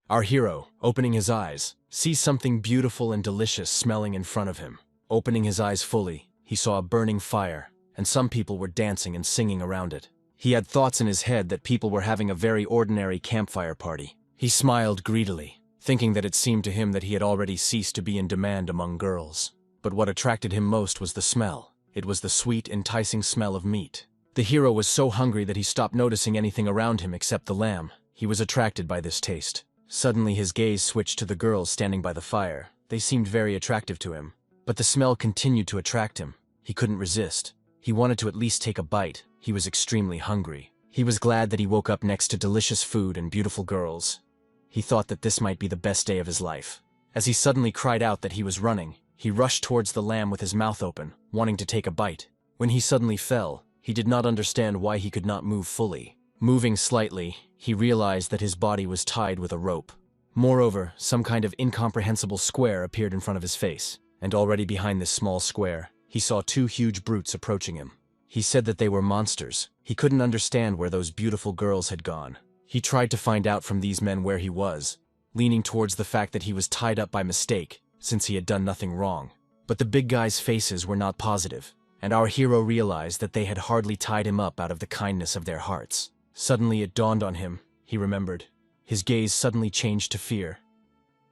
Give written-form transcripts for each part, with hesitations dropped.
Our hero, opening his eyes, sees something beautiful and delicious smelling in front of him. Opening his eyes fully, he saw a burning fire, and some people were dancing and singing around it. He had thoughts in his head that people were having a very ordinary campfire party. He smiled greedily, thinking that it seemed to him that he had already ceased to be in demand among girls. But what attracted him most was the smell. It was the sweet, enticing smell of meat. The hero was so hungry that he stopped noticing anything around him except the lamb. He was attracted by this taste. Suddenly his gaze switched to the girls standing by the fire. They seemed very attractive to him. But the smell continued to attract him. He couldn't resist. He wanted to at least take a bite. He was extremely hungry. He was glad that he woke up next to delicious food and beautiful girls. He thought that this might be the best day of his life. As he suddenly cried out that he was running, he rushed towards the lamb with his mouth open, wanting to take a bite. When he suddenly fell, he did not understand why he could not move fully. Moving slightly, he realized that his body was tied with a rope. Moreover, some kind of incomprehensible square appeared in front of his face, and already behind this small square, he saw two huge brutes approaching him. He said that they were monsters. He couldn't understand where those beautiful girls had gone. He tried to find out from these men where he was, leaning towards the fact that he was tied up by mistake, since he had done nothing wrong. But the big guys' faces were not positive, and our hero realized that they had hardly tied him up out of the kindness of their hearts. Suddenly it dawned on him, he remembered. His gaze suddenly changed to fear.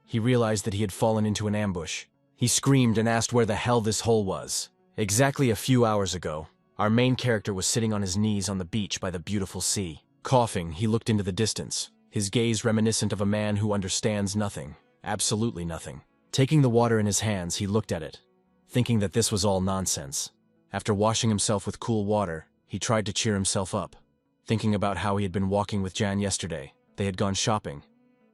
He realized that he had fallen into an ambush. He screamed and asked where the hell this hole was. Exactly a few hours ago, our main character was sitting on his knees on the beach by the beautiful sea. Coughing, he looked into the distance, his gaze reminiscent of a man who understands nothing, absolutely nothing. Taking the water in his hands, he looked at it, thinking that this was all nonsense. After washing himself with cool water, he tried to cheer himself up, thinking about how he had been walking with Jan yesterday. They had gone shopping,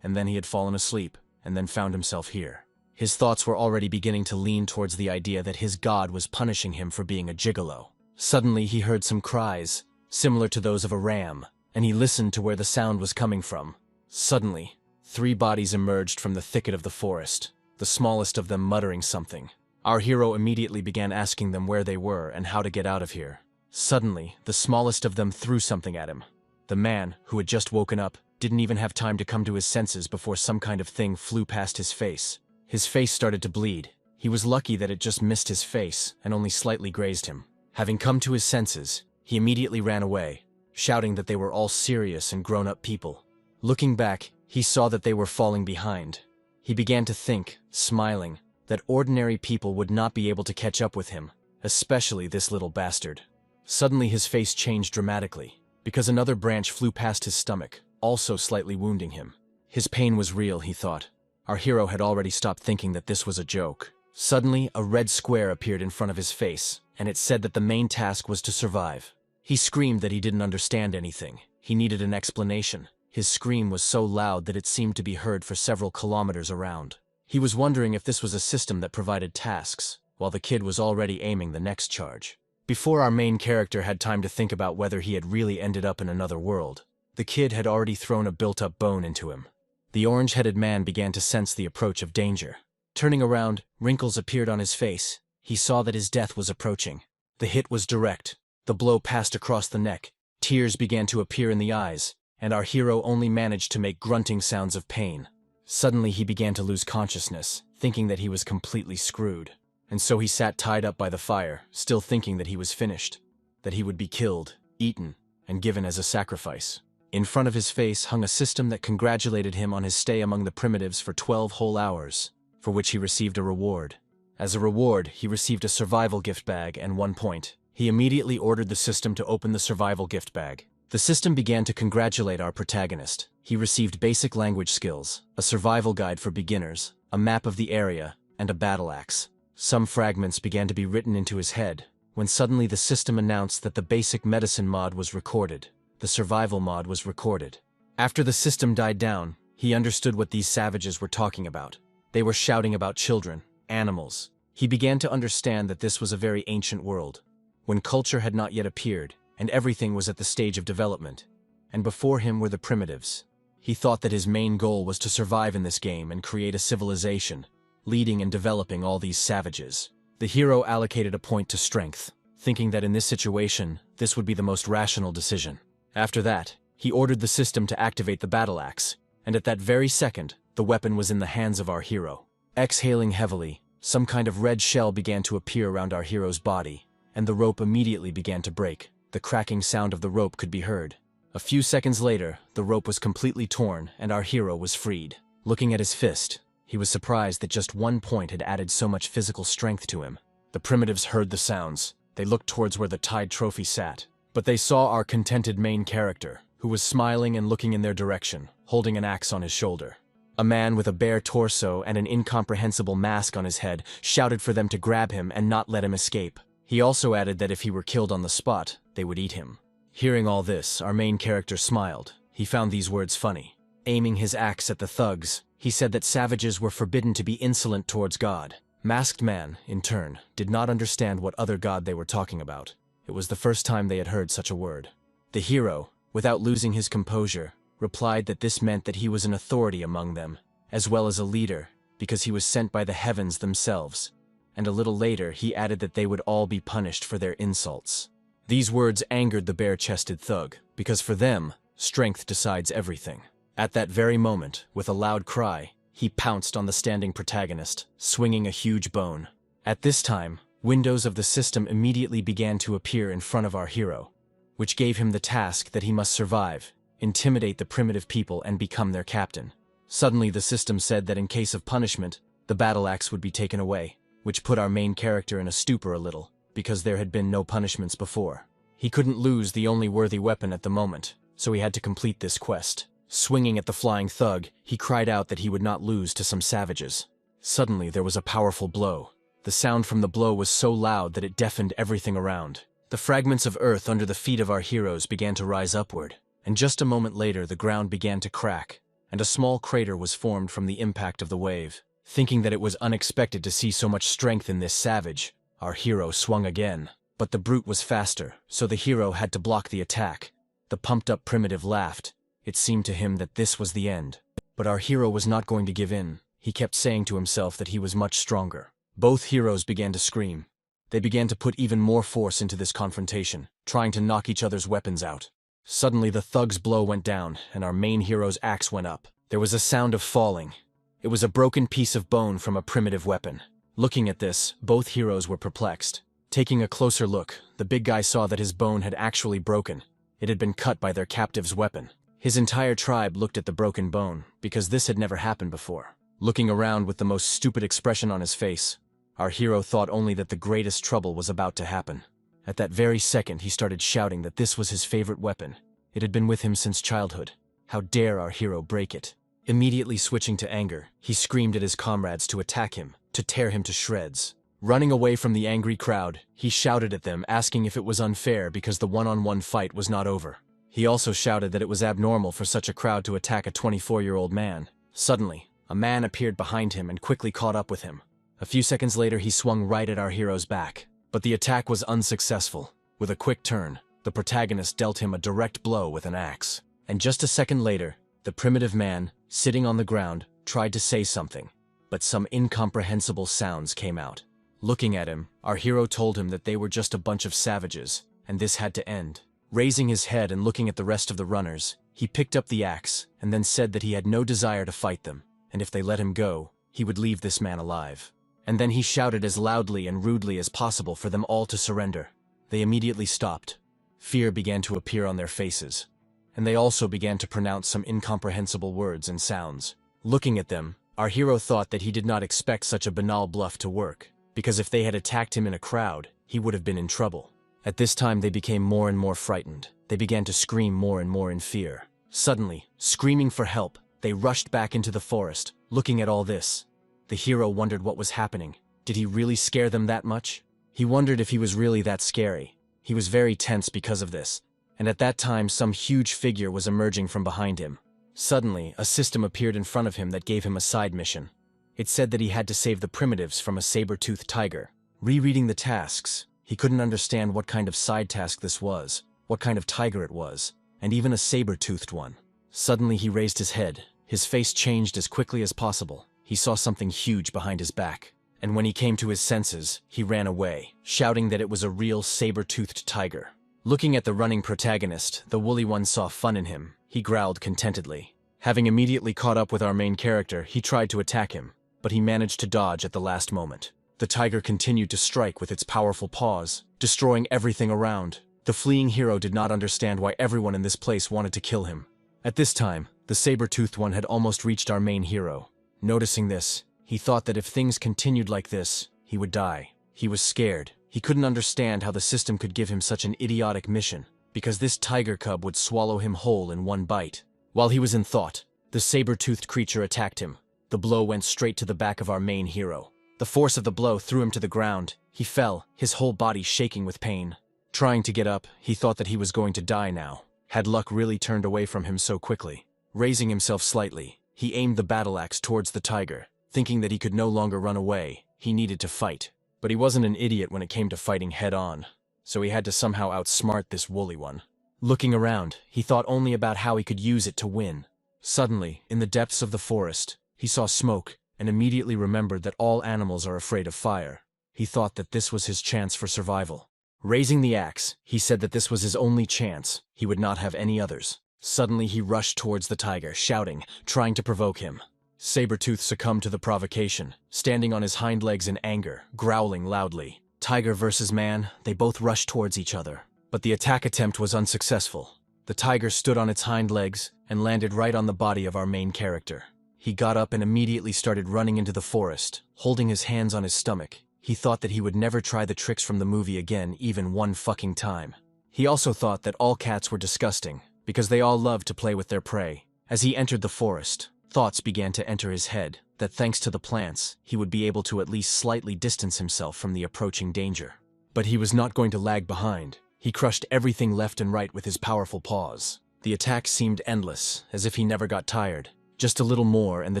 and then he had fallen asleep, and then found himself here. His thoughts were already beginning to lean towards the idea that his god was punishing him for being a gigolo. Suddenly he heard some cries, similar to those of a ram, and he listened to where the sound was coming from. Suddenly, 3 bodies emerged from the thicket of the forest, the smallest of them muttering something. Our hero immediately began asking them where they were and how to get out of here. Suddenly, the smallest of them threw something at him. The man, who had just woken up, didn't even have time to come to his senses before some kind of thing flew past his face. His face started to bleed. He was lucky that it just missed his face and only slightly grazed him. Having come to his senses, he immediately ran away, shouting that they were all serious and grown-up people. Looking back, he saw that they were falling behind. He began to think, smiling, that ordinary people would not be able to catch up with him, especially this little bastard. Suddenly his face changed dramatically, because another branch flew past his stomach, also slightly wounding him. His pain was real, he thought. Our hero had already stopped thinking that this was a joke. Suddenly, a red square appeared in front of his face, and it said that the main task was to survive. He screamed that he didn't understand anything. He needed an explanation. His scream was so loud that it seemed to be heard for several kilometers around. He was wondering if this was a system that provided tasks, while the kid was already aiming the next charge. Before our main character had time to think about whether he had really ended up in another world, the kid had already thrown a built-up bone into him. The orange-headed man began to sense the approach of danger. Turning around, wrinkles appeared on his face. He saw that his death was approaching. The hit was direct. The blow passed across the neck. Tears began to appear in the eyes, and our hero only managed to make grunting sounds of pain. Suddenly he began to lose consciousness, thinking that he was completely screwed. And so he sat tied up by the fire, still thinking that he was finished, that he would be killed, eaten, and given as a sacrifice. In front of his face hung a system that congratulated him on his stay among the primitives for 12 whole hours, for which he received a reward. As a reward, he received a survival gift bag and 1 point. He immediately ordered the system to open the survival gift bag. The system began to congratulate our protagonist. He received basic language skills, a survival guide for beginners, a map of the area, and a battle axe. Some fragments began to be written into his head, when suddenly the system announced that the basic medicine mod was recorded. The survival mod was recorded. After the system died down, he understood what these savages were talking about. They were shouting about children, animals. He began to understand that this was a very ancient world, when culture had not yet appeared, and everything was at the stage of development. And before him were the primitives. He thought that his main goal was to survive in this game and create a civilization, leading and developing all these savages. The hero allocated a point to strength, thinking that in this situation, this would be the most rational decision. After that, he ordered the system to activate the battle axe, and at that very second, the weapon was in the hands of our hero. Exhaling heavily, some kind of red shell began to appear around our hero's body, and the rope immediately began to break. The cracking sound of the rope could be heard. A few seconds later, the rope was completely torn and our hero was freed. Looking at his fist, he was surprised that just one point had added so much physical strength to him. The primitives heard the sounds. They looked towards where the tied trophy sat, but they saw our contented main character, who was smiling and looking in their direction, holding an axe on his shoulder. A man with a bare torso and an incomprehensible mask on his head shouted for them to grab him and not let him escape. He also added that if he were killed on the spot, they would eat him. Hearing all this, our main character smiled. He found these words funny. Aiming his axe at the thugs, he said that savages were forbidden to be insolent towards God. Masked Man, in turn, did not understand what other god they were talking about. It was the first time they had heard such a word. The hero, without losing his composure, replied that this meant that he was an authority among them, as well as a leader, because he was sent by the heavens themselves. And a little later he added that they would all be punished for their insults. These words angered the bare-chested thug, because for them, strength decides everything. At that very moment, with a loud cry, he pounced on the standing protagonist, swinging a huge bone. At this time, windows of the system immediately began to appear in front of our hero, which gave him the task that he must survive, intimidate the primitive people and become their captain. Suddenly the system said that in case of punishment, the battle axe would be taken away, which put our main character in a stupor a little, because there had been no punishments before. He couldn't lose the only worthy weapon at the moment, so he had to complete this quest. Swinging at the flying thug, he cried out that he would not lose to some savages. Suddenly there was a powerful blow. The sound from the blow was so loud that it deafened everything around. The fragments of earth under the feet of our heroes began to rise upward, and just a moment later the ground began to crack, and a small crater was formed from the impact of the wave. Thinking that it was unexpected to see so much strength in this savage, our hero swung again. But the brute was faster, so the hero had to block the attack. The pumped-up primitive laughed. It seemed to him that this was the end. But our hero was not going to give in. He kept saying to himself that he was much stronger. Both heroes began to scream. They began to put even more force into this confrontation, trying to knock each other's weapons out. Suddenly the thug's blow went down, and our main hero's axe went up. There was a sound of falling. It was a broken piece of bone from a primitive weapon. Looking at this, both heroes were perplexed. Taking a closer look, the big guy saw that his bone had actually broken. It had been cut by their captive's weapon. His entire tribe looked at the broken bone, because this had never happened before. Looking around with the most stupid expression on his face, our hero thought only that the greatest trouble was about to happen. At that very second he started shouting that this was his favorite weapon. It had been with him since childhood. How dare our hero break it? Immediately switching to anger, he screamed at his comrades to attack him, to tear him to shreds. Running away from the angry crowd, he shouted at them, asking if it was unfair because the one-on-one fight was not over. He also shouted that it was abnormal for such a crowd to attack a 24-year-old man. Suddenly, a man appeared behind him and quickly caught up with him. A few seconds later he swung right at our hero's back. But the attack was unsuccessful. With a quick turn, the protagonist dealt him a direct blow with an axe. And just a second later, the primitive man, sitting on the ground, tried to say something, but some incomprehensible sounds came out. Looking at him, our hero told him that they were just a bunch of savages, and this had to end. Raising his head and looking at the rest of the runners, he picked up the axe and then said that he had no desire to fight them, and if they let him go, he would leave this man alive. And then he shouted as loudly and rudely as possible for them all to surrender. They immediately stopped. Fear began to appear on their faces, and they also began to pronounce some incomprehensible words and sounds. Looking at them, our hero thought that he did not expect such a banal bluff to work, because if they had attacked him in a crowd, he would have been in trouble. At this time they became more and more frightened. They began to scream more and more in fear. Suddenly, screaming for help, they rushed back into the forest. Looking at all this, the hero wondered what was happening. Did he really scare them that much? He wondered if he was really that scary. He was very tense because of this, and at that time some huge figure was emerging from behind him. Suddenly, a system appeared in front of him that gave him a side mission. It said that he had to save the primitives from a saber-toothed tiger. Rereading the tasks, he couldn't understand what kind of side task this was, what kind of tiger it was, and even a saber-toothed one. Suddenly he raised his head. His face changed as quickly as possible. He saw something huge behind his back, and when he came to his senses, he ran away, shouting that it was a real saber-toothed tiger. Looking at the running protagonist, the woolly one saw fun in him. He growled contentedly. Having immediately caught up with our main character, he tried to attack him, but he managed to dodge at the last moment. The tiger continued to strike with its powerful paws, destroying everything around. The fleeing hero did not understand why everyone in this place wanted to kill him. At this time, the saber-toothed one had almost reached our main hero. Noticing this, he thought that if things continued like this, he would die. He was scared. He couldn't understand how the system could give him such an idiotic mission, because this tiger cub would swallow him whole in one bite. While he was in thought, the saber-toothed creature attacked him. The blow went straight to the back of our main hero. The force of the blow threw him to the ground. He fell, his whole body shaking with pain. Trying to get up, he thought that he was going to die now. Had luck really turned away from him so quickly? Raising himself slightly, he aimed the battle axe towards the tiger. Thinking that he could no longer run away, he needed to fight. But he wasn't an idiot when it came to fighting head-on, so he had to somehow outsmart this woolly one. Looking around, he thought only about how he could use it to win. Suddenly, in the depths of the forest, he saw smoke and immediately remembered that all animals are afraid of fire. He thought that this was his chance for survival. Raising the axe, he said that this was his only chance. He would not have any others. Suddenly he rushed towards the tiger, shouting, trying to provoke him. Sabertooth succumbed to the provocation, standing on his hind legs in anger, growling loudly. Tiger versus man, they both rushed towards each other. But the attack attempt was unsuccessful. The tiger stood on its hind legs and landed right on the body of our main character. He got up and immediately started running into the forest, holding his hands on his stomach. He thought that he would never try the tricks from the movie again, even one fucking time. He also thought that all cats were disgusting, because they all loved to play with their prey. As he entered the forest, thoughts began to enter his head that thanks to the plants, he would be able to at least slightly distance himself from the approaching danger. But he was not going to lag behind. He crushed everything left and right with his powerful paws. The attack seemed endless, as if he never got tired. Just a little more and the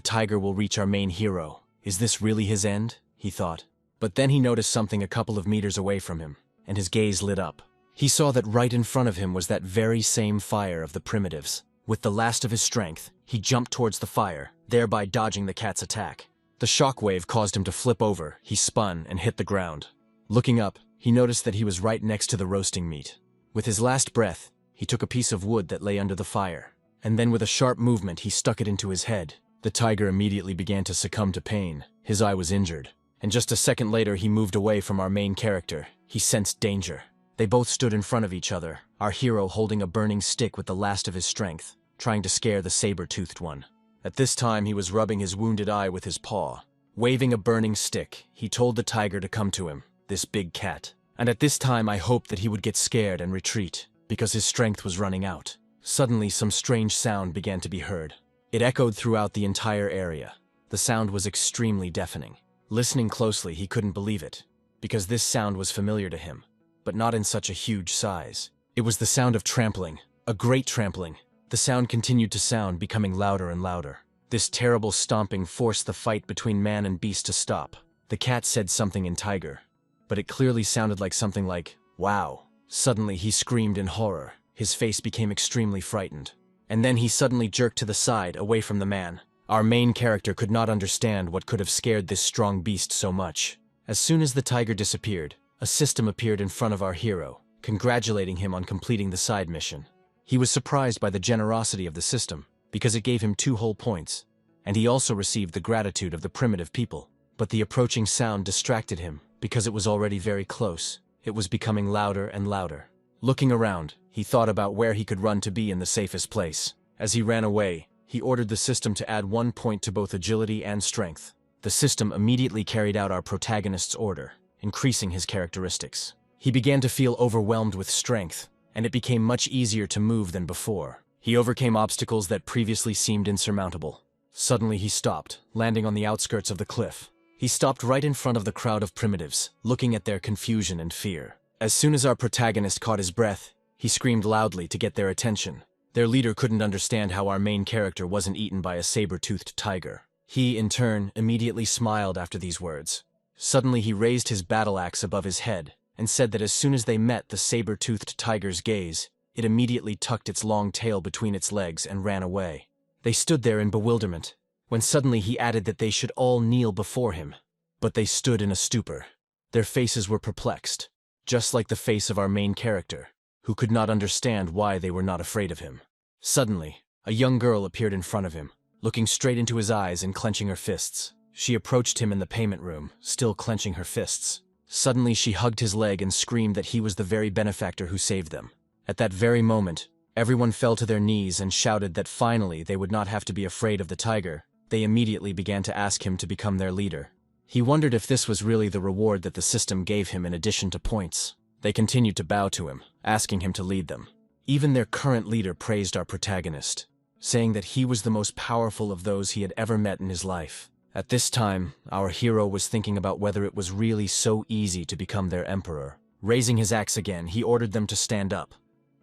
tiger will reach our main hero. Is this really his end? He thought. But then he noticed something a couple of meters away from him, and his gaze lit up. He saw that right in front of him was that very same fire of the primitives. With the last of his strength, he jumped towards the fire, thereby dodging the cat's attack. The shockwave caused him to flip over. He spun and hit the ground. Looking up, he noticed that he was right next to the roasting meat. With his last breath, he took a piece of wood that lay under the fire, and then with a sharp movement he stuck it into his head. The tiger immediately began to succumb to pain. His eye was injured. And just a second later he moved away from our main character. He sensed danger. They both stood in front of each other, our hero holding a burning stick with the last of his strength, trying to scare the saber-toothed one. At this time he was rubbing his wounded eye with his paw. Waving a burning stick, he told the tiger to come to him, this big cat. And at this time I hoped that he would get scared and retreat, because his strength was running out. Suddenly some strange sound began to be heard. It echoed throughout the entire area. The sound was extremely deafening. Listening closely, he couldn't believe it, because this sound was familiar to him, but not in such a huge size. It was the sound of trampling, a great trampling. The sound continued to sound, becoming louder and louder. This terrible stomping forced the fight between man and beast to stop. The cat said something in tiger, but it clearly sounded like something like, "Wow." Suddenly he screamed in horror. His face became extremely frightened. And then he suddenly jerked to the side, away from the man. Our main character could not understand what could have scared this strong beast so much. As soon as the tiger disappeared, a system appeared in front of our hero, congratulating him on completing the side mission. He was surprised by the generosity of the system, because it gave him 2 whole points, and he also received the gratitude of the primitive people. But the approaching sound distracted him, because it was already very close. It was becoming louder and louder. Looking around, he thought about where he could run to be in the safest place. As he ran away, he ordered the system to add 1 point to both agility and strength. The system immediately carried out our protagonist's order, increasing his characteristics. He began to feel overwhelmed with strength, and it became much easier to move than before. He overcame obstacles that previously seemed insurmountable. Suddenly he stopped, landing on the outskirts of the cliff. He stopped right in front of the crowd of primitives, looking at their confusion and fear. As soon as our protagonist caught his breath, he screamed loudly to get their attention. Their leader couldn't understand how our main character wasn't eaten by a saber-toothed tiger. He, in turn, immediately smiled after these words. Suddenly he raised his battle axe above his head and said that as soon as they met the saber-toothed tiger's gaze, it immediately tucked its long tail between its legs and ran away. They stood there in bewilderment, when suddenly he added that they should all kneel before him. But they stood in a stupor. Their faces were perplexed, just like the face of our main character, who could not understand why they were not afraid of him. Suddenly, A young girl appeared in front of him, looking straight into his eyes and clenching her fists. She approached him in the payment room, still clenching her fists. Suddenly she hugged his leg and screamed that he was the very benefactor who saved them. At that very moment, everyone fell to their knees and shouted that finally they would not have to be afraid of the tiger. They immediately began to ask him to become their leader. He wondered if this was really the reward that the system gave him in addition to points. They continued to bow to him, asking him to lead them. Even their current leader praised our protagonist, saying that he was the most powerful of those he had ever met in his life. At this time, our hero was thinking about whether it was really so easy to become their emperor. Raising his axe again, he ordered them to stand up,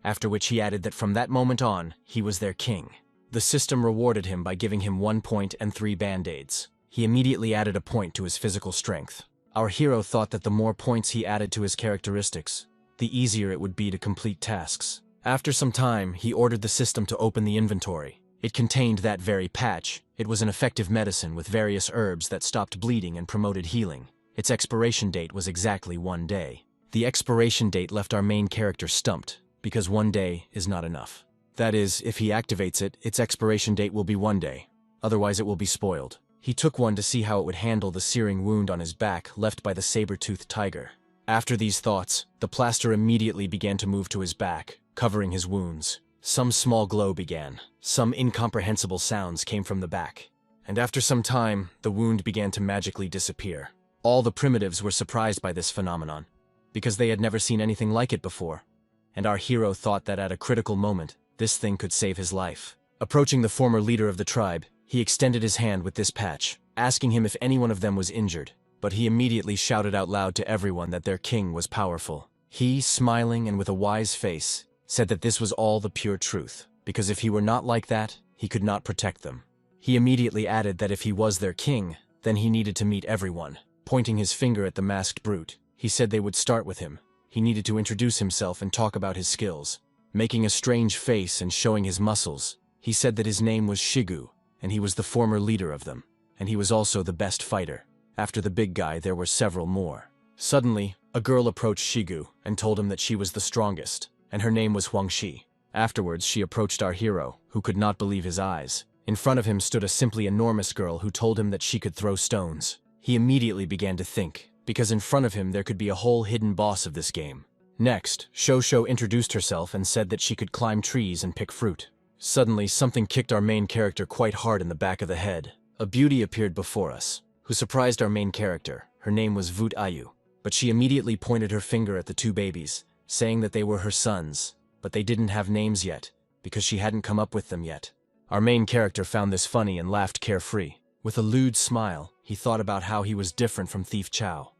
after which he added that from that moment on, he was their king. The system rewarded him by giving him 1 point and 3 band-aids. He immediately added a point to his physical strength. Our hero thought that the more points he added to his characteristics, the easier it would be to complete tasks. After some time, he ordered the system to open the inventory. It contained that very patch. It was an effective medicine with various herbs that stopped bleeding and promoted healing. Its expiration date was exactly 1 day. The expiration date left our main character stumped, because 1 day is not enough. That is, if he activates it, its expiration date will be 1 day. Otherwise it will be spoiled. He took one to see how it would handle the searing wound on his back left by the saber-toothed tiger. After these thoughts, the plaster immediately began to move to his back, covering his wounds. Some small glow began. Some incomprehensible sounds came from the back. And after some time, the wound began to magically disappear. All the primitives were surprised by this phenomenon, because they had never seen anything like it before. And our hero thought that at a critical moment, this thing could save his life. Approaching the former leader of the tribe, he extended his hand with this patch, asking him if any one of them was injured, but he immediately shouted out loud to everyone that their king was powerful. He, smiling and with a wise face, said that this was all the pure truth, because if he were not like that, he could not protect them. He immediately added that if he was their king, then he needed to meet everyone. Pointing his finger at the masked brute, he said they would start with him. He needed to introduce himself and talk about his skills. Making a strange face and showing his muscles, he said that his name was Shigu, and he was the former leader of them, and he was also the best fighter. After the big guy, there were several more. Suddenly, a girl approached Shigu and told him that she was the strongest, and her name was Huangxi. Afterwards, she approached our hero, who could not believe his eyes. In front of him stood a simply enormous girl who told him that she could throw stones. He immediately began to think, because in front of him there could be a whole hidden boss of this game. Next, Shosho introduced herself and said that she could climb trees and pick fruit. Suddenly, something kicked our main character quite hard in the back of the head. A beauty appeared before us, who surprised our main character. Her name was Vut Ayu, but she immediately pointed her finger at the 2 babies, saying that they were her sons, but they didn't have names yet, because she hadn't come up with them yet. Our main character found this funny and laughed carefree. With a lewd smile, he thought about how he was different from Thief Chow.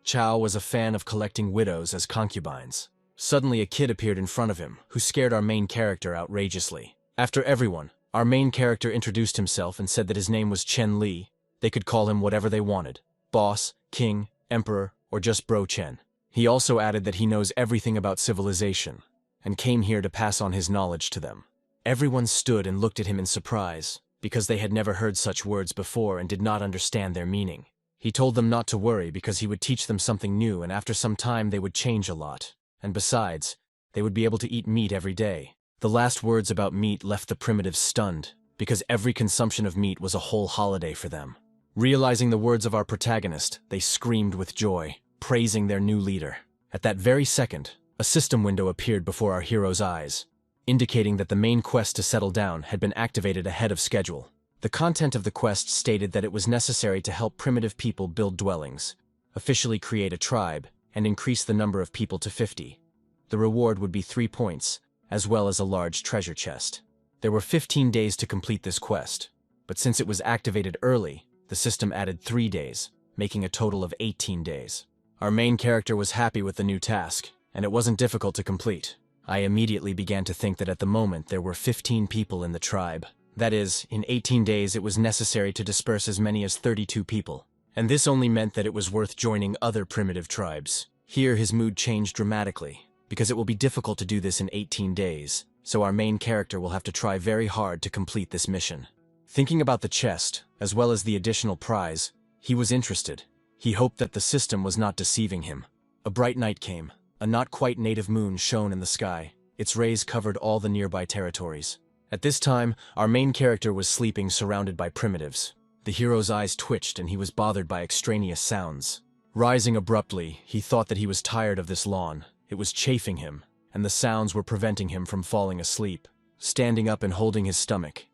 Chow was a fan of collecting widows as concubines. Suddenly a kid appeared in front of him, who scared our main character outrageously. After everyone, our main character introduced himself and said that his name was Chen Li. They could call him whatever they wanted: boss, king, emperor, or just Bro Chen. He also added that he knows everything about civilization, and came here to pass on his knowledge to them. Everyone stood and looked at him in surprise, because they had never heard such words before and did not understand their meaning. He told them not to worry because he would teach them something new, and after some time they would change a lot. And besides, they would be able to eat meat every day. The last words about meat left the primitives stunned, because every consumption of meat was a whole holiday for them. Realizing the words of our protagonist, they screamed with joy, praising their new leader. At that very second, a system window appeared before our hero's eyes, indicating that the main quest to settle down had been activated ahead of schedule. The content of the quest stated that it was necessary to help primitive people build dwellings, officially create a tribe, and increase the number of people to 50. The reward would be 3 points, as well as a large treasure chest. There were 15 days to complete this quest, but since it was activated early, the system added 3 days, making a total of 18 days. Our main character was happy with the new task, and it wasn't difficult to complete. I immediately began to think that at the moment there were 15 people in the tribe. That is, in 18 days it was necessary to disperse as many as 32 people. And this only meant that it was worth joining other primitive tribes. Here his mood changed dramatically, because it will be difficult to do this in 18 days, so our main character will have to try very hard to complete this mission. Thinking about the chest, as well as the additional prize, he was interested. He hoped that the system was not deceiving him. A bright night came. A not quite native moon shone in the sky. Its rays covered all the nearby territories. At this time, our main character was sleeping surrounded by primitives. The hero's eyes twitched and he was bothered by extraneous sounds. Rising abruptly, he thought that he was tired of this lawn. It was chafing him, and the sounds were preventing him from falling asleep. Standing up and holding his stomach,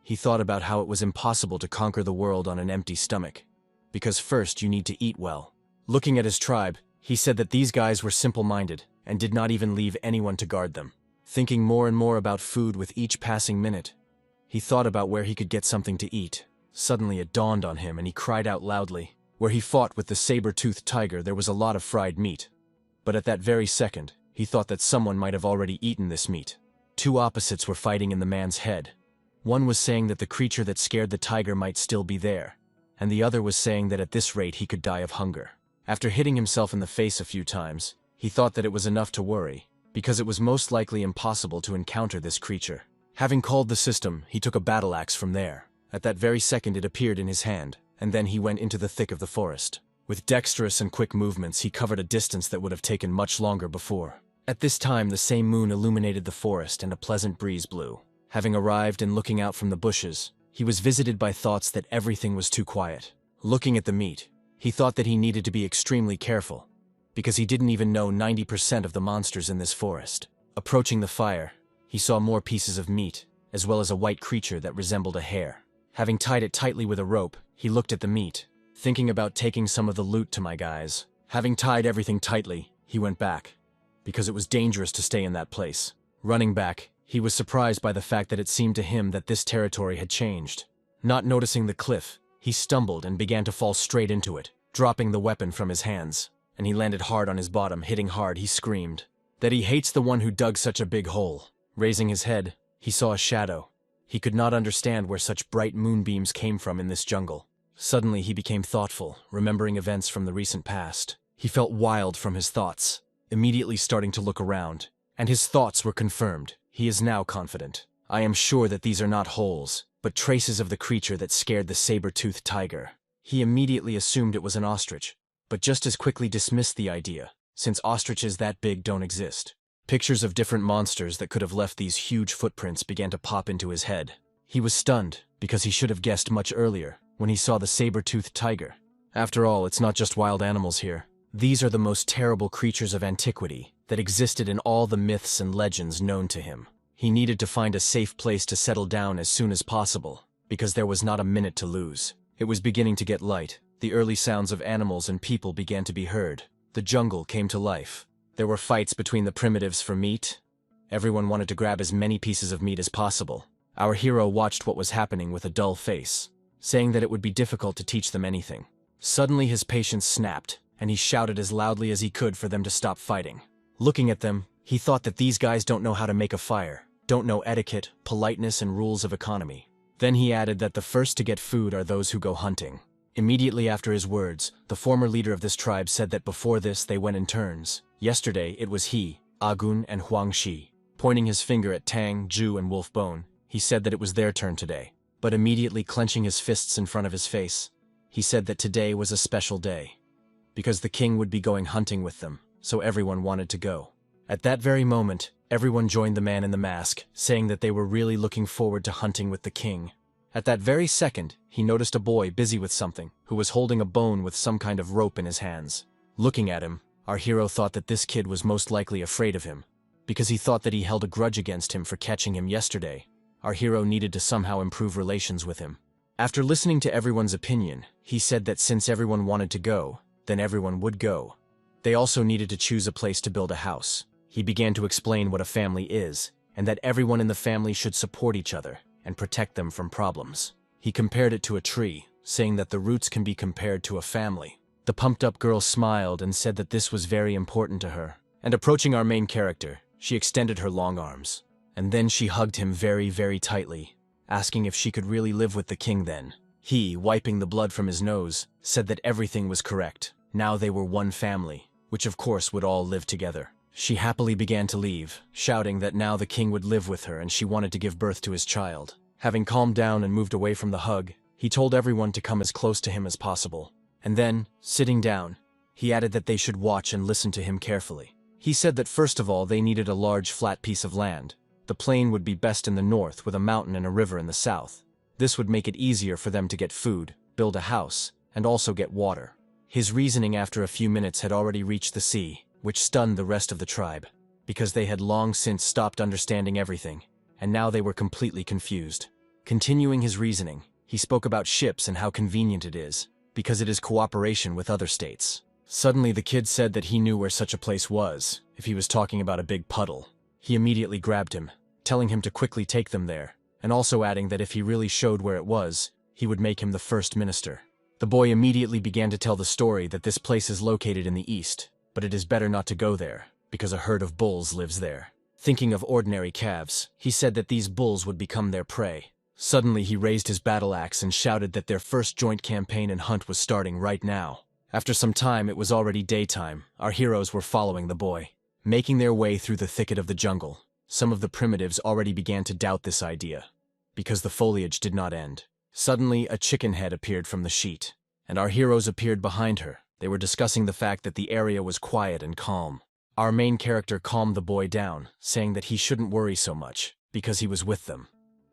he thought about how it was impossible to conquer the world on an empty stomach. Because first you need to eat well. Looking at his tribe, he said that these guys were simple-minded and did not even leave anyone to guard them. Thinking more and more about food with each passing minute, he thought about where he could get something to eat. Suddenly it dawned on him and he cried out loudly. Where he fought with the saber-toothed tiger, there was a lot of fried meat. But at that very second, he thought that someone might have already eaten this meat. Two opposites were fighting in the man's head. One was saying that the creature that scared the tiger might still be there, and the other was saying that at this rate he could die of hunger. After hitting himself in the face a few times, he thought that it was enough to worry, because it was most likely impossible to encounter this creature. Having called the system, he took a battle axe from there. At that very second it appeared in his hand, and then he went into the thick of the forest. With dexterous and quick movements, he covered a distance that would have taken much longer before. At this time, the same moon illuminated the forest and a pleasant breeze blew. Having arrived and looking out from the bushes, he was visited by thoughts that everything was too quiet. Looking at the meat, he thought that he needed to be extremely careful, because he didn't even know 90% of the monsters in this forest. Approaching the fire, he saw more pieces of meat, as well as a white creature that resembled a hare. Having tied it tightly with a rope, he looked at the meat, thinking about taking some of the loot to my guys. Having tied everything tightly, he went back, because it was dangerous to stay in that place. Running back, he was surprised by the fact that it seemed to him that this territory had changed. Not noticing the cliff, he stumbled and began to fall straight into it, dropping the weapon from his hands, and he landed hard on his bottom. Hitting hard, he screamed that he hates the one who dug such a big hole. Raising his head, he saw a shadow. He could not understand where such bright moonbeams came from in this jungle. Suddenly he became thoughtful, remembering events from the recent past. He felt wild from his thoughts, immediately starting to look around, and his thoughts were confirmed. He is now confident. I am sure that these are not holes, but traces of the creature that scared the saber-toothed tiger. He immediately assumed it was an ostrich, but just as quickly dismissed the idea, since ostriches that big don't exist. Pictures of different monsters that could have left these huge footprints began to pop into his head. He was stunned, because he should have guessed much earlier, when he saw the saber-toothed tiger. After all, it's not just wild animals here. These are the most terrible creatures of antiquity that existed in all the myths and legends known to him. He needed to find a safe place to settle down as soon as possible, because there was not a minute to lose. It was beginning to get light. The early sounds of animals and people began to be heard. The jungle came to life. There were fights between the primitives for meat. Everyone wanted to grab as many pieces of meat as possible. Our hero watched what was happening with a dull face, saying that it would be difficult to teach them anything. Suddenly his patience snapped, and he shouted as loudly as he could for them to stop fighting. Looking at them, he thought that these guys don't know how to make a fire, don't know etiquette, politeness, and rules of economy. Then he added that the first to get food are those who go hunting. Immediately after his words, the former leader of this tribe said that before this they went in turns. Yesterday it was he, Agun, and Huang Shi. Pointing his finger at Tang, Zhu, and Wolfbone, he said that it was their turn today. But immediately clenching his fists in front of his face, he said that today was a special day, because the king would be going hunting with them, so everyone wanted to go. At that very moment, everyone joined the man in the mask, saying that they were really looking forward to hunting with the king. At that very second, he noticed a boy busy with something, who was holding a bone with some kind of rope in his hands. Looking at him, our hero thought that this kid was most likely afraid of him, because he thought that he held a grudge against him for catching him yesterday. Our hero needed to somehow improve relations with him. After listening to everyone's opinion, he said that since everyone wanted to go, then everyone would go. They also needed to choose a place to build a house. He began to explain what a family is, and that everyone in the family should support each other and protect them from problems. He compared it to a tree, saying that the roots can be compared to a family. The pumped-up girl smiled and said that this was very important to her. And approaching our main character, she extended her long arms. And then she hugged him very, very tightly, asking if she could really live with the king then. He, wiping the blood from his nose, said that everything was correct. Now they were one family, which of course would all live together. She happily began to leave, shouting that now the king would live with her and she wanted to give birth to his child. Having calmed down and moved away from the hug, he told everyone to come as close to him as possible. And then, sitting down, he added that they should watch and listen to him carefully. He said that first of all they needed a large flat piece of land, The plain would be best in the north with a mountain and a river in the south. This would make it easier for them to get food, build a house, and also get water. His reasoning after a few minutes had already reached the sea, which stunned the rest of the tribe, because they had long since stopped understanding everything, and now they were completely confused. Continuing his reasoning, he spoke about ships and how convenient it is, because it is cooperation with other states. Suddenly the kid said that he knew where such a place was, if he was talking about a big puddle. He immediately grabbed him, telling him to quickly take them there, and also adding that if he really showed where it was, he would make him the first minister. The boy immediately began to tell the story that this place is located in the east, but it is better not to go there, because a herd of bulls lives there. Thinking of ordinary calves, he said that these bulls would become their prey. Suddenly he raised his battle axe and shouted that their first joint campaign and hunt was starting right now. After some time, it was already daytime. Our heroes were following the boy, making their way through the thicket of the jungle. Some of the primitives already began to doubt this idea, because the foliage did not end. Suddenly, a chicken head appeared from the sheet, and our heroes appeared behind her. They were discussing the fact that the area was quiet and calm. Our main character calmed the boy down, saying that he shouldn't worry so much, because he was with them,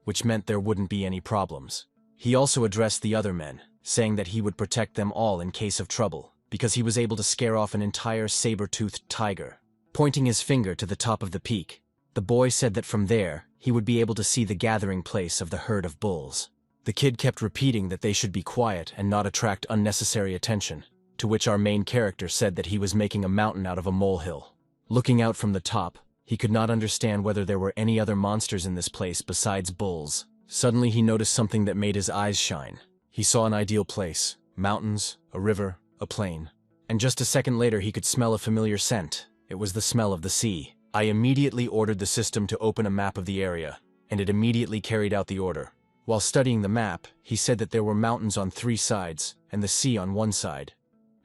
which meant there wouldn't be any problems. He also addressed the other men, saying that he would protect them all in case of trouble, because he was able to scare off an entire saber-toothed tiger. Pointing his finger to the top of the peak, the boy said that from there, he would be able to see the gathering place of the herd of bulls. The kid kept repeating that they should be quiet and not attract unnecessary attention, to which our main character said that he was making a mountain out of a molehill. Looking out from the top, he could not understand whether there were any other monsters in this place besides bulls. Suddenly he noticed something that made his eyes shine. He saw an ideal place, mountains, a river, a plain. And just a second later he could smell a familiar scent. It was the smell of the sea. I immediately ordered the system to open a map of the area, and it immediately carried out the order. While studying the map, he said that there were mountains on 3 sides, and the sea on 1 side.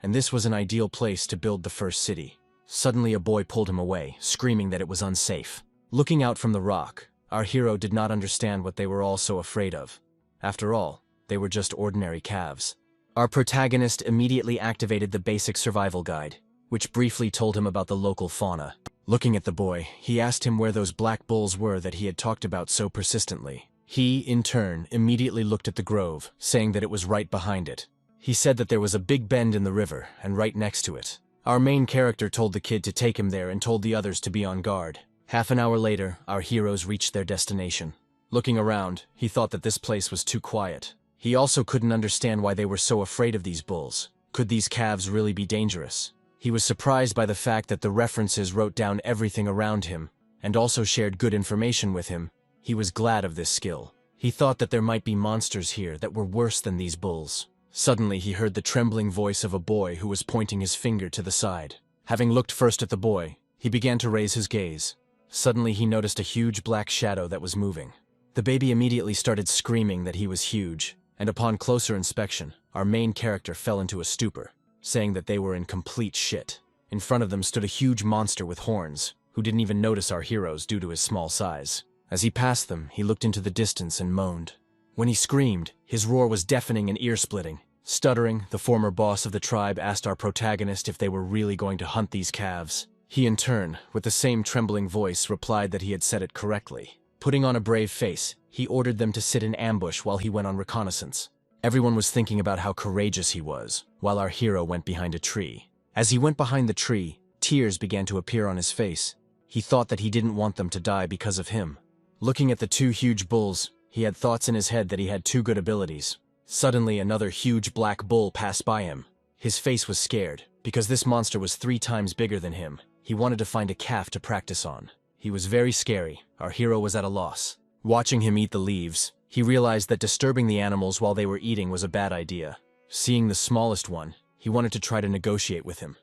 And this was an ideal place to build the first city. Suddenly a boy pulled him away, screaming that it was unsafe. Looking out from the rock, our hero did not understand what they were all so afraid of. After all, they were just ordinary calves. Our protagonist immediately activated the basic survival guide, which briefly told him about the local fauna. Looking at the boy, he asked him where those black bulls were that he had talked about so persistently. He, in turn, immediately looked at the grove, saying that it was right behind it. He said that there was a big bend in the river, and right next to it. Our main character told the kid to take him there and told the others to be on guard. Half an hour later, our heroes reached their destination. Looking around, he thought that this place was too quiet. He also couldn't understand why they were so afraid of these bulls. Could these calves really be dangerous? He was surprised by the fact that the references wrote down everything around him, and also shared good information with him. He was glad of this skill. He thought that there might be monsters here that were worse than these bulls. Suddenly he heard the trembling voice of a boy who was pointing his finger to the side. Having looked first at the boy, he began to raise his gaze. Suddenly he noticed a huge black shadow that was moving. The baby immediately started screaming that he was huge, and upon closer inspection, our main character fell into a stupor, saying that they were in complete shit. In front of them stood a huge monster with horns, who didn't even notice our heroes due to his small size. As he passed them, he looked into the distance and moaned. When he screamed, his roar was deafening and ear-splitting. Stuttering, the former boss of the tribe asked our protagonist if they were really going to hunt these calves. He in turn, with the same trembling voice, replied that he had said it correctly. Putting on a brave face, he ordered them to sit in ambush while he went on reconnaissance. Everyone was thinking about how courageous he was, while our hero went behind a tree. As he went behind the tree, tears began to appear on his face. He thought that he didn't want them to die because of him. Looking at the 2 huge bulls, he had thoughts in his head that he had 2 good abilities. Suddenly, another huge black bull passed by him. His face was scared, because this monster was 3 times bigger than him. He wanted to find a calf to practice on. He was very scary. Our hero was at a loss. Watching him eat the leaves, he realized that disturbing the animals while they were eating was a bad idea. Seeing the smallest one, he wanted to try to negotiate with him,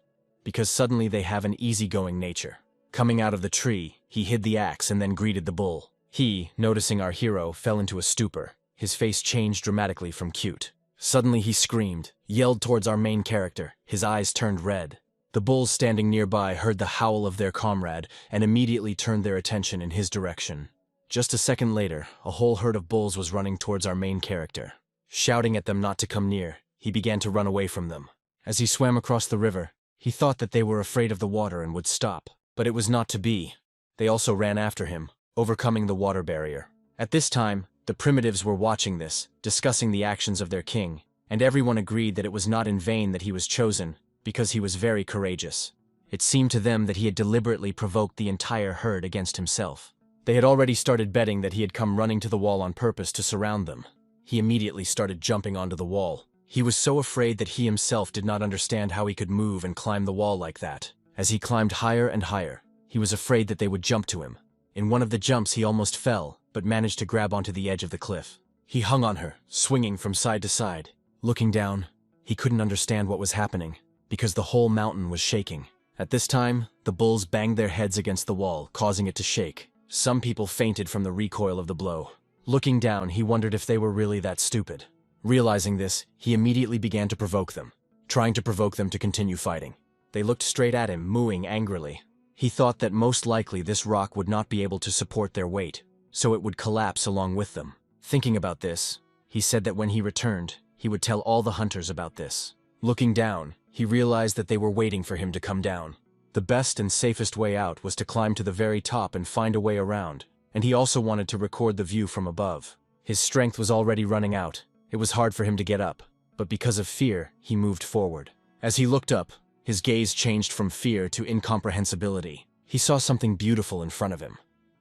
because suddenly they have an easygoing nature. Coming out of the tree, he hid the axe and then greeted the bull. He, noticing our hero, fell into a stupor. His face changed dramatically from cute. Suddenly he screamed, yelled towards our main character. His eyes turned red. The bulls standing nearby heard the howl of their comrade and immediately turned their attention in his direction. Just a second later, a whole herd of bulls was running towards our main character. Shouting at them not to come near, he began to run away from them. As he swam across the river, he thought that they were afraid of the water and would stop. But it was not to be. They also ran after him, overcoming the water barrier. At this time, the primitives were watching this, discussing the actions of their king, and everyone agreed that it was not in vain that he was chosen, because he was very courageous. It seemed to them that he had deliberately provoked the entire herd against himself. They had already started betting that he had come running to the wall on purpose to surround them. He immediately started jumping onto the wall. He was so afraid that he himself did not understand how he could move and climb the wall like that. As he climbed higher and higher, he was afraid that they would jump to him. In one of the jumps he almost fell, but managed to grab onto the edge of the cliff. He hung on her, swinging from side to side. Looking down, he couldn't understand what was happening, because the whole mountain was shaking. At this time, the bulls banged their heads against the wall, causing it to shake. Some people fainted from the recoil of the blow. Looking down, he wondered if they were really that stupid. Realizing this, he immediately began to provoke them, trying to provoke them to continue fighting. They looked straight at him, mooing angrily. He thought that most likely this rock would not be able to support their weight, so it would collapse along with them. Thinking about this, he said that when he returned, he would tell all the hunters about this. Looking down, he realized that they were waiting for him to come down. The best and safest way out was to climb to the very top and find a way around, and he also wanted to record the view from above. His strength was already running out. It was hard for him to get up, but because of fear, he moved forward. As he looked up, his gaze changed from fear to incomprehensibility. He saw something beautiful in front of him.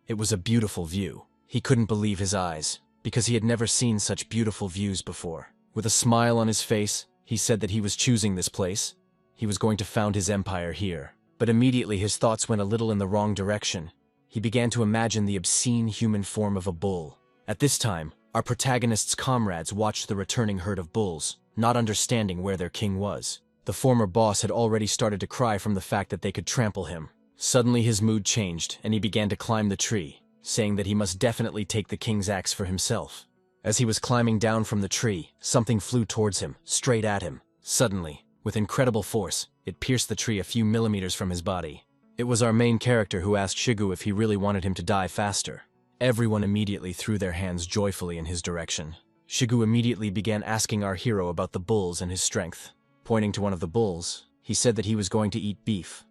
It was a beautiful view. He couldn't believe his eyes, because he had never seen such beautiful views before. With a smile on his face, he said that he was choosing this place. He was going to found his empire here. But immediately his thoughts went a little in the wrong direction. He began to imagine the obscene human form of a bull. At this time, our protagonist's comrades watched the returning herd of bulls, not understanding where their king was. The former boss had already started to cry from the fact that they could trample him. Suddenly his mood changed, and he began to climb the tree, saying that he must definitely take the king's axe for himself. As he was climbing down from the tree, something flew towards him, straight at him. Suddenly, with incredible force, it pierced the tree a few millimeters from his body. It was our main character who asked Shigu if he really wanted him to die faster. Everyone immediately threw their hands joyfully in his direction. Shigu immediately began asking our hero about the bulls and his strength. Pointing to one of the bulls, he said that he was going to eat beef.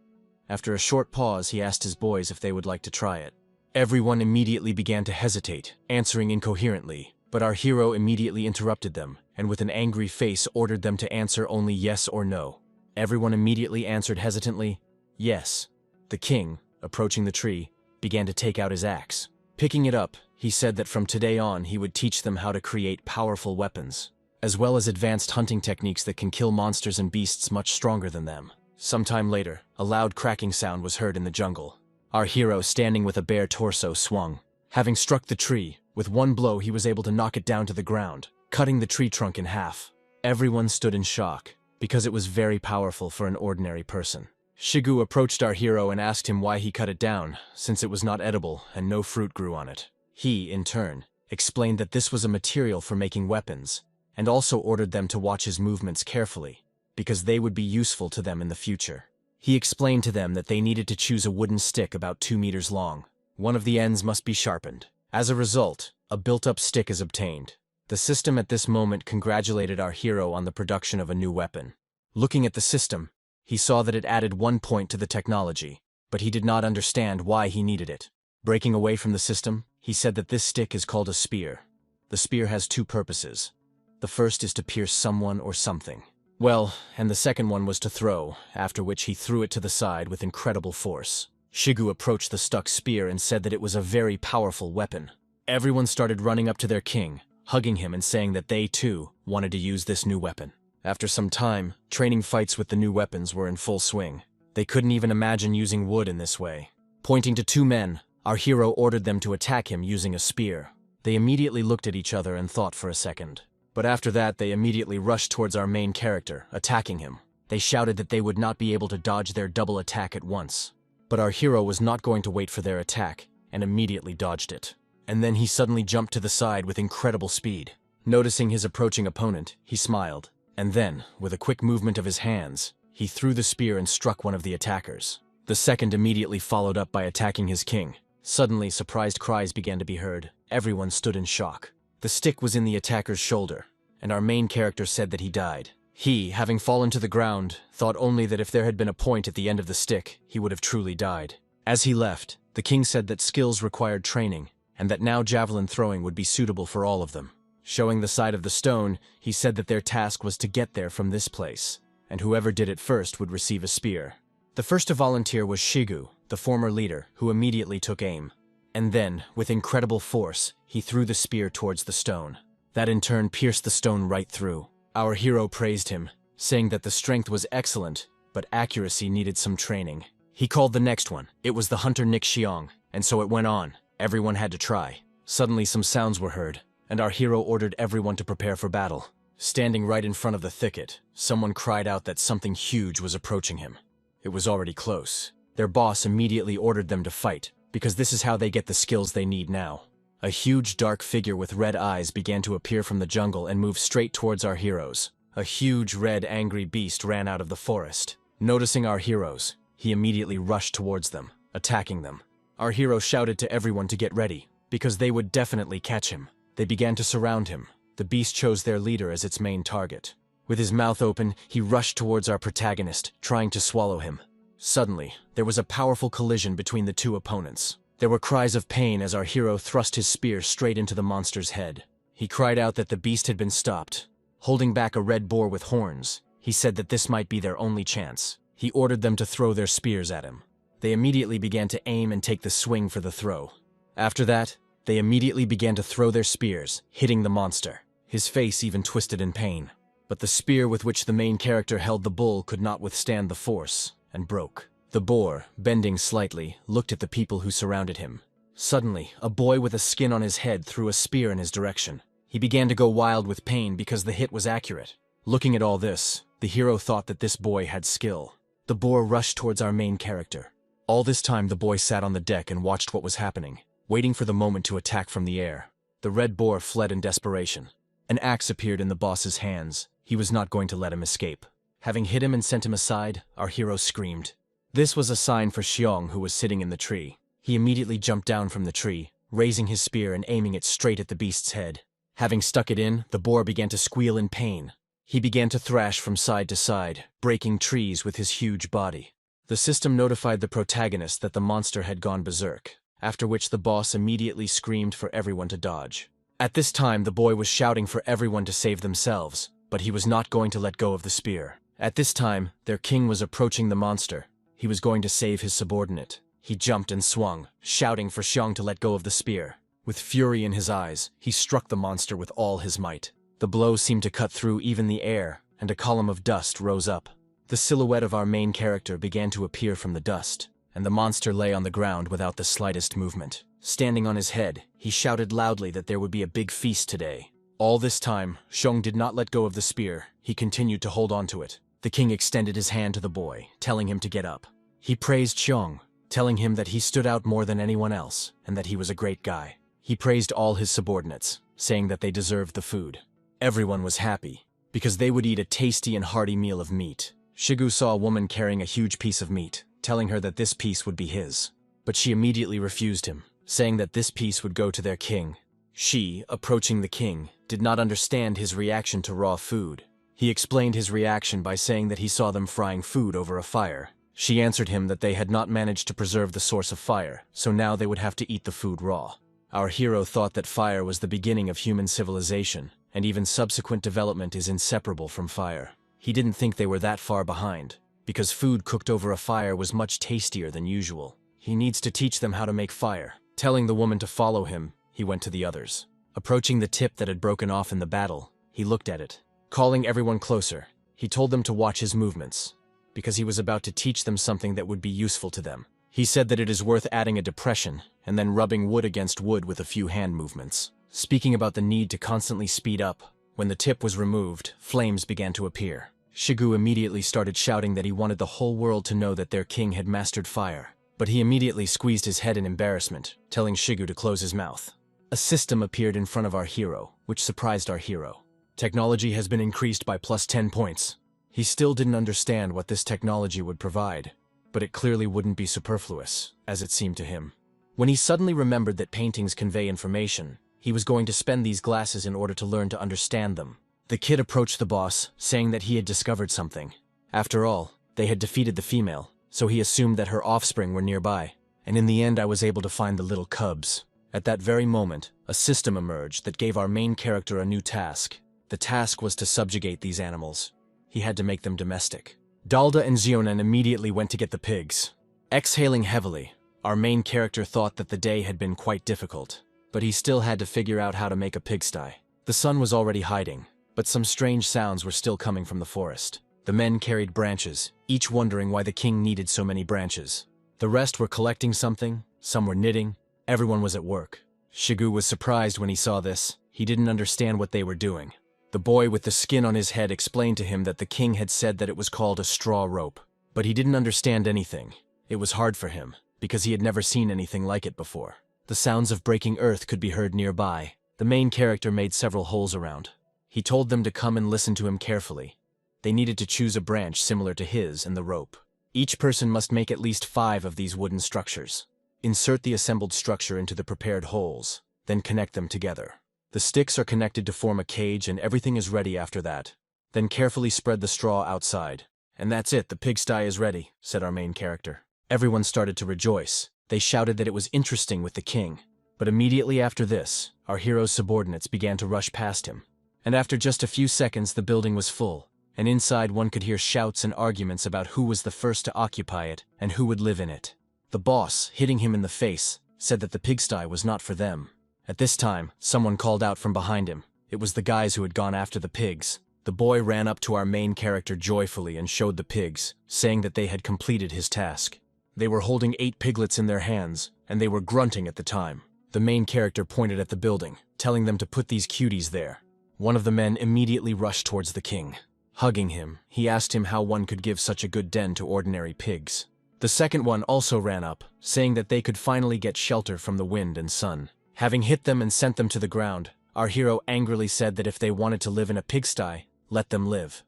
After a short pause, he asked his boys if they would like to try it. Everyone immediately began to hesitate, answering incoherently, but our hero immediately interrupted them, and with an angry face ordered them to answer only yes or no. Everyone immediately answered hesitantly, yes. The king, approaching the tree, began to take out his axe. Picking it up, he said that from today on he would teach them how to create powerful weapons, as well as advanced hunting techniques that can kill monsters and beasts much stronger than them. Sometime later, a loud cracking sound was heard in the jungle. Our hero, standing with a bare torso, swung. Having struck the tree, with one blow he was able to knock it down to the ground, cutting the tree trunk in half. Everyone stood in shock, because it was very powerful for an ordinary person. Shigu approached our hero and asked him why he cut it down, since it was not edible and no fruit grew on it. He, in turn, explained that this was a material for making weapons, and also ordered them to watch his movements carefully, because they would be useful to them in the future. He explained to them that they needed to choose a wooden stick about 2 meters long. One of the ends must be sharpened. As a result, a built-up stick is obtained. The system at this moment congratulated our hero on the production of a new weapon. Looking at the system, he saw that it added 1 point to the technology, but he did not understand why he needed it. Breaking away from the system, he said that this stick is called a spear. The spear has 2 purposes. The first is to pierce someone or something. Well, and the second one was to throw, after which he threw it to the side with incredible force. Shigu approached the stuck spear and said that it was a very powerful weapon. Everyone started running up to their king, hugging him and saying that they, too, wanted to use this new weapon. After some time, training fights with the new weapons were in full swing. They couldn't even imagine using wood in this way. Pointing to 2 men, our hero ordered them to attack him using a spear. They immediately looked at each other and thought for a second. But after that, they immediately rushed towards our main character, attacking him. They shouted that they would not be able to dodge their double attack at once. But our hero was not going to wait for their attack, and immediately dodged it. And then he suddenly jumped to the side with incredible speed. Noticing his approaching opponent, he smiled. And then, with a quick movement of his hands, he threw the spear and struck one of the attackers. The second immediately followed up by attacking his king. Suddenly, surprised cries began to be heard. Everyone stood in shock. The stick was in the attacker's shoulder, and our main character said that he died. He, having fallen to the ground, thought only that if there had been a point at the end of the stick, he would have truly died. As he left, The king said that skills required training, and that now javelin throwing would be suitable for all of them. Showing the side of the stone, he said that their task was to get there from this place, and whoever did it first would receive a spear. The first to volunteer was Shigu, the former leader, who immediately took aim. And then, with incredible force, he threw the spear towards the stone. That in turn pierced the stone right through. Our hero praised him, saying that the strength was excellent, but accuracy needed some training. He called the next one. It was the hunter Nick Xiong, and so it went on. Everyone had to try. Suddenly some sounds were heard, and our hero ordered everyone to prepare for battle. Standing right in front of the thicket, someone cried out that something huge was approaching him. It was already close. Their boss immediately ordered them to fight, because this is how they get the skills they need now. A huge dark figure with red eyes began to appear from the jungle and move straight towards our heroes. A huge red angry beast ran out of the forest. Noticing our heroes, he immediately rushed towards them, attacking them. Our hero shouted to everyone to get ready, because they would definitely catch him. They began to surround him. The beast chose their leader as its main target. With his mouth open, he rushed towards our protagonist, trying to swallow him. Suddenly, there was a powerful collision between the two opponents. There were cries of pain as our hero thrust his spear straight into the monster's head. He cried out that the beast had been stopped. Holding back a red boar with horns, he said that this might be their only chance. He ordered them to throw their spears at him. They immediately began to aim and take the swing for the throw. After that, they immediately began to throw their spears, hitting the monster. His face even twisted in pain. But the spear with which the main character held the bull could not withstand the force, and broke. The boar, bending slightly, looked at the people who surrounded him. Suddenly, a boy with a skin on his head threw a spear in his direction. He began to go wild with pain because the hit was accurate. Looking at all this, the hero thought that this boy had skill. The boar rushed towards our main character. All this time the boy sat on the deck and watched what was happening, waiting for the moment to attack from the air. The red boar fled in desperation. An axe appeared in the boss's hands. He was not going to let him escape. Having hit him and sent him aside, our hero screamed. This was a sign for Xiong, who was sitting in the tree. He immediately jumped down from the tree, raising his spear and aiming it straight at the beast's head. Having stuck it in, the boar began to squeal in pain. He began to thrash from side to side, breaking trees with his huge body. The system notified the protagonist that the monster had gone berserk, after which the boss immediately screamed for everyone to dodge. At this time, the boy was shouting for everyone to save themselves, but he was not going to let go of the spear. At this time, their king was approaching the monster. He was going to save his subordinate. He jumped and swung, shouting for Xiong to let go of the spear. With fury in his eyes, he struck the monster with all his might. The blow seemed to cut through even the air, and a column of dust rose up. The silhouette of our main character began to appear from the dust, and the monster lay on the ground without the slightest movement. Standing on his head, he shouted loudly that there would be a big feast today. All this time, Xiong did not let go of the spear. He continued to hold on to it. The king extended his hand to the boy, telling him to get up. He praised Xiong, telling him that he stood out more than anyone else, and that he was a great guy. He praised all his subordinates, saying that they deserved the food. Everyone was happy, because they would eat a tasty and hearty meal of meat. Shigu saw a woman carrying a huge piece of meat, telling her that this piece would be his. But she immediately refused him, saying that this piece would go to their king. She, approaching the king, did not understand his reaction to raw food. He explained his reaction by saying that he saw them frying food over a fire. She answered him that they had not managed to preserve the source of fire, so now they would have to eat the food raw. Our hero thought that fire was the beginning of human civilization, and even subsequent development is inseparable from fire. He didn't think they were that far behind, because food cooked over a fire was much tastier than usual. He needs to teach them how to make fire. Telling the woman to follow him, he went to the others. Approaching the tip that had broken off in the battle, he looked at it. Calling everyone closer, he told them to watch his movements, because he was about to teach them something that would be useful to them. He said that it is worth adding a depression and then rubbing wood against wood with a few hand movements. Speaking about the need to constantly speed up, when the tip was removed, flames began to appear. Shigu immediately started shouting that he wanted the whole world to know that their king had mastered fire, but he immediately squeezed his head in embarrassment, telling Shigu to close his mouth. A system appeared in front of our hero, which surprised our hero. Technology has been increased by plus 10 points. He still didn't understand what this technology would provide, but it clearly wouldn't be superfluous, as it seemed to him. When he suddenly remembered that paintings convey information, he was going to spend these glasses in order to learn to understand them. The kid approached the boss, saying that he had discovered something. After all, they had defeated the female, so he assumed that her offspring were nearby. and in the end I was able to find the little cubs. At that very moment, a system emerged that gave our main character a new task. The task was to subjugate these animals. He had to make them domestic. Dalda and Shounen immediately went to get the pigs. Exhaling heavily, our main character thought that the day had been quite difficult, but he still had to figure out how to make a pigsty. The sun was already hiding, but some strange sounds were still coming from the forest. The men carried branches, each wondering why the king needed so many branches. The rest were collecting something, some were knitting, everyone was at work. Shigu was surprised when he saw this. He didn't understand what they were doing. The boy with the skin on his head explained to him that the king had said that it was called a straw rope. But he didn't understand anything. It was hard for him, because he had never seen anything like it before. The sounds of breaking earth could be heard nearby. The main character made several holes around. He told them to come and listen to him carefully. They needed to choose a branch similar to his and the rope. Each person must make at least 5 of these wooden structures. Insert the assembled structure into the prepared holes, then connect them together. The sticks are connected to form a cage and everything is ready after that. Then carefully spread the straw outside. And that's it, the pigsty is ready, said our main character. Everyone started to rejoice. They shouted that it was interesting with the king. But immediately after this, our hero's subordinates began to rush past him. And after just a few seconds the building was full, and inside one could hear shouts and arguments about who was the first to occupy it and who would live in it. The boss, hitting him in the face, said that the pigsty was not for them. At this time, someone called out from behind him. It was the guys who had gone after the pigs. The boy ran up to our main character joyfully and showed the pigs, saying that they had completed his task. They were holding 8 piglets in their hands, and they were grunting at the time. The main character pointed at the building, telling them to put these cuties there. One of the men immediately rushed towards the king. Hugging him, he asked him how one could give such a good den to ordinary pigs. The second one also ran up, saying that they could finally get shelter from the wind and sun. Having hit them and sent them to the ground, our hero angrily said that if they wanted to live in a pigsty, let them live.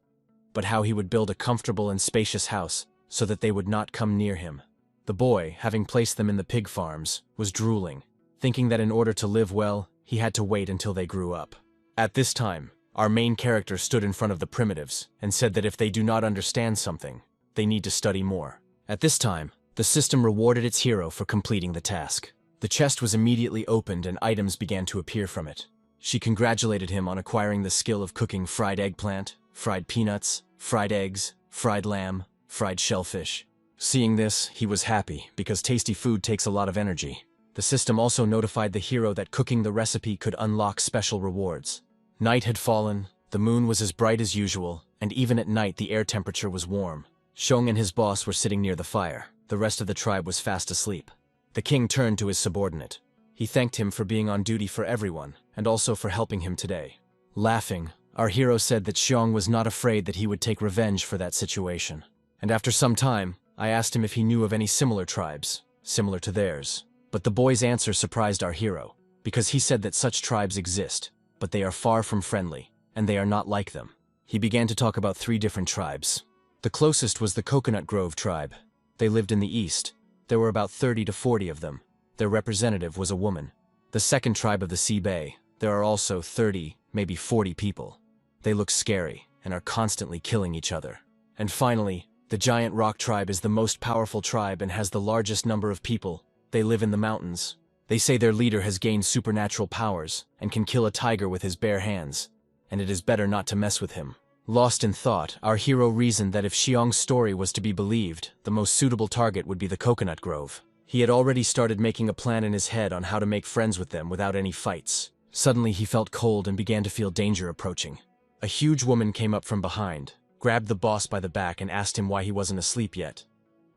But how he would build a comfortable and spacious house so that they would not come near him. The boy, having placed them in the pig farms, was drooling, thinking that in order to live well, he had to wait until they grew up. At this time, our main character stood in front of the primitives and said that if they do not understand something, they need to study more. At this time, the system rewarded its hero for completing the task. The chest was immediately opened and items began to appear from it. She congratulated him on acquiring the skill of cooking fried eggplant, fried peanuts, fried eggs, fried lamb, fried shellfish. Seeing this, he was happy because tasty food takes a lot of energy. The system also notified the hero that cooking the recipe could unlock special rewards. Night had fallen, the moon was as bright as usual, and even at night the air temperature was warm. Shong and his boss were sitting near the fire. The rest of the tribe was fast asleep. The king turned to his subordinate. He thanked him for being on duty for everyone, and also for helping him today. Laughing, our hero said that Xiong was not afraid that he would take revenge for that situation. And after some time, I asked him if he knew of any similar tribes, similar to theirs. But the boy's answer surprised our hero, because he said that such tribes exist, but they are far from friendly, and they are not like them. He began to talk about 3 different tribes. The closest was the Coconut Grove tribe. They lived in the east. There were about 30 to 40 of them. Their representative was a woman. The second tribe of the Sea Bay, there are also 30, maybe 40 people. They look scary and are constantly killing each other. And finally, the Giant Rock tribe is the most powerful tribe and has the largest number of people. They live in the mountains. They say their leader has gained supernatural powers and can kill a tiger with his bare hands, and it is better not to mess with him. Lost in thought, our hero reasoned that if Xiong's story was to be believed, the most suitable target would be the Coconut Grove. He had already started making a plan in his head on how to make friends with them without any fights. Suddenly he felt cold and began to feel danger approaching. A huge woman came up from behind, grabbed the boss by the back and asked him why he wasn't asleep yet,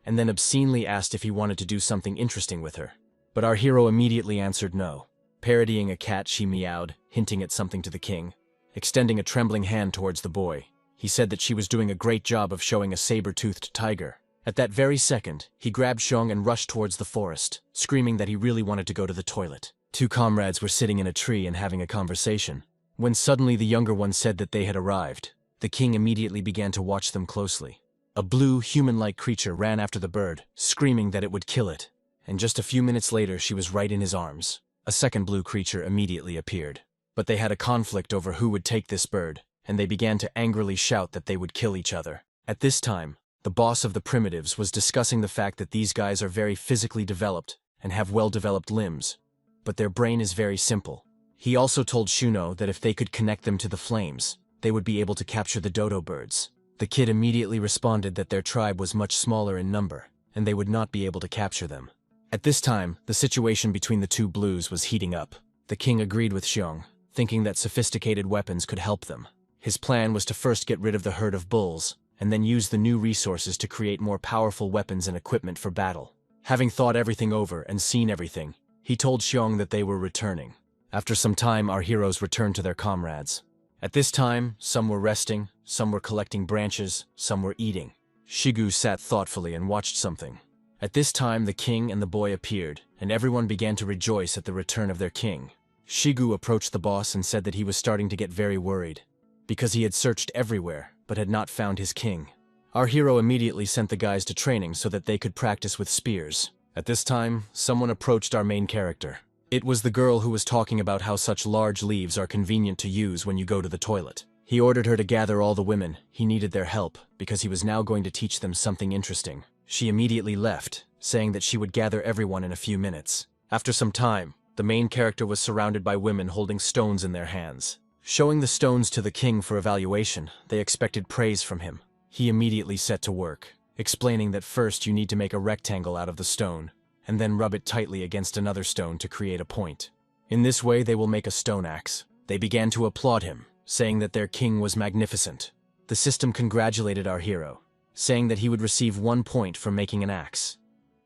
and then obscenely asked if he wanted to do something interesting with her. But our hero immediately answered no. Parodying a cat, she meowed, hinting at something to the king. Extending a trembling hand towards the boy, he said that she was doing a great job of showing a saber-toothed tiger. At that very second, he grabbed Xiong and rushed towards the forest, screaming that he really wanted to go to the toilet. 2 comrades were sitting in a tree and having a conversation, when suddenly the younger one said that they had arrived. The king immediately began to watch them closely. A blue, human-like creature ran after the bird, screaming that it would kill it, and just a few minutes later she was right in his arms. A second blue creature immediately appeared. But they had a conflict over who would take this bird, and they began to angrily shout that they would kill each other. At this time, The boss of the primitives was discussing the fact that these guys are very physically developed and have well-developed limbs, but their brain is very simple. He also told Shuno that if they could connect them to the flames, they would be able to capture the dodo birds. The kid immediately responded that their tribe was much smaller in number, and they would not be able to capture them. At this time, the situation between the two blues was heating up. The king agreed with Xiong, thinking that sophisticated weapons could help them. His plan was to first get rid of the herd of bulls, and then use the new resources to create more powerful weapons and equipment for battle. Having thought everything over and seen everything, he told Xiong that they were returning. After some time, our heroes returned to their comrades. At this time, some were resting, some were collecting branches, some were eating. Shigu sat thoughtfully and watched something. At this time, the king and the boy appeared, and everyone began to rejoice at the return of their king. Shigu approached the boss and said that he was starting to get very worried, because he had searched everywhere, but had not found his king. Our hero immediately sent the guys to training so that they could practice with spears. At this time, someone approached our main character. It was the girl who was talking about how such large leaves are convenient to use when you go to the toilet. He ordered her to gather all the women. He needed their help, because he was now going to teach them something interesting. She immediately left, saying that she would gather everyone in a few minutes. After some time, the main character was surrounded by women holding stones in their hands. Showing the stones to the king for evaluation, they expected praise from him. He immediately set to work, explaining that first you need to make a rectangle out of the stone, and then rub it tightly against another stone to create a point. In this way they will make a stone axe. They began to applaud him, saying that their king was magnificent. The system congratulated our hero, saying that he would receive 1 point for making an axe.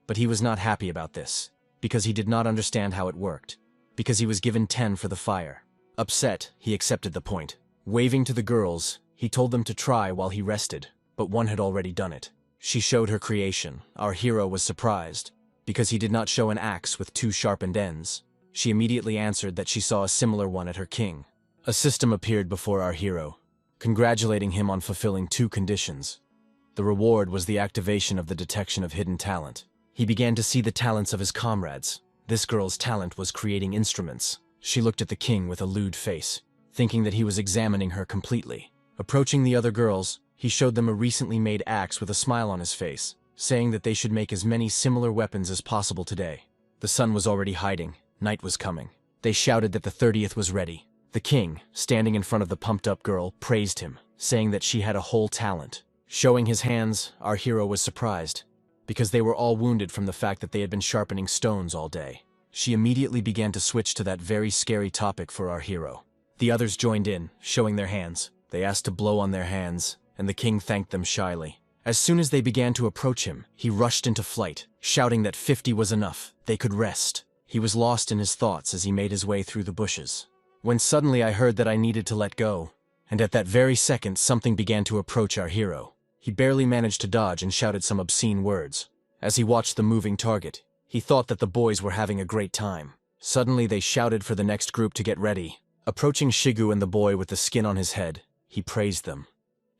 But he was not happy about this, because he did not understand how it worked, because he was given 10 for the fire. Upset, he accepted the point. Waving to the girls, he told them to try while he rested, but one had already done it. She showed her creation. Our hero was surprised, because he did not show an axe with 2 sharpened ends. She immediately answered that she saw a similar one at her king. A system appeared before our hero, congratulating him on fulfilling 2 conditions. The reward was the activation of the detection of hidden talent. He began to see the talents of his comrades. This girl's talent was creating instruments. She looked at the king with a lewd face, thinking that he was examining her completely. Approaching the other girls, he showed them a recently made axe with a smile on his face, saying that they should make as many similar weapons as possible today. The sun was already hiding. Night was coming. They shouted that the 30th was ready. The king, standing in front of the pumped-up girl, praised him, saying that she had a whole talent. Showing his hands, our hero was surprised, because they were all wounded from the fact that they had been sharpening stones all day. She immediately began to switch to that very scary topic for our hero. The others joined in, showing their hands. They asked to blow on their hands, and the king thanked them shyly. As soon as they began to approach him, he rushed into flight, shouting that 50 was enough. They could rest. He was lost in his thoughts as he made his way through the bushes. When suddenly I heard that I needed to let go, and at that very second something began to approach our hero. He barely managed to dodge and shouted some obscene words. As he watched the moving target, he thought that the boys were having a great time. Suddenly they shouted for the next group to get ready. Approaching Shigu and the boy with the skin on his head, he praised them,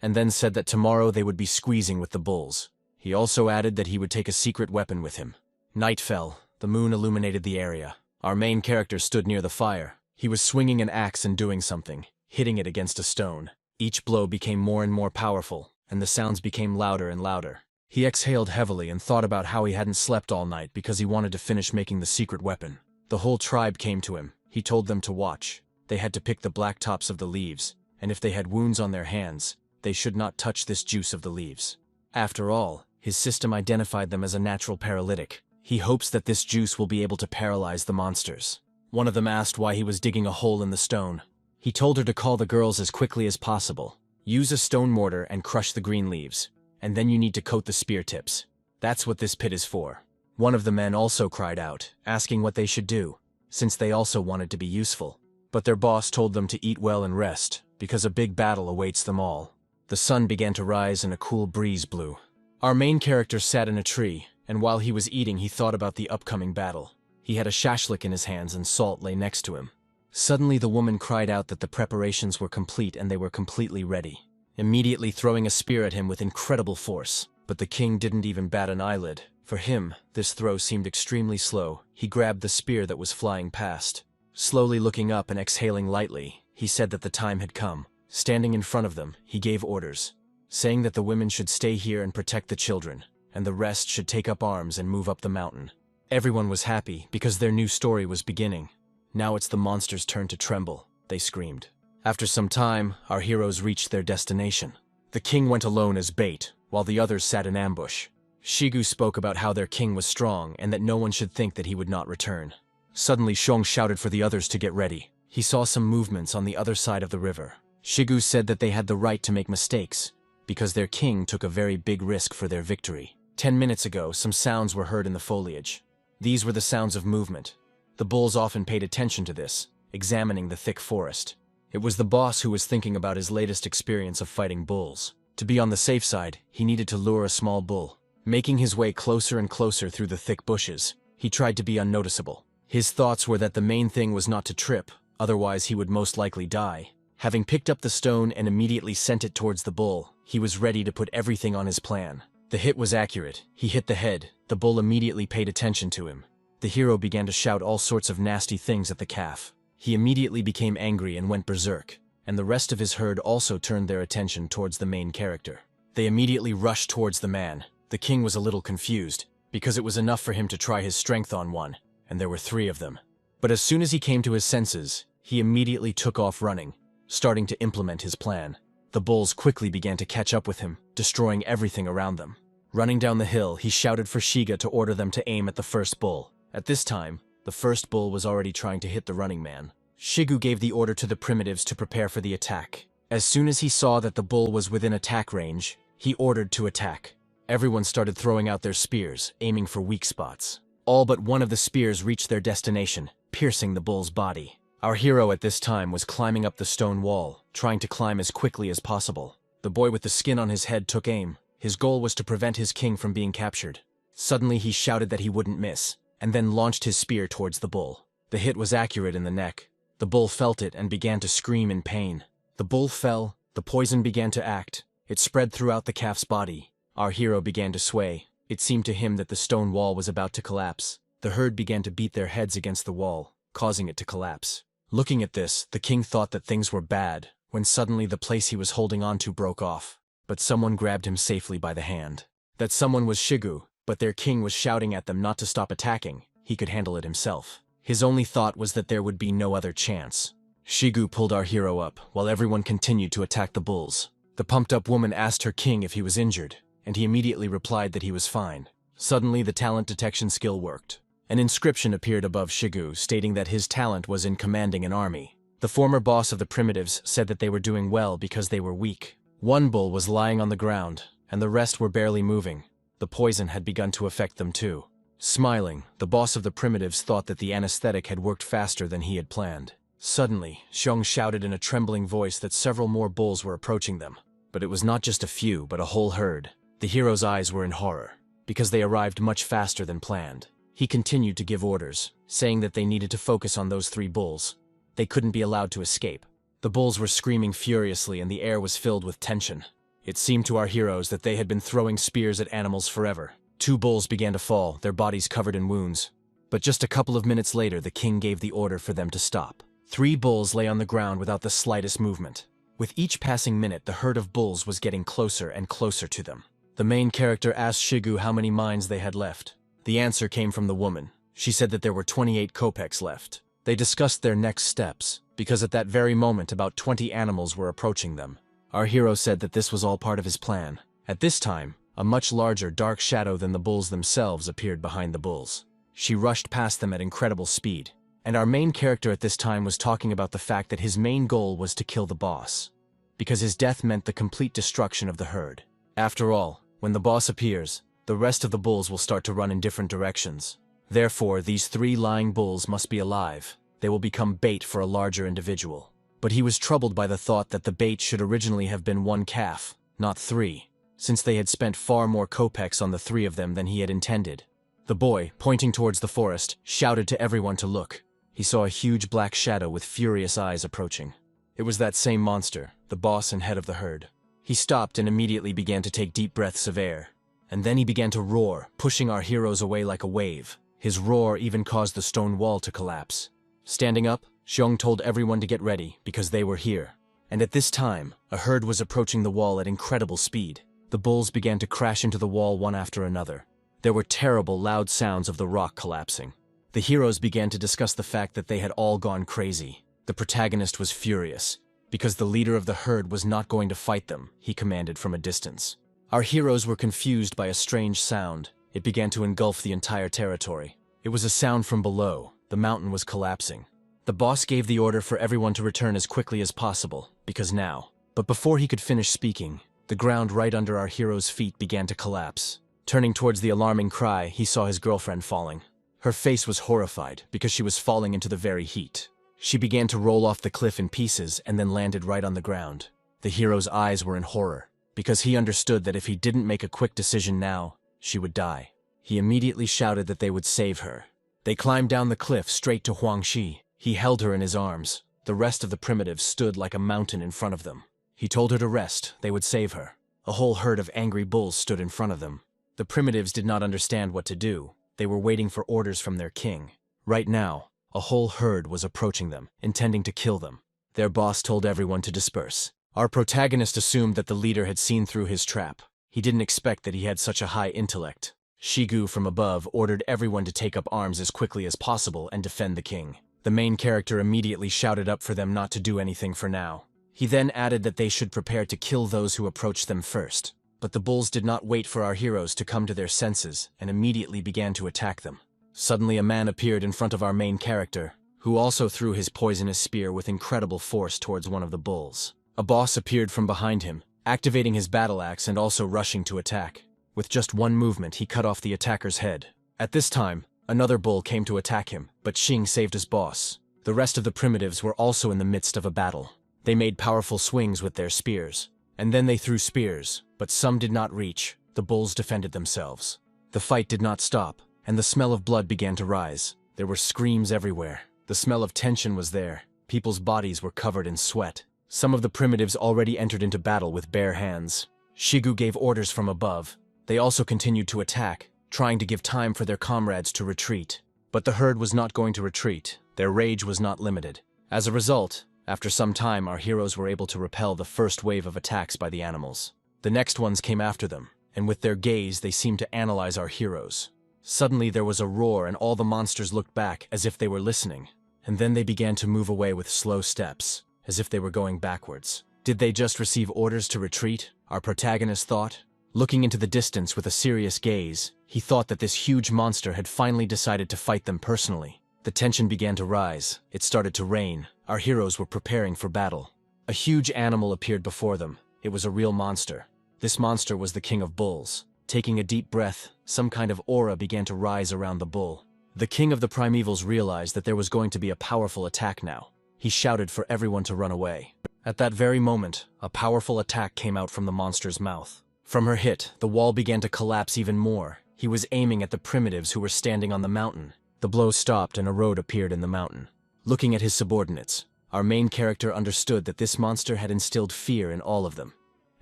and then said that tomorrow they would be squeezing with the bulls. He also added that he would take a secret weapon with him. Night fell. The moon illuminated the area. Our main character stood near the fire. He was swinging an axe and doing something, hitting it against a stone. Each blow became more and more powerful, and the sounds became louder and louder. He exhaled heavily and thought about how he hadn't slept all night because he wanted to finish making the secret weapon. The whole tribe came to him. He told them to watch. They had to pick the black tops of the leaves, and if they had wounds on their hands, they should not touch this juice of the leaves. After all, his system identified them as a natural paralytic. He hopes that this juice will be able to paralyze the monsters. One of them asked why he was digging a hole in the stone. He told her to call the girls as quickly as possible. Use a stone mortar and crush the green leaves, and then you need to coat the spear tips. That's what this pit is for. One of the men also cried out, asking what they should do, since they also wanted to be useful. But their boss told them to eat well and rest, because a big battle awaits them all. The sun began to rise and a cool breeze blew. Our main character sat in a tree, and while he was eating he thought about the upcoming battle. He had a shashlik in his hands and salt lay next to him. Suddenly the woman cried out that the preparations were complete and they were completely ready, immediately throwing a spear at him with incredible force. But the king didn't even bat an eyelid. For him, this throw seemed extremely slow. He grabbed the spear that was flying past. Slowly looking up and exhaling lightly, he said that the time had come. Standing in front of them, he gave orders. saying that the women should stay here and protect the children, and the rest should take up arms and move up the mountain. Everyone was happy because their new story was beginning. Now it's the monster's turn to tremble, they screamed. After some time, our heroes reached their destination. The king went alone as bait, while the others sat in ambush. Shigu spoke about how their king was strong and that no one should think that he would not return. Suddenly Xiong shouted for the others to get ready. He saw some movements on the other side of the river. Shigu said that they had the right to make mistakes, because their king took a very big risk for their victory. 10 minutes ago, some sounds were heard in the foliage. These were the sounds of movement. The bulls often paid attention to this, examining the thick forest. It was the boss who was thinking about his latest experience of fighting bulls. To be on the safe side, he needed to lure a small bull. Making his way closer and closer through the thick bushes, he tried to be unnoticeable. His thoughts were that the main thing was not to trip, otherwise he would most likely die. Having picked up the stone and immediately sent it towards the bull, he was ready to put everything on his plan. The hit was accurate. He hit the head. The bull immediately paid attention to him. The hero began to shout all sorts of nasty things at the calf. He immediately became angry and went berserk, and the rest of his herd also turned their attention towards the main character. They immediately rushed towards the man. The king was a little confused, because it was enough for him to try his strength on one, and there were 3 of them. But as soon as he came to his senses, he immediately took off running, starting to implement his plan. The bulls quickly began to catch up with him, destroying everything around them. Running down the hill, he shouted for Shiga to order them to aim at the first bull. At this time, the first bull was already trying to hit the running man. Shigu gave the order to the primitives to prepare for the attack. As soon as he saw that the bull was within attack range, he ordered to attack. Everyone started throwing out their spears, aiming for weak spots. All but one of the spears reached their destination, piercing the bull's body. Our hero at this time was climbing up the stone wall, trying to climb as quickly as possible. The boy with the skin on his head took aim. His goal was to prevent his king from being captured. Suddenly he shouted that he wouldn't miss, and then launched his spear towards the bull. The hit was accurate in the neck. The bull felt it and began to scream in pain. The bull fell. The poison began to act. It spread throughout the calf's body. Our hero began to sway. It seemed to him that the stone wall was about to collapse. The herd began to beat their heads against the wall, causing it to collapse. Looking at this, the king thought that things were bad, when suddenly the place he was holding on to broke off. But someone grabbed him safely by the hand. That someone was Shigu, but their king was shouting at them not to stop attacking. He could handle it himself. His only thought was that there would be no other chance. Shigu pulled our hero up, while everyone continued to attack the bulls. The pumped-up woman asked her king if he was injured, and he immediately replied that he was fine. Suddenly, the talent detection skill worked. An inscription appeared above Shigu, stating that his talent was in commanding an army. The former boss of the primitives said that they were doing well because they were weak. One bull was lying on the ground, and the rest were barely moving. The poison had begun to affect them too. Smiling, the boss of the primitives thought that the anesthetic had worked faster than he had planned. Suddenly, Xiong shouted in a trembling voice that several more bulls were approaching them. But it was not just a few, but a whole herd. The hero's eyes were in horror, because they arrived much faster than planned. He continued to give orders, saying that they needed to focus on those 3 bulls. They couldn't be allowed to escape. The bulls were screaming furiously and the air was filled with tension. It seemed to our heroes that they had been throwing spears at animals forever. 2 bulls began to fall, their bodies covered in wounds. But just a couple of minutes later, the king gave the order for them to stop. 3 bulls lay on the ground without the slightest movement. With each passing minute, the herd of bulls was getting closer and closer to them. The main character asked Shigu how many mines they had left. The answer came from the woman. She said that there were 28 kopecks left. They discussed their next steps, because at that very moment about 20 animals were approaching them. Our hero said that this was all part of his plan. At this time, a much larger dark shadow than the bulls themselves appeared behind the bulls. She rushed past them at incredible speed. And our main character at this time was talking about the fact that his main goal was to kill the boss, because his death meant the complete destruction of the herd. After all, when the boss appears, the rest of the bulls will start to run in different directions. Therefore, these 3 lying bulls must be alive. They will become bait for a larger individual. But he was troubled by the thought that the bait should originally have been 1 calf, not 3, since they had spent far more kopecks on the 3 of them than he had intended. The boy, pointing towards the forest, shouted to everyone to look. He saw a huge black shadow with furious eyes approaching. It was that same monster, the boss and head of the herd. He stopped and immediately began to take deep breaths of air. And then he began to roar, pushing our heroes away like a wave. His roar even caused the stone wall to collapse. Standing up, Xiong told everyone to get ready, because they were here. And at this time, a herd was approaching the wall at incredible speed. The bulls began to crash into the wall one after another. There were terrible, loud sounds of the rock collapsing. The heroes began to discuss the fact that they had all gone crazy. The protagonist was furious. Because the leader of the herd was not going to fight them, he commanded from a distance. Our heroes were confused by a strange sound. It began to engulf the entire territory. It was a sound from below. The mountain was collapsing. The boss gave the order for everyone to return as quickly as possible, because now. But before he could finish speaking, the ground right under our hero's feet began to collapse. Turning towards the alarming cry, he saw his girlfriend falling. Her face was horrified because she was falling into the very heat. She began to roll off the cliff in pieces and then landed right on the ground. The hero's eyes were in horror, because he understood that if he didn't make a quick decision now, she would die. He immediately shouted that they would save her. They climbed down the cliff straight to Huang Shi. He held her in his arms. The rest of the primitives stood like a mountain in front of them. He told her to rest, they would save her. A whole herd of angry bulls stood in front of them. The primitives did not understand what to do. They were waiting for orders from their king. Right now, a whole herd was approaching them, intending to kill them. Their boss told everyone to disperse. Our protagonist assumed that the leader had seen through his trap. He didn't expect that he had such a high intellect. Shigu from above ordered everyone to take up arms as quickly as possible and defend the king. The main character immediately shouted up for them not to do anything for now. He then added that they should prepare to kill those who approached them first. But the bulls did not wait for our heroes to come to their senses and immediately began to attack them. Suddenly a man appeared in front of our main character, who also threw his poisonous spear with incredible force towards one of the bulls. A boss appeared from behind him, activating his battle axe and also rushing to attack. With just one movement, he cut off the attacker's head. At this time, another bull came to attack him, but Xing saved his boss. The rest of the primitives were also in the midst of a battle. They made powerful swings with their spears, and then they threw spears, but some did not reach. The bulls defended themselves. The fight did not stop, and the smell of blood began to rise. There were screams everywhere. The smell of tension was there. People's bodies were covered in sweat. Some of the primitives already entered into battle with bare hands. Shigu gave orders from above. They also continued to attack, trying to give time for their comrades to retreat. But the herd was not going to retreat. Their rage was not limited. As a result, after some time, our heroes were able to repel the first wave of attacks by the animals. The next ones came after them, and with their gaze they seemed to analyze our heroes. Suddenly there was a roar and all the monsters looked back as if they were listening. And then they began to move away with slow steps, as if they were going backwards. Did they just receive orders to retreat? Our protagonist thought. Looking into the distance with a serious gaze, he thought that this huge monster had finally decided to fight them personally. The tension began to rise. It started to rain. Our heroes were preparing for battle. A huge animal appeared before them. It was a real monster. This monster was the king of bulls. Taking a deep breath, some kind of aura began to rise around the bull. The king of the primevals realized that there was going to be a powerful attack now. He shouted for everyone to run away. At that very moment, a powerful attack came out from the monster's mouth. From her hit, the wall began to collapse even more. He was aiming at the primitives who were standing on the mountain. The blow stopped and a road appeared in the mountain. Looking at his subordinates, our main character understood that this monster had instilled fear in all of them,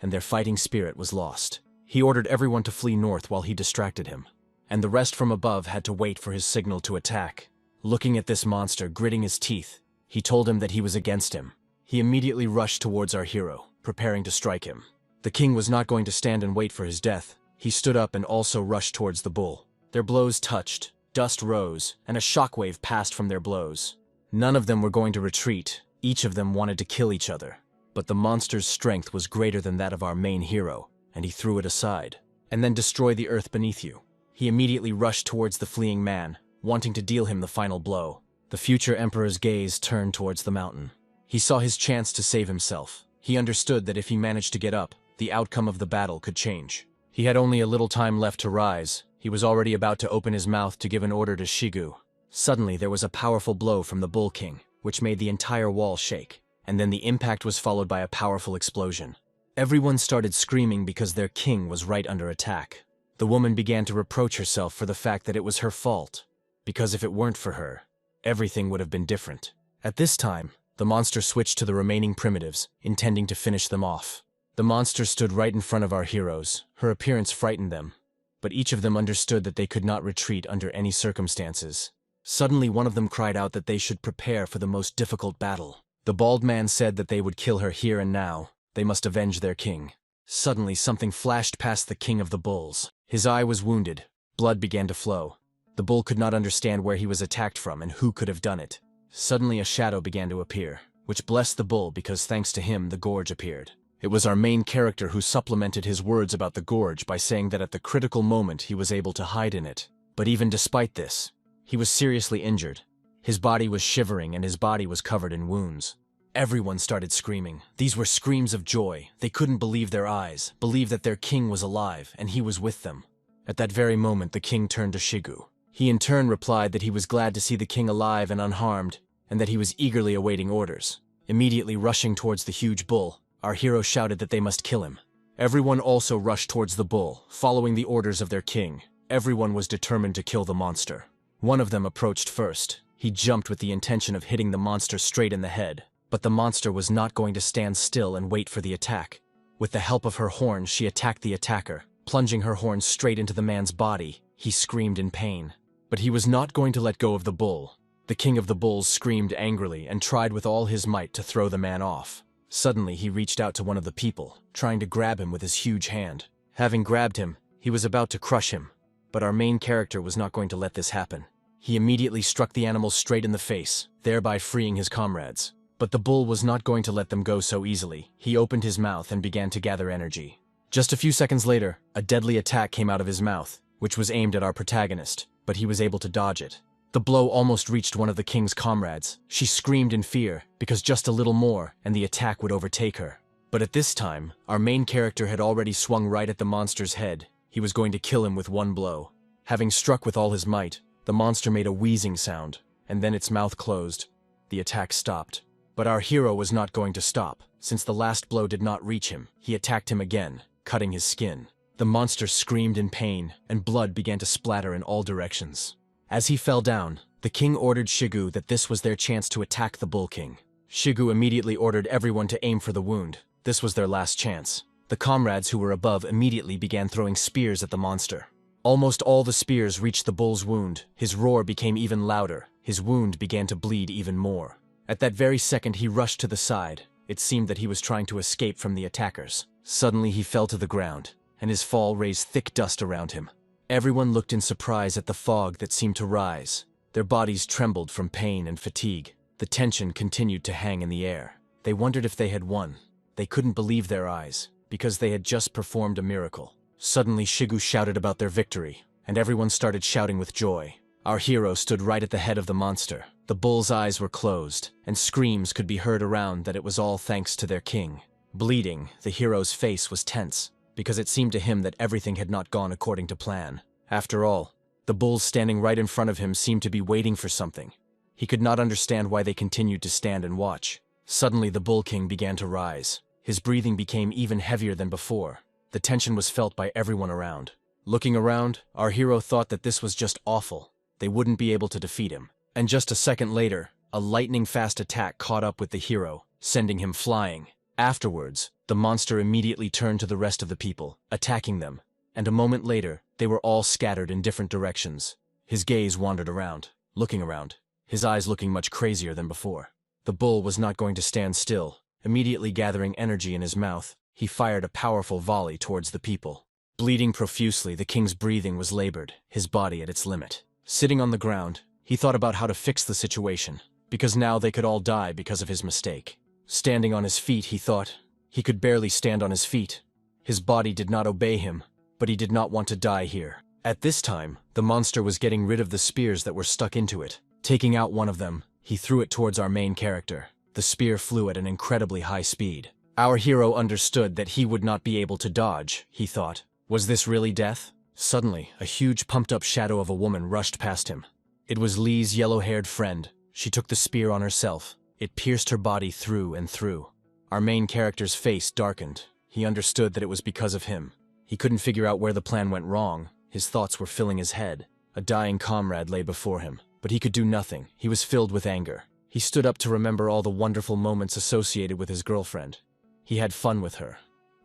and their fighting spirit was lost. He ordered everyone to flee north while he distracted him, and the rest from above had to wait for his signal to attack. Looking at this monster, gritting his teeth, he told him that he was against him. He immediately rushed towards our hero, preparing to strike him. The king was not going to stand and wait for his death. He stood up and also rushed towards the bull. Their blows touched, dust rose, and a shockwave passed from their blows. None of them were going to retreat. Each of them wanted to kill each other. But the monster's strength was greater than that of our main hero, and he threw it aside. And then destroy the earth beneath you. He immediately rushed towards the fleeing man, wanting to deal him the final blow. The future emperor's gaze turned towards the mountain. He saw his chance to save himself. He understood that if he managed to get up, the outcome of the battle could change. He had only a little time left to rise. He was already about to open his mouth to give an order to Shigu. Suddenly there was a powerful blow from the Bull King, which made the entire wall shake, and then the impact was followed by a powerful explosion. Everyone started screaming because their king was right under attack. The woman began to reproach herself for the fact that it was her fault, because if it weren't for her, everything would have been different. At this time, the monster switched to the remaining primitives, intending to finish them off. The monster stood right in front of our heroes. Her appearance frightened them, but each of them understood that they could not retreat under any circumstances. Suddenly one of them cried out that they should prepare for the most difficult battle. The The bald man said that they would kill her here and now. They must avenge their king. Suddenly, something flashed past the king of the bulls. His eye was wounded. Blood began to flow. The bull could not understand where he was attacked from and who could have done it. Suddenly, a shadow began to appear, which blessed the bull because thanks to him, the gorge appeared. It was our main character who supplemented his words about the gorge by saying that at the critical moment he was able to hide in it. But even despite this, he was seriously injured. His body was shivering and his body was covered in wounds. Everyone started screaming. These were screams of joy. They couldn't believe their eyes, believe that their king was alive and he was with them. At that very moment, the king turned to Shigu. He in turn replied that he was glad to see the king alive and unharmed, and that he was eagerly awaiting orders. Immediately rushing towards the huge bull, our hero shouted that they must kill him. Everyone also rushed towards the bull, following the orders of their king. Everyone was determined to kill the monster. One of them approached first. He jumped with the intention of hitting the monster straight in the head. But the monster was not going to stand still and wait for the attack. With the help of her horns, she attacked the attacker. Plunging her horns straight into the man's body, he screamed in pain. But he was not going to let go of the bull. The king of the bulls screamed angrily and tried with all his might to throw the man off. Suddenly, he reached out to one of the people, trying to grab him with his huge hand. Having grabbed him, he was about to crush him. But our main character was not going to let this happen. He immediately struck the animal straight in the face, thereby freeing his comrades. But the bull was not going to let them go so easily. He opened his mouth and began to gather energy. Just a few seconds later, a deadly attack came out of his mouth, which was aimed at our protagonist, but he was able to dodge it. The blow almost reached one of the king's comrades. She screamed in fear, because just a little more, and the attack would overtake her. But at this time, our main character had already swung right at the monster's head. He was going to kill him with one blow. Having struck with all his might, the monster made a wheezing sound, and then its mouth closed. The attack stopped. But our hero was not going to stop. Since the last blow did not reach him, he attacked him again, cutting his skin. The monster screamed in pain, and blood began to splatter in all directions. As he fell down, the king ordered Shigu that this was their chance to attack the Bull King. Shigu immediately ordered everyone to aim for the wound. This was their last chance. The comrades who were above immediately began throwing spears at the monster. Almost all the spears reached the bull's wound. His roar became even louder. His wound began to bleed even more. At that very second, he rushed to the side. It seemed that he was trying to escape from the attackers. Suddenly, he fell to the ground, and his fall raised thick dust around him. Everyone looked in surprise at the fog that seemed to rise. Their bodies trembled from pain and fatigue. The tension continued to hang in the air. They wondered if they had won. They couldn't believe their eyes, because they had just performed a miracle. Suddenly, Shigu shouted about their victory, and everyone started shouting with joy. Our hero stood right at the head of the monster. The bull's eyes were closed, and screams could be heard around that it was all thanks to their king. Bleeding, the hero's face was tense, because it seemed to him that everything had not gone according to plan. After all, the bulls standing right in front of him seemed to be waiting for something. He could not understand why they continued to stand and watch. Suddenly, the Bull King began to rise. His breathing became even heavier than before. The tension was felt by everyone around. Looking around, our hero thought that this was just awful. They wouldn't be able to defeat him. And just a second later, a lightning-fast attack caught up with the hero, sending him flying. Afterwards, the monster immediately turned to the rest of the people, attacking them. And a moment later, they were all scattered in different directions. His gaze wandered around, looking around, his eyes looking much crazier than before. The bull was not going to stand still. Immediately gathering energy in his mouth, he fired a powerful volley towards the people. Bleeding profusely, the king's breathing was labored, his body at its limit. Sitting on the ground, he thought about how to fix the situation, because now they could all die because of his mistake. Standing on his feet, he thought, he could barely stand on his feet. His body did not obey him, but he did not want to die here. At this time, the monster was getting rid of the spears that were stuck into it. Taking out one of them, he threw it towards our main character. The spear flew at an incredibly high speed. Our hero understood that he would not be able to dodge, he thought. Was this really death? Suddenly, a huge pumped-up shadow of a woman rushed past him. It was Lee's yellow-haired friend. She took the spear on herself. It pierced her body through and through. Our main character's face darkened. He understood that it was because of him. He couldn't figure out where the plan went wrong. His thoughts were filling his head. A dying comrade lay before him, but he could do nothing. He was filled with anger. He stood up to remember all the wonderful moments associated with his girlfriend. He had fun with her.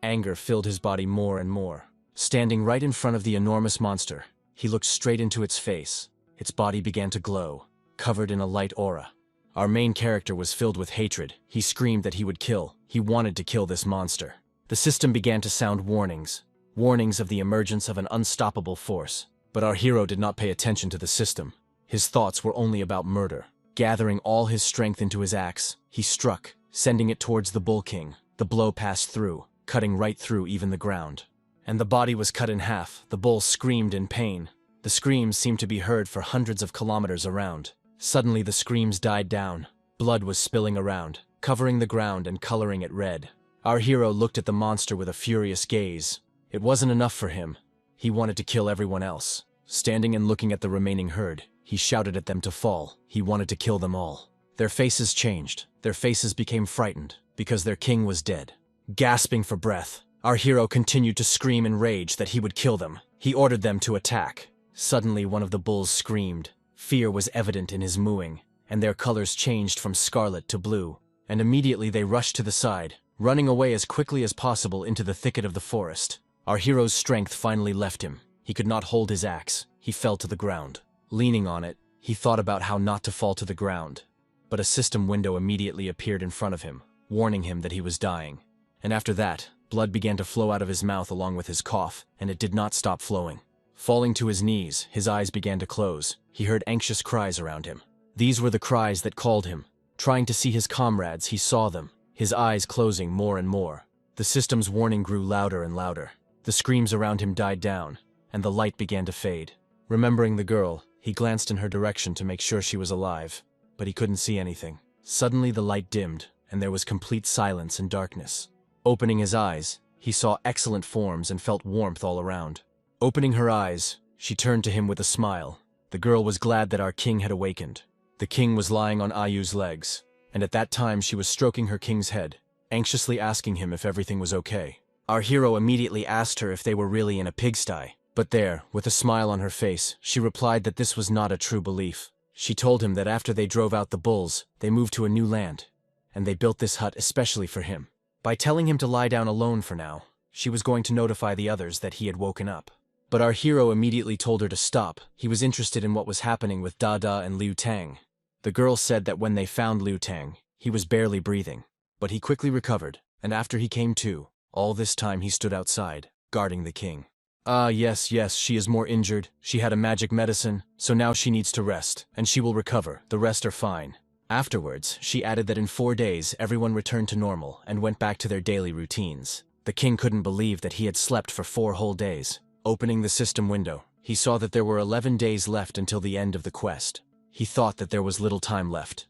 Anger filled his body more and more. Standing right in front of the enormous monster, he looked straight into its face. Its body began to glow, covered in a light aura. Our main character was filled with hatred. He screamed that he would kill. He wanted to kill this monster. The system began to sound warnings. Warnings of the emergence of an unstoppable force. But our hero did not pay attention to the system. His thoughts were only about murder. Gathering all his strength into his axe, he struck, sending it towards the Bull King. The blow passed through, cutting right through even the ground. And the body was cut in half. The bull screamed in pain. The screams seemed to be heard for hundreds of kilometers around. Suddenly the screams died down. Blood was spilling around, covering the ground and coloring it red. Our hero looked at the monster with a furious gaze. It wasn't enough for him. He wanted to kill everyone else. Standing and looking at the remaining herd, he shouted at them to fall. He wanted to kill them all. Their faces changed. Their faces became frightened, because their king was dead. Gasping for breath, our hero continued to scream in rage that he would kill them. He ordered them to attack. Suddenly one of the bulls screamed. Fear was evident in his mooing, and their colors changed from scarlet to blue. And immediately they rushed to the side, running away as quickly as possible into the thicket of the forest. Our hero's strength finally left him. He could not hold his axe. He fell to the ground. Leaning on it, he thought about how not to fall to the ground. But a system window immediately appeared in front of him, warning him that he was dying. And after that, blood began to flow out of his mouth along with his cough, and it did not stop flowing. Falling to his knees, his eyes began to close. He heard anxious cries around him. These were the cries that called him. Trying to see his comrades, he saw them, his eyes closing more and more. The system's warning grew louder and louder. The screams around him died down, and the light began to fade. Remembering the girl, he glanced in her direction to make sure she was alive, but he couldn't see anything. Suddenly the light dimmed, and there was complete silence and darkness. Opening his eyes, he saw excellent forms and felt warmth all around. Opening her eyes, she turned to him with a smile. The girl was glad that our king had awakened. The king was lying on Ayu's legs, and at that time she was stroking her king's head, anxiously asking him if everything was okay. Our hero immediately asked her if they were really in a pigsty, but there, with a smile on her face, she replied that this was not a true belief. She told him that after they drove out the bulls, they moved to a new land, and they built this hut especially for him. By telling him to lie down alone for now, she was going to notify the others that he had woken up. But our hero immediately told her to stop. He was interested in what was happening with Dada and Liu Tang. The girl said that when they found Liu Tang, he was barely breathing, but he quickly recovered, and after he came to, all this time he stood outside, guarding the king. Ah, yes, she is more injured. She had a magic medicine, so now she needs to rest, and she will recover. The rest are fine. Afterwards, she added that in 4 days everyone returned to normal and went back to their daily routines. The king couldn't believe that he had slept for 4 whole days. Opening the system window, he saw that there were 11 days left until the end of the quest. He thought that there was little time left.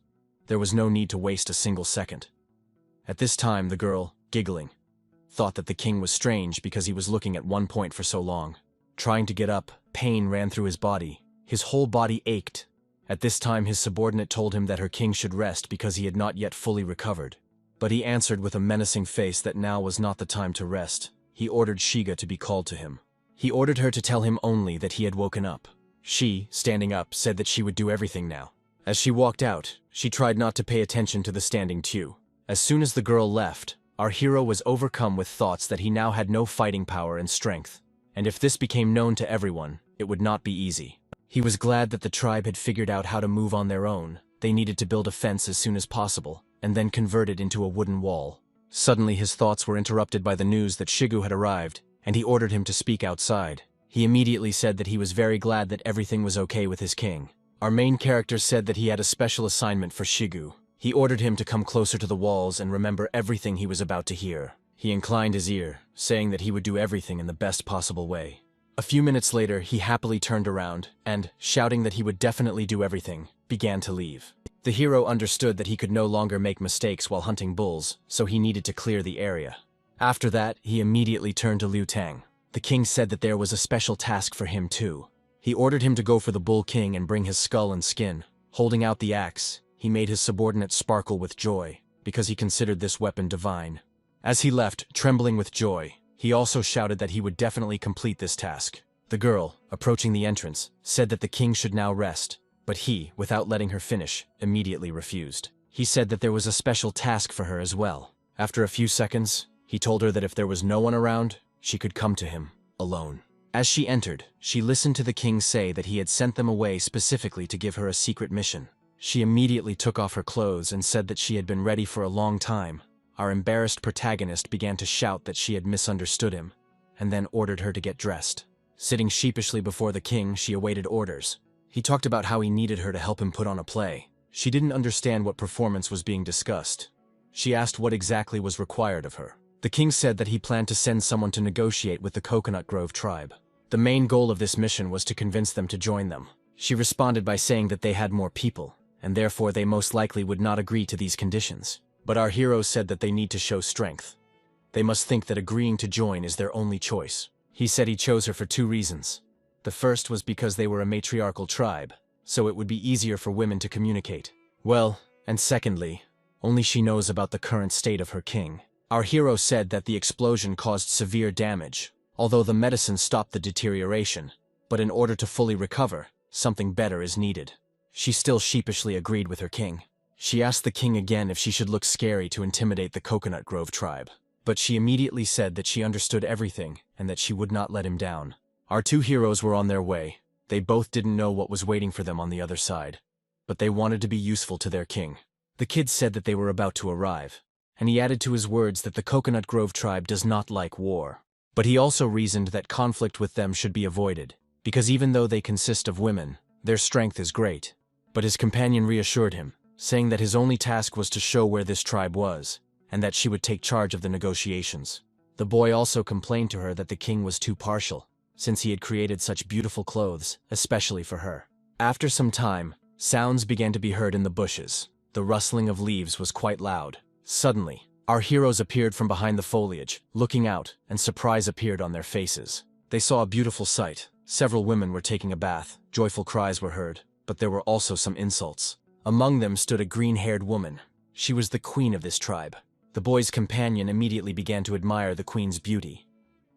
There was no need to waste a single second. At this time, the girl, giggling, thought that the king was strange because he was looking at one point for so long. Trying to get up, pain ran through his body. His whole body ached. At this time, his subordinate told him that her king should rest because he had not yet fully recovered. But he answered with a menacing face that now was not the time to rest. He ordered Shiga to be called to him. He ordered her to tell him only that he had woken up. She, standing up, said that she would do everything now. As she walked out, she tried not to pay attention to the standing queue. As soon as the girl left, our hero was overcome with thoughts that he now had no fighting power and strength. And if this became known to everyone, it would not be easy. He was glad that the tribe had figured out how to move on their own. They needed to build a fence as soon as possible, and then convert it into a wooden wall. Suddenly his thoughts were interrupted by the news that Shigu had arrived, and he ordered him to speak outside. He immediately said that he was very glad that everything was okay with his king. Our main character said that he had a special assignment for Shigu. He ordered him to come closer to the walls and remember everything he was about to hear. He inclined his ear, saying that he would do everything in the best possible way. A few minutes later, he happily turned around and, shouting that he would definitely do everything, began to leave. The hero understood that he could no longer make mistakes while hunting bulls, so he needed to clear the area. After that, he immediately turned to Liu Tang. The king said that there was a special task for him too. He ordered him to go for the Bull King and bring his skull and skin. Holding out the axe, he made his subordinate sparkle with joy, because he considered this weapon divine. As he left, trembling with joy, he also shouted that he would definitely complete this task. The girl, approaching the entrance, said that the king should now rest, but he, without letting her finish, immediately refused. He said that there was a special task for her as well. After a few seconds, he told her that if there was no one around, she could come to him, alone. As she entered, she listened to the king say that he had sent them away specifically to give her a secret mission. She immediately took off her clothes and said that she had been ready for a long time. Our embarrassed protagonist began to shout that she had misunderstood him, and then ordered her to get dressed. Sitting sheepishly before the king, she awaited orders. He talked about how he needed her to help him put on a play. She didn't understand what performance was being discussed. She asked what exactly was required of her. The king said that he planned to send someone to negotiate with the Coconut Grove tribe. The main goal of this mission was to convince them to join them. She responded by saying that they had more people, and therefore they most likely would not agree to these conditions. But our heroes said that they need to show strength. They must think that agreeing to join is their only choice. He said he chose her for 2 reasons. The first was because they were a matriarchal tribe, so it would be easier for women to communicate. Well, and secondly, only she knows about the current state of her king. Our hero said that the explosion caused severe damage, although the medicine stopped the deterioration, but in order to fully recover, something better is needed. She still sheepishly agreed with her king. She asked the king again if she should look scary to intimidate the Coconut Grove tribe, but she immediately said that she understood everything and that she would not let him down. Our 2 heroes were on their way. They both didn't know what was waiting for them on the other side, but they wanted to be useful to their king. The kid said that they were about to arrive, and he added to his words that the Coconut Grove tribe does not like war. But he also reasoned that conflict with them should be avoided, because even though they consist of women, their strength is great. But his companion reassured him, saying that his only task was to show where this tribe was, and that she would take charge of the negotiations. The boy also complained to her that the king was too partial, since he had created such beautiful clothes, especially for her. After some time, sounds began to be heard in the bushes. The rustling of leaves was quite loud. Suddenly, our heroes appeared from behind the foliage, looking out, and surprise appeared on their faces. They saw a beautiful sight. Several women were taking a bath. Joyful cries were heard, but there were also some insults. Among them stood a green-haired woman. She was the queen of this tribe. The boy's companion immediately began to admire the queen's beauty,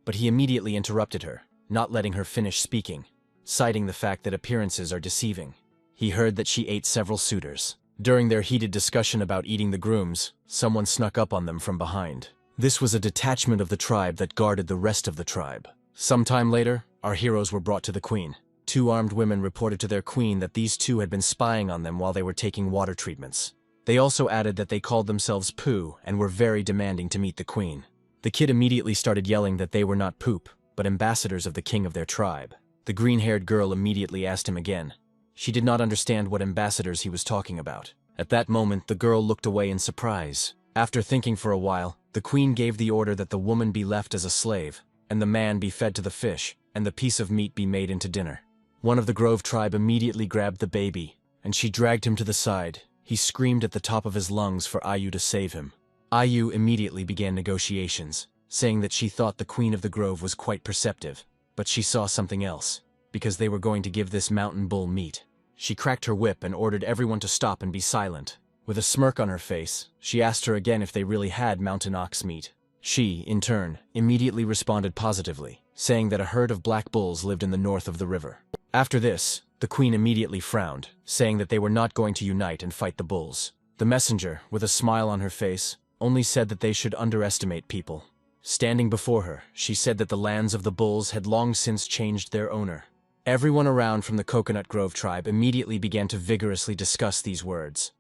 but he immediately interrupted her, not letting her finish speaking, citing the fact that appearances are deceiving. He heard that she ate several suitors. During their heated discussion about eating the grooms, someone snuck up on them from behind. This was a detachment of the tribe that guarded the rest of the tribe. Sometime later, our heroes were brought to the queen. 2 armed women reported to their queen that these 2 had been spying on them while they were taking water treatments. They also added that they called themselves Pooh and were very demanding to meet the queen. The kid immediately started yelling that they were not Poop, but ambassadors of the king of their tribe. The green-haired girl immediately asked him again. She did not understand what ambassadors he was talking about. At that moment, the girl looked away in surprise. After thinking for a while, the queen gave the order that the woman be left as a slave, and the man be fed to the fish, and the piece of meat be made into dinner. One of the Grove tribe immediately grabbed the baby, and she dragged him to the side. He screamed at the top of his lungs for Ayu to save him. Ayu immediately began negotiations, saying that she thought the queen of the grove was quite perceptive, but she saw something else, because they were going to give this mountain bull meat. She cracked her whip and ordered everyone to stop and be silent. With a smirk on her face, she asked her again if they really had mountain ox meat. She, in turn, immediately responded positively, saying that a herd of black bulls lived in the north of the river. After this, the queen immediately frowned, saying that they were not going to unite and fight the bulls. The messenger, with a smile on her face, only said that they should underestimate people. Standing before her, she said that the lands of the bulls had long since changed their owner. Everyone around from the Coconut Grove tribe immediately began to vigorously discuss these words.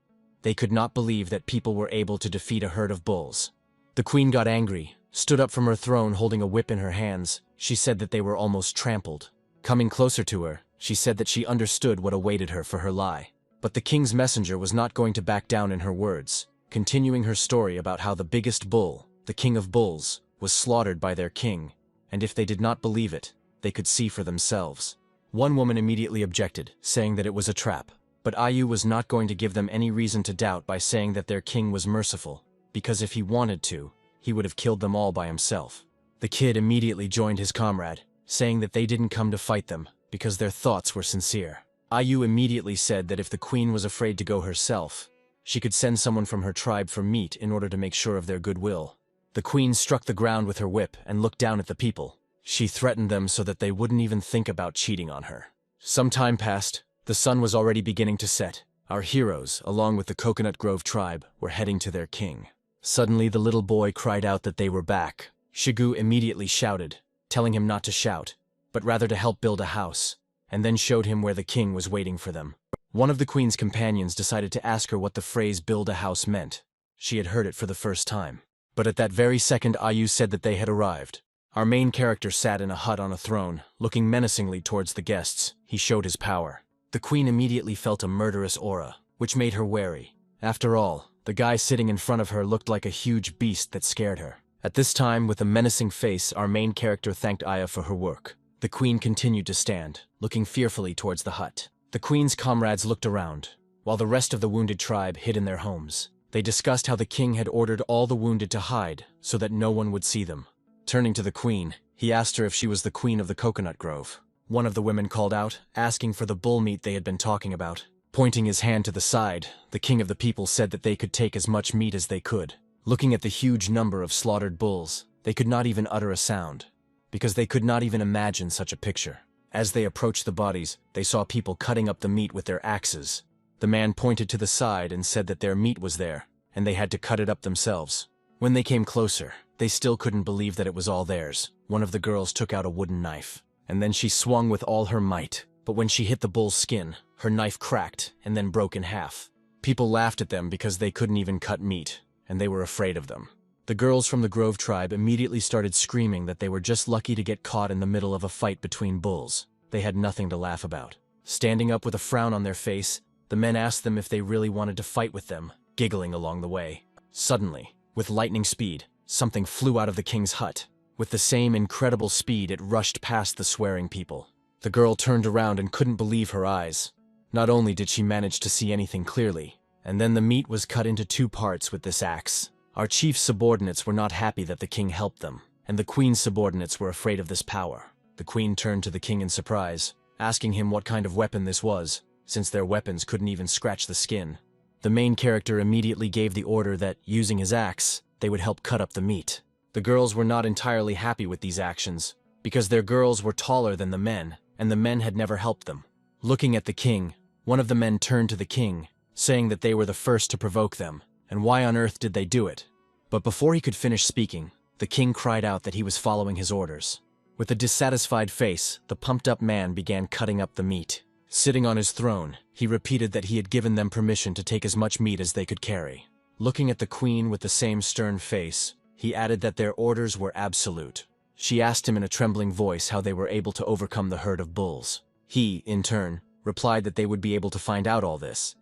They could not believe that people were able to defeat a herd of bulls. The queen got angry, stood up from her throne holding a whip in her hands. She said that they were almost trampled. Coming closer to her, she said that she understood what awaited her for her lie. But the king's messenger was not going to back down in her words, continuing her story about how the biggest bull, the king of bulls, was slaughtered by their king, and if they did not believe it, they could see for themselves. One woman immediately objected, saying that it was a trap, but Ayu was not going to give them any reason to doubt by saying that their king was merciful, because if he wanted to, he would have killed them all by himself. The kid immediately joined his comrade, saying that they didn't come to fight them, because their thoughts were sincere. Ayu immediately said that if the queen was afraid to go herself, she could send someone from her tribe for meat in order to make sure of their goodwill. The queen struck the ground with her whip and looked down at the people. She threatened them so that they wouldn't even think about cheating on her. Some time passed. The sun was already beginning to set. Our heroes, along with the Coconut Grove tribe, were heading to their king. Suddenly, the little boy cried out that they were back. Shigu immediately shouted, telling him not to shout, but rather to help build a house, and then showed him where the king was waiting for them. One of the queen's companions decided to ask her what the phrase "build a house" meant. She had heard it for the first time. But at that very second, Ayu said that they had arrived. Our main character sat in a hut on a throne, looking menacingly towards the guests. He showed his power. The queen immediately felt a murderous aura, which made her wary. After all, the guy sitting in front of her looked like a huge beast that scared her. At this time, with a menacing face, our main character thanked Aya for her work. The queen continued to stand, looking fearfully towards the hut. The queen's comrades looked around, while the rest of the wounded tribe hid in their homes. They discussed how the king had ordered all the wounded to hide so that no one would see them. Turning to the queen, he asked her if she was the queen of the coconut grove. One of the women called out, asking for the bull meat they had been talking about. Pointing his hand to the side, the king of the people said that they could take as much meat as they could. Looking at the huge number of slaughtered bulls, they could not even utter a sound, because they could not even imagine such a picture. As they approached the bodies, they saw people cutting up the meat with their axes. The man pointed to the side and said that their meat was there, and they had to cut it up themselves. When they came closer, they still couldn't believe that it was all theirs. One of the girls took out a wooden knife, and then she swung with all her might. But when she hit the bull's skin, her knife cracked and then broke in half. People laughed at them because they couldn't even cut meat, and they were afraid of them. The girls from the Grove tribe immediately started screaming that they were just lucky to get caught in the middle of a fight between bulls. They had nothing to laugh about. Standing up with a frown on their face, the men asked them if they really wanted to fight with them, giggling along the way. Suddenly, with lightning speed, something flew out of the king's hut. With the same incredible speed, it rushed past the swearing people. The girl turned around and couldn't believe her eyes. Not only did she manage to see anything clearly, and then the meat was cut into 2 parts with this axe. Our chief's subordinates were not happy that the king helped them, and the queen's subordinates were afraid of this power. The queen turned to the king in surprise, asking him what kind of weapon this was, since their weapons couldn't even scratch the skin. The main character immediately gave the order that, using his axe, they would help cut up the meat. The girls were not entirely happy with these actions, because their girls were taller than the men, and the men had never helped them. Looking at the king, one of the men turned to the king, saying that they were the first to provoke them, and why on earth did they do it? But before he could finish speaking, the king cried out that he was following his orders. With a dissatisfied face, the pumped-up man began cutting up the meat. Sitting on his throne, he repeated that he had given them permission to take as much meat as they could carry. Looking at the queen with the same stern face, he added that their orders were absolute. She asked him in a trembling voice how they were able to overcome the herd of bulls. He, in turn, replied that they would be able to find out all this,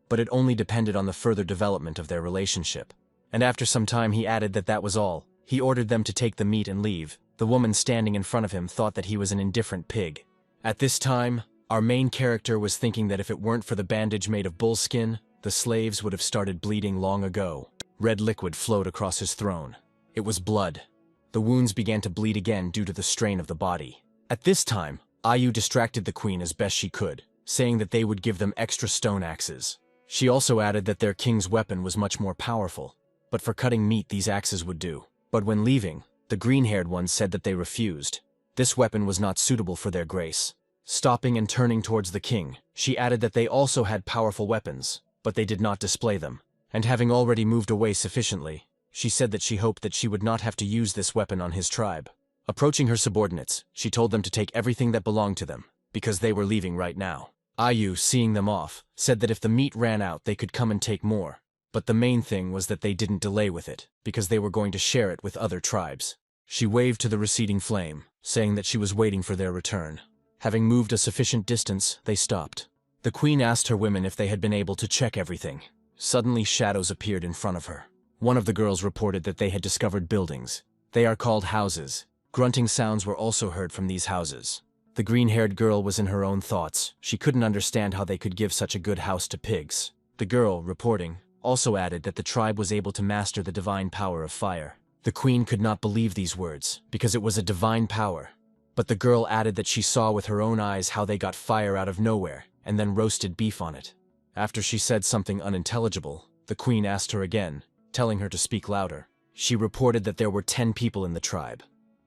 but it only depended on the further development of their relationship. And after some time he added that that was all. He ordered them to take the meat and leave. The woman standing in front of him thought that he was an indifferent pig. At this time, our main character was thinking that if it weren't for the bandage made of bull skin, the slaves would have started bleeding long ago. Red liquid flowed across his throne. It was blood. The wounds began to bleed again due to the strain of the body. At this time, Ayu distracted the queen as best she could, saying that they would give them extra stone axes. She also added that their king's weapon was much more powerful, but for cutting meat these axes would do. But when leaving, the green-haired ones said that they refused. This weapon was not suitable for their grace. Stopping and turning towards the king, she added that they also had powerful weapons, but they did not display them. And having already moved away sufficiently, she said that she hoped that she would not have to use this weapon on his tribe. Approaching her subordinates, she told them to take everything that belonged to them, because they were leaving right now. Ayu, seeing them off, said that if the meat ran out they could come and take more. But the main thing was that they didn't delay with it, because they were going to share it with other tribes. She waved to the receding flame, saying that she was waiting for their return. Having moved a sufficient distance, they stopped. The queen asked her women if they had been able to check everything. Suddenly shadows appeared in front of her. One of the girls reported that they had discovered buildings. They are called houses. Grunting sounds were also heard from these houses. The green-haired girl was in her own thoughts. She couldn't understand how they could give such a good house to pigs. The girl, reporting, also added that the tribe was able to master the divine power of fire. The queen could not believe these words, because it was a divine power. But the girl added that she saw with her own eyes how they got fire out of nowhere, and then roasted beef on it. After she said something unintelligible, the queen asked her again, telling her to speak louder. She reported that there were 10 people in the tribe.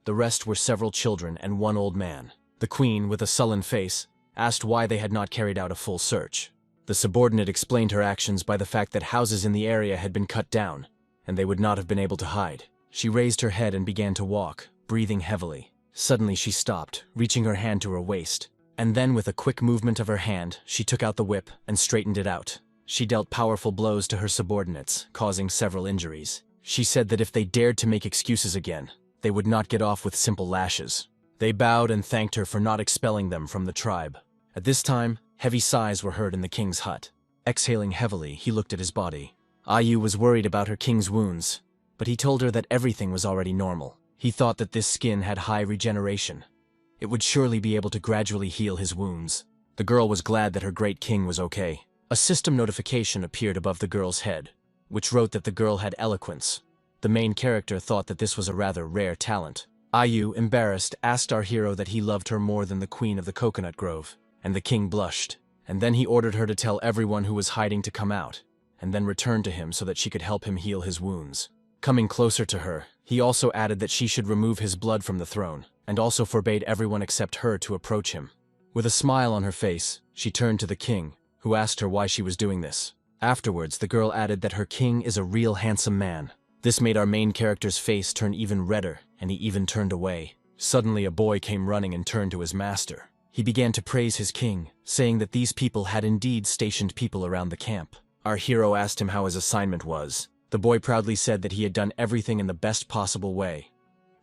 The rest were several children and 1 old man. The queen, with a sullen face, asked why they had not carried out a full search. The subordinate explained her actions by the fact that houses in the area had been cut down, and they would not have been able to hide. She raised her head and began to walk, breathing heavily. Suddenly she stopped, reaching her hand to her waist. And then with a quick movement of her hand, she took out the whip and straightened it out. She dealt powerful blows to her subordinates, causing several injuries. She said that if they dared to make excuses again, they would not get off with simple lashes. They bowed and thanked her for not expelling them from the tribe. At this time, heavy sighs were heard in the king's hut. Exhaling heavily, he looked at his body. Ayu was worried about her king's wounds, but he told her that everything was already normal. He thought that this skin had high regeneration. It would surely be able to gradually heal his wounds. The girl was glad that her great king was okay. A system notification appeared above the girl's head, which wrote that the girl had eloquence. The main character thought that this was a rather rare talent. Ayu, embarrassed, asked our hero that he loved her more than the queen of the coconut grove, and the king blushed. And then he ordered her to tell everyone who was hiding to come out, and then return to him so that she could help him heal his wounds. Coming closer to her, he also added that she should remove his blood from the throne, and also forbade everyone except her to approach him. With a smile on her face, she turned to the king, who asked her why she was doing this. Afterwards, the girl added that her king is a real handsome man. This made our main character's face turn even redder, and he even turned away. Suddenly, a boy came running and turned to his master. He began to praise his king, saying that these people had indeed stationed people around the camp. Our hero asked him how his assignment was. The boy proudly said that he had done everything in the best possible way.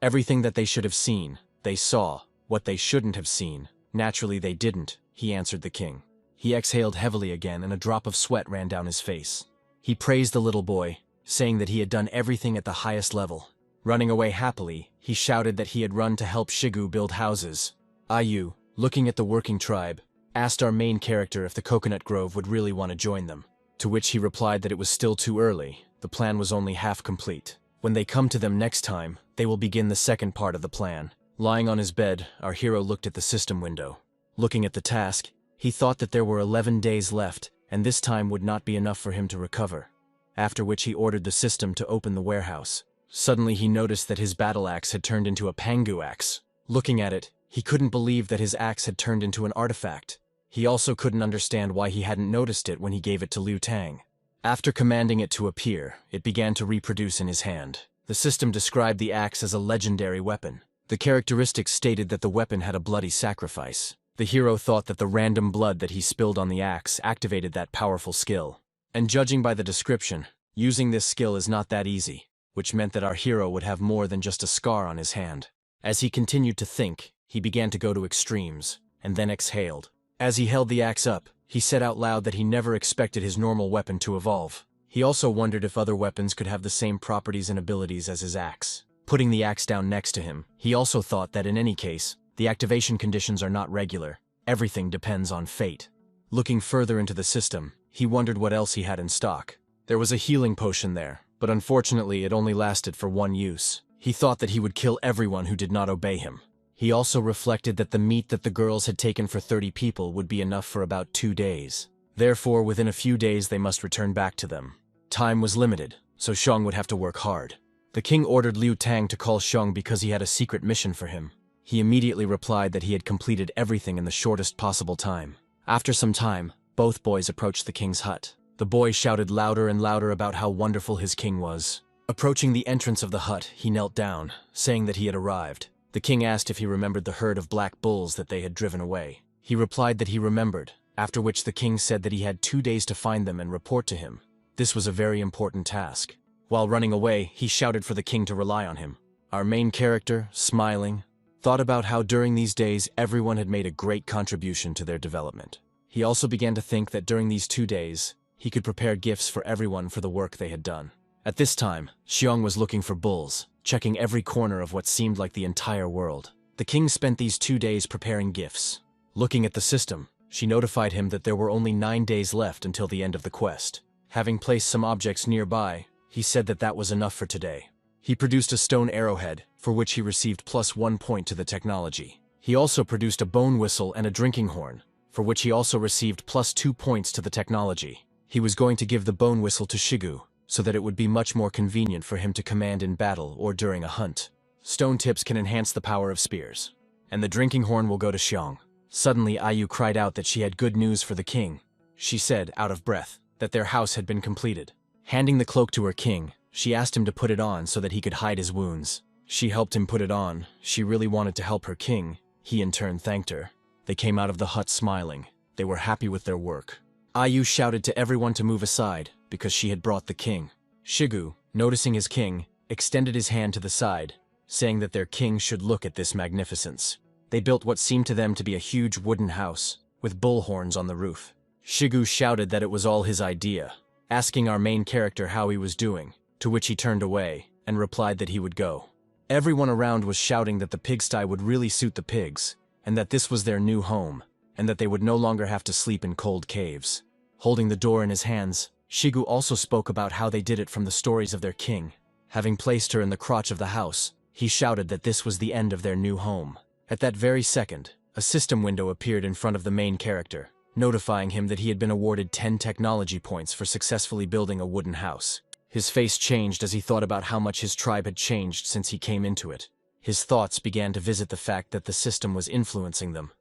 Everything that they should have seen, they saw. What they shouldn't have seen, naturally they didn't, he answered the king. He exhaled heavily again and a drop of sweat ran down his face. He praised the little boy, saying that he had done everything at the highest level. Running away happily, he shouted that he had run to help Shigu build houses. Ayu, looking at the working tribe, asked our main character if the coconut grove would really want to join them. To which he replied that it was still too early, the plan was only half complete. When they come to them next time, they will begin the second part of the plan. Lying on his bed, our hero looked at the system window. Looking at the task, he thought that there were 11 days left, and this time would not be enough for him to recover. After which he ordered the system to open the warehouse. Suddenly he noticed that his battle axe had turned into a pangu axe. Looking at it, he couldn't believe that his axe had turned into an artifact. He also couldn't understand why he hadn't noticed it when he gave it to Liu Tang. After commanding it to appear, it began to reproduce in his hand. The system described the axe as a legendary weapon. The characteristics stated that the weapon had a bloody sacrifice. The hero thought that the random blood that he spilled on the axe activated that powerful skill. And judging by the description, using this skill is not that easy, which meant that our hero would have more than just a scar on his hand. As he continued to think, he began to go to extremes, and then exhaled. As he held the axe up, he said out loud that he never expected his normal weapon to evolve. He also wondered if other weapons could have the same properties and abilities as his axe. Putting the axe down next to him, he also thought that in any case, the activation conditions are not regular. Everything depends on fate. Looking further into the system, he wondered what else he had in stock. There was a healing potion there, but unfortunately it only lasted for one use. He thought that he would kill everyone who did not obey him. He also reflected that the meat that the girls had taken for 30 people would be enough for about 2 days. Therefore, within a few days they must return back to them. Time was limited, so Xiong would have to work hard. The king ordered Liu Tang to call Xiong because he had a secret mission for him. He immediately replied that he had completed everything in the shortest possible time. After some time, both boys approached the king's hut. The boy shouted louder and louder about how wonderful his king was. Approaching the entrance of the hut, he knelt down, saying that he had arrived. The king asked if he remembered the herd of black bulls that they had driven away. He replied that he remembered, after which the king said that he had 2 days to find them and report to him. This was a very important task. While running away, he shouted for the king to rely on him. Our main character, smiling, thought about how during these days everyone had made a great contribution to their development. He also began to think that during these 2 days, he could prepare gifts for everyone for the work they had done. At this time, Xiong was looking for bulls, checking every corner of what seemed like the entire world. The king spent these 2 days preparing gifts. Looking at the system, she notified him that there were only 9 days left until the end of the quest. Having placed some objects nearby, he said that that was enough for today. He produced a stone arrowhead, for which he received +1 point to the technology. He also produced a bone whistle and a drinking horn, for which he also received +2 points to the technology. He was going to give the bone whistle to Shigu, so that it would be much more convenient for him to command in battle or during a hunt. Stone tips can enhance the power of spears. And the drinking horn will go to Xiong. Suddenly Ayu cried out that she had good news for the king. She said, out of breath, that their house had been completed. Handing the cloak to her king, she asked him to put it on so that he could hide his wounds. She helped him put it on. She really wanted to help her king. He in turn thanked her. They came out of the hut smiling. They were happy with their work. Ayu shouted to everyone to move aside, because she had brought the king. Shigu, noticing his king, extended his hand to the side, saying that their king should look at this magnificence. They built what seemed to them to be a huge wooden house, with bull horns on the roof. Shigu shouted that it was all his idea, asking our main character how he was doing, to which he turned away, and replied that he would go. Everyone around was shouting that the pigsty would really suit the pigs, and that this was their new home, and that they would no longer have to sleep in cold caves. Holding the door in his hands, Shigu also spoke about how they did it from the stories of their king. Having placed her in the crotch of the house, he shouted that this was the end of their new home. At that very second, a system window appeared in front of the main character, notifying him that he had been awarded 10 technology points for successfully building a wooden house. His face changed as he thought about how much his tribe had changed since he came into it. His thoughts began to visit the fact that the system was influencing them.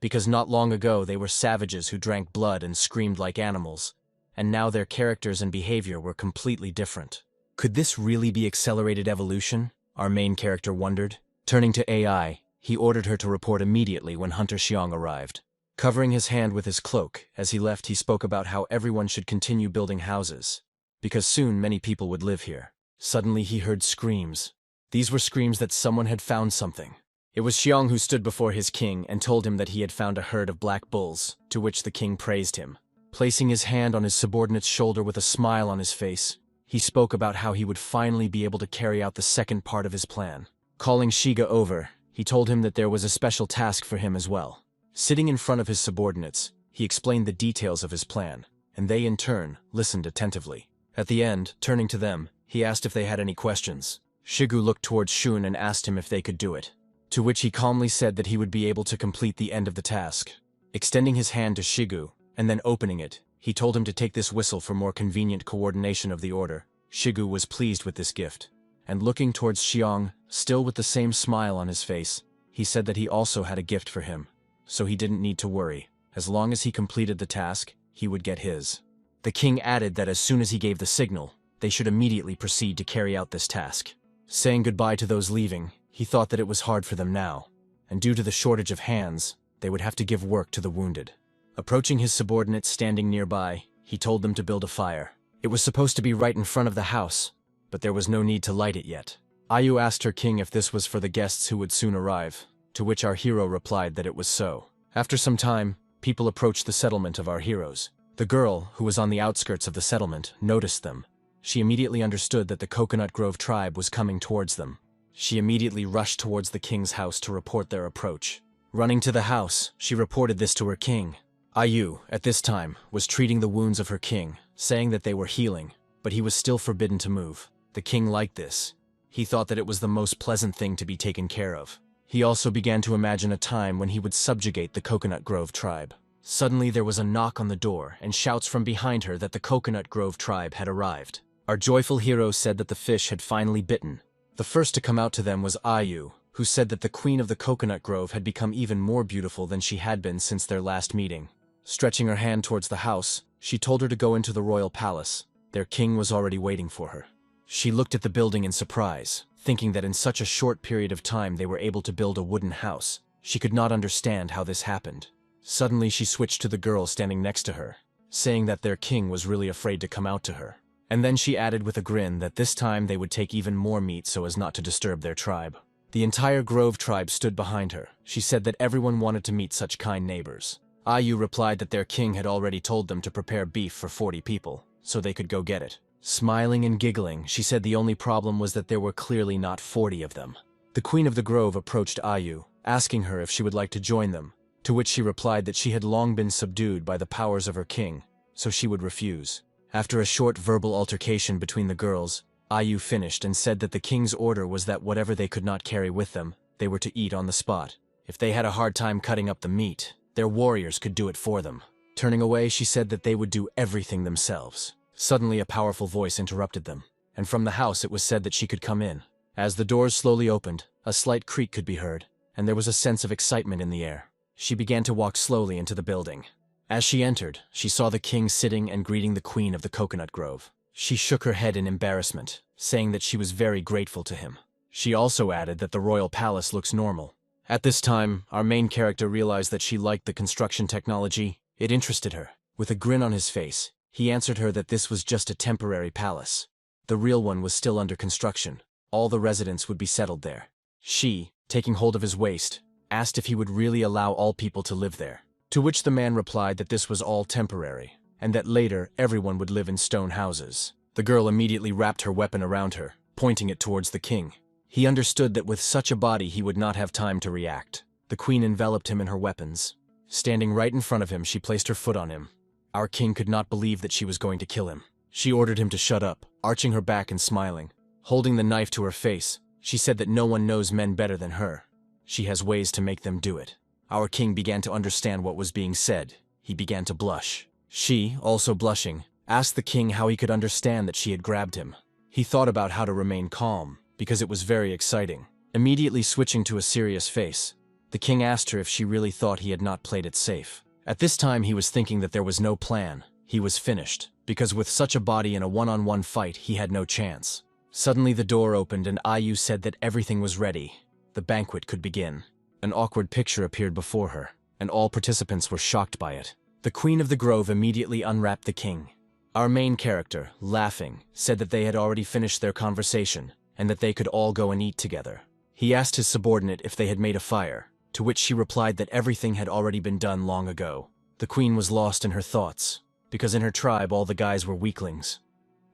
Because not long ago they were savages who drank blood and screamed like animals, and now their characters and behavior were completely different. Could this really be accelerated evolution? Our main character wondered. Turning to AI, he ordered her to report immediately when Hunter Xiong arrived. Covering his hand with his cloak, as he left he spoke about how everyone should continue building houses, because soon many people would live here. Suddenly he heard screams. These were screams that someone had found something. It was Xiong who stood before his king and told him that he had found a herd of black bulls, to which the king praised him. Placing his hand on his subordinate's shoulder with a smile on his face, he spoke about how he would finally be able to carry out the second part of his plan. Calling Shiga over, he told him that there was a special task for him as well. Sitting in front of his subordinates, he explained the details of his plan, and they in turn listened attentively. At the end, turning to them, he asked if they had any questions. Shigu looked towards Shun and asked him if they could do it, to which he calmly said that he would be able to complete the end of the task. Extending his hand to Shigu, and then opening it, he told him to take this whistle for more convenient coordination of the order. Shigu was pleased with this gift, and looking towards Xiong, still with the same smile on his face, he said that he also had a gift for him, so he didn't need to worry. As long as he completed the task, he would get his. The king added that as soon as he gave the signal, they should immediately proceed to carry out this task. Saying goodbye to those leaving, he thought that it was hard for them now, and due to the shortage of hands, they would have to give work to the wounded. Approaching his subordinates standing nearby, he told them to build a fire. It was supposed to be right in front of the house, but there was no need to light it yet. Ayu asked her king if this was for the guests who would soon arrive, to which our hero replied that it was so. After some time, people approached the settlement of our heroes. The girl, who was on the outskirts of the settlement, noticed them. She immediately understood that the Coconut Grove tribe was coming towards them. She immediately rushed towards the king's house to report their approach. Running to the house, she reported this to her king. Ayu, at this time, was treating the wounds of her king, saying that they were healing, but he was still forbidden to move. The king liked this. He thought that it was the most pleasant thing to be taken care of. He also began to imagine a time when he would subjugate the Coconut Grove tribe. Suddenly there was a knock on the door and shouts from behind her that the Coconut Grove tribe had arrived. Our joyful hero said that the fish had finally bitten. The first to come out to them was Ayu, who said that the queen of the Coconut Grove had become even more beautiful than she had been since their last meeting. Stretching her hand towards the house, she told her to go into the royal palace. Their king was already waiting for her. She looked at the building in surprise, thinking that in such a short period of time they were able to build a wooden house. She could not understand how this happened. Suddenly she switched to the girl standing next to her, saying that their king was really afraid to come out to her. And then she added with a grin that this time they would take even more meat so as not to disturb their tribe. The entire Grove tribe stood behind her. She said that everyone wanted to meet such kind neighbors. Ayu replied that their king had already told them to prepare beef for 40 people, so they could go get it. Smiling and giggling, she said the only problem was that there were clearly not 40 of them. The queen of the grove approached Ayu, asking her if she would like to join them, to which she replied that she had long been subdued by the powers of her king, so she would refuse. After a short verbal altercation between the girls, Ayu finished and said that the king's order was that whatever they could not carry with them, they were to eat on the spot. If they had a hard time cutting up the meat, their warriors could do it for them. Turning away, she said that they would do everything themselves. Suddenly a powerful voice interrupted them, and from the house it was said that she could come in. As the doors slowly opened, a slight creak could be heard, and there was a sense of excitement in the air. She began to walk slowly into the building. As she entered, she saw the king sitting and greeting the queen of the Coconut Grove. She shook her head in embarrassment, saying that she was very grateful to him. She also added that the royal palace looks normal, At this time, our main character realized that she liked the construction technology. It interested her. With a grin on his face, he answered her that this was just a temporary palace. The real one was still under construction. All the residents would be settled there. She, taking hold of his waist, asked if he would really allow all people to live there. To which the man replied that this was all temporary, and that later everyone would live in stone houses. The girl immediately wrapped her weapon around her, pointing it towards the king. He understood that with such a body he would not have time to react. The queen enveloped him in her weapons. Standing right in front of him, she placed her foot on him. Our king could not believe that she was going to kill him. She ordered him to shut up, arching her back and smiling. Holding the knife to her face, she said that no one knows men better than her. She has ways to make them do it. Our king began to understand what was being said. He began to blush. She, also blushing, asked the king how he could understand that she had grabbed him. He thought about how to remain calm, because it was very exciting. Immediately switching to a serious face, the king asked her if she really thought he had not played it safe. At this time he was thinking that there was no plan. He was finished, because with such a body in a one-on-one fight he had no chance. Suddenly the door opened and Ayu said that everything was ready. The banquet could begin. An awkward picture appeared before her, and all participants were shocked by it. The Queen of the Grove immediately unwrapped the king. Our main character, laughing, said that they had already finished their conversation, and that they could all go and eat together. He asked his subordinate if they had made a fire, to which she replied that everything had already been done long ago. The queen was lost in her thoughts, because in her tribe all the guys were weaklings.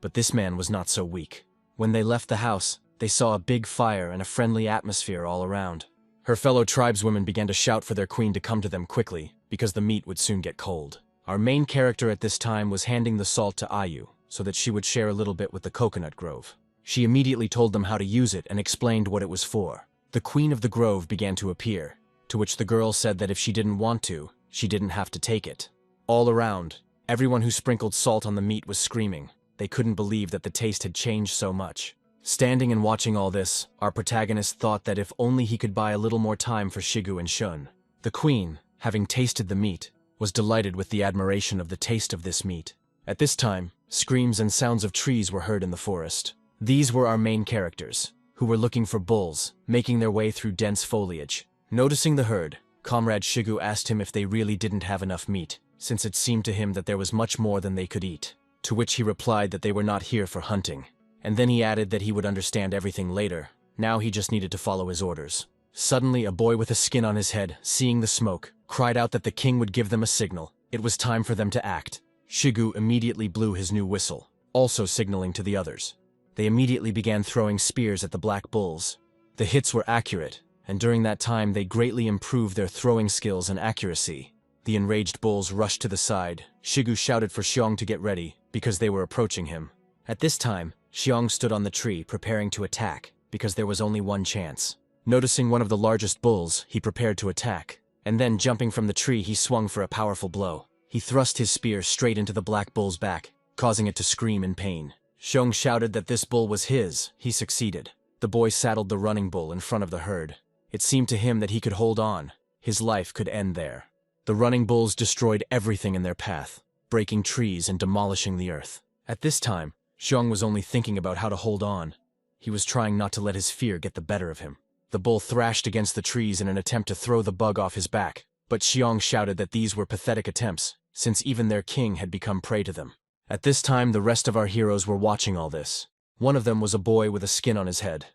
But this man was not so weak. When they left the house, they saw a big fire and a friendly atmosphere all around. Her fellow tribeswomen began to shout for their queen to come to them quickly, because the meat would soon get cold. Our main character at this time was handing the salt to Ayu, so that she would share a little bit with the coconut grove. She immediately told them how to use it and explained what it was for. The Queen of the Grove began to appear, to which the girl said that if she didn't want to, she didn't have to take it. All around, everyone who sprinkled salt on the meat was screaming. They couldn't believe that the taste had changed so much. Standing and watching all this, our protagonist thought that if only he could buy a little more time for Shigu and Shun. The queen, having tasted the meat, was delighted with the admiration of the taste of this meat. At this time, screams and sounds of trees were heard in the forest. These were our main characters, who were looking for bulls, making their way through dense foliage. Noticing the herd, Comrade Shigu asked him if they really didn't have enough meat, since it seemed to him that there was much more than they could eat. To which he replied that they were not here for hunting. And then he added that he would understand everything later. Now he just needed to follow his orders. Suddenly, a boy with a skin on his head, seeing the smoke, cried out that the king would give them a signal. It was time for them to act. Shigu immediately blew his new whistle, also signaling to the others. They immediately began throwing spears at the black bulls. The hits were accurate, and during that time they greatly improved their throwing skills and accuracy. The enraged bulls rushed to the side. Shigu shouted for Xiong to get ready, because they were approaching him. At this time, Xiong stood on the tree preparing to attack, because there was only one chance. Noticing one of the largest bulls, he prepared to attack, and then jumping from the tree he swung for a powerful blow. He thrust his spear straight into the black bull's back, causing it to scream in pain. Xiong shouted that this bull was his. He succeeded. The boy saddled the running bull in front of the herd. It seemed to him that he could hold on. His life could end there. The running bulls destroyed everything in their path, breaking trees and demolishing the earth. At this time, Xiong was only thinking about how to hold on. He was trying not to let his fear get the better of him. The bull thrashed against the trees in an attempt to throw the bug off his back, but Xiong shouted that these were pathetic attempts, since even their king had become prey to them. At this time, the rest of our heroes were watching all this. One of them was a boy with a skin on his head,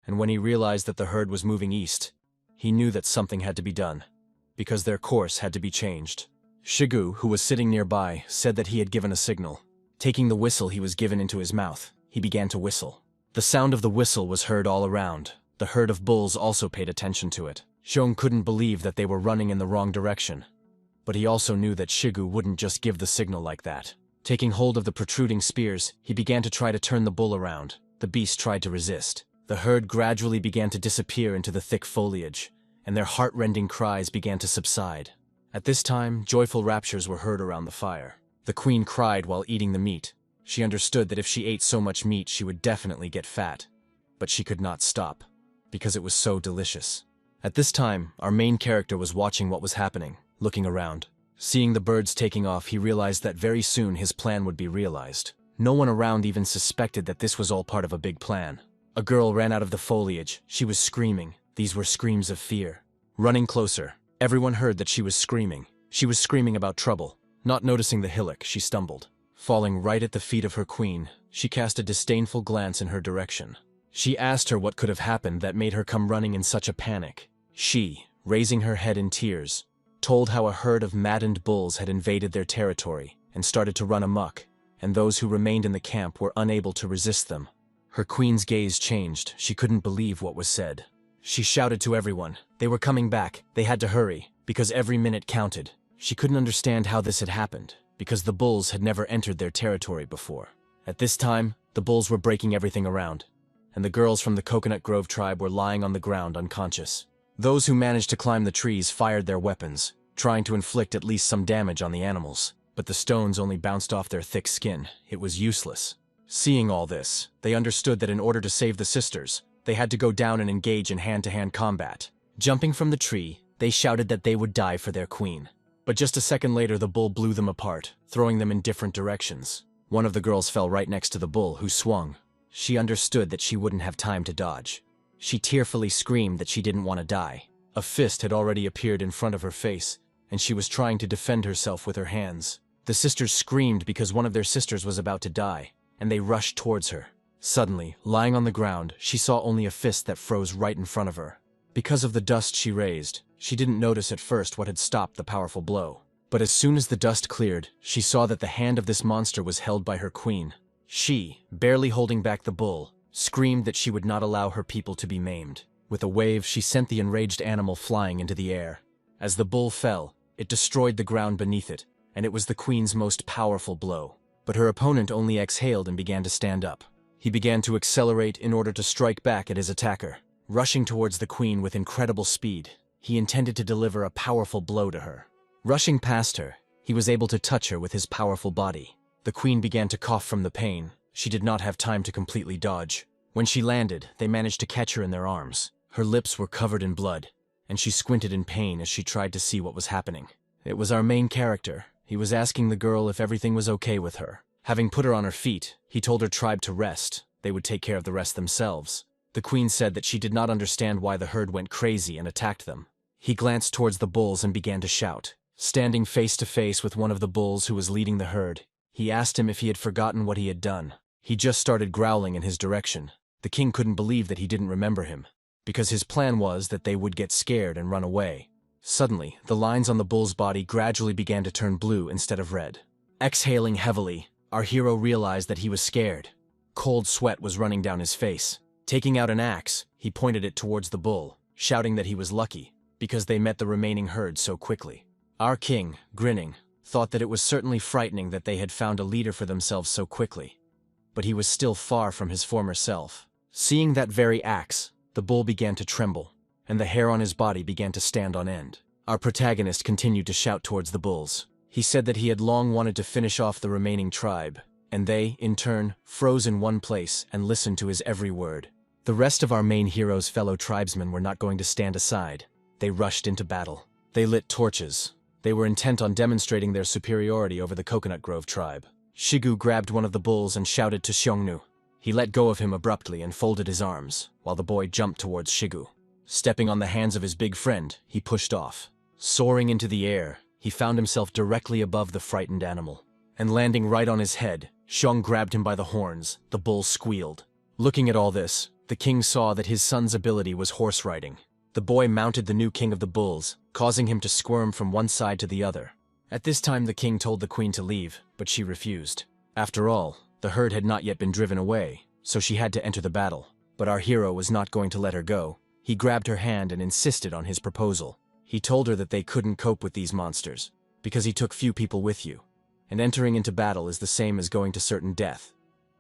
and when he realized that the herd was moving east, he knew that something had to be done, because their course had to be changed. Shigu, who was sitting nearby, said that he had given a signal. Taking the whistle he was given into his mouth, he began to whistle. The sound of the whistle was heard all around. The herd of bulls also paid attention to it. Xiong couldn't believe that they were running in the wrong direction, but he also knew that Shigu wouldn't just give the signal like that. Taking hold of the protruding spears, he began to try to turn the bull around. The beast tried to resist. The herd gradually began to disappear into the thick foliage, and their heart-rending cries began to subside. At this time, joyful raptures were heard around the fire. The queen cried while eating the meat. She understood that if she ate so much meat, she would definitely get fat. But she could not stop, because it was so delicious. At this time, our main character was watching what was happening, looking around. Seeing the birds taking off, he realized that very soon his plan would be realized. No one around even suspected that this was all part of a big plan. A girl ran out of the foliage. She was screaming. These were screams of fear. Running closer, everyone heard that she was screaming. She was screaming about trouble. Not noticing the hillock, she stumbled. Falling right at the feet of her queen, she cast a disdainful glance in her direction. She asked her what could have happened that made her come running in such a panic. She, raising her head in tears, told how a herd of maddened bulls had invaded their territory and started to run amok, and those who remained in the camp were unable to resist them. Her queen's gaze changed. She couldn't believe what was said. She shouted to everyone. They were coming back. They had to hurry, because every minute counted. She couldn't understand how this had happened, because the bulls had never entered their territory before. At this time, the bulls were breaking everything around, and the girls from the Coconut Grove tribe were lying on the ground unconscious. Those who managed to climb the trees fired their weapons, trying to inflict at least some damage on the animals, but the stones only bounced off their thick skin. It was useless. Seeing all this, they understood that in order to save the sisters, they had to go down and engage in hand-to-hand combat. Jumping from the tree, they shouted that they would die for their queen. But just a second later, the bull blew them apart, throwing them in different directions. One of the girls fell right next to the bull, who swung. She understood that she wouldn't have time to dodge. She tearfully screamed that she didn't want to die. A fist had already appeared in front of her face, and she was trying to defend herself with her hands. The sisters screamed because one of their sisters was about to die, and they rushed towards her. Suddenly, lying on the ground, she saw only a fist that froze right in front of her. Because of the dust she raised, she didn't notice at first what had stopped the powerful blow. But as soon as the dust cleared, she saw that the hand of this monster was held by her queen. She, barely holding back the bull, screamed that she would not allow her people to be maimed. With a wave, she sent the enraged animal flying into the air. As the bull fell, it destroyed the ground beneath it, and it was the queen's most powerful blow. But her opponent only exhaled and began to stand up. He began to accelerate in order to strike back at his attacker. Rushing towards the queen with incredible speed, he intended to deliver a powerful blow to her. Rushing past her, he was able to touch her with his powerful body. The queen began to cough from the pain. She did not have time to completely dodge. When she landed, they managed to catch her in their arms. Her lips were covered in blood, and she squinted in pain as she tried to see what was happening. It was our main character. He was asking the girl if everything was okay with her. Having put her on her feet, he told her tribe to rest. They would take care of the rest themselves. The queen said that she did not understand why the herd went crazy and attacked them. He glanced towards the bulls and began to shout. Standing face to face with one of the bulls who was leading the herd, he asked him if he had forgotten what he had done. He just started growling in his direction. The king couldn't believe that he didn't remember him, because his plan was that they would get scared and run away. Suddenly, the lines on the bull's body gradually began to turn blue instead of red. Exhaling heavily, our hero realized that he was scared. Cold sweat was running down his face. Taking out an axe, he pointed it towards the bull, shouting that he was lucky, because they met the remaining herd so quickly. Our king, grinning, thought that it was certainly frightening that they had found a leader for themselves so quickly. But he was still far from his former self. Seeing that very axe, the bull began to tremble, and the hair on his body began to stand on end. Our protagonist continued to shout towards the bulls. He said that he had long wanted to finish off the remaining tribe, and they, in turn, froze in one place and listened to his every word. The rest of our main hero's fellow tribesmen were not going to stand aside. They rushed into battle. They lit torches. They were intent on demonstrating their superiority over the Coconut Grove tribe. Shigu grabbed one of the bulls and shouted to Xiongnu. He let go of him abruptly and folded his arms, while the boy jumped towards Shigu. Stepping on the hands of his big friend, he pushed off. Soaring into the air, he found himself directly above the frightened animal. And landing right on his head, Xiong grabbed him by the horns. The bull squealed. Looking at all this, the king saw that his son's ability was horse riding. The boy mounted the new king of the bulls, causing him to squirm from one side to the other. At this time the king told the queen to leave, but she refused. After all, the herd had not yet been driven away, so she had to enter the battle. But our hero was not going to let her go. He grabbed her hand and insisted on his proposal. He told her that they couldn't cope with these monsters, because he took few people with you, and entering into battle is the same as going to certain death.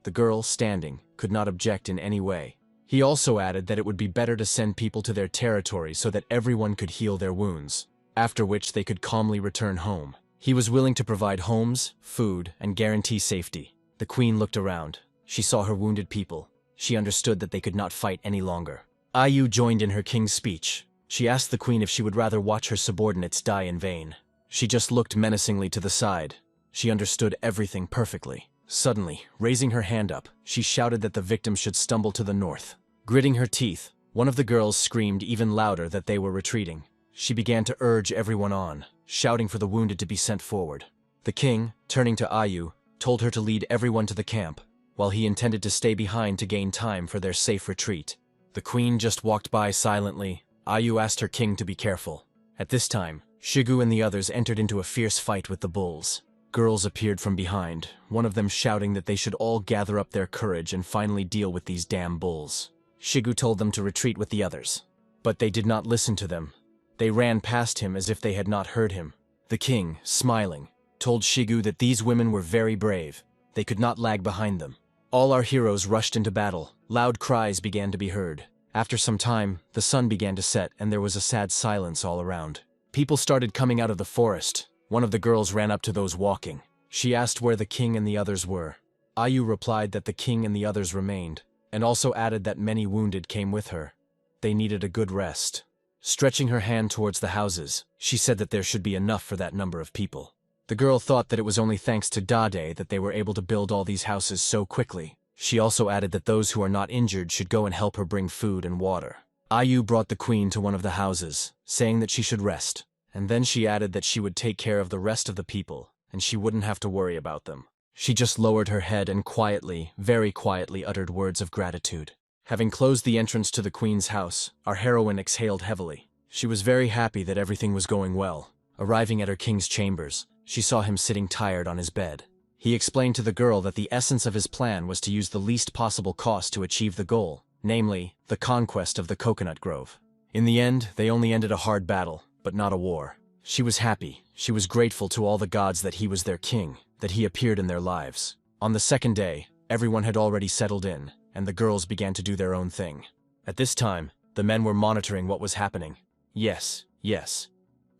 The girl, standing, could not object in any way. He also added that it would be better to send people to their territory so that everyone could heal their wounds, after which they could calmly return home. He was willing to provide homes, food, and guarantee safety. The queen looked around. She saw her wounded people. She understood that they could not fight any longer. Ayu joined in her king's speech. She asked the queen if she would rather watch her subordinates die in vain. She just looked menacingly to the side. She understood everything perfectly. Suddenly, raising her hand up, she shouted that the victims should stumble to the north. Gritting her teeth, one of the girls screamed even louder that they were retreating. She began to urge everyone on, shouting for the wounded to be sent forward. The king, turning to Ayu, told her to lead everyone to the camp, while he intended to stay behind to gain time for their safe retreat. The queen just walked by silently. Ayu asked her king to be careful. At this time, Shigu and the others entered into a fierce fight with the bulls. Girls appeared from behind, one of them shouting that they should all gather up their courage and finally deal with these damn bulls. Shigu told them to retreat with the others. But they did not listen to them. They ran past him as if they had not heard him. The king, smiling, told Shigu that these women were very brave. They could not lag behind them. All our heroes rushed into battle. Loud cries began to be heard. After some time, the sun began to set and there was a sad silence all around. People started coming out of the forest. One of the girls ran up to those walking. She asked where the king and the others were. Ayu replied that the king and the others remained, and also added that many wounded came with her. They needed a good rest. Stretching her hand towards the houses, she said that there should be enough for that number of people. The girl thought that it was only thanks to Dade that they were able to build all these houses so quickly. She also added that those who are not injured should go and help her bring food and water. Ayu brought the queen to one of the houses, saying that she should rest, and then she added that she would take care of the rest of the people, and she wouldn't have to worry about them. She just lowered her head and quietly, very quietly uttered words of gratitude. Having closed the entrance to the queen's house, our heroine exhaled heavily. She was very happy that everything was going well. Arriving at her king's chambers, she saw him sitting tired on his bed. He explained to the girl that the essence of his plan was to use the least possible cost to achieve the goal, namely, the conquest of the coconut grove. In the end, they only ended a hard battle, but not a war. She was happy. She was grateful to all the gods that he was their king, that he appeared in their lives. On the second day, everyone had already settled in, and the girls began to do their own thing. At this time, the men were monitoring what was happening. Yes.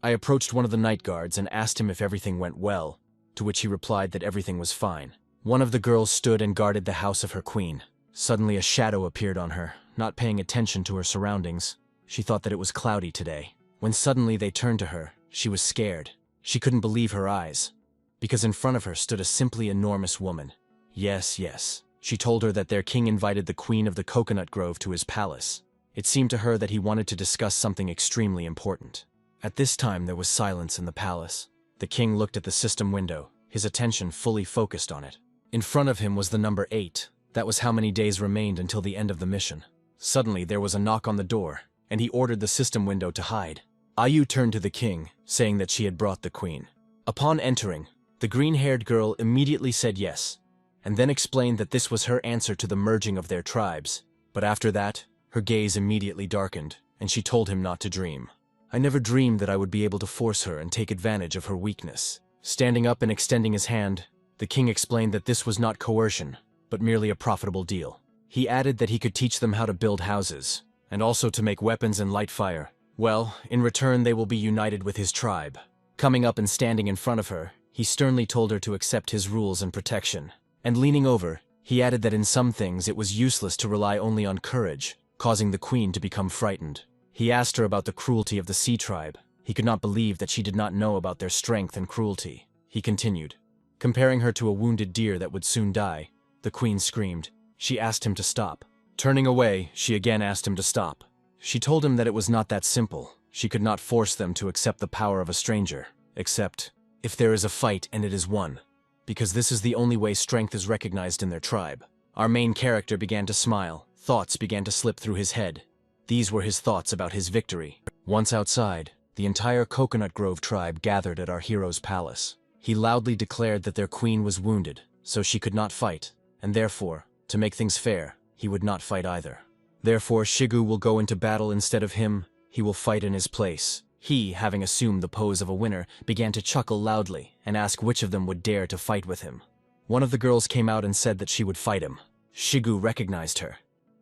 I approached one of the night guards and asked him if everything went well, to which he replied that everything was fine. One of the girls stood and guarded the house of her queen. Suddenly a shadow appeared on her, not paying attention to her surroundings. She thought that it was cloudy today. When suddenly they turned to her, she was scared. She couldn't believe her eyes, because in front of her stood a simply enormous woman. Yes. She told her that their king invited the queen of the coconut grove to his palace. It seemed to her that he wanted to discuss something extremely important. At this time there was silence in the palace. The king looked at the system window, his attention fully focused on it. In front of him was the number 8. That was how many days remained until the end of the mission. Suddenly there was a knock on the door, and he ordered the system window to hide. Ayu turned to the king, saying that she had brought the queen. Upon entering, the green-haired girl immediately said yes, and then explained that this was her answer to the merging of their tribes. But after that, her gaze immediately darkened, and she told him not to dream. I never dreamed that I would be able to force her and take advantage of her weakness. Standing up and extending his hand, the king explained that this was not coercion, but merely a profitable deal. He added that he could teach them how to build houses, and also to make weapons and light fire. Well, in return they will be united with his tribe. Coming up and standing in front of her, he sternly told her to accept his rules and protection. And leaning over, he added that in some things it was useless to rely only on courage, causing the queen to become frightened. He asked her about the cruelty of the sea tribe. He could not believe that she did not know about their strength and cruelty. He continued, comparing her to a wounded deer that would soon die. The queen screamed. She asked him to stop. Turning away, she again asked him to stop. She told him that it was not that simple. She could not force them to accept the power of a stranger, except if there is a fight and it is won, because this is the only way strength is recognized in their tribe. Our main character began to smile. Thoughts began to slip through his head. These were his thoughts about his victory. Once outside, the entire Coconut Grove tribe gathered at our hero's palace. He loudly declared that their queen was wounded, so she could not fight, and therefore, to make things fair, he would not fight either. Therefore, Shigu will go into battle instead of him. He will fight in his place. He, having assumed the pose of a winner, began to chuckle loudly and ask which of them would dare to fight with him. One of the girls came out and said that she would fight him. Shigu recognized her,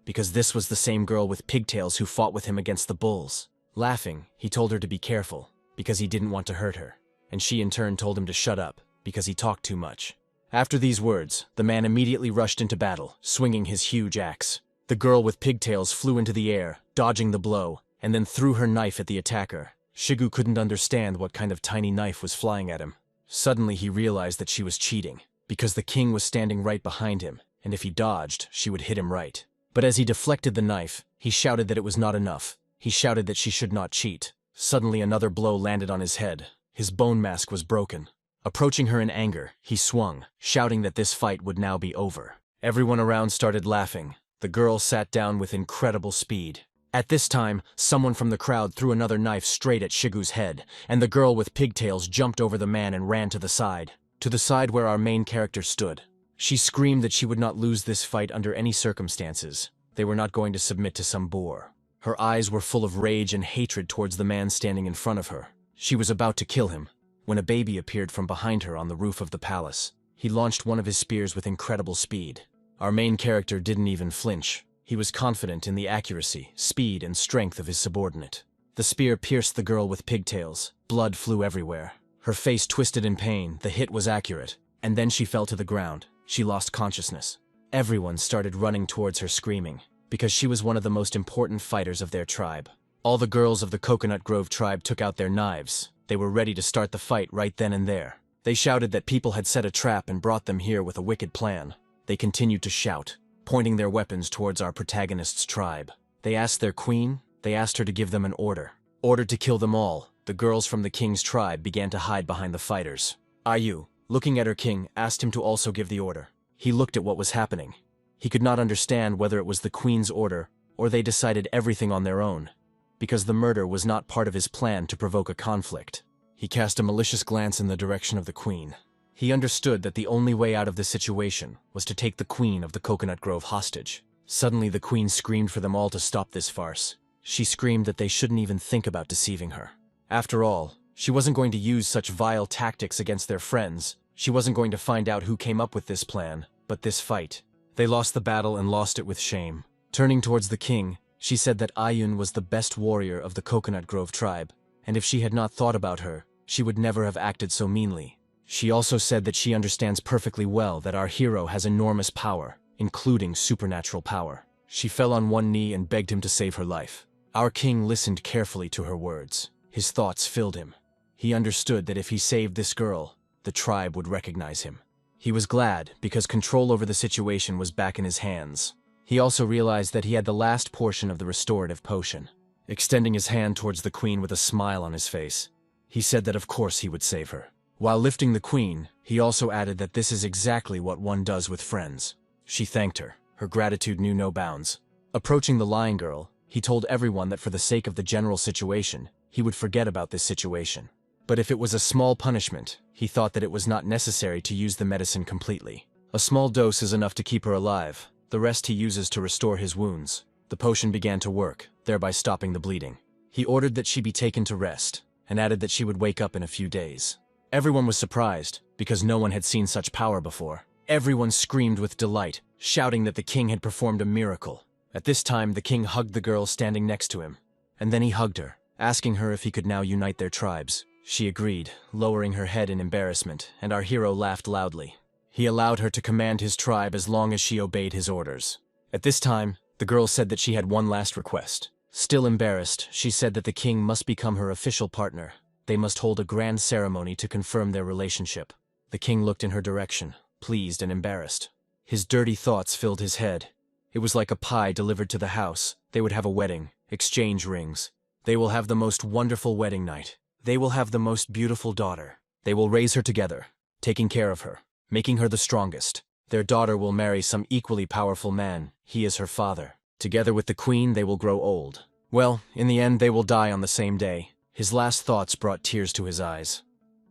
because this was the same girl with pigtails who fought with him against the bulls. Laughing, he told her to be careful, because he didn't want to hurt her, and she in turn told him to shut up, because he talked too much. After these words, the man immediately rushed into battle, swinging his huge axe. The girl with pigtails flew into the air, dodging the blow, and then threw her knife at the attacker. Shigu couldn't understand what kind of tiny knife was flying at him. Suddenly he realized that she was cheating, because the king was standing right behind him, and if he dodged, she would hit him right. But as he deflected the knife, he shouted that it was not enough. He shouted that she should not cheat. Suddenly another blow landed on his head. His bone mask was broken. Approaching her in anger, he swung, shouting that this fight would now be over. Everyone around started laughing. The girl sat down with incredible speed. At this time, someone from the crowd threw another knife straight at Shigu's head, and the girl with pigtails jumped over the man and ran to the side where our main character stood. She screamed that she would not lose this fight under any circumstances. They were not going to submit to some boor. Her eyes were full of rage and hatred towards the man standing in front of her. She was about to kill him, when a baby appeared from behind her on the roof of the palace. He launched one of his spears with incredible speed. Our main character didn't even flinch. He was confident in the accuracy, speed, and strength of his subordinate. The spear pierced the girl with pigtails. Blood flew everywhere. Her face twisted in pain. The hit was accurate. And then she fell to the ground. She lost consciousness. Everyone started running towards her screaming, because she was one of the most important fighters of their tribe. All the girls of the Coconut Grove tribe took out their knives. They were ready to start the fight right then and there. They shouted that people had set a trap and brought them here with a wicked plan. They continued to shout, pointing their weapons towards our protagonist's tribe. They asked their queen, they asked her to give them an order. Ordered to kill them all, the girls from the king's tribe began to hide behind the fighters. Ayu, looking at her king, asked him to also give the order. He looked at what was happening. He could not understand whether it was the queen's order or they decided everything on their own, because the murder was not part of his plan to provoke a conflict. He cast a malicious glance in the direction of the queen. He understood that the only way out of this situation was to take the queen of the Coconut Grove hostage. Suddenly the queen screamed for them all to stop this farce. She screamed that they shouldn't even think about deceiving her. After all, she wasn't going to use such vile tactics against their friends. She wasn't going to find out who came up with this plan, but this fight. They lost the battle and lost it with shame. Turning towards the king, she said that Ayun was the best warrior of the Coconut Grove tribe, and if she had not thought about her, she would never have acted so meanly. She also said that she understands perfectly well that our hero has enormous power, including supernatural power. She fell on one knee and begged him to save her life. Our king listened carefully to her words. His thoughts filled him. He understood that if he saved this girl, the tribe would recognize him. He was glad because control over the situation was back in his hands. He also realized that he had the last portion of the restorative potion. Extending his hand towards the queen with a smile on his face, he said that of course he would save her. While lifting the queen, he also added that this is exactly what one does with friends. She thanked her. Her gratitude knew no bounds. Approaching the lying girl, he told everyone that for the sake of the general situation, he would forget about this situation. But if it was a small punishment, he thought that it was not necessary to use the medicine completely. A small dose is enough to keep her alive. The rest he uses to restore his wounds. The potion began to work, thereby stopping the bleeding. He ordered that she be taken to rest, and added that she would wake up in a few days. Everyone was surprised, because no one had seen such power before. Everyone screamed with delight, shouting that the king had performed a miracle. At this time, the king hugged the girl standing next to him, and then he hugged her, asking her if he could now unite their tribes. She agreed, lowering her head in embarrassment, and our hero laughed loudly. He allowed her to command his tribe as long as she obeyed his orders. At this time, the girl said that she had one last request. Still embarrassed, she said that the king must become her official partner. They must hold a grand ceremony to confirm their relationship. The king looked in her direction, pleased and embarrassed. His dirty thoughts filled his head. It was like a pie delivered to the house. They would have a wedding, exchange rings. They will have the most wonderful wedding night. They will have the most beautiful daughter. They will raise her together, taking care of her, making her the strongest. Their daughter will marry some equally powerful man. He is her father. Together with the queen, they will grow old. Well, in the end, they will die on the same day. His last thoughts brought tears to his eyes.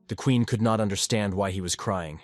The queen could not understand why he was crying.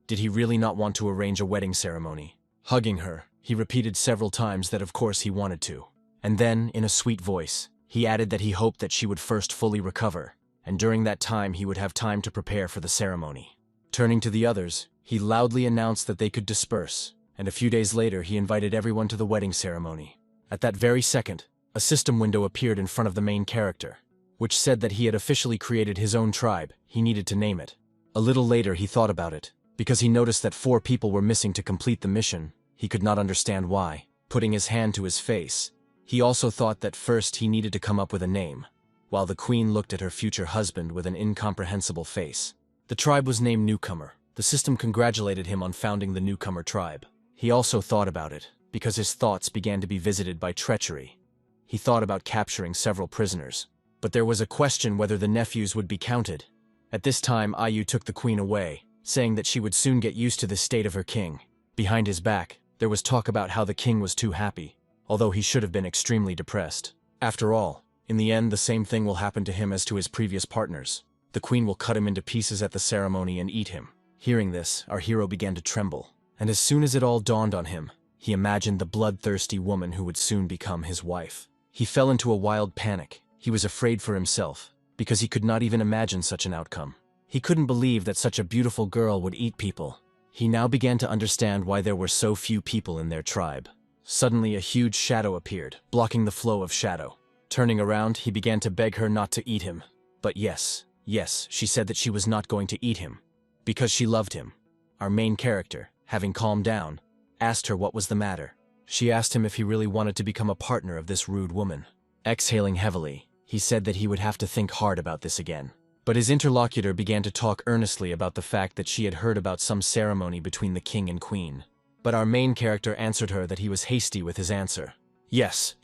Did he really not want to arrange a wedding ceremony? Hugging her, he repeated several times that of course he wanted to. And then, in a sweet voice, he added that he hoped that she would first fully recover, and during that time he would have time to prepare for the ceremony. Turning to the others, he loudly announced that they could disperse, and a few days later he invited everyone to the wedding ceremony. At that very second, a system window appeared in front of the main character, which said that he had officially created his own tribe. He needed to name it. A little later he thought about it, because he noticed that 4 people were missing to complete the mission. He could not understand why. Putting his hand to his face, he also thought that first he needed to come up with a name, while the queen looked at her future husband with an incomprehensible face. The tribe was named Newcomer. The system congratulated him on founding the Newcomer tribe. He also thought about it, because his thoughts began to be visited by treachery. He thought about capturing several prisoners. But there was a question whether the nephews would be counted. At this time, Ayu took the queen away, saying that she would soon get used to the state of her king. Behind his back, there was talk about how the king was too happy, although he should have been extremely depressed. After all, in the end, the same thing will happen to him as to his previous partners. The queen will cut him into pieces at the ceremony and eat him. Hearing this, our hero began to tremble, and as soon as it all dawned on him, he imagined the bloodthirsty woman who would soon become his wife. He fell into a wild panic. He was afraid for himself, because he could not even imagine such an outcome. He couldn't believe that such a beautiful girl would eat people. He now began to understand why there were so few people in their tribe. Suddenly, a huge shadow appeared, blocking the flow of shadow. Turning around, he began to beg her not to eat him. But yes, she said that she was not going to eat him, because she loved him. Our main character, having calmed down, asked her what was the matter. She asked him if he really wanted to become a partner of this rude woman. Exhaling heavily, he said that he would have to think hard about this again. But his interlocutor began to talk earnestly about the fact that she had heard about some ceremony between the king and queen. But our main character answered her that he was hasty with his answer. Yes,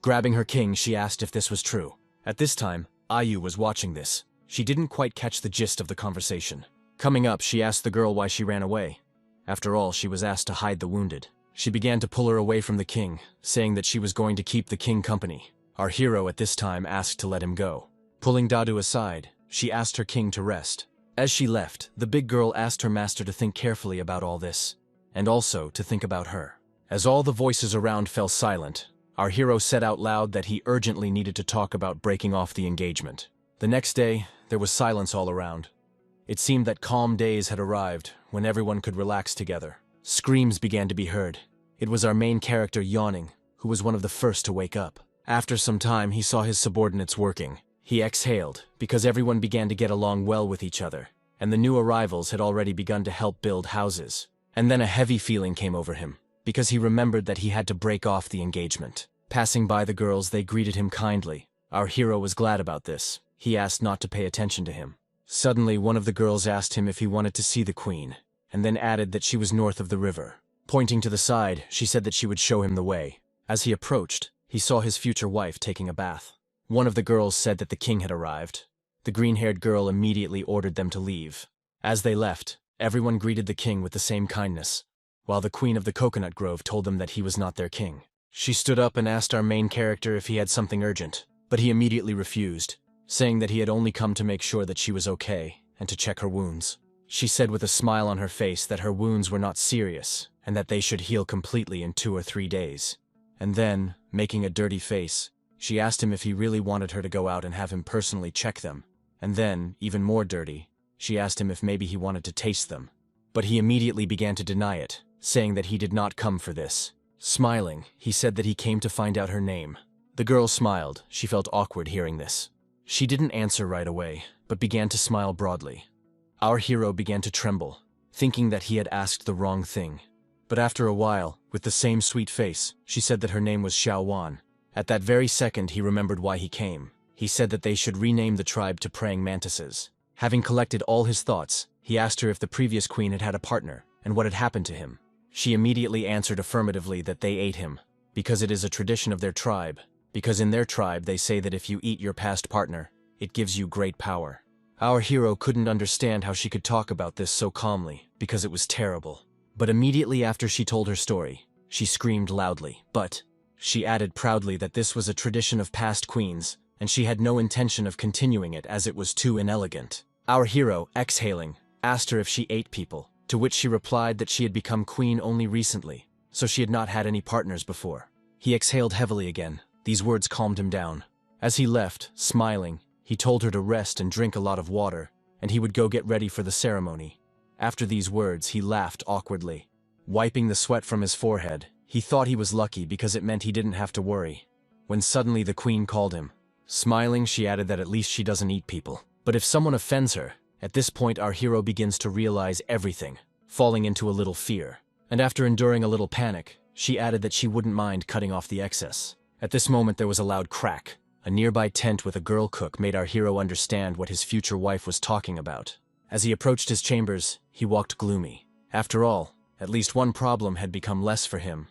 grabbing her king, she asked if this was true. At this time, Ayu was watching this. She didn't quite catch the gist of the conversation. Coming up, she asked the girl why she ran away. After all, she was asked to hide the wounded. She began to pull her away from the king, saying that she was going to keep the king company. Our hero at this time asked to let him go. Pulling Dadu aside, she asked her king to rest. As she left, the big girl asked her master to think carefully about all this, and also to think about her. As all the voices around fell silent, our hero said out loud that he urgently needed to talk about breaking off the engagement. The next day, there was silence all around. It seemed that calm days had arrived, when everyone could relax together. Screams began to be heard. It was our main character yawning, who was one of the first to wake up. After some time, he saw his subordinates working. He exhaled, because everyone began to get along well with each other, and the new arrivals had already begun to help build houses. And then a heavy feeling came over him, because he remembered that he had to break off the engagement. Passing by the girls, they greeted him kindly. Our hero was glad about this. He asked not to pay attention to him. Suddenly, one of the girls asked him if he wanted to see the queen, and then added that she was north of the river. Pointing to the side, she said that she would show him the way. As he approached, he saw his future wife taking a bath. One of the girls said that the king had arrived. The green-haired girl immediately ordered them to leave. As they left, everyone greeted the king with the same kindness, while the queen of the coconut grove told them that he was not their king. She stood up and asked our main character if he had something urgent, but he immediately refused, saying that he had only come to make sure that she was okay and to check her wounds. She said with a smile on her face that her wounds were not serious and that they should heal completely in 2 or 3 days. And then, making a dirty face, she asked him if he really wanted her to go out and have him personally check them. And then, even more dirty, she asked him if maybe he wanted to taste them. But he immediately began to deny it, saying that he did not come for this. Smiling, he said that he came to find out her name. The girl smiled. She felt awkward hearing this. She didn't answer right away, but began to smile broadly. Our hero began to tremble, thinking that he had asked the wrong thing. But after a while, with the same sweet face, she said that her name was Xiao Wan. At that very second, he remembered why he came. He said that they should rename the tribe to Praying Mantises. Having collected all his thoughts, he asked her if the previous queen had had a partner, and what had happened to him. She immediately answered affirmatively that they ate him, because it is a tradition of their tribe. Because in their tribe they say that if you eat your past partner, it gives you great power. Our hero couldn't understand how she could talk about this so calmly, because it was terrible. But immediately after she told her story, she screamed loudly. But she added proudly that this was a tradition of past queens, and she had no intention of continuing it as it was too inelegant. Our hero, exhaling, asked her if she ate people, to which she replied that she had become queen only recently, so she had not had any partners before. He exhaled heavily again. These words calmed him down. As he left, smiling, he told her to rest and drink a lot of water, and he would go get ready for the ceremony. After these words, he laughed awkwardly. Wiping the sweat from his forehead, he thought he was lucky because it meant he didn't have to worry. When suddenly the queen called him. Smiling, she added that at least she doesn't eat people. But if someone offends her, at this point our hero begins to realize everything, falling into a little fear. And after enduring a little panic, she added that she wouldn't mind cutting off the excess. At this moment there was a loud crack. A nearby tent with a girl cook made our hero understand what his future wife was talking about. As he approached his chambers, he walked gloomy. After all, at least one problem had become less for him.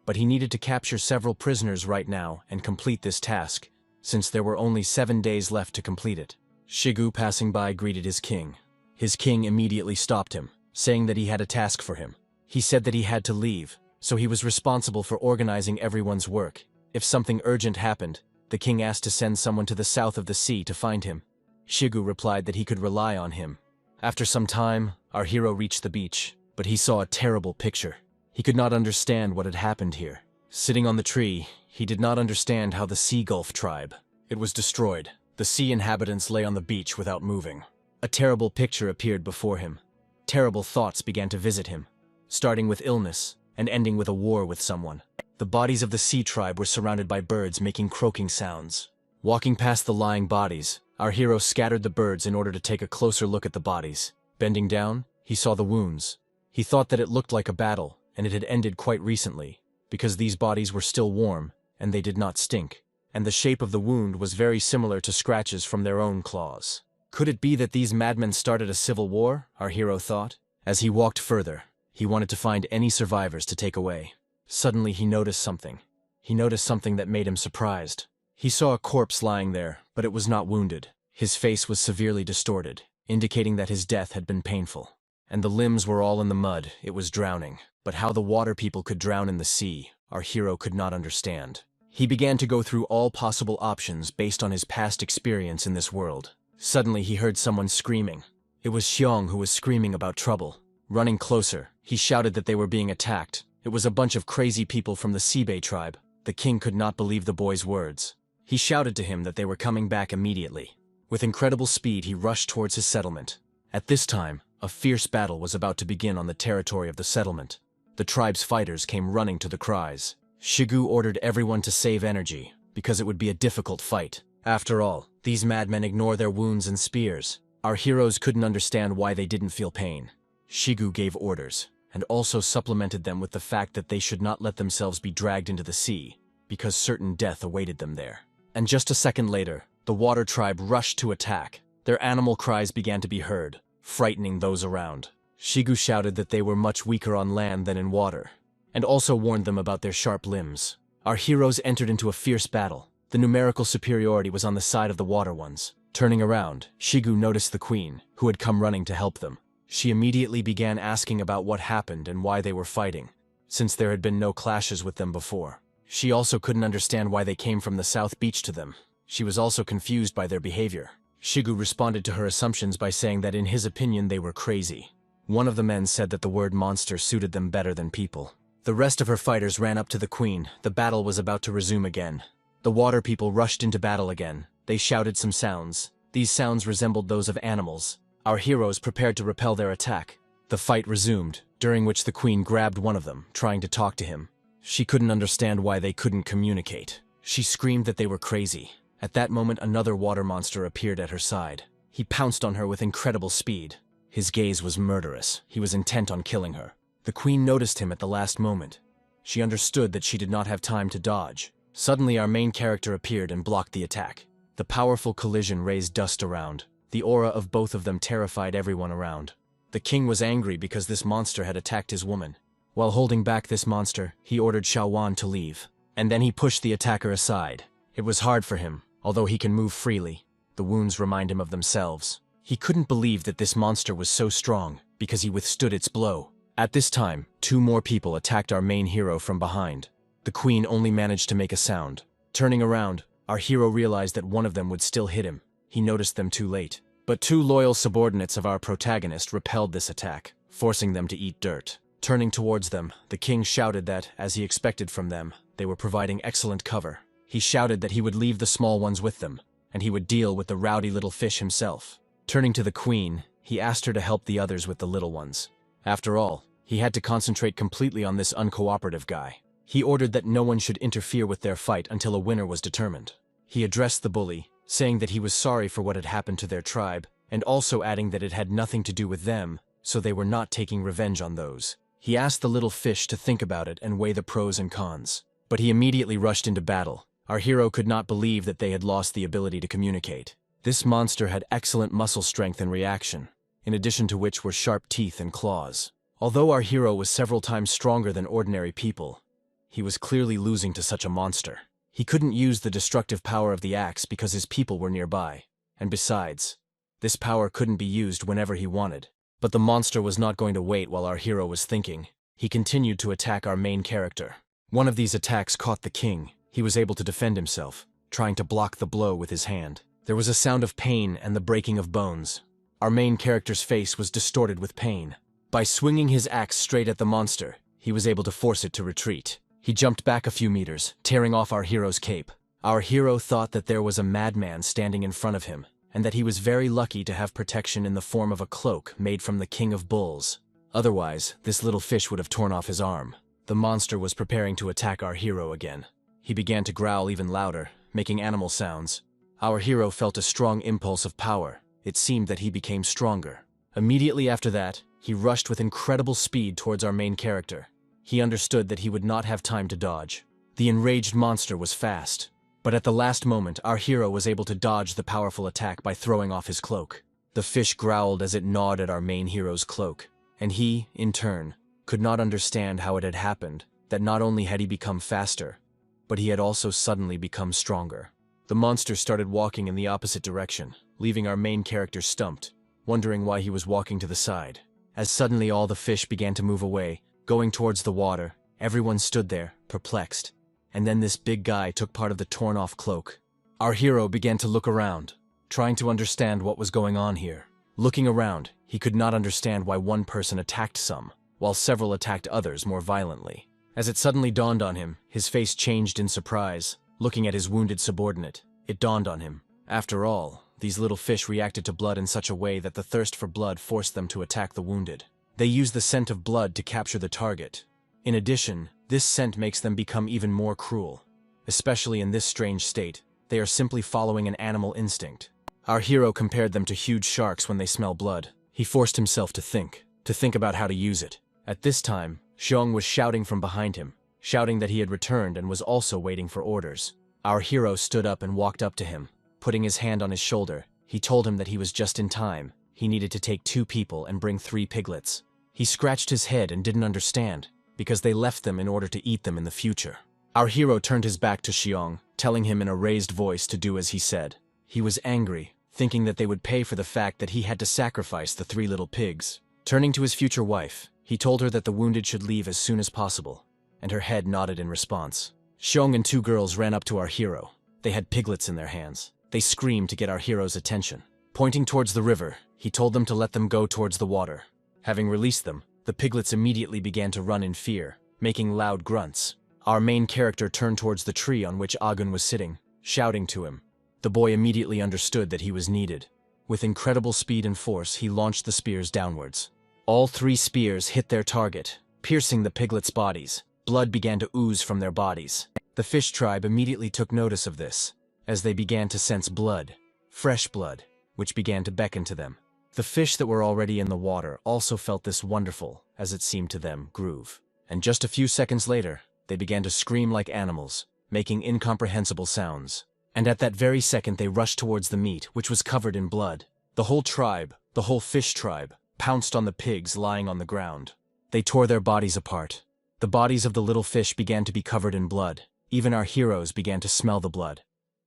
But he needed to capture several prisoners right now and complete this task. since there were only 7 days left to complete it. Shigu, passing by, greeted his king. His king immediately stopped him, saying that he had a task for him. He said that he had to leave, so he was responsible for organizing everyone's work. If something urgent happened, the king asked to send someone to the south of the sea to find him. Shigu replied that he could rely on him. After some time, our hero reached the beach, but he saw a terrible picture. He could not understand what had happened here. Sitting on the tree, he did not understand how the Sea Gulf tribe. It was destroyed. The sea inhabitants lay on the beach without moving. A terrible picture appeared before him. Terrible thoughts began to visit him, starting with illness and ending with a war with someone. The bodies of the sea tribe were surrounded by birds making croaking sounds. Walking past the lying bodies, our hero scattered the birds in order to take a closer look at the bodies. Bending down, he saw the wounds. He thought that it looked like a battle, and it had ended quite recently, because these bodies were still warm, and they did not stink. And the shape of the wound was very similar to scratches from their own claws. Could it be that these madmen started a civil war? Our hero thought. As he walked further, he wanted to find any survivors to take away. Suddenly he noticed something. He noticed something that made him surprised. He saw a corpse lying there, but it was not wounded. His face was severely distorted, indicating that his death had been painful. And the limbs were all in the mud. It was drowning. But how the water people could drown in the sea, our hero could not understand. He began to go through all possible options based on his past experience in this world. Suddenly he heard someone screaming. It was Xiong who was screaming about trouble. Running closer, he shouted that they were being attacked. It was a bunch of crazy people from the Sibei tribe. The king could not believe the boy's words. He shouted to him that they were coming back immediately. With incredible speed, he rushed towards his settlement. At this time, a fierce battle was about to begin on the territory of the settlement. The tribe's fighters came running to the cries. Shigu ordered everyone to save energy, because it would be a difficult fight. After all, these madmen ignore their wounds and spears. Our heroes couldn't understand why they didn't feel pain. Shigu gave orders, and also supplemented them with the fact that they should not let themselves be dragged into the sea, because certain death awaited them there. And just a second later, the water tribe rushed to attack. Their animal cries began to be heard, frightening those around. Shigu shouted that they were much weaker on land than in water, and also warned them about their sharp limbs. Our heroes entered into a fierce battle. The numerical superiority was on the side of the water ones. Turning around, Shigu noticed the queen, who had come running to help them. She immediately began asking about what happened and why they were fighting, since there had been no clashes with them before. She also couldn't understand why they came from the south beach to them. She was also confused by their behavior. Shigu responded to her assumptions by saying that in his opinion they were crazy. One of the men said that the word monster suited them better than people. The rest of her fighters ran up to the queen. The battle was about to resume again. The water people rushed into battle again. They shouted some sounds. These sounds resembled those of animals. Our heroes prepared to repel their attack. The fight resumed, during which the queen grabbed one of them, trying to talk to him. She couldn't understand why they couldn't communicate. She screamed that they were crazy. At that moment, another water monster appeared at her side. He pounced on her with incredible speed. His gaze was murderous. He was intent on killing her. The queen noticed him at the last moment. She understood that she did not have time to dodge. Suddenly, our main character appeared and blocked the attack. The powerful collision raised dust around. The aura of both of them terrified everyone around. The king was angry because this monster had attacked his woman. While holding back this monster, he ordered Xiaowan to leave. And then he pushed the attacker aside. It was hard for him, although he can move freely. The wounds remind him of themselves. He couldn't believe that this monster was so strong, because he withstood its blow. At this time, 2 more people attacked our main hero from behind. The queen only managed to make a sound. Turning around, our hero realized that one of them would still hit him. He noticed them too late. But 2 loyal subordinates of our protagonist repelled this attack, forcing them to eat dirt. Turning towards them, the king shouted that, as he expected from them, they were providing excellent cover. He shouted that he would leave the small ones with them, and he would deal with the rowdy little fish himself. Turning to the queen, he asked her to help the others with the little ones. After all, he had to concentrate completely on this uncooperative guy. He ordered that no one should interfere with their fight until a winner was determined. He addressed the bully, saying that he was sorry for what had happened to their tribe, and also adding that it had nothing to do with them, so they were not taking revenge on those. He asked the little fish to think about it and weigh the pros and cons. But he immediately rushed into battle. Our hero could not believe that they had lost the ability to communicate. This monster had excellent muscle strength and reaction, in addition to which were sharp teeth and claws. Although our hero was several times stronger than ordinary people, he was clearly losing to such a monster. He couldn't use the destructive power of the axe because his people were nearby. And besides, this power couldn't be used whenever he wanted. But the monster was not going to wait while our hero was thinking. He continued to attack our main character. One of these attacks caught the king. He was able to defend himself, trying to block the blow with his hand. There was a sound of pain and the breaking of bones. Our main character's face was distorted with pain. By swinging his axe straight at the monster, he was able to force it to retreat. He jumped back a few meters, tearing off our hero's cape. Our hero thought that there was a madman standing in front of him, and that he was very lucky to have protection in the form of a cloak made from the king of bulls. Otherwise, this little fish would have torn off his arm. The monster was preparing to attack our hero again. He began to growl even louder, making animal sounds. Our hero felt a strong impulse of power. It seemed that he became stronger. Immediately after that, he rushed with incredible speed towards our main character. He understood that he would not have time to dodge. The enraged monster was fast, but at the last moment our hero was able to dodge the powerful attack by throwing off his cloak. The fish growled as it gnawed at our main hero's cloak, and he, in turn, could not understand how it had happened, that not only had he become faster, but he had also suddenly become stronger. The monster started walking in the opposite direction, leaving our main character stumped, wondering why he was walking to the side. As suddenly all the fish began to move away, going towards the water, everyone stood there, perplexed. And then this big guy took part of the torn-off cloak. Our hero began to look around, trying to understand what was going on here. Looking around, he could not understand why one person attacked some, while several attacked others more violently. As it suddenly dawned on him, his face changed in surprise. Looking at his wounded subordinate, it dawned on him. After all, these little fish reacted to blood in such a way that the thirst for blood forced them to attack the wounded. They use the scent of blood to capture the target. In addition, this scent makes them become even more cruel. Especially in this strange state, they are simply following an animal instinct. Our hero compared them to huge sharks when they smell blood. He forced himself to think about how to use it. At this time, Xiong was shouting from behind him, shouting that he had returned and was also waiting for orders. Our hero stood up and walked up to him. Putting his hand on his shoulder, he told him that he was just in time. He needed to take 2 people and bring 3 piglets. He scratched his head and didn't understand, because they left them in order to eat them in the future. Our hero turned his back to Xiong, telling him in a raised voice to do as he said. He was angry, thinking that they would pay for the fact that he had to sacrifice the 3 little pigs. Turning to his future wife, he told her that the wounded should leave as soon as possible, and her head nodded in response. Xiong and 2 girls ran up to our hero. They had piglets in their hands. They screamed to get our hero's attention. Pointing towards the river, he told them to let them go towards the water. Having released them, the piglets immediately began to run in fear, making loud grunts. Our main character turned towards the tree on which Agun was sitting, shouting to him. The boy immediately understood that he was needed. With incredible speed and force, he launched the spears downwards. All 3 spears hit their target, piercing the piglets' bodies. Blood began to ooze from their bodies. The fish tribe immediately took notice of this, as they began to sense blood, fresh blood, which began to beckon to them. The fish that were already in the water also felt this wonderful, as it seemed to them, groove. And just a few seconds later, they began to scream like animals, making incomprehensible sounds. And at that very second they rushed towards the meat, which was covered in blood. The whole tribe, the whole fish tribe, pounced on the pigs lying on the ground. They tore their bodies apart. The bodies of the little fish began to be covered in blood. Even our heroes began to smell the blood.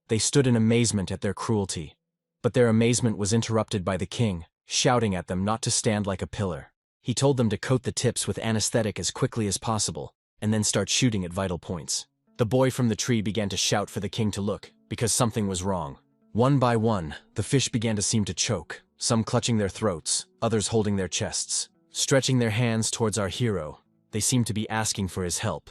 They stood in amazement at their cruelty. But their amazement was interrupted by the king, shouting at them not to stand like a pillar. He told them to coat the tips with anesthetic as quickly as possible, and then start shooting at vital points. The boy from the tree began to shout for the king to look, because something was wrong. One by one, the fish began to seem to choke, some clutching their throats, others holding their chests. Stretching their hands towards our hero, they seemed to be asking for his help.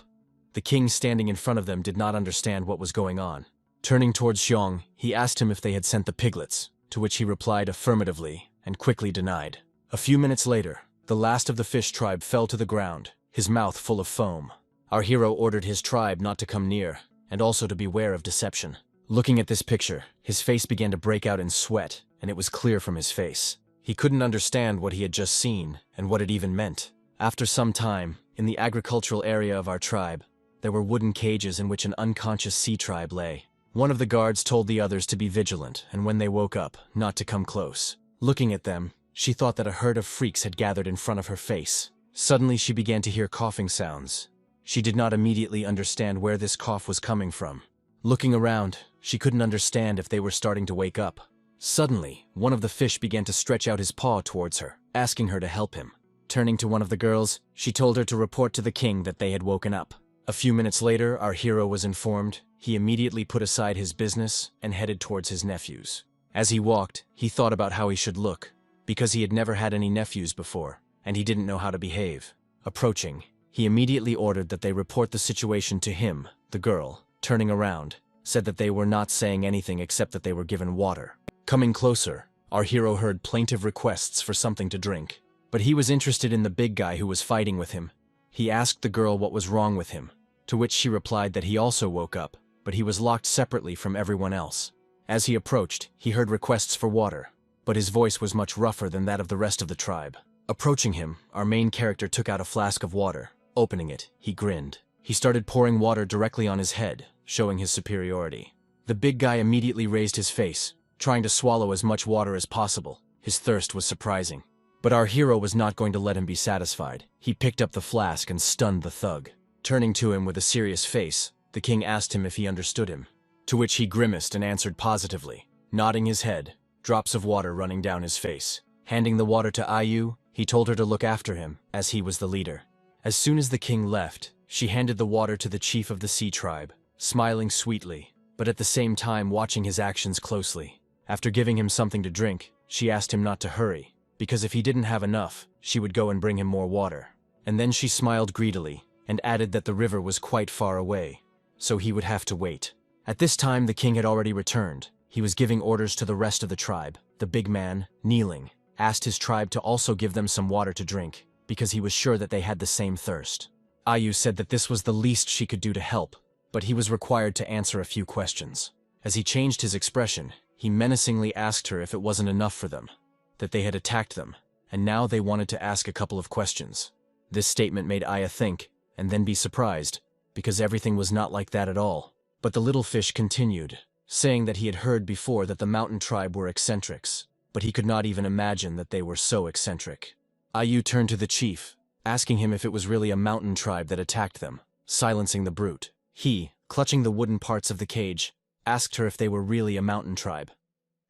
The king standing in front of them did not understand what was going on. Turning towards Xiong, he asked him if they had sent the piglets, to which he replied affirmatively, and quickly denied. A few minutes later, the last of the fish tribe fell to the ground, his mouth full of foam. Our hero ordered his tribe not to come near, and also to beware of deception. Looking at this picture, his face began to break out in sweat, and it was clear from his face. He couldn't understand what he had just seen, and what it even meant. After some time, in the agricultural area of our tribe, there were wooden cages in which an unconscious sea tribe lay. One of the guards told the others to be vigilant, and when they woke up, not to come close. Looking at them, she thought that a herd of freaks had gathered in front of her face. Suddenly she began to hear coughing sounds. She did not immediately understand where this cough was coming from. Looking around, she couldn't understand if they were starting to wake up. Suddenly, one of the fish began to stretch out his paw towards her, asking her to help him. Turning to one of the girls, she told her to report to the king that they had woken up. A few minutes later, our hero was informed. He immediately put aside his business and headed towards his nephews. As he walked, he thought about how he should look, because he had never had any nephews before, and he didn't know how to behave. Approaching, he immediately ordered that they report the situation to him. The girl, turning around, said that they were not saying anything except that they were given water. Coming closer, our hero heard plaintive requests for something to drink. But he was interested in the big guy who was fighting with him. He asked the girl what was wrong with him, to which she replied that he also woke up, but he was locked separately from everyone else. As he approached, he heard requests for water, but his voice was much rougher than that of the rest of the tribe. Approaching him, our main character took out a flask of water. Opening it, he grinned. He started pouring water directly on his head, showing his superiority. The big guy immediately raised his face, trying to swallow as much water as possible. His thirst was surprising. But our hero was not going to let him be satisfied. He picked up the flask and stunned the thug. Turning to him with a serious face, the king asked him if he understood him, to which he grimaced and answered positively, nodding his head, drops of water running down his face. Handing the water to Ayu, he told her to look after him, as he was the leader. As soon as the king left, she handed the water to the chief of the sea tribe, smiling sweetly, but at the same time watching his actions closely. After giving him something to drink, she asked him not to hurry, because if he didn't have enough, she would go and bring him more water. And then she smiled greedily, and added that the river was quite far away, so he would have to wait. At this time the king had already returned. He was giving orders to the rest of the tribe. The big man, kneeling, asked his tribe to also give them some water to drink, because he was sure that they had the same thirst. Ayu said that this was the least she could do to help, but he was required to answer a few questions. As he changed his expression, he menacingly asked her if it wasn't enough for them, that they had attacked them, and now they wanted to ask a couple of questions. This statement made Aya think, and then be surprised, because everything was not like that at all. But the little fish continued, saying that he had heard before that the mountain tribe were eccentrics, but he could not even imagine that they were so eccentric. Ayu turned to the chief, asking him if it was really a mountain tribe that attacked them, silencing the brute. He, clutching the wooden parts of the cage, asked her if they were really a mountain tribe.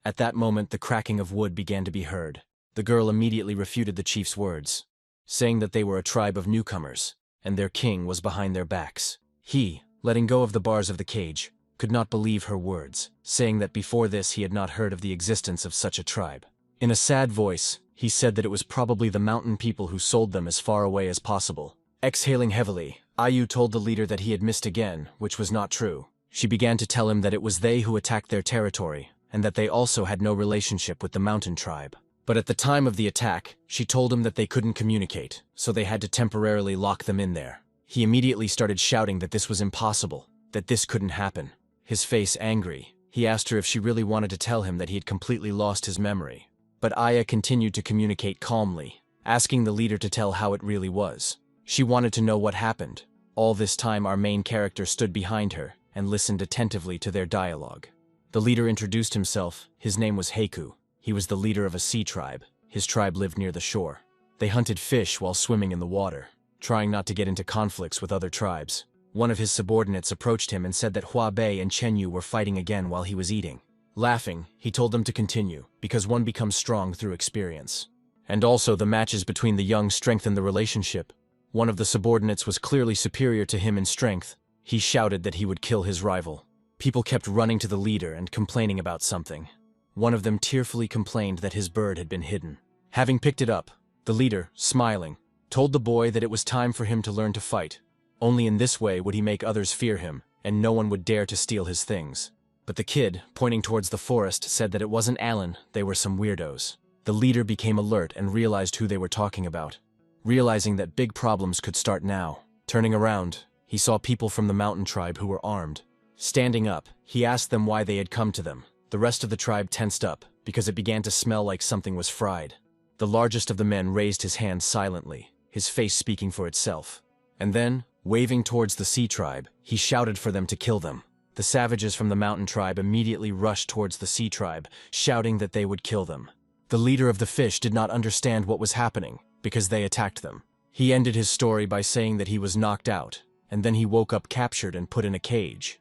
At that moment the cracking of wood began to be heard. The girl immediately refuted the chief's words, saying that they were a tribe of newcomers, and their king was behind their backs. He, letting go of the bars of the cage, could not believe her words, saying that before this he had not heard of the existence of such a tribe. In a sad voice, he said that it was probably the mountain people who sold them as far away as possible. Exhaling heavily, Ayu told the leader that he had missed again, which was not true. She began to tell him that it was they who attacked their territory, and that they also had no relationship with the mountain tribe. But at the time of the attack, she told him that they couldn't communicate, so they had to temporarily lock them in there. He immediately started shouting that this was impossible, that this couldn't happen. His face angry, he asked her if she really wanted to tell him that he had completely lost his memory. But Aya continued to communicate calmly, asking the leader to tell how it really was. She wanted to know what happened. All this time our main character stood behind her and listened attentively to their dialogue. The leader introduced himself. His name was Heiku. He was the leader of a sea tribe. His tribe lived near the shore. They hunted fish while swimming in the water, trying not to get into conflicts with other tribes. One of his subordinates approached him and said that Hua Bei and Chen Yu were fighting again while he was eating. Laughing, he told them to continue, because one becomes strong through experience. And also the matches between the young strengthened the relationship. One of the subordinates was clearly superior to him in strength. He shouted that he would kill his rival. People kept running to the leader and complaining about something. One of them tearfully complained that his bird had been hidden. Having picked it up, the leader, smiling, told the boy that it was time for him to learn to fight. Only in this way would he make others fear him, and no one would dare to steal his things. But the kid, pointing towards the forest, said that it wasn't Alan, they were some weirdos. The leader became alert and realized who they were talking about, realizing that big problems could start now. Turning around, he saw people from the mountain tribe who were armed. Standing up, he asked them why they had come to them. The rest of the tribe tensed up, because it began to smell like something was fried. The largest of the men raised his hand silently, his face speaking for itself. And then, waving towards the sea tribe, he shouted for them to kill them. The savages from the mountain tribe immediately rushed towards the sea tribe, shouting that they would kill them. The leader of the fish did not understand what was happening, because they attacked them. He ended his story by saying that he was knocked out, and then he woke up captured and put in a cage.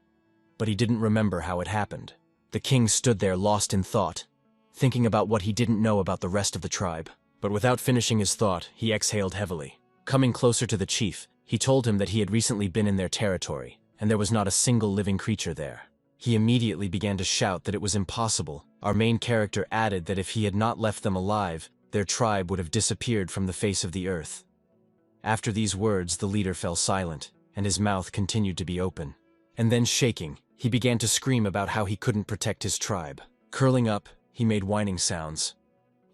but he didn't remember how it happened. The king stood there lost in thought, thinking about what he didn't know about the rest of the tribe. But without finishing his thought, he exhaled heavily. Coming closer to the chief, he told him that he had recently been in their territory, and there was not a single living creature there. He immediately began to shout that it was impossible. Our main character added that if he had not left them alive, their tribe would have disappeared from the face of the earth. After these words, the leader fell silent, and his mouth continued to be open. And then shaking, he began to scream about how he couldn't protect his tribe. Curling up, he made whining sounds.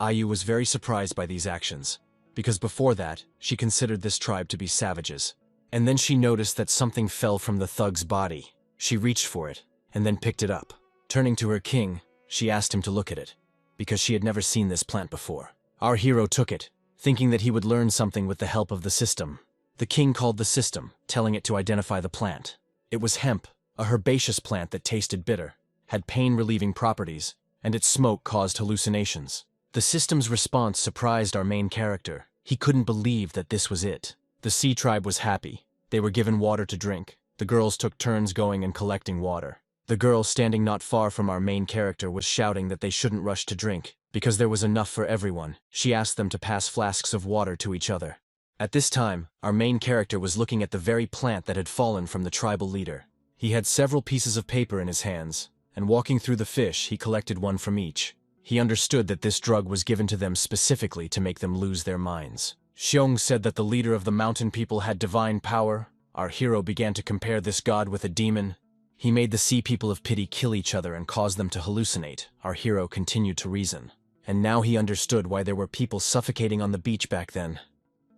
Ayu was very surprised by these actions, because before that, she considered this tribe to be savages. And then she noticed that something fell from the thug's body. She reached for it, and then picked it up. Turning to her king, she asked him to look at it, because she had never seen this plant before. Our hero took it, thinking that he would learn something with the help of the system. The king called the system, telling it to identify the plant. It was hemp, a herbaceous plant that tasted bitter, had pain-relieving properties, and its smoke caused hallucinations. The system's response surprised our main character. He couldn't believe that this was it. The sea tribe was happy. They were given water to drink. The girls took turns going and collecting water. The girl standing not far from our main character was shouting that they shouldn't rush to drink, because there was enough for everyone. She asked them to pass flasks of water to each other. At this time, our main character was looking at the very plant that had fallen from the tribal leader. He had several pieces of paper in his hands, and walking through the fish, he collected one from each. He understood that this drug was given to them specifically to make them lose their minds. Xiong said that the leader of the mountain people had divine power. Our hero began to compare this god with a demon. He made the sea people of pity kill each other and cause them to hallucinate. Our hero continued to reason. And now he understood why there were people suffocating on the beach back then.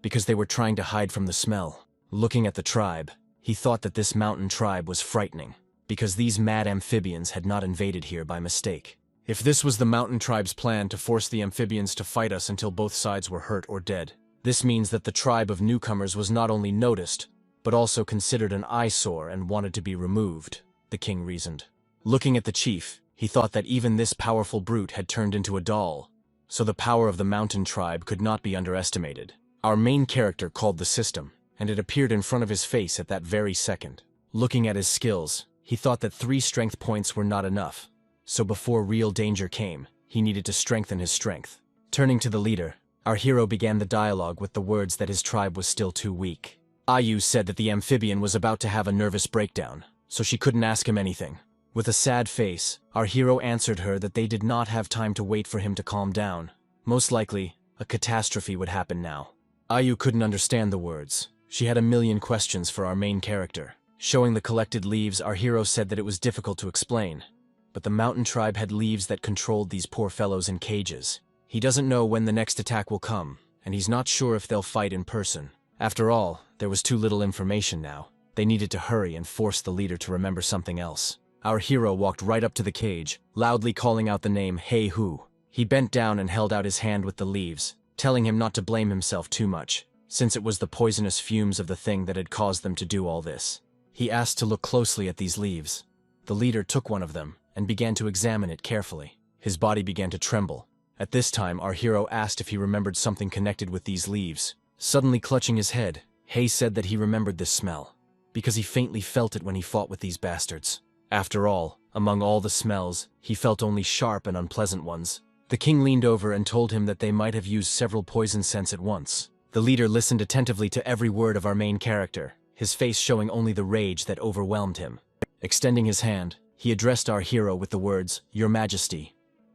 Because they were trying to hide from the smell. Looking at the tribe, he thought that this mountain tribe was frightening, because these mad amphibians had not invaded here by mistake. If this was the mountain tribe's plan to force the amphibians to fight us until both sides were hurt or dead, this means that the tribe of newcomers was not only noticed, but also considered an eyesore and wanted to be removed, the king reasoned. Looking at the chief, he thought that even this powerful brute had turned into a doll, so the power of the mountain tribe could not be underestimated. Our main character called the system, and it appeared in front of his face at that very second. Looking at his skills, he thought that 3 strength points were not enough, so before real danger came, he needed to strengthen his strength. Turning to the leader, our hero began the dialogue with the words that his tribe was still too weak. Ayu said that the amphibian was about to have a nervous breakdown, so she couldn't ask him anything. With a sad face, our hero answered her that they did not have time to wait for him to calm down. Most likely, a catastrophe would happen now. Ayu couldn't understand the words. She had a million questions for our main character. Showing the collected leaves, our hero said that it was difficult to explain, but the mountain tribe had leaves that controlled these poor fellows in cages. He doesn't know when the next attack will come, and he's not sure if they'll fight in person. After all, there was too little information now. They needed to hurry and force the leader to remember something else. Our hero walked right up to the cage, loudly calling out the name Hey Hu. He bent down and held out his hand with the leaves, telling him not to blame himself too much, since it was the poisonous fumes of the thing that had caused them to do all this. He asked to look closely at these leaves. The leader took one of them and began to examine it carefully. His body began to tremble. At this time, our hero asked if he remembered something connected with these leaves. Suddenly clutching his head, Hay said that he remembered this smell, because he faintly felt it when he fought with these bastards. After all, among all the smells, he felt only sharp and unpleasant ones. The king leaned over and told him that they might have used several poison scents at once. The leader listened attentively to every word of our main character, his face showing only the rage that overwhelmed him. Extending his hand, he addressed our hero with the words, "Your Majesty,"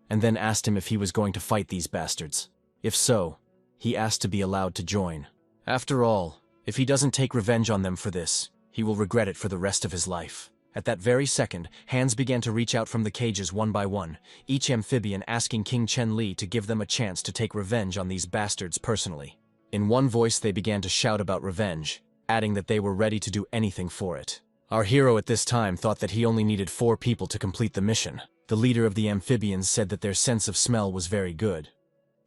and then asked him if he was going to fight these bastards. If so, he asked to be allowed to join. After all, if he doesn't take revenge on them for this, he will regret it for the rest of his life. At that very second, hands began to reach out from the cages one by one, each amphibian asking King Chen Li to give them a chance to take revenge on these bastards personally. In one voice they began to shout about revenge, adding that they were ready to do anything for it. Our hero at this time thought that he only needed 4 people to complete the mission. The leader of the amphibians said that their sense of smell was very good,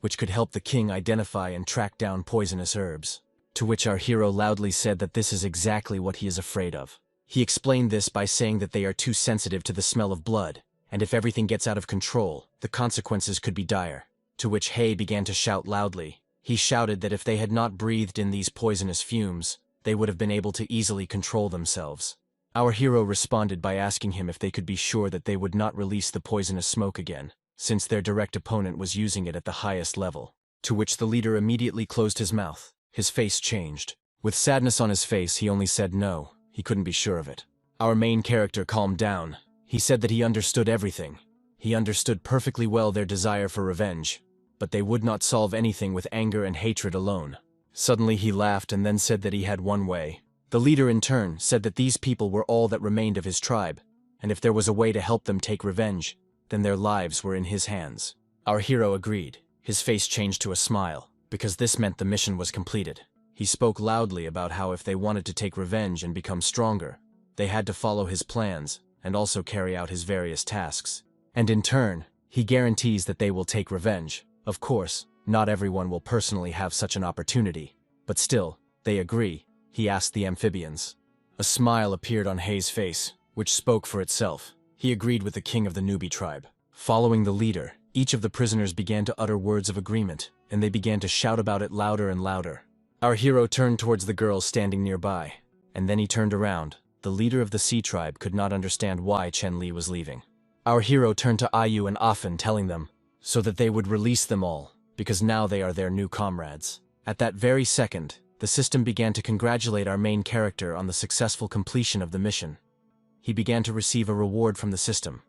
which could help the king identify and track down poisonous herbs. To which our hero loudly said that this is exactly what he is afraid of. He explained this by saying that they are too sensitive to the smell of blood, and if everything gets out of control, the consequences could be dire. To which Hay began to shout loudly. He shouted that if they had not breathed in these poisonous fumes, they would have been able to easily control themselves. Our hero responded by asking him if they could be sure that they would not release the poisonous smoke again, since their direct opponent was using it at the highest level. To which the leader immediately closed his mouth. His face changed. With sadness on his face, he only said no, he couldn't be sure of it. Our main character calmed down. He said that he understood everything. He understood perfectly well their desire for revenge, but they would not solve anything with anger and hatred alone. Suddenly he laughed and then said that he had one way. The leader in turn said that these people were all that remained of his tribe, and if there was a way to help them take revenge, then their lives were in his hands. Our hero agreed. His face changed to a smile, because this meant the mission was completed. He spoke loudly about how if they wanted to take revenge and become stronger, they had to follow his plans and also carry out his various tasks. And in turn, he guarantees that they will take revenge. Of course, not everyone will personally have such an opportunity, but still, they agree. He asked the amphibians. A smile appeared on Hei's face, which spoke for itself. He agreed with the king of the newbie tribe. Following the leader, each of the prisoners began to utter words of agreement, and they began to shout about it louder and louder. Our hero turned towards the girls standing nearby, and then he turned around. The leader of the sea tribe could not understand why Chen Li was leaving. Our hero turned to Ayu and Afen, telling them, so that they would release them all, because now they are their new comrades. At that very second, the system began to congratulate our main character on the successful completion of the mission. He began to receive a reward from the system.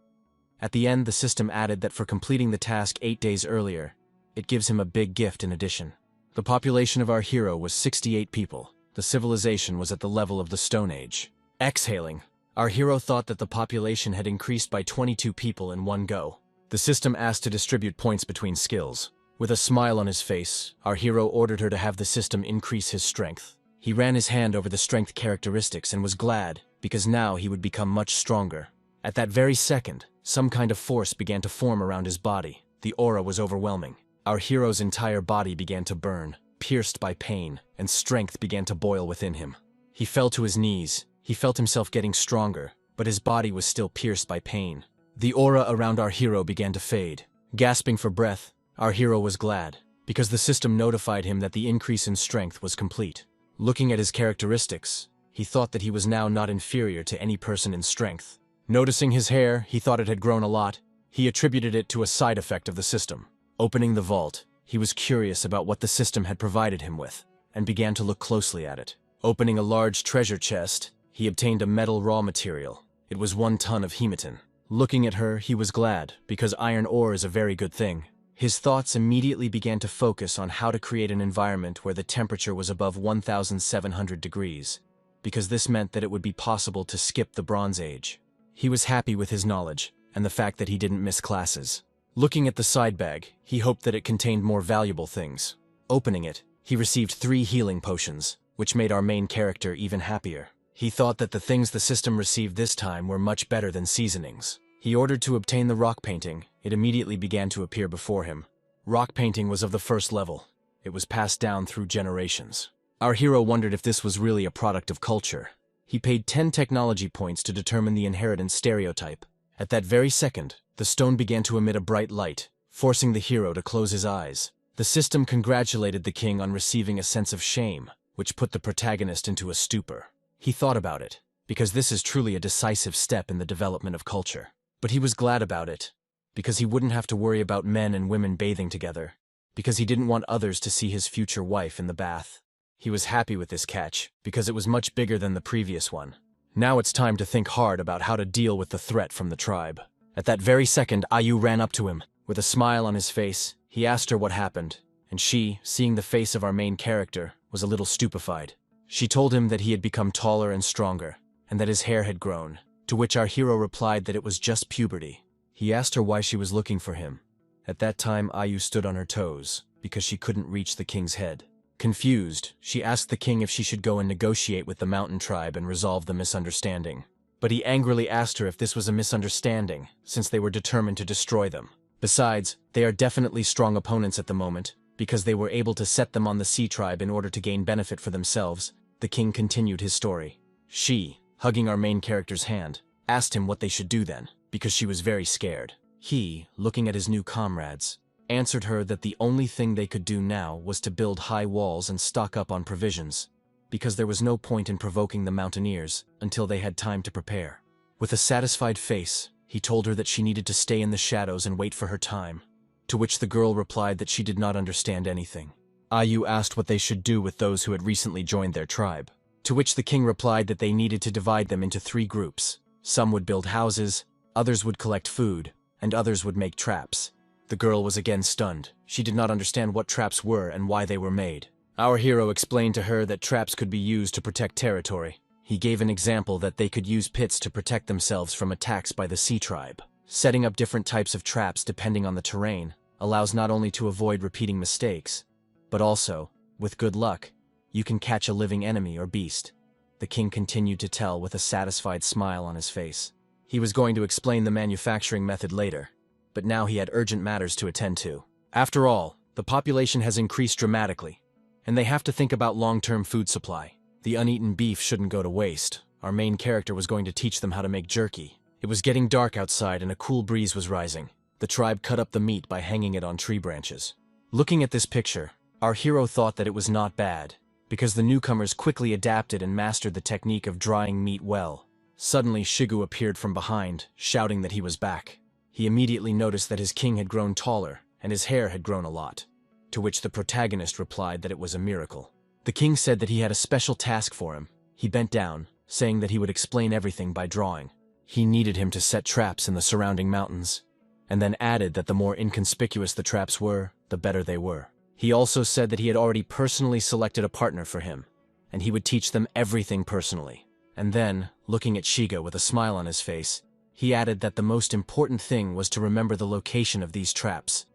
At the end, the system added that for completing the task 8 days earlier, it gives him a big gift in addition. The population of our hero was 68 people. The civilization was at the level of the Stone Age. Exhaling, our hero thought that the population had increased by 22 people in one go. The system asked to distribute points between skills. With a smile on his face, our hero ordered her to have the system increase his strength. He ran his hand over the strength characteristics and was glad, because now he would become much stronger. At that very second, some kind of force began to form around his body. The aura was overwhelming. Our hero's entire body began to burn, pierced by pain, and strength began to boil within him. He fell to his knees. He felt himself getting stronger, but his body was still pierced by pain. The aura around our hero began to fade. Gasping for breath, our hero was glad, because the system notified him that the increase in strength was complete. Looking at his characteristics, he thought that he was now not inferior to any person in strength. Noticing his hair, he thought it had grown a lot. He attributed it to a side effect of the system. Opening the vault, he was curious about what the system had provided him with, and began to look closely at it. Opening a large treasure chest, he obtained a metal raw material. It was 1 ton of hematin. Looking at her, he was glad, because iron ore is a very good thing. His thoughts immediately began to focus on how to create an environment where the temperature was above 1,700 degrees, because this meant that it would be possible to skip the Bronze Age. He was happy with his knowledge, and the fact that he didn't miss classes. Looking at the side bag, he hoped that it contained more valuable things. Opening it, he received 3 healing potions, which made our main character even happier. He thought that the things the system received this time were much better than seasonings. He ordered to obtain the rock painting. It immediately began to appear before him. Rock painting was of the first level. It was passed down through generations. Our hero wondered if this was really a product of culture. He paid 10 technology points to determine the inheritance stereotype. At that very second, the stone began to emit a bright light, forcing the hero to close his eyes. The system congratulated the king on receiving a sense of shame, which put the protagonist into a stupor. He thought about it, because this is truly a decisive step in the development of culture. But he was glad about it, because he wouldn't have to worry about men and women bathing together, because he didn't want others to see his future wife in the bath. He was happy with this catch, because it was much bigger than the previous one. Now it's time to think hard about how to deal with the threat from the tribe. At that very second, Ayu ran up to him. With a smile on his face, he asked her what happened, and she, seeing the face of our main character, was a little stupefied. She told him that he had become taller and stronger, and that his hair had grown, to which our hero replied that it was just puberty. He asked her why she was looking for him. At that time, Ayu stood on her toes, because she couldn't reach the king's head. Confused, she asked the king if she should go and negotiate with the mountain tribe and resolve the misunderstanding. But he angrily asked her if this was a misunderstanding, since they were determined to destroy them. Besides, they are definitely strong opponents at the moment, because they were able to set them on the sea tribe in order to gain benefit for themselves. The king continued his story. She, hugging our main character's hand, asked him what they should do then, because she was very scared. He, looking at his new comrades, answered her that the only thing they could do now was to build high walls and stock up on provisions. because there was no point in provoking the mountaineers until they had time to prepare. With a satisfied face, he told her that she needed to stay in the shadows and wait for her time, to which the girl replied that she did not understand anything. Ayu asked what they should do with those who had recently joined their tribe, to which the king replied that they needed to divide them into 3 groups. Some would build houses, others would collect food, and others would make traps. The girl was again stunned. She did not understand what traps were and why they were made. Our hero explained to her that traps could be used to protect territory. He gave an example that they could use pits to protect themselves from attacks by the Sea Tribe. Setting up different types of traps depending on the terrain allows not only to avoid repeating mistakes, but also, with good luck, you can catch a living enemy or beast. The king continued to tell with a satisfied smile on his face. He was going to explain the manufacturing method later, but now he had urgent matters to attend to. After all, the population has increased dramatically, and they have to think about long-term food supply. The uneaten beef shouldn't go to waste. Our main character was going to teach them how to make jerky. It was getting dark outside and a cool breeze was rising. The tribe cut up the meat by hanging it on tree branches. Looking at this picture, our hero thought that it was not bad, because the newcomers quickly adapted and mastered the technique of drying meat well. Suddenly, Shigu appeared from behind, shouting that he was back. He immediately noticed that his king had grown taller, and his hair had grown a lot, to which the protagonist replied that it was a miracle. The king said that he had a special task for him. He bent down, saying that he would explain everything by drawing. He needed him to set traps in the surrounding mountains, and then added that the more inconspicuous the traps were, the better they were. He also said that he had already personally selected a partner for him, and he would teach them everything personally. And then, looking at Shiga with a smile on his face, he added that the most important thing was to remember the location of these traps.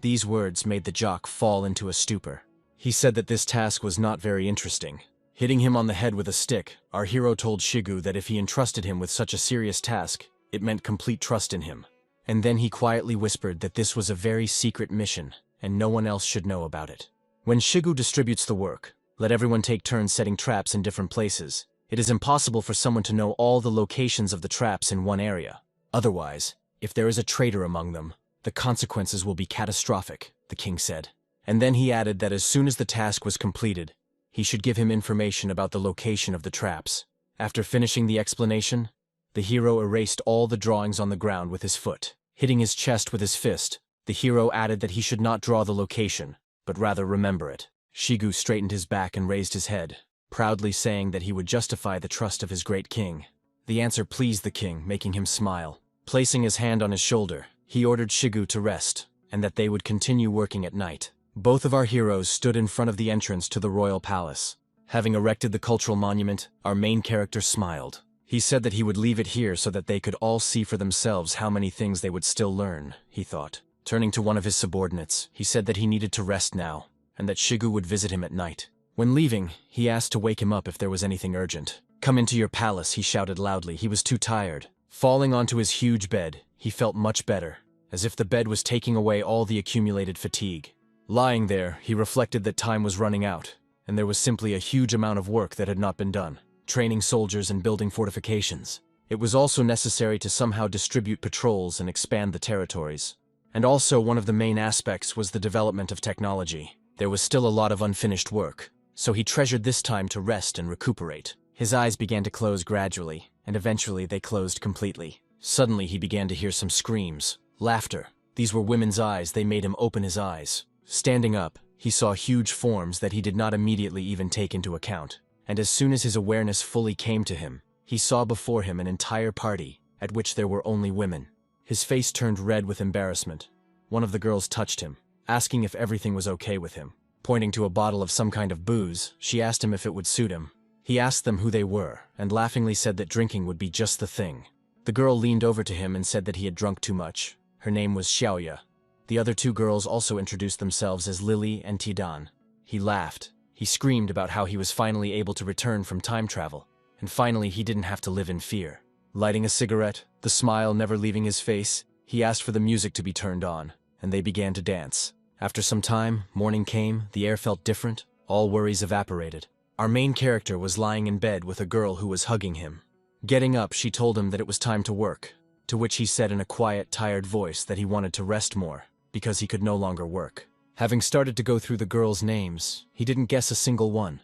These words made the jock fall into a stupor. He said that this task was not very interesting. Hitting him on the head with a stick, our hero told Shigu that if he entrusted him with such a serious task, it meant complete trust in him. And then he quietly whispered that this was a very secret mission, and no one else should know about it. When Shigu distributes the work, let everyone take turns setting traps in different places. It is impossible for someone to know all the locations of the traps in one area. Otherwise, if there is a traitor among them, the consequences will be catastrophic, the king said. And then he added that as soon as the task was completed, he should give him information about the location of the traps. After finishing the explanation, the hero erased all the drawings on the ground with his foot. Hitting his chest with his fist, the hero added that he should not draw the location, but rather remember it. Shigu straightened his back and raised his head, proudly saying that he would justify the trust of his great king. The answer pleased the king, making him smile. Placing his hand on his shoulder, he ordered Shigu to rest, and that they would continue working at night. Both of our heroes stood in front of the entrance to the royal palace. Having erected the cultural monument, our main character smiled. He said that he would leave it here so that they could all see for themselves how many things they would still learn, he thought. Turning to one of his subordinates, he said that he needed to rest now, and that Shigu would visit him at night. When leaving, he asked to wake him up if there was anything urgent. "Come into your palace," he shouted loudly. He was too tired. Falling onto his huge bed, he felt much better, as if the bed was taking away all the accumulated fatigue. Lying there, he reflected that time was running out, and there was simply a huge amount of work that had not been done. Training soldiers and building fortifications. It was also necessary to somehow distribute patrols and expand the territories. And also one of the main aspects was the development of technology. There was still a lot of unfinished work, so he treasured this time to rest and recuperate. His eyes began to close gradually, and eventually they closed completely. Suddenly he began to hear some screams, laughter. These were women's eyes. They made him open his eyes. Standing up, he saw huge forms that he did not immediately even take into account. And as soon as his awareness fully came to him, he saw before him an entire party, at which there were only women. His face turned red with embarrassment. One of the girls touched him, asking if everything was okay with him. Pointing to a bottle of some kind of booze, she asked him if it would suit him. He asked them who they were, and laughingly said that drinking would be just the thing. The girl leaned over to him and said that he had drunk too much. Her name was Xiaoya. The other 2 girls also introduced themselves as Lily and Tidan. He laughed. He screamed about how he was finally able to return from time travel, and finally he didn't have to live in fear. Lighting a cigarette, the smile never leaving his face, he asked for the music to be turned on, and they began to dance. After some time, morning came, the air felt different, all worries evaporated. Our main character was lying in bed with a girl who was hugging him. Getting up, she told him that it was time to work, to which he said in a quiet, tired voice that he wanted to rest more, because he could no longer work. Having started to go through the girls' names, he didn't guess a single one,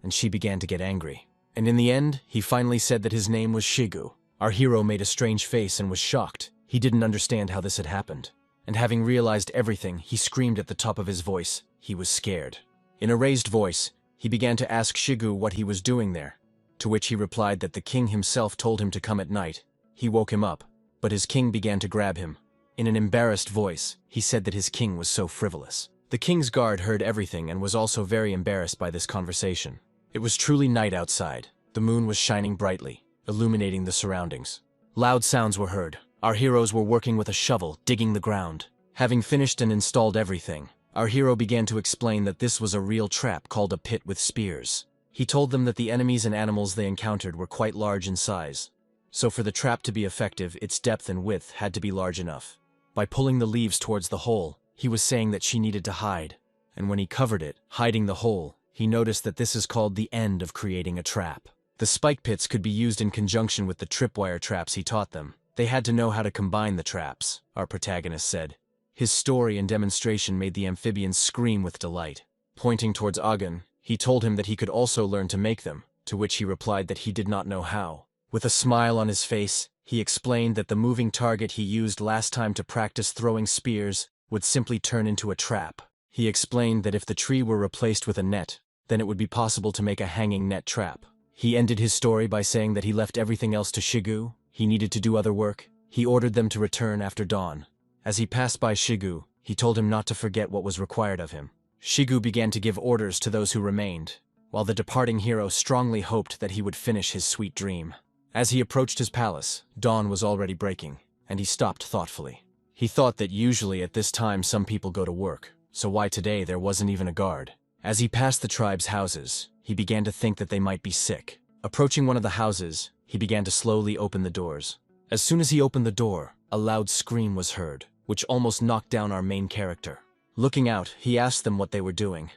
and she began to get angry. And in the end, he finally said that his name was Shigu. Our hero made a strange face and was shocked. He didn't understand how this had happened. And having realized everything, he screamed at the top of his voice. He was scared. In a raised voice, he began to ask Shigu what he was doing there, to which he replied that the king himself told him to come at night. He woke him up, but his king began to grab him. In an embarrassed voice, he said that his king was so frivolous. The king's guard heard everything and was also very embarrassed by this conversation. It was truly night outside. The moon was shining brightly, illuminating the surroundings. Loud sounds were heard. Our heroes were working with a shovel, digging the ground. Having finished and installed everything, our hero began to explain that this was a real trap called a pit with spears. He told them that the enemies and animals they encountered were quite large in size. So for the trap to be effective, its depth and width had to be large enough. By pulling the leaves towards the hole, he was saying that she needed to hide. And when he covered it, hiding the hole, he noticed that this is called the end of creating a trap. The spike pits could be used in conjunction with the tripwire traps he taught them. They had to know how to combine the traps, our protagonist said. His story and demonstration made the amphibians scream with delight. Pointing towards Agan, he told him that he could also learn to make them, to which he replied that he did not know how. With a smile on his face, he explained that the moving target he used last time to practice throwing spears would simply turn into a trap. He explained that if the tree were replaced with a net, then it would be possible to make a hanging net trap. He ended his story by saying that he left everything else to Shigu. He needed to do other work. He ordered them to return after dawn. As he passed by Shigu, he told him not to forget what was required of him. Shigu began to give orders to those who remained, while the departing hero strongly hoped that he would finish his sweet dream. As he approached his palace, dawn was already breaking, and he stopped thoughtfully. He thought that usually at this time some people go to work, so why today there wasn't even a guard? As he passed the tribe's houses, he began to think that they might be sick. Approaching one of the houses, he began to slowly open the doors. As soon as he opened the door, a loud scream was heard, which almost knocked down our main character. Looking out, he asked them what they were doing.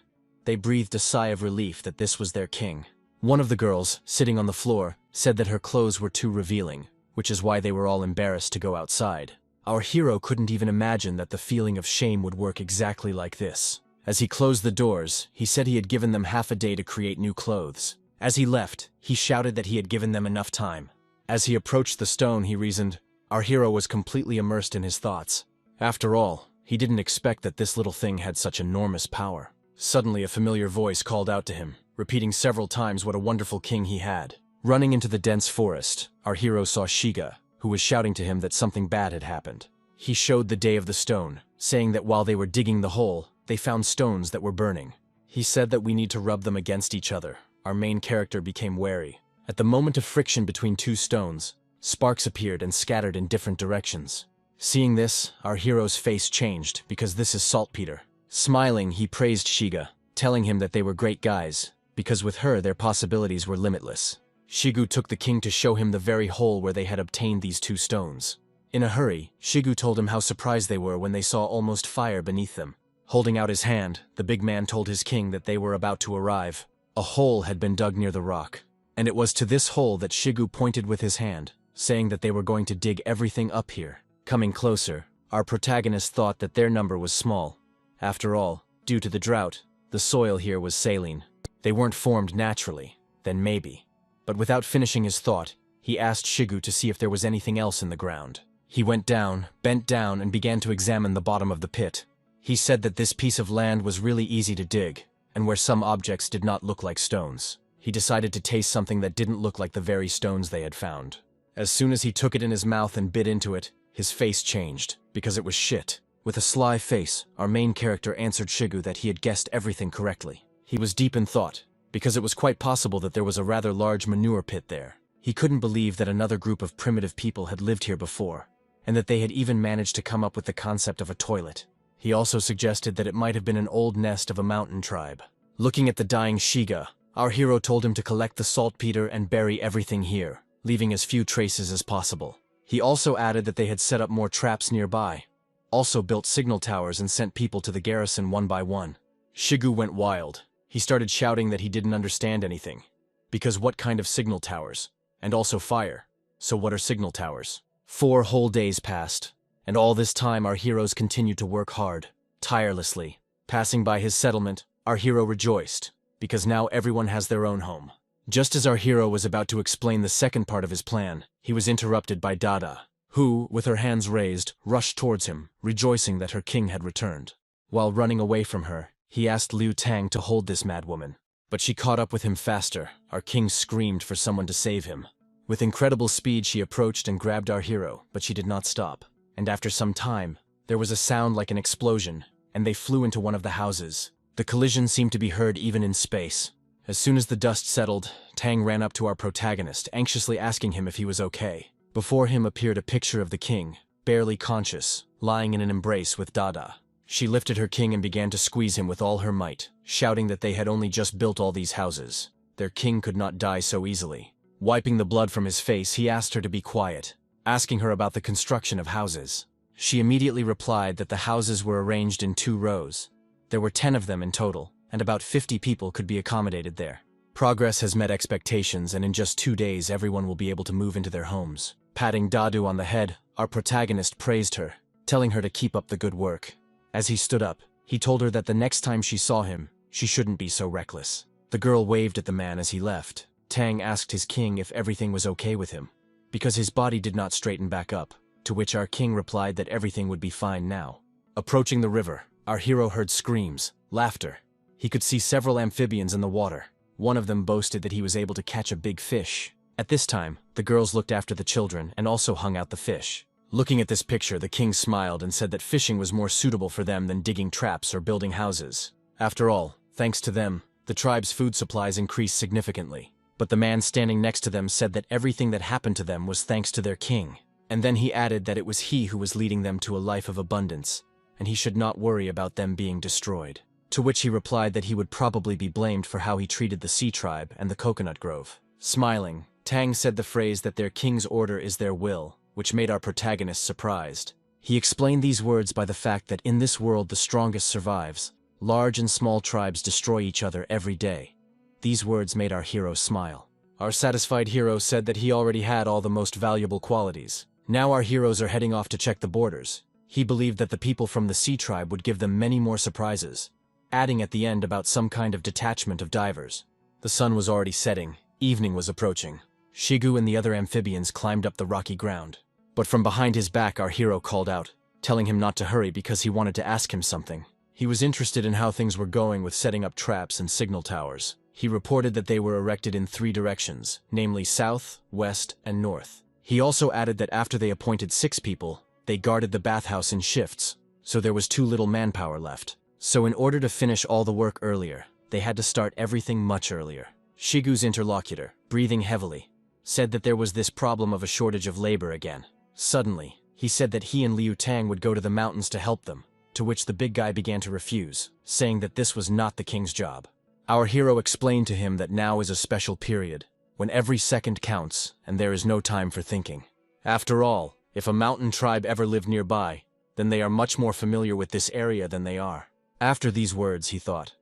They breathed a sigh of relief that this was their king. One of the girls, sitting on the floor, said that her clothes were too revealing, which is why they were all embarrassed to go outside. Our hero couldn't even imagine that the feeling of shame would work exactly like this. As he closed the doors, he said he had given them half a day to create new clothes. As he left, he shouted that he had given them enough time. As he approached the stone, he reasoned. Our hero was completely immersed in his thoughts. After all, he didn't expect that this little thing had such enormous power. Suddenly, a familiar voice called out to him, repeating several times what a wonderful king he had. Running into the dense forest, our hero saw Shiga, who was shouting to him that something bad had happened. He showed the day of the stone, saying that while they were digging the hole, they found stones that were burning. He said that we need to rub them against each other. Our main character became wary. At the moment of friction between two stones, sparks appeared and scattered in different directions. Seeing this, our hero's face changed, because this is saltpeter. Smiling, he praised Shiga, telling him that they were great guys, because with her their possibilities were limitless. Shigu took the king to show him the very hole where they had obtained these two stones. In a hurry, Shigu told him how surprised they were when they saw almost fire beneath them. Holding out his hand, the big man told his king that they were about to arrive. A hole had been dug near the rock, and it was to this hole that Shigu pointed with his hand, saying that they were going to dig everything up here. Coming closer, our protagonist thought that their number was small. After all, due to the drought, the soil here was saline. They weren't formed naturally, then maybe. But without finishing his thought, he asked Shigu to see if there was anything else in the ground. He went down, bent down, and began to examine the bottom of the pit. He said that this piece of land was really easy to dig, and where some objects did not look like stones. He decided to taste something that didn't look like the very stones they had found. As soon as he took it in his mouth and bit into it, his face changed, because it was shit. With a sly face, our main character answered Shigu that he had guessed everything correctly. He was deep in thought, because it was quite possible that there was a rather large manure pit there. He couldn't believe that another group of primitive people had lived here before, and that they had even managed to come up with the concept of a toilet. He also suggested that it might have been an old nest of a mountain tribe. Looking at the dying Shiga, our hero told him to collect the saltpeter and bury everything here, leaving as few traces as possible. He also added that they had set up more traps nearby, also built signal towers and sent people to the garrison one by one. Shigu went wild. He started shouting that he didn't understand anything. Because what kind of signal towers? And also fire. So what are signal towers? 4 whole days passed, and all this time our heroes continued to work hard, tirelessly. Passing by his settlement, our hero rejoiced, because now everyone has their own home. Just as our hero was about to explain the second part of his plan, he was interrupted by Dada, who, with her hands raised, rushed towards him, rejoicing that her king had returned. While running away from her, he asked Liu Tang to hold this madwoman. But she caught up with him faster. Our king screamed for someone to save him. With incredible speed she approached and grabbed our hero, but she did not stop. And after some time, there was a sound like an explosion, and they flew into one of the houses. The collision seemed to be heard even in space. As soon as the dust settled, Tang ran up to our protagonist, anxiously asking him if he was okay. Before him appeared a picture of the king, barely conscious, lying in an embrace with Dada. She lifted her king and began to squeeze him with all her might, shouting that they had only just built all these houses. Their king could not die so easily. Wiping the blood from his face, he asked her to be quiet, asking her about the construction of houses. She immediately replied that the houses were arranged in 2 rows. There were 10 of them in total, and about 50 people could be accommodated there. Progress has met expectations, and in just 2 days everyone will be able to move into their homes. Patting Dadu on the head, our protagonist praised her, telling her to keep up the good work. As he stood up, he told her that the next time she saw him, she shouldn't be so reckless. The girl waved at the man as he left. Tang asked his king if everything was okay with him, because his body did not straighten back up, to which our king replied that everything would be fine now. Approaching the river, our hero heard screams, laughter. He could see several amphibians in the water. One of them boasted that he was able to catch a big fish. At this time, the girls looked after the children and also hung out the fish. Looking at this picture, the king smiled and said that fishing was more suitable for them than digging traps or building houses. After all, thanks to them, the tribe's food supplies increased significantly. But the man standing next to them said that everything that happened to them was thanks to their king. And then he added that it was he who was leading them to a life of abundance, and he should not worry about them being destroyed. To which he replied that he would probably be blamed for how he treated the Sea Tribe and the Coconut Grove. Smiling, Tang said the phrase that their king's order is their will, which made our protagonist surprised. He explained these words by the fact that in this world the strongest survives. Large and small tribes destroy each other every day. These words made our hero smile. Our satisfied hero said that he already had all the most valuable qualities. Now our heroes are heading off to check the borders. He believed that the people from the Sea Tribe would give them many more surprises, adding at the end about some kind of detachment of divers. The sun was already setting, evening was approaching. Shigu and the other amphibians climbed up the rocky ground. But from behind his back our hero called out, telling him not to hurry because he wanted to ask him something. He was interested in how things were going with setting up traps and signal towers. He reported that they were erected in 3 directions, namely south, west, and north. He also added that after they appointed 6 people, they guarded the bathhouse in shifts, so there was too little manpower left. So in order to finish all the work earlier, they had to start everything much earlier. Shigu's interlocutor, breathing heavily, said that there was this problem of a shortage of labor again. Suddenly, he said that he and Liu Tang would go to the mountains to help them, to which the big guy began to refuse, saying that this was not the king's job. Our hero explained to him that now is a special period, when every second counts and there is no time for thinking. After all, if a mountain tribe ever lived nearby, then they are much more familiar with this area than they are. After these words, he thought,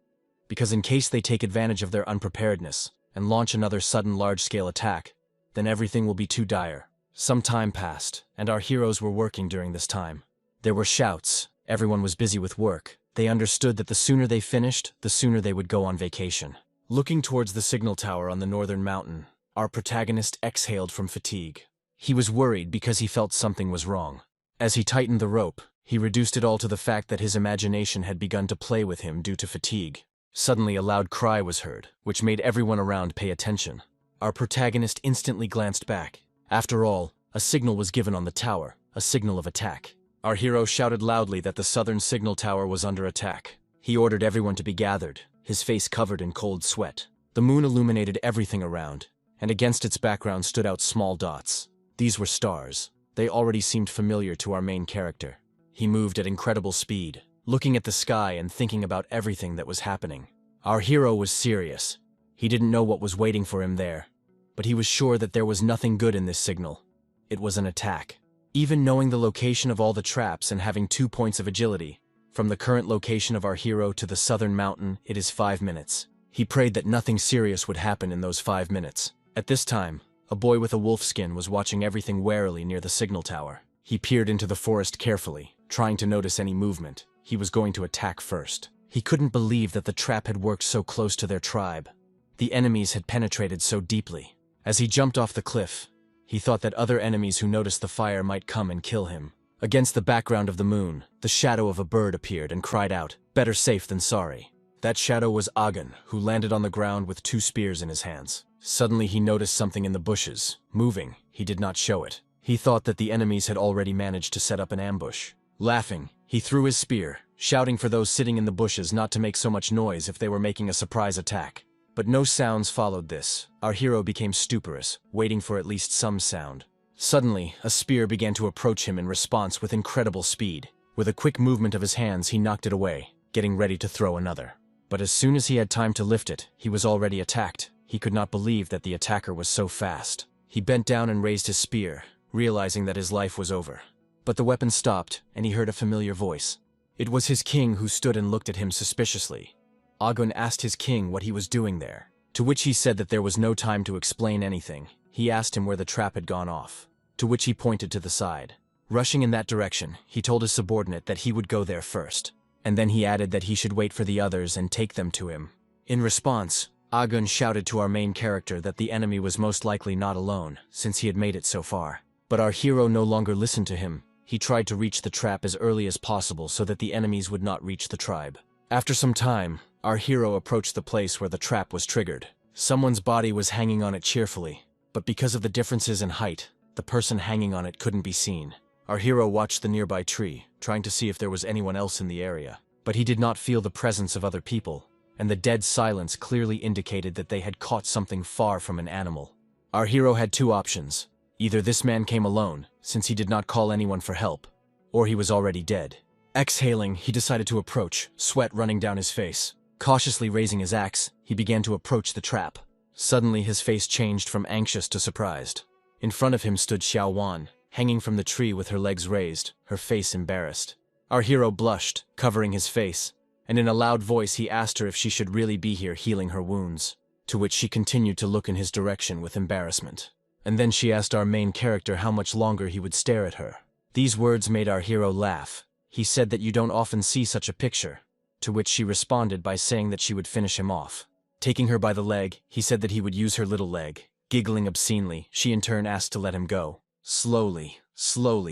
because in case they take advantage of their unpreparedness and launch another sudden large-scale attack, then everything will be too dire. Some time passed, and our heroes were working during this time. There were shouts, everyone was busy with work. They understood that the sooner they finished, the sooner they would go on vacation. Looking towards the signal tower on the northern mountain, our protagonist exhaled from fatigue. He was worried because he felt something was wrong. As he tightened the rope, he reduced it all to the fact that his imagination had begun to play with him due to fatigue. Suddenly a loud cry was heard, which made everyone around pay attention. Our protagonist instantly glanced back. After all, a signal was given on the tower, a signal of attack. Our hero shouted loudly that the southern signal tower was under attack. He ordered everyone to be gathered, his face covered in cold sweat. The moon illuminated everything around, and against its background stood out small dots. These were stars. They already seemed familiar to our main character. He moved at incredible speed, looking at the sky and thinking about everything that was happening. Our hero was serious. He didn't know what was waiting for him there, but he was sure that there was nothing good in this signal. It was an attack. Even knowing the location of all the traps and having 2 points of agility, from the current location of our hero to the southern mountain, it is 5 minutes. He prayed that nothing serious would happen in those 5 minutes. At this time, a boy with a wolf skin was watching everything warily near the signal tower. He peered into the forest carefully, trying to notice any movement. He was going to attack first. He couldn't believe that the trap had worked so close to their tribe. The enemies had penetrated so deeply. As he jumped off the cliff, he thought that other enemies who noticed the fire might come and kill him. Against the background of the moon, the shadow of a bird appeared and cried out, "Better safe than sorry." That shadow was Agan, who landed on the ground with 2 spears in his hands. Suddenly he noticed something in the bushes, moving. He did not show it. He thought that the enemies had already managed to set up an ambush. Laughing, he threw his spear, shouting for those sitting in the bushes not to make so much noise if they were making a surprise attack. But no sounds followed this. Our hero became stuporous, waiting for at least some sound. Suddenly, a spear began to approach him in response with incredible speed. With a quick movement of his hands, he knocked it away, getting ready to throw another. But as soon as he had time to lift it, he was already attacked. He could not believe that the attacker was so fast. He bent down and raised his spear, realizing that his life was over. But the weapon stopped, and he heard a familiar voice. It was his king who stood and looked at him suspiciously. Agun asked his king what he was doing there, to which he said that there was no time to explain anything. He asked him where the trap had gone off, to which he pointed to the side. Rushing in that direction, he told his subordinate that he would go there first, and then he added that he should wait for the others and take them to him. In response, Agun shouted to our main character that the enemy was most likely not alone, since he had made it so far. But our hero no longer listened to him. He tried to reach the trap as early as possible so that the enemies would not reach the tribe. After some time, our hero approached the place where the trap was triggered. Someone's body was hanging on it cheerfully, but because of the differences in height, the person hanging on it couldn't be seen. Our hero watched the nearby tree, trying to see if there was anyone else in the area, but he did not feel the presence of other people, and the dead silence clearly indicated that they had caught something far from an animal. Our hero had 2 options. Either this man came alone, since he did not call anyone for help, or he was already dead. Exhaling, he decided to approach, sweat running down his face. Cautiously raising his axe, he began to approach the trap. Suddenly his face changed from anxious to surprised. In front of him stood Xiao Wan, hanging from the tree with her legs raised, her face embarrassed. Our hero blushed, covering his face, and in a loud voice he asked her if she should really be here healing her wounds, to which she continued to look in his direction with embarrassment. And then she asked our main character how much longer he would stare at her. These words made our hero laugh. He said that you don't often see such a picture, to which she responded by saying that she would finish him off. Taking her by the leg, he said that he would use her little leg. Giggling obscenely, she in turn asked to let him go. Slowly,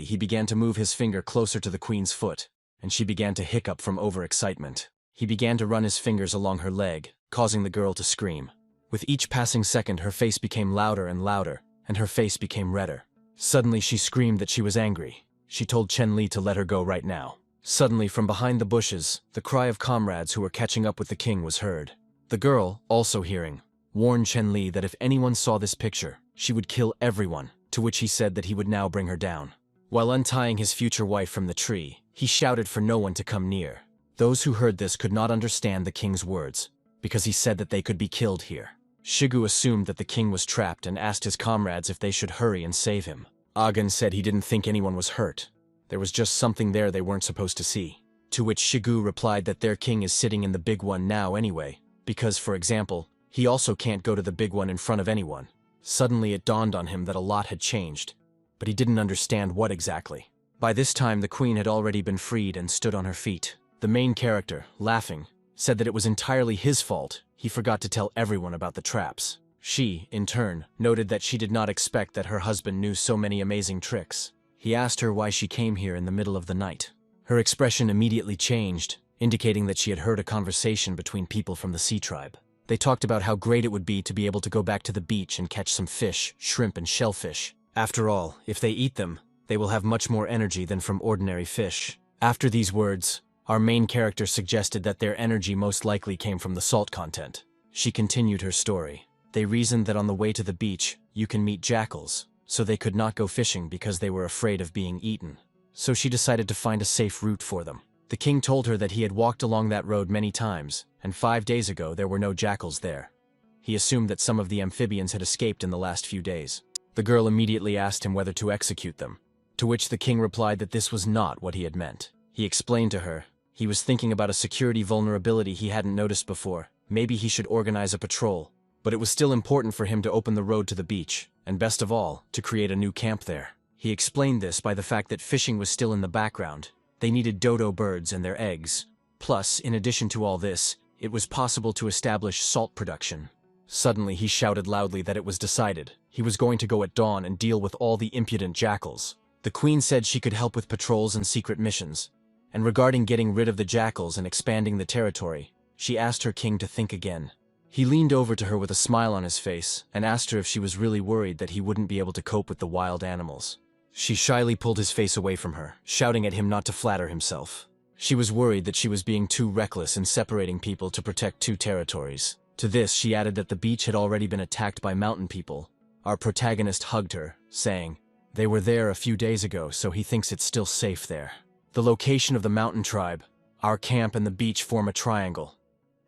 he began to move his finger closer to the queen's foot, and she began to hiccup from overexcitement. He began to run his fingers along her leg, causing the girl to scream. With each passing second, her face became louder and louder, and her face became redder. Suddenly she screamed that she was angry. She told Chen Li to let her go right now. Suddenly, from behind the bushes, the cry of comrades who were catching up with the king was heard. The girl, also hearing, warned Chen Li that if anyone saw this picture, she would kill everyone, to which he said that he would now bring her down. While untying his future wife from the tree, he shouted for no one to come near. Those who heard this could not understand the king's words, because he said that they could be killed here. Shigu assumed that the king was trapped and asked his comrades if they should hurry and save him. Agan said he didn't think anyone was hurt. There was just something there they weren't supposed to see. To which Shigu replied that their king is sitting in the big one now anyway, because, for example, he also can't go to the big one in front of anyone. Suddenly it dawned on him that a lot had changed, but he didn't understand what exactly. By this time the queen had already been freed and stood on her feet. The main character, laughing, said that it was entirely his fault. He forgot to tell everyone about the traps. She, in turn, noted that she did not expect that her husband knew so many amazing tricks. He asked her why she came here in the middle of the night. Her expression immediately changed, indicating that she had heard a conversation between people from the sea tribe. They talked about how great it would be to be able to go back to the beach and catch some fish, shrimp and shellfish. After all, if they eat them, they will have much more energy than from ordinary fish. After these words, our main character suggested that their energy most likely came from the salt content. She continued her story. They reasoned that on the way to the beach, you can meet jackals, so they could not go fishing because they were afraid of being eaten. So she decided to find a safe route for them. The king told her that he had walked along that road many times, and 5 days ago there were no jackals there. He assumed that some of the amphibians had escaped in the last few days. The girl immediately asked him whether to execute them, to which the king replied that this was not what he had meant. He explained to her he was thinking about a security vulnerability he hadn't noticed before. Maybe he should organize a patrol, but it was still important for him to open the road to the beach, and best of all, to create a new camp there. He explained this by the fact that fishing was still in the background. They needed dodo birds and their eggs, Plus, in addition to all this, it was possible to establish salt production. Suddenly, he shouted loudly that it was decided. He was going to go at dawn and deal with all the impudent jackals. The queen said she could help with patrols and secret missions. And regarding getting rid of the jackals and expanding the territory, she asked her king to think again. He leaned over to her with a smile on his face and asked her if she was really worried that he wouldn't be able to cope with the wild animals. She shyly pulled his face away from her, shouting at him not to flatter himself. She was worried that she was being too reckless in separating people to protect two territories. To this, she added that the beach had already been attacked by mountain people. Our protagonist hugged her, saying, "They were there a few days ago, so he thinks it's still safe there." The location of the mountain tribe, our camp and the beach form a triangle.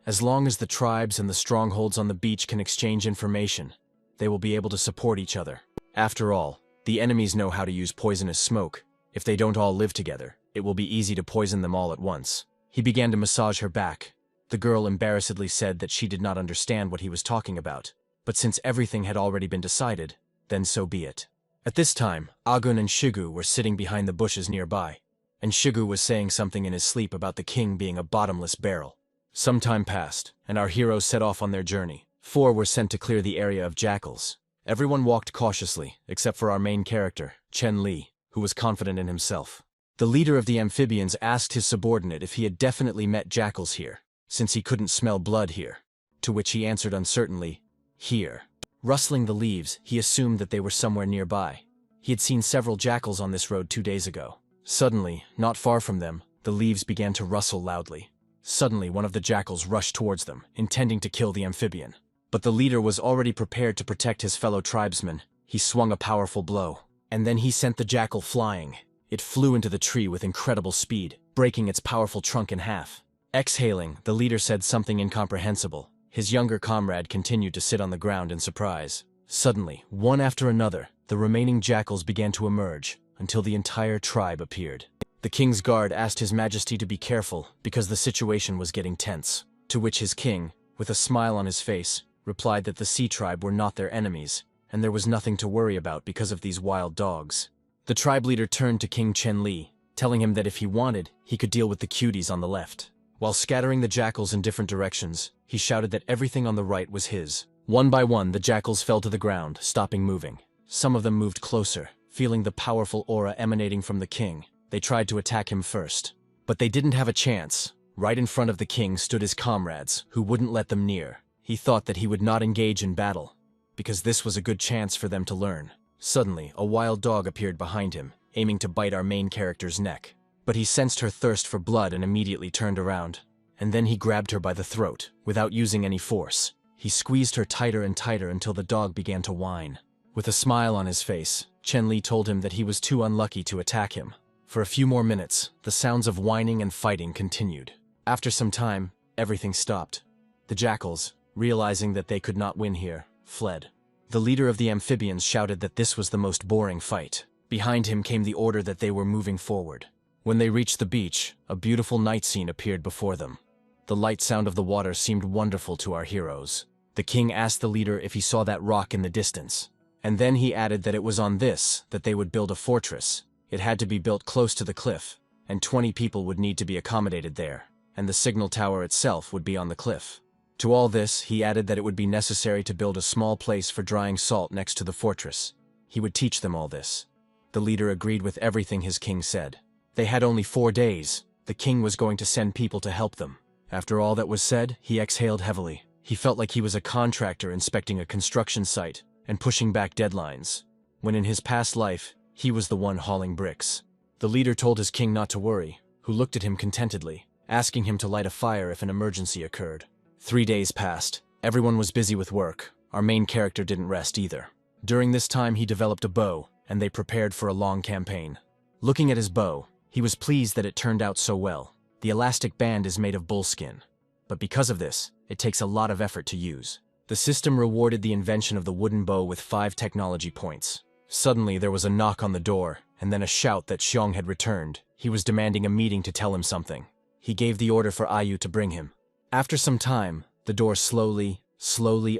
As long as the tribes and the strongholds on the beach can exchange information, they will be able to support each other. After all, the enemies know how to use poisonous smoke. If they don't all live together, it will be easy to poison them all at once. He began to massage her back. The girl embarrassedly said that she did not understand what he was talking about, but since everything had already been decided, then so be it. At this time, Agun and Shigu were sitting behind the bushes nearby, and Shigu was saying something in his sleep about the king being a bottomless barrel. Some time passed, and our heroes set off on their journey. 4 were sent to clear the area of jackals. Everyone walked cautiously, except for our main character, Chen Li, who was confident in himself. The leader of the amphibians asked his subordinate if he had definitely met jackals here, since he couldn't smell blood here, to which he answered uncertainly, "Here." Rustling the leaves, he assumed that they were somewhere nearby. He had seen several jackals on this road 2 days ago. Suddenly, not far from them, the leaves began to rustle loudly. Suddenly, one of the jackals rushed towards them, intending to kill the amphibian. But the leader was already prepared to protect his fellow tribesmen. He swung a powerful blow, and then he sent the jackal flying. It flew into the tree with incredible speed, breaking its powerful trunk in half. Exhaling, the leader said something incomprehensible. His younger comrade continued to sit on the ground in surprise. Suddenly, one after another, the remaining jackals began to emerge, until the entire tribe appeared. The king's guard asked his majesty to be careful because the situation was getting tense, to which his king, with a smile on his face, replied that the sea tribe were not their enemies, and there was nothing to worry about because of these wild dogs. The tribe leader turned to King Chen Li, telling him that if he wanted, he could deal with the cuties on the left. While scattering the jackals in different directions, he shouted that everything on the right was his. One by one, the jackals fell to the ground, stopping moving. Some of them moved closer, feeling the powerful aura emanating from the king. They tried to attack him first, but they didn't have a chance. Right in front of the king stood his comrades, who wouldn't let them near. He thought that he would not engage in battle, because this was a good chance for them to learn. Suddenly, a wild dog appeared behind him, aiming to bite our main character's neck. But he sensed her thirst for blood and immediately turned around. And then he grabbed her by the throat, without using any force. He squeezed her tighter and tighter until the dog began to whine. With a smile on his face, Chen Li told him that he was too unlucky to attack him. For a few more minutes, the sounds of whining and fighting continued. After some time, everything stopped. The jackals, realizing that they could not win here, fled. The leader of the amphibians shouted that this was the most boring fight. Behind him came the order that they were moving forward. When they reached the beach, a beautiful night scene appeared before them. The light sound of the water seemed wonderful to our heroes. The king asked the leader if he saw that rock in the distance. And then he added that it was on this that they would build a fortress. It had to be built close to the cliff, and 20 people would need to be accommodated there, and the signal tower itself would be on the cliff. To all this, he added that it would be necessary to build a small place for drying salt next to the fortress. He would teach them all this. The leader agreed with everything his king said. They had only 4 days. The king was going to send people to help them. After all that was said, he exhaled heavily. He felt like he was a contractor inspecting a construction site and pushing back deadlines, when in his past life, he was the one hauling bricks. The leader told his king not to worry, who looked at him contentedly, asking him to light a fire if an emergency occurred. 3 days passed. Everyone was busy with work. Our main character didn't rest either. During this time, he developed a bow, and they prepared for a long campaign. Looking at his bow, he was pleased that it turned out so well. The elastic band is made of bullskin, but because of this, it takes a lot of effort to use. The system rewarded the invention of the wooden bow with 5 technology points. Suddenly, there was a knock on the door, and then a shout that Xiong had returned. He was demanding a meeting to tell him something. He gave the order for Ayu to bring him. After some time, the door slowly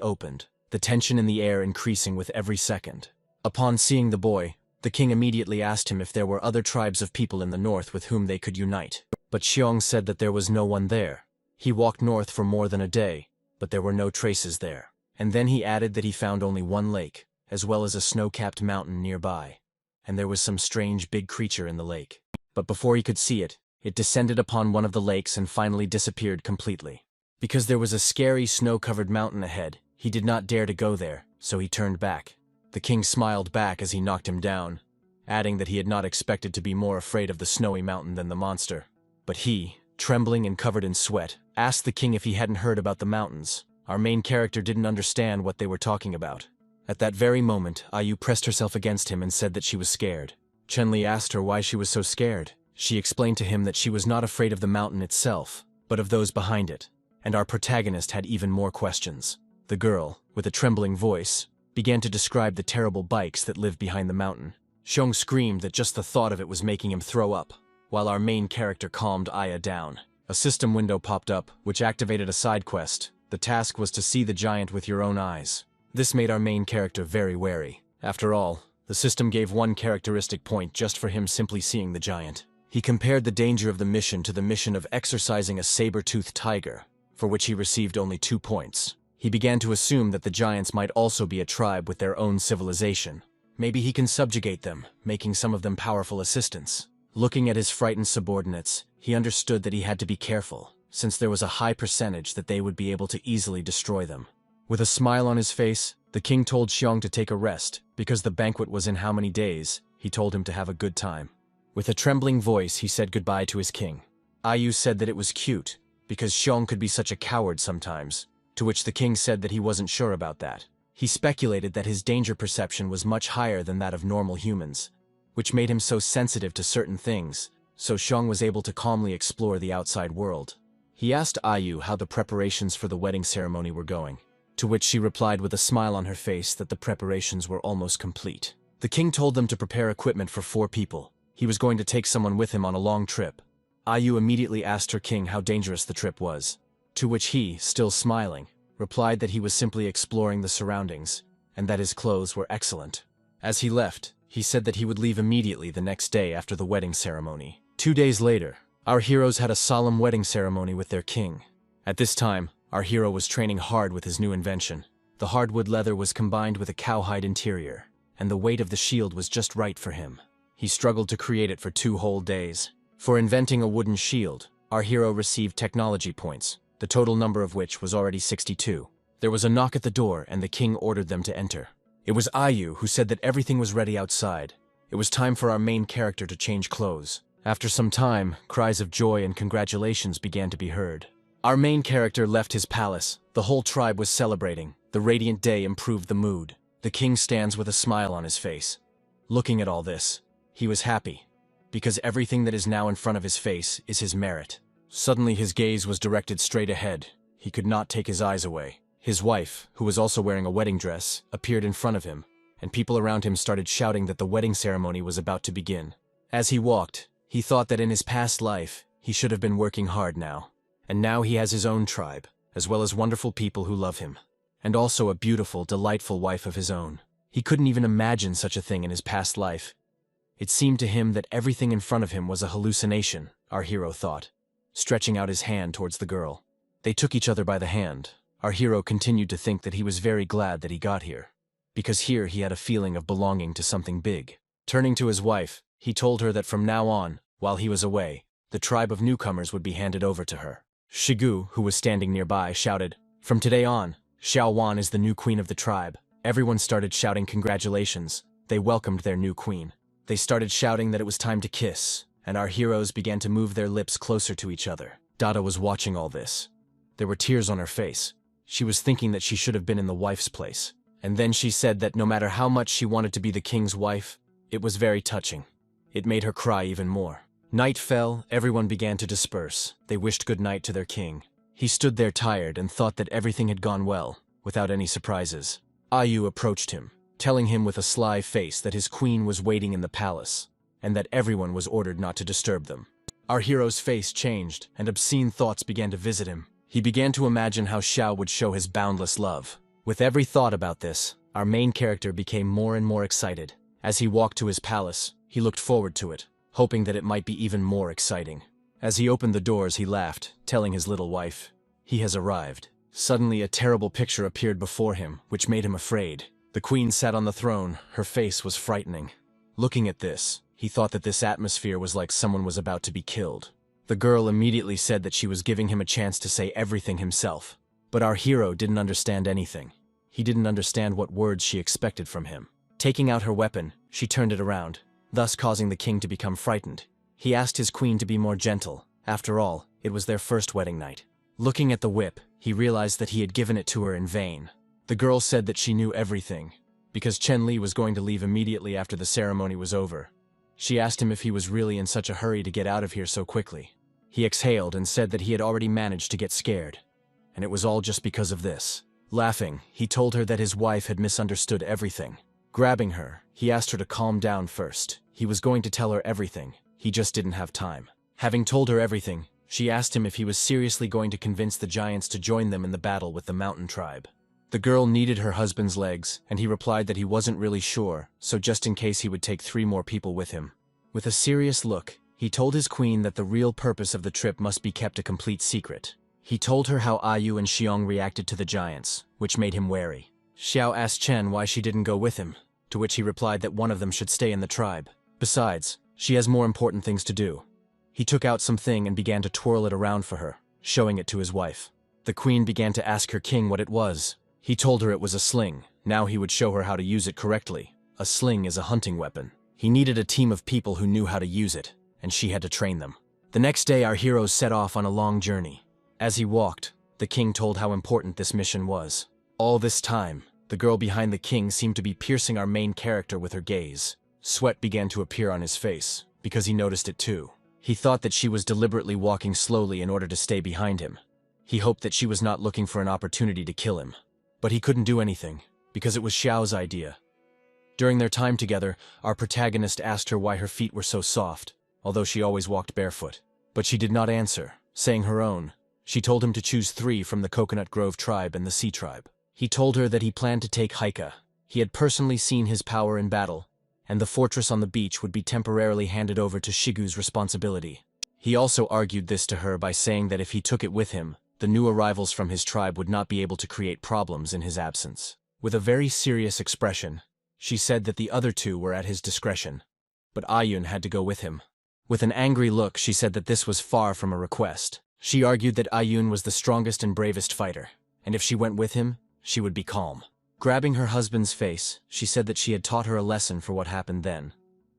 opened, the tension in the air increasing with every second. Upon seeing the boy, the king immediately asked him if there were other tribes of people in the north with whom they could unite. but Xiong said that there was no one there. He walked north for more than a day, but there were no traces there. And then he added that he found only one lake, as well as a snow-capped mountain nearby. And there was some strange big creature in the lake. But before he could see it, it descended upon one of the lakes and finally disappeared completely. Because there was a scary snow-covered mountain ahead, he did not dare to go there, so he turned back. The king smiled back as he knocked him down, adding that he had not expected to be more afraid of the snowy mountain than the monster. But he, trembling and covered in sweat, asked the king if he hadn't heard about the mountains. Our main character didn't understand what they were talking about. At that very moment, Ayu pressed herself against him and said that she was scared. Chenli asked her why she was so scared. She explained to him that she was not afraid of the mountain itself, but of those behind it. And our protagonist had even more questions. The girl, with a trembling voice, began to describe the terrible bikes that lived behind the mountain. Xiong screamed that just the thought of it was making him throw up, while our main character calmed Aya down. A system window popped up, which activated a side quest. The task was to see the giant with your own eyes. This made our main character very wary. After all, the system gave one characteristic point just for him simply seeing the giant. He compared the danger of the mission to the mission of exorcising a saber-toothed tiger, for which he received only 2 points. He began to assume that the giants might also be a tribe with their own civilization. Maybe he can subjugate them, making some of them powerful assistants. Looking at his frightened subordinates, he understood that he had to be careful, since there was a high percentage that they would be able to easily destroy them. With a smile on his face, the king told Xiong to take a rest, because the banquet was in how many days. He told him to have a good time. With a trembling voice, he said goodbye to his king. Ayu said that it was cute, because Xiong could be such a coward sometimes, to which the king said that he wasn't sure about that. He speculated that his danger perception was much higher than that of normal humans, which made him so sensitive to certain things, so Xiong was able to calmly explore the outside world. He asked Ayu how the preparations for the wedding ceremony were going, to which she replied with a smile on her face that the preparations were almost complete. The king told them to prepare equipment for 4 people. He was going to take someone with him on a long trip. Ayu immediately asked her king how dangerous the trip was, to which he, still smiling, replied that he was simply exploring the surroundings, and that his clothes were excellent. As he left, he said that he would leave immediately the next day after the wedding ceremony. 2 days later, our heroes had a solemn wedding ceremony with their king. At this time, our hero was training hard with his new invention. The hardwood leather was combined with a cowhide interior, and the weight of the shield was just right for him. He struggled to create it for 2 whole days. For inventing a wooden shield, our hero received technology points, the total number of which was already 62. There was a knock at the door, and the king ordered them to enter. It was Ayu who said that everything was ready outside. It was time for our main character to change clothes. After some time, cries of joy and congratulations began to be heard. Our main character left his palace. The whole tribe was celebrating. The radiant day improved the mood. The king stands with a smile on his face. Looking at all this, he was happy, because everything that is now in front of his face is his merit. Suddenly his gaze was directed straight ahead. He could not take his eyes away. His wife, who was also wearing a wedding dress, appeared in front of him, and people around him started shouting that the wedding ceremony was about to begin. As he walked, he thought that in his past life, he should have been working hard now. And now he has his own tribe, as well as wonderful people who love him, and also a beautiful, delightful wife of his own. He couldn't even imagine such a thing in his past life. It seemed to him that everything in front of him was a hallucination, our hero thought, stretching out his hand towards the girl. They took each other by the hand. Our hero continued to think that he was very glad that he got here, because here he had a feeling of belonging to something big. Turning to his wife, he told her that from now on, while he was away, the tribe of newcomers would be handed over to her. Shigu, who was standing nearby, shouted, "From today on, Xiao Wan is the new queen of the tribe." Everyone started shouting congratulations. They welcomed their new queen. They started shouting that it was time to kiss, and our heroes began to move their lips closer to each other. Dada was watching all this. There were tears on her face. She was thinking that she should have been in the wife's place. And then she said that no matter how much she wanted to be the king's wife, it was very touching. It made her cry even more. Night fell, everyone began to disperse. They wished good night to their king. He stood there tired and thought that everything had gone well, without any surprises. Ayu approached him, telling him with a sly face that his queen was waiting in the palace, and that everyone was ordered not to disturb them. Our hero's face changed, and obscene thoughts began to visit him. He began to imagine how Xiao would show his boundless love. With every thought about this, our main character became more and more excited. As he walked to his palace, he looked forward to it, hoping that it might be even more exciting. As he opened the doors, he laughed, telling his little wife, "He has arrived." Suddenly, a terrible picture appeared before him, which made him afraid. The queen sat on the throne. Her face was frightening. Looking at this, he thought that this atmosphere was like someone was about to be killed. The girl immediately said that she was giving him a chance to say everything himself. But our hero didn't understand anything. He didn't understand what words she expected from him. Taking out her weapon, she turned it around, thus causing the king to become frightened. He asked his queen to be more gentle. After all, it was their first wedding night. Looking at the whip, he realized that he had given it to her in vain. The girl said that she knew everything, because Chen Li was going to leave immediately after the ceremony was over. She asked him if he was really in such a hurry to get out of here so quickly. He exhaled and said that he had already managed to get scared, and it was all just because of this. Laughing, he told her that his wife had misunderstood everything. Grabbing her, he asked her to calm down first. He was going to tell her everything, he just didn't have time. Having told her everything, she asked him if he was seriously going to convince the giants to join them in the battle with the mountain tribe. The girl needed her husband's legs, and he replied that he wasn't really sure, so just in case he would take 3 more people with him. With a serious look, he told his queen that the real purpose of the trip must be kept a complete secret. He told her how Ayu and Xiong reacted to the giants, which made him wary. Xiao asked Chen why she didn't go with him, to which he replied that one of them should stay in the tribe. Besides, she has more important things to do. He took out something and began to twirl it around for her, showing it to his wife. The queen began to ask her king what it was. He told her it was a sling. Now he would show her how to use it correctly. A sling is a hunting weapon. He needed a team of people who knew how to use it, and she had to train them. The next day, our heroes set off on a long journey. As he walked, the king told how important this mission was. All this time, the girl behind the king seemed to be piercing our main character with her gaze. Sweat began to appear on his face, because he noticed it too. He thought that she was deliberately walking slowly in order to stay behind him. He hoped that she was not looking for an opportunity to kill him. But he couldn't do anything, because it was Xiao's idea. During their time together, our protagonist asked her why her feet were so soft, although she always walked barefoot. But she did not answer, saying her own. She told him to choose 3 from the Coconut Grove tribe and the Sea tribe. He told her that he planned to take Haika. He had personally seen his power in battle, and the fortress on the beach would be temporarily handed over to Shigu's responsibility. He also argued this to her by saying that if he took it with him, the new arrivals from his tribe would not be able to create problems in his absence. With a very serious expression, she said that the other 2 were at his discretion, but Ayun had to go with him. With an angry look, she said that this was far from a request. She argued that Ayun was the strongest and bravest fighter, and if she went with him, she would be calm. Grabbing her husband's face, she said that she had taught her a lesson for what happened then,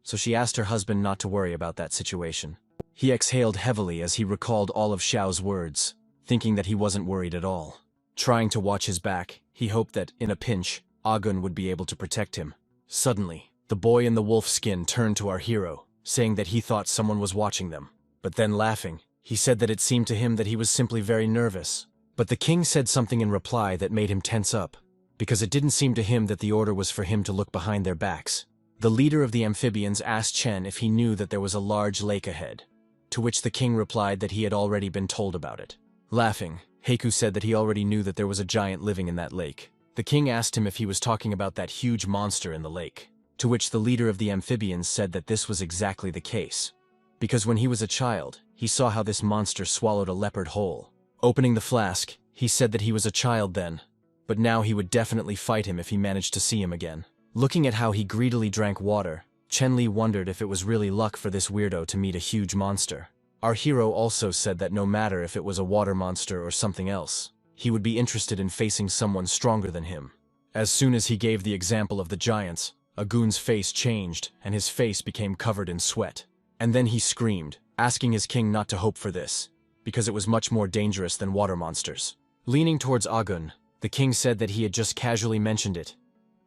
so she asked her husband not to worry about that situation. He exhaled heavily as he recalled all of Xiao's words, thinking that he wasn't worried at all. Trying to watch his back, he hoped that, in a pinch, Agun would be able to protect him. Suddenly, the boy in the wolf skin turned to our hero, saying that he thought someone was watching them. But then laughing, he said that it seemed to him that he was simply very nervous. But the king said something in reply that made him tense up, because it didn't seem to him that the order was for him to look behind their backs. The leader of the amphibians asked Chen if he knew that there was a large lake ahead, to which the king replied that he had already been told about it. Laughing, Heiku said that he already knew that there was a giant living in that lake. The king asked him if he was talking about that huge monster in the lake, to which the leader of the amphibians said that this was exactly the case, because when he was a child, he saw how this monster swallowed a leopard whole. Opening the flask, he said that he was a child then, but now he would definitely fight him if he managed to see him again. Looking at how he greedily drank water, Chen Li wondered if it was really luck for this weirdo to meet a huge monster. Our hero also said that no matter if it was a water monster or something else, he would be interested in facing someone stronger than him. As soon as he gave the example of the giants, Agun's face changed and his face became covered in sweat. And then he screamed, asking his king not to hope for this, because it was much more dangerous than water monsters. Leaning towards Agun, the king said that he had just casually mentioned it.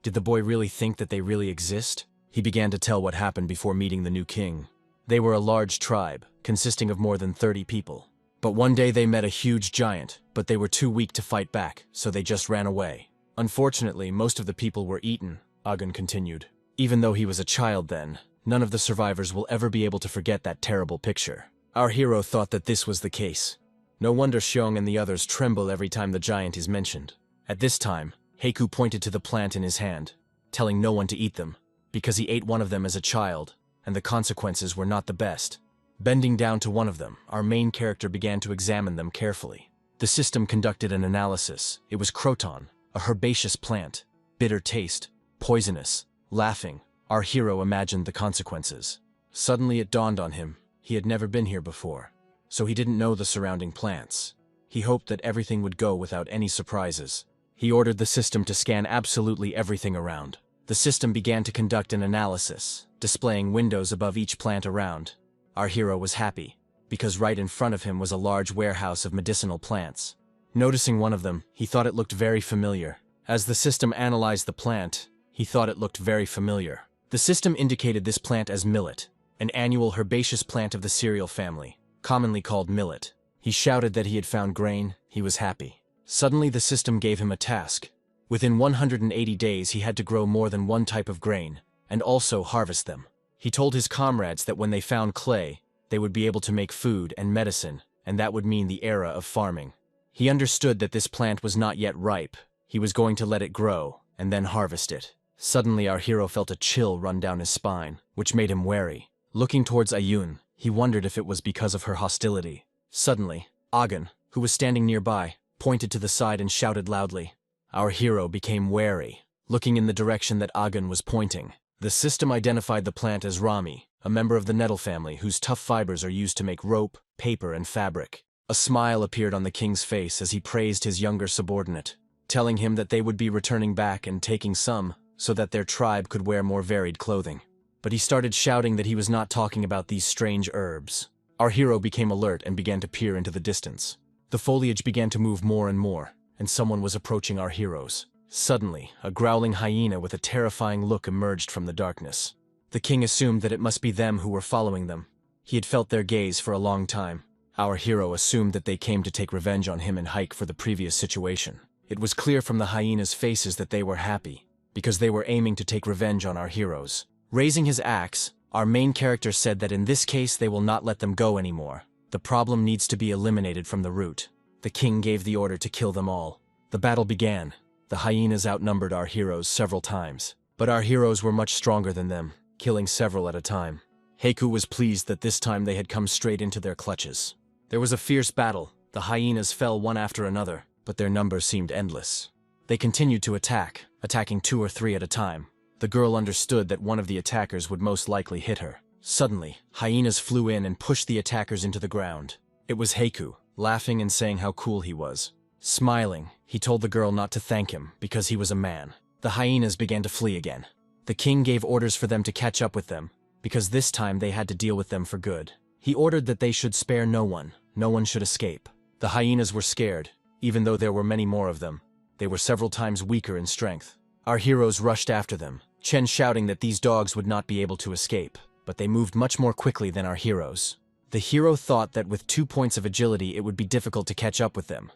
Did the boy really think that they really exist? He began to tell what happened before meeting the new king. They were a large tribe, consisting of more than 30 people. But one day they met a huge giant, but they were too weak to fight back, so they just ran away. Unfortunately, most of the people were eaten, Agun continued. Even though he was a child then, none of the survivors will ever be able to forget that terrible picture. Our hero thought that this was the case. No wonder Xiong and the others tremble every time the giant is mentioned. At this time, Heiku pointed to the plant in his hand, telling no one to eat them, because he ate one of them as a child, and the consequences were not the best. Bending down to one of them, our main character began to examine them carefully. The system conducted an analysis. It was croton, a herbaceous plant. Bitter taste, poisonous. Laughing, our hero imagined the consequences. Suddenly it dawned on him, he had never been here before, so he didn't know the surrounding plants. He hoped that everything would go without any surprises. He ordered the system to scan absolutely everything around. The system began to conduct an analysis, displaying windows above each plant around. Our hero was happy, because right in front of him was a large warehouse of medicinal plants. Noticing one of them, he thought it looked very familiar. As the system analyzed the plant, he thought it looked very familiar. The system indicated this plant as millet, an annual herbaceous plant of the cereal family, commonly called millet. He shouted that he had found grain. He was happy. Suddenly the system gave him a task. Within 180 days he had to grow more than one type of grain, and also harvest them. He told his comrades that when they found clay, they would be able to make food and medicine, and that would mean the era of farming. He understood that this plant was not yet ripe. He was going to let it grow, and then harvest it. Suddenly our hero felt a chill run down his spine, which made him wary. Looking towards Ayun, he wondered if it was because of her hostility. Suddenly, Agan, who was standing nearby, pointed to the side and shouted loudly. Our hero became wary, looking in the direction that Agan was pointing. The system identified the plant as Rami, a member of the nettle family whose tough fibers are used to make rope, paper, and fabric. A smile appeared on the king's face as he praised his younger subordinate, telling him that they would be returning back and taking some, so that their tribe could wear more varied clothing. But he started shouting that he was not talking about these strange herbs. Our hero became alert and began to peer into the distance. The foliage began to move more and more, and someone was approaching our heroes. Suddenly, a growling hyena with a terrifying look emerged from the darkness. The king assumed that it must be them who were following them. He had felt their gaze for a long time. Our hero assumed that they came to take revenge on him and hike for the previous situation. It was clear from the hyenas' faces that they were happy, because they were aiming to take revenge on our heroes. Raising his axe, our main character said that in this case they will not let them go anymore. The problem needs to be eliminated from the root. The king gave the order to kill them all. The battle began. The hyenas outnumbered our heroes several times, but our heroes were much stronger than them, killing several at a time. Heiku was pleased that this time they had come straight into their clutches. There was a fierce battle. The hyenas fell one after another, but their numbers seemed endless. They continued to attack, attacking 2 or 3 at a time. The girl understood that one of the attackers would most likely hit her. Suddenly, hyenas flew in and pushed the attackers into the ground. It was Heiku, laughing and saying how cool he was. Smiling, he told the girl not to thank him because he was a man. The hyenas began to flee again. The king gave orders for them to catch up with them, because this time they had to deal with them for good. He ordered that they should spare no one. No one should escape. The hyenas were scared, even though there were many more of them. They were several times weaker in strength. Our heroes rushed after them, Chen shouting that these dogs would not be able to escape, but they moved much more quickly than our heroes. The hero thought that with 2 points of agility it would be difficult to catch up with them.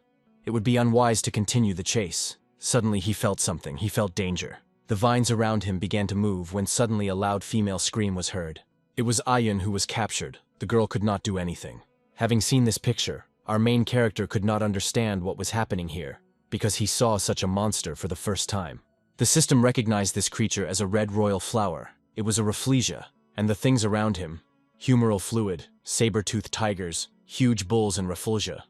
It would be unwise to continue the chase. Suddenly he felt something. He felt danger. The vines around him began to move when suddenly a loud female scream was heard. It was Ayun who was captured. The girl could not do anything. Having seen this picture, our main character could not understand what was happening here, because he saw such a monster for the first time. The system recognized this creature as a red royal flower. It was a rafflesia, and the things around him, humoral fluid, saber-toothed tigers, huge bulls and rafflesia.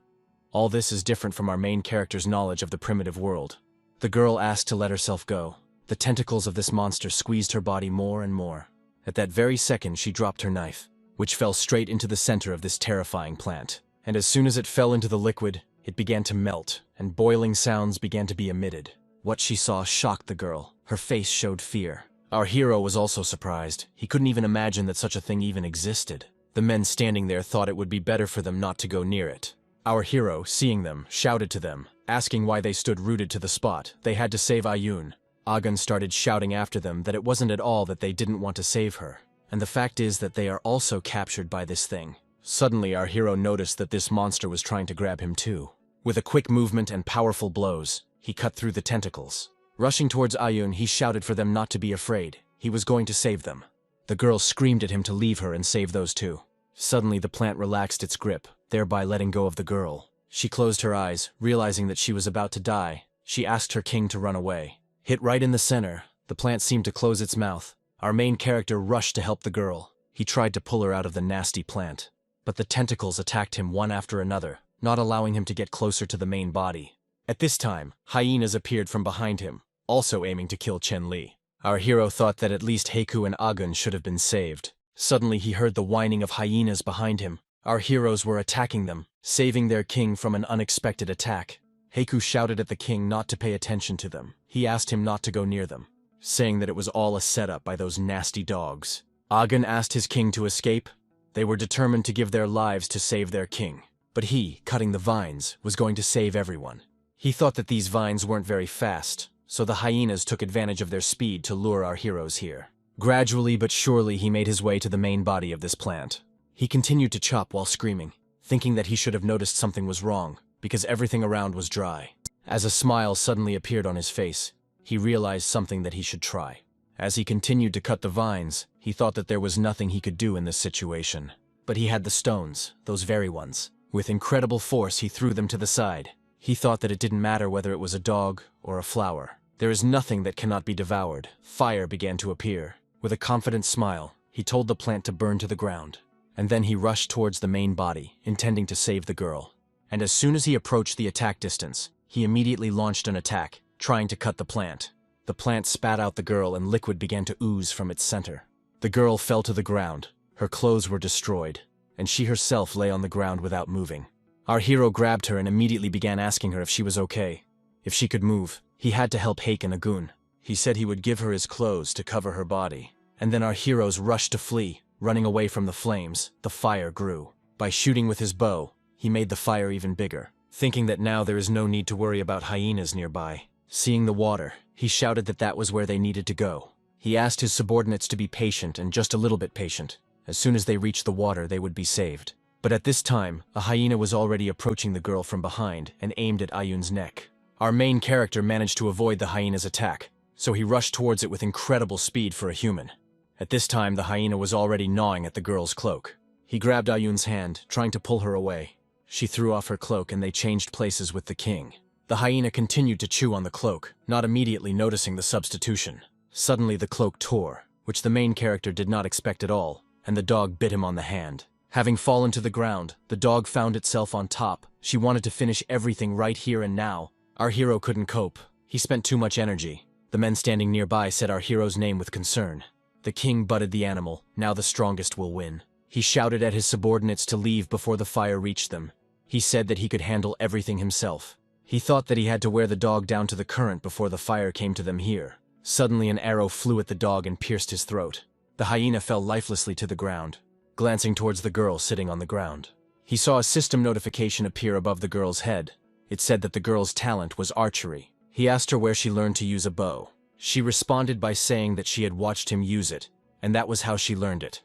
All this is different from our main character's knowledge of the primitive world. The girl asked to let herself go. The tentacles of this monster squeezed her body more and more. At that very second she dropped her knife, which fell straight into the center of this terrifying plant. And as soon as it fell into the liquid, it began to melt, and boiling sounds began to be emitted. What she saw shocked the girl. Her face showed fear. Our hero was also surprised. He couldn't even imagine that such a thing even existed. The men standing there thought it would be better for them not to go near it. Our hero, seeing them, shouted to them, asking why they stood rooted to the spot. They had to save Ayun. Agan started shouting after them that it wasn't at all that they didn't want to save her. And the fact is that they are also captured by this thing. Suddenly our hero noticed that this monster was trying to grab him too. With a quick movement and powerful blows, he cut through the tentacles. Rushing towards Ayun, he shouted for them not to be afraid. He was going to save them. The girl screamed at him to leave her and save those two. Suddenly the plant relaxed its grip, thereby letting go of the girl. She closed her eyes, realizing that she was about to die. She asked her king to run away. Hit right in the center, the plant seemed to close its mouth. Our main character rushed to help the girl. He tried to pull her out of the nasty plant. but the tentacles attacked him one after another, not allowing him to get closer to the main body. At this time, hyenas appeared from behind him, also aiming to kill Chen Li. Our hero thought that at least Heiku and Agun should have been saved. Suddenly he heard the whining of hyenas behind him. Our heroes were attacking them, saving their king from an unexpected attack. Heiku shouted at the king not to pay attention to them. He asked him not to go near them, saying that it was all a setup by those nasty dogs. Agun asked his king to escape. They were determined to give their lives to save their king. But he, cutting the vines, was going to save everyone. He thought that these vines weren't very fast, so the hyenas took advantage of their speed to lure our heroes here. Gradually but surely he made his way to the main body of this plant. He continued to chop while screaming, thinking that he should have noticed something was wrong, because everything around was dry. As a smile suddenly appeared on his face, he realized something that he should try. As he continued to cut the vines, he thought that there was nothing he could do in this situation. But he had the stones, those very ones. With incredible force he threw them to the side. He thought that it didn't matter whether it was a dog or a flower. There is nothing that cannot be devoured. Fire began to appear. With a confident smile, he told the plant to burn to the ground. And then he rushed towards the main body, intending to save the girl. And as soon as he approached the attack distance, he immediately launched an attack, trying to cut the plant. The plant spat out the girl and liquid began to ooze from its center. The girl fell to the ground. Her clothes were destroyed, and she herself lay on the ground without moving. Our hero grabbed her and immediately began asking her if she was okay, if she could move. He had to help Hake and Agun. He said he would give her his clothes to cover her body. And then our heroes rushed to flee, running away from the flames. The fire grew. By shooting with his bow, he made the fire even bigger, thinking that now there is no need to worry about hyenas nearby. Seeing the water, he shouted that that was where they needed to go. He asked his subordinates to be patient and just a little bit patient. As soon as they reached the water, they would be saved. But at this time, a hyena was already approaching the girl from behind and aimed at Ayun's neck. Our main character managed to avoid the hyena's attack, so he rushed towards it with incredible speed for a human. At this time, the hyena was already gnawing at the girl's cloak. He grabbed Ayun's hand, trying to pull her away. She threw off her cloak and they changed places with the king. The hyena continued to chew on the cloak, not immediately noticing the substitution. Suddenly the cloak tore, which the main character did not expect at all, and the dog bit him on the hand. Having fallen to the ground, the dog found itself on top. She wanted to finish everything right here and now. Our hero couldn't cope. He spent too much energy. The men standing nearby said our hero's name with concern. The king butted the animal. Now the strongest will win. He shouted at his subordinates to leave before the fire reached them. He said that he could handle everything himself. He thought that he had to wear the dog down to the current before the fire came to them here. Suddenly an arrow flew at the dog and pierced his throat. The hyena fell lifelessly to the ground, glancing towards the girl sitting on the ground. He saw a system notification appear above the girl's head. It said that the girl's talent was archery. He asked her where she learned to use a bow. She responded by saying that she had watched him use it, and that was how she learned it.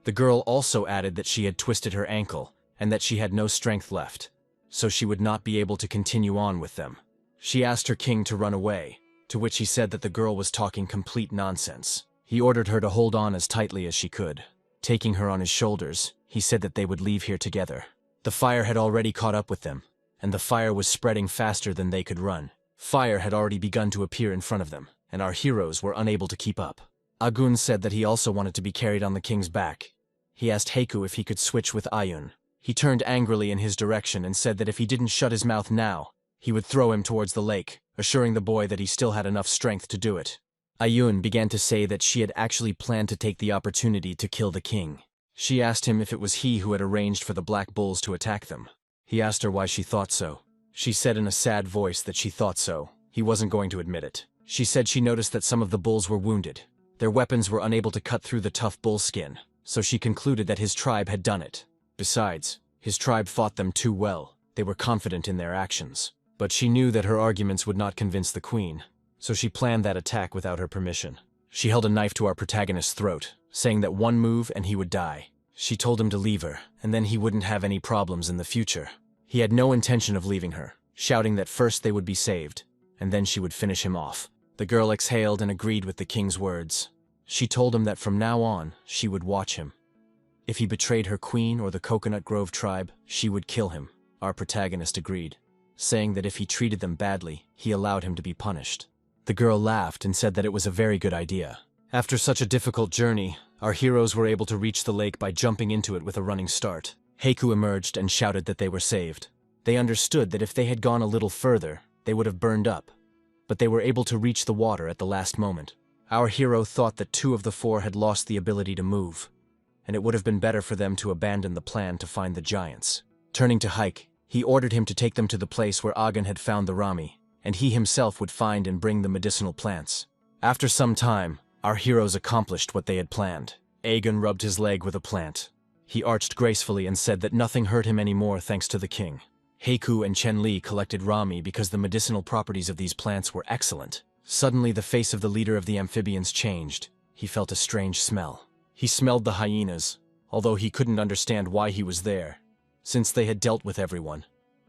The girl also added that she had twisted her ankle, and that she had no strength left, so she would not be able to continue on with them. She asked her king to run away, to which he said that the girl was talking complete nonsense. He ordered her to hold on as tightly as she could. Taking her on his shoulders, he said that they would leave here together. The fire had already caught up with them, and the fire was spreading faster than they could run. Fire had already begun to appear in front of them, and our heroes were unable to keep up. Agun said that he also wanted to be carried on the king's back. He asked Heiku if he could switch with Ayun. He turned angrily in his direction and said that if he didn't shut his mouth now, he would throw him towards the lake, assuring the boy that he still had enough strength to do it. Ayun began to say that she had actually planned to take the opportunity to kill the king. She asked him if it was he who had arranged for the black bulls to attack them. He asked her why she thought so. She said in a sad voice that she thought so. He wasn't going to admit it. She said she noticed that some of the bulls were wounded. Their weapons were unable to cut through the tough bull skin, so she concluded that his tribe had done it. Besides, his tribe fought them too well. They were confident in their actions. But she knew that her arguments would not convince the queen, so she planned that attack without her permission. She held a knife to our protagonist's throat, saying that one move and he would die. She told him to leave her, and then he wouldn't have any problems in the future. He had no intention of leaving her, shouting that first they would be saved, and then she would finish him off. The girl exhaled and agreed with the king's words. She told him that from now on, she would watch him. If he betrayed her queen or the Coconut Grove tribe, she would kill him. Our protagonist agreed, saying that if he treated them badly, he allowed him to be punished. The girl laughed and said that it was a very good idea. After such a difficult journey, Our heroes were able to reach the lake by jumping into it with a running start. Heiku emerged and shouted that they were saved. They understood that if they had gone a little further, they would have burned up, but they were able to reach the water at the last moment. Our hero thought that 2 of the 4 had lost the ability to move, and it would have been better for them to abandon the plan to find the giants. Turning to Hike, he ordered him to take them to the place where Agan had found the Rami, and he himself would find and bring the medicinal plants. After some time, our heroes accomplished what they had planned. Agan rubbed his leg with a plant. He arched gracefully and said that nothing hurt him anymore thanks to the king. Heiku and Chen Li collected Rami because the medicinal properties of these plants were excellent. Suddenly the face of the leader of the amphibians changed. He felt a strange smell. He smelled the hyenas, although he couldn't understand why he was there, since they had dealt with everyone.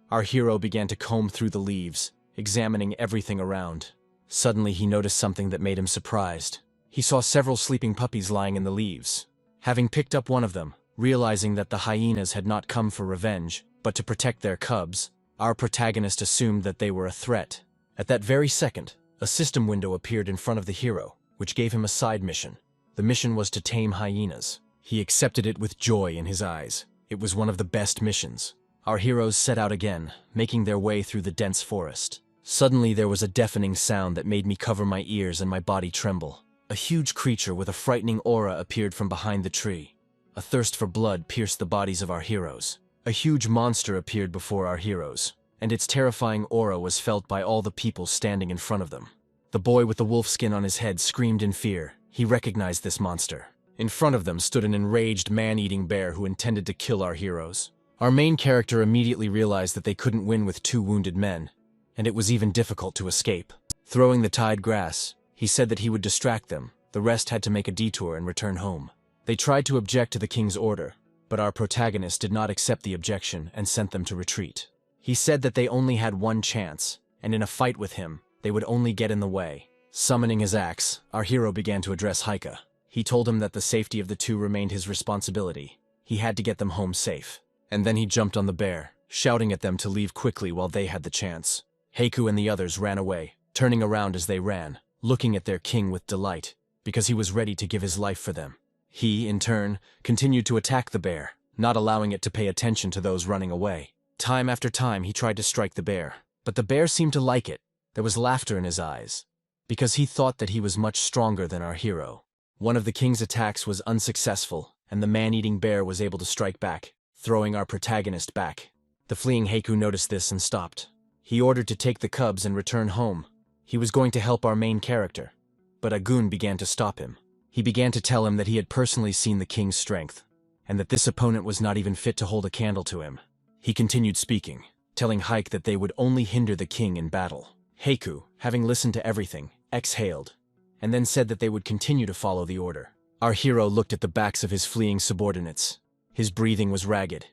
Our hero began to comb through the leaves, examining everything around. Suddenly he noticed something that made him surprised. He saw several sleeping puppies lying in the leaves. Having picked up one of them, realizing that the hyenas had not come for revenge, but to protect their cubs, our protagonist assumed that they were a threat. At that very second, a system window appeared in front of the hero, which gave him a side mission. The mission was to tame hyenas. He accepted it with joy in his eyes. It was one of the best missions. Our heroes set out again, making their way through the dense forest. Suddenly there was a deafening sound that made me cover my ears and my body tremble. A huge creature with a frightening aura appeared from behind the tree. A thirst for blood pierced the bodies of our heroes. A huge monster appeared before our heroes, and its terrifying aura was felt by all the people standing in front of them. The boy with the wolf skin on his head screamed in fear. He recognized this monster. In front of them stood an enraged man-eating bear who intended to kill our heroes. Our main character immediately realized that they couldn't win with 2 wounded men, and it was even difficult to escape. Throwing the tide grass, he said that he would distract them. The rest had to make a detour and return home. They tried to object to the king's order, but our protagonist did not accept the objection and sent them to retreat. He said that they only had one chance, and in a fight with him, they would only get in the way. Summoning his axe, our hero began to address Haika. He told him that the safety of the 2 remained his responsibility. He had to get them home safe. And then he jumped on the bear, shouting at them to leave quickly while they had the chance. Heiku and the others ran away, turning around as they ran, looking at their king with delight, because he was ready to give his life for them. He, in turn, continued to attack the bear, not allowing it to pay attention to those running away. Time after time he tried to strike the bear, but the bear seemed to like it. There was laughter in his eyes, because he thought that he was much stronger than our hero. One of the king's attacks was unsuccessful, and the man-eating bear was able to strike back, throwing our protagonist back. The fleeing Heiku noticed this and stopped. He ordered to take the cubs and return home. He was going to help our main character, but Agun began to stop him. He began to tell him that he had personally seen the king's strength, and that this opponent was not even fit to hold a candle to him. He continued speaking, telling Hike that they would only hinder the king in battle. Heiku, having listened to everything, exhaled, and then said that they would continue to follow the order. Our hero looked at the backs of his fleeing subordinates. His breathing was ragged.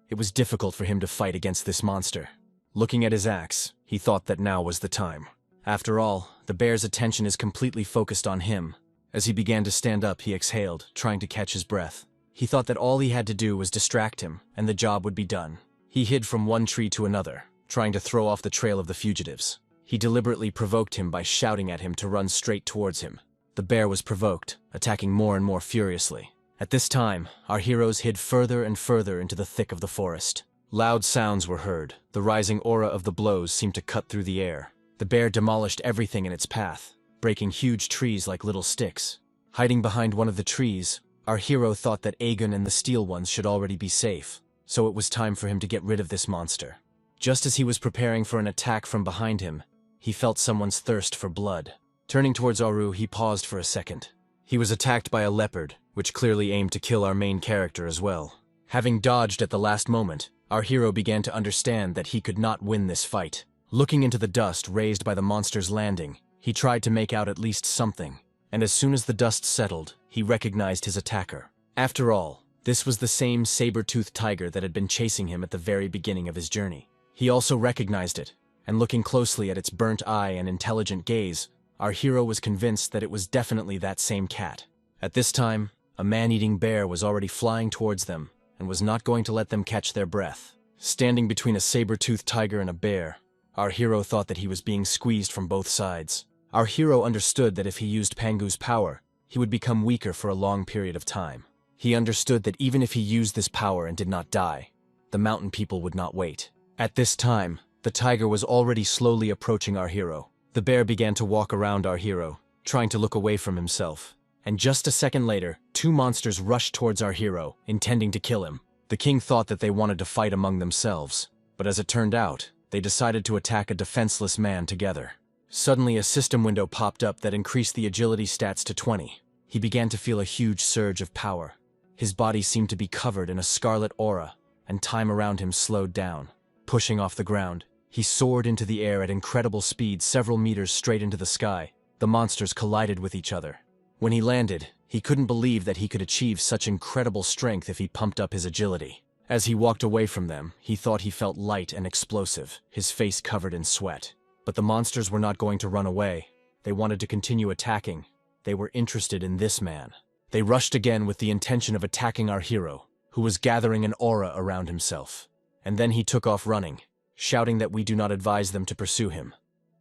It was difficult for him to fight against this monster. Looking at his axe, he thought that now was the time. After all, the bear's attention is completely focused on him. As he began to stand up, he exhaled, trying to catch his breath. He thought that all he had to do was distract him, and the job would be done. He hid from one tree to another, trying to throw off the trail of the fugitives. He deliberately provoked him by shouting at him to run straight towards him. The bear was provoked, attacking more and more furiously. At this time, our heroes hid further and further into the thick of the forest. Loud sounds were heard. The rising aura of the blows seemed to cut through the air. The bear demolished everything in its path, breaking huge trees like little sticks. Hiding behind one of the trees, our hero thought that Aegon and the Steel Ones should already be safe, so it was time for him to get rid of this monster. Just as he was preparing for an attack from behind him, he felt someone's thirst for blood. Turning towards Aru, he paused for a second. He was attacked by a leopard, which clearly aimed to kill our main character as well. Having dodged at the last moment, our hero began to understand that he could not win this fight. Looking into the dust raised by the monster's landing, he tried to make out at least something, and as soon as the dust settled, he recognized his attacker. After all, this was the same saber-toothed tiger that had been chasing him at the very beginning of his journey. He also recognized it, and looking closely at its burnt eye and intelligent gaze, our hero was convinced that it was definitely that same cat. At this time, a man-eating bear was already flying towards them, and was not going to let them catch their breath. Standing between a saber-toothed tiger and a bear, our hero thought that he was being squeezed from both sides. Our hero understood that if he used Pangu's power, he would become weaker for a long period of time. He understood that even if he used this power and did not die, the mountain people would not wait. At this time, the tiger was already slowly approaching our hero. The bear began to walk around our hero, trying to look away from himself. And just a second later, two monsters rushed towards our hero, intending to kill him. The king thought that they wanted to fight among themselves, but as it turned out, they decided to attack a defenseless man together. Suddenly, a system window popped up that increased the agility stats to 20. He began to feel a huge surge of power. His body seemed to be covered in a scarlet aura, and time around him slowed down. Pushing off the ground, he soared into the air at incredible speed several meters straight into the sky. The monsters collided with each other. When he landed, he couldn't believe that he could achieve such incredible strength if he pumped up his agility. As he walked away from them, he thought he felt light and explosive, his face covered in sweat. But the monsters were not going to run away. They wanted to continue attacking. They were interested in this man. They rushed again with the intention of attacking our hero, who was gathering an aura around himself. And then he took off running, shouting that we do not advise them to pursue him,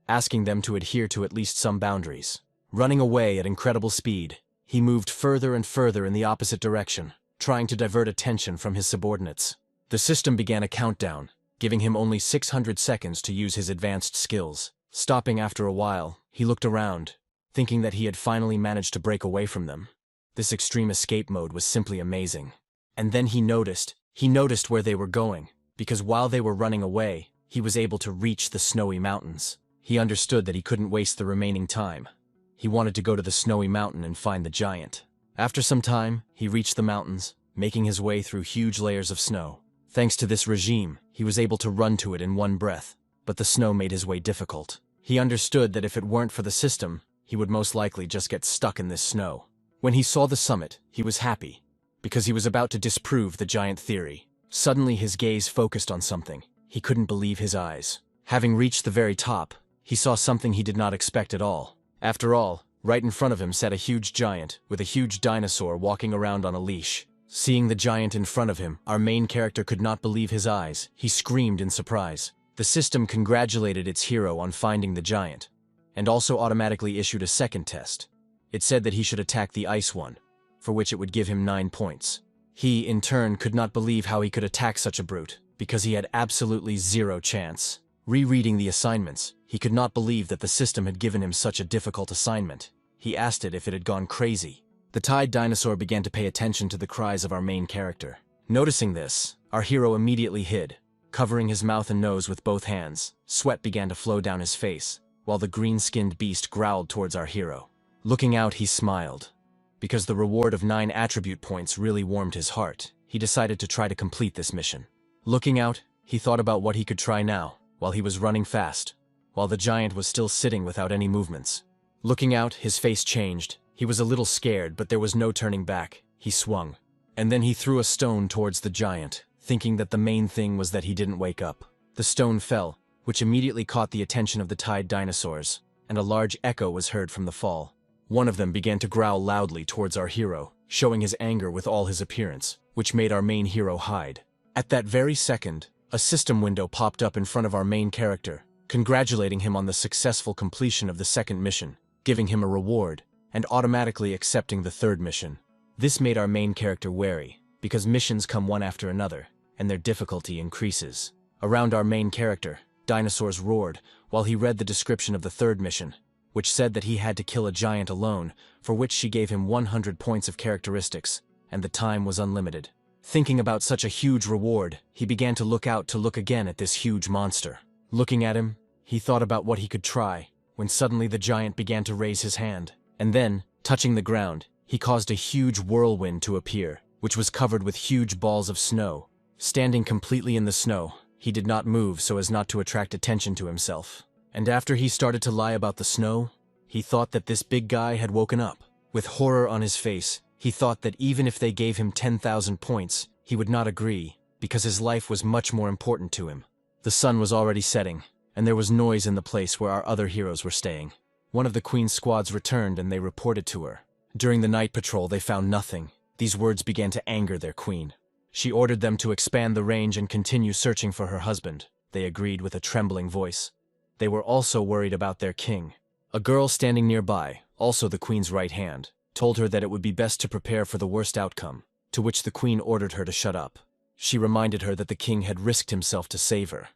asking them to adhere to at least some boundaries. Running away at incredible speed, he moved further and further in the opposite direction, trying to divert attention from his subordinates. The system began a countdown, giving him only 600 seconds to use his advanced skills. Stopping after a while, he looked around, thinking that he had finally managed to break away from them. This extreme escape mode was simply amazing. And then he noticed where they were going, because while they were running away, he was able to reach the snowy mountains. He understood that he couldn't waste the remaining time. He wanted to go to the snowy mountain and find the giant. After some time, he reached the mountains, making his way through huge layers of snow. Thanks to this regime, he was able to run to it in one breath, but the snow made his way difficult. He understood that if it weren't for the system, he would most likely just get stuck in this snow. When he saw the summit, he was happy, because he was about to disprove the giant theory. Suddenly his gaze focused on something. He couldn't believe his eyes. Having reached the very top, he saw something he did not expect at all. After all, right in front of him sat a huge giant, with a huge dinosaur walking around on a leash. Seeing the giant in front of him, our main character could not believe his eyes. He screamed in surprise. The system congratulated its hero on finding the giant, and also automatically issued a second test. It said that he should attack the ice one, for which it would give him 9 points. He, in turn, could not believe how he could attack such a brute, because he had absolutely zero chance. Rereading the assignments, he could not believe that the system had given him such a difficult assignment. He asked it if it had gone crazy. The tied dinosaur began to pay attention to the cries of our main character. Noticing this, our hero immediately hid, covering his mouth and nose with both hands. Sweat began to flow down his face, while the green-skinned beast growled towards our hero. Looking out, he smiled. Because the reward of 9 attribute points really warmed his heart, he decided to try to complete this mission. Looking out, he thought about what he could try now, while he was running fast, while the giant was still sitting without any movements. Looking out, his face changed. He was a little scared, but there was no turning back. He swung. And then he threw a stone towards the giant, thinking that the main thing was that he didn't wake up. The stone fell, which immediately caught the attention of the tied dinosaurs, and a large echo was heard from the fall. One of them began to growl loudly towards our hero, showing his anger with all his appearance, which made our main hero hide. At that very second, a system window popped up in front of our main character, congratulating him on the successful completion of the second mission, giving him a reward, and automatically accepting the third mission. This made our main character wary, because missions come one after another, and their difficulty increases. Around our main character, dinosaurs roared while he read the description of the third mission, which said that he had to kill a giant alone, for which she gave him 100 points of characteristics, and the time was unlimited. Thinking about such a huge reward, he began to look again at this huge monster. Looking at him, he thought about what he could try, when suddenly the giant began to raise his hand, and then, touching the ground, he caused a huge whirlwind to appear, which was covered with huge balls of snow. Standing completely in the snow, he did not move so as not to attract attention to himself. And after he started to lie about the snow, he thought that this big guy had woken up. With horror on his face, he thought that even if they gave him 10,000 points, he would not agree, because his life was much more important to him. The sun was already setting, and there was noise in the place where our other heroes were staying. One of the Queen's squads returned and they reported to her. During the night patrol, they found nothing. These words began to anger their queen. She ordered them to expand the range and continue searching for her husband. They agreed with a trembling voice. They were also worried about their king. A girl standing nearby, also the queen's right hand, told her that it would be best to prepare for the worst outcome, to which the queen ordered her to shut up. She reminded her that the king had risked himself to save her.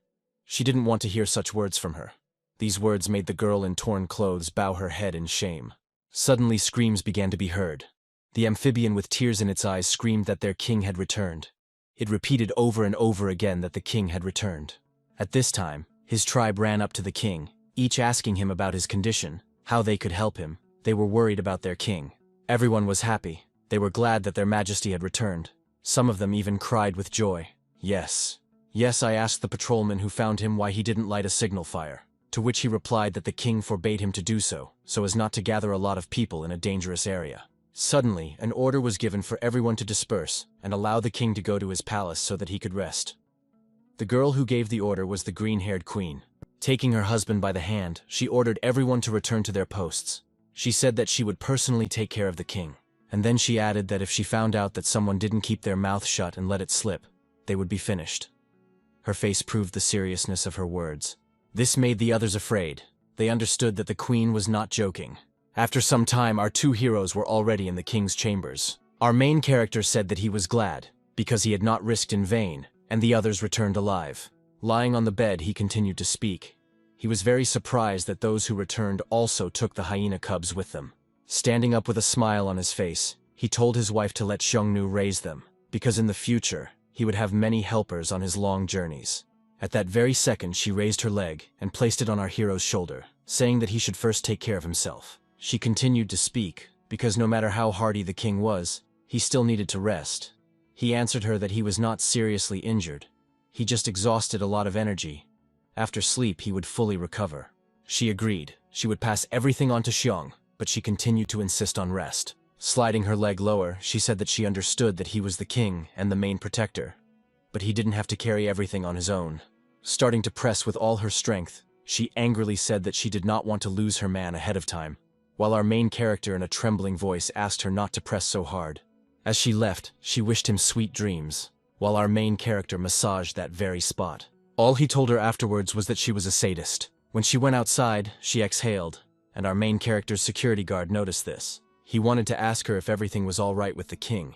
She didn't want to hear such words from her. These words made the girl in torn clothes bow her head in shame. Suddenly screams began to be heard. The amphibian with tears in its eyes screamed that their king had returned. It repeated over and over again that the king had returned. At this time, his tribe ran up to the king, each asking him about his condition, how they could help him. They were worried about their king. Everyone was happy. They were glad that their majesty had returned. Some of them even cried with joy. Yes. Yes, I asked the patrolman who found him why he didn't light a signal fire, to which he replied that the king forbade him to do so as not to gather a lot of people in a dangerous area. Suddenly, an order was given for everyone to disperse and allow the king to go to his palace so that he could rest. The girl who gave the order was the green-haired queen. Taking her husband by the hand, she ordered everyone to return to their posts. She said that she would personally take care of the king. And then she added that if she found out that someone didn't keep their mouth shut and let it slip, they would be finished. Her face proved the seriousness of her words. This made the others afraid. They understood that the queen was not joking. After some time, our two heroes were already in the king's chambers. Our main character said that he was glad, because he had not risked in vain, and the others returned alive. Lying on the bed, he continued to speak. He was very surprised that those who returned also took the hyena cubs with them. Standing up with a smile on his face, he told his wife to let Xiongnu raise them, because in the future, he would have many helpers on his long journeys. At that very second, she raised her leg and placed it on our hero's shoulder, saying that he should first take care of himself. She continued to speak, because no matter how hardy the king was, he still needed to rest. He answered her that he was not seriously injured. He just exhausted a lot of energy. After sleep, he would fully recover. She agreed. She would pass everything on to Xiong, but she continued to insist on rest. Sliding her leg lower, she said that she understood that he was the king and the main protector, but he didn't have to carry everything on his own. Starting to press with all her strength, she angrily said that she did not want to lose her man ahead of time, while our main character in a trembling voice asked her not to press so hard. As she left, she wished him sweet dreams, while our main character massaged that very spot. All he told her afterwards was that she was a sadist. When she went outside, she exhaled, and our main character's security guard noticed this. He wanted to ask her if everything was all right with the king,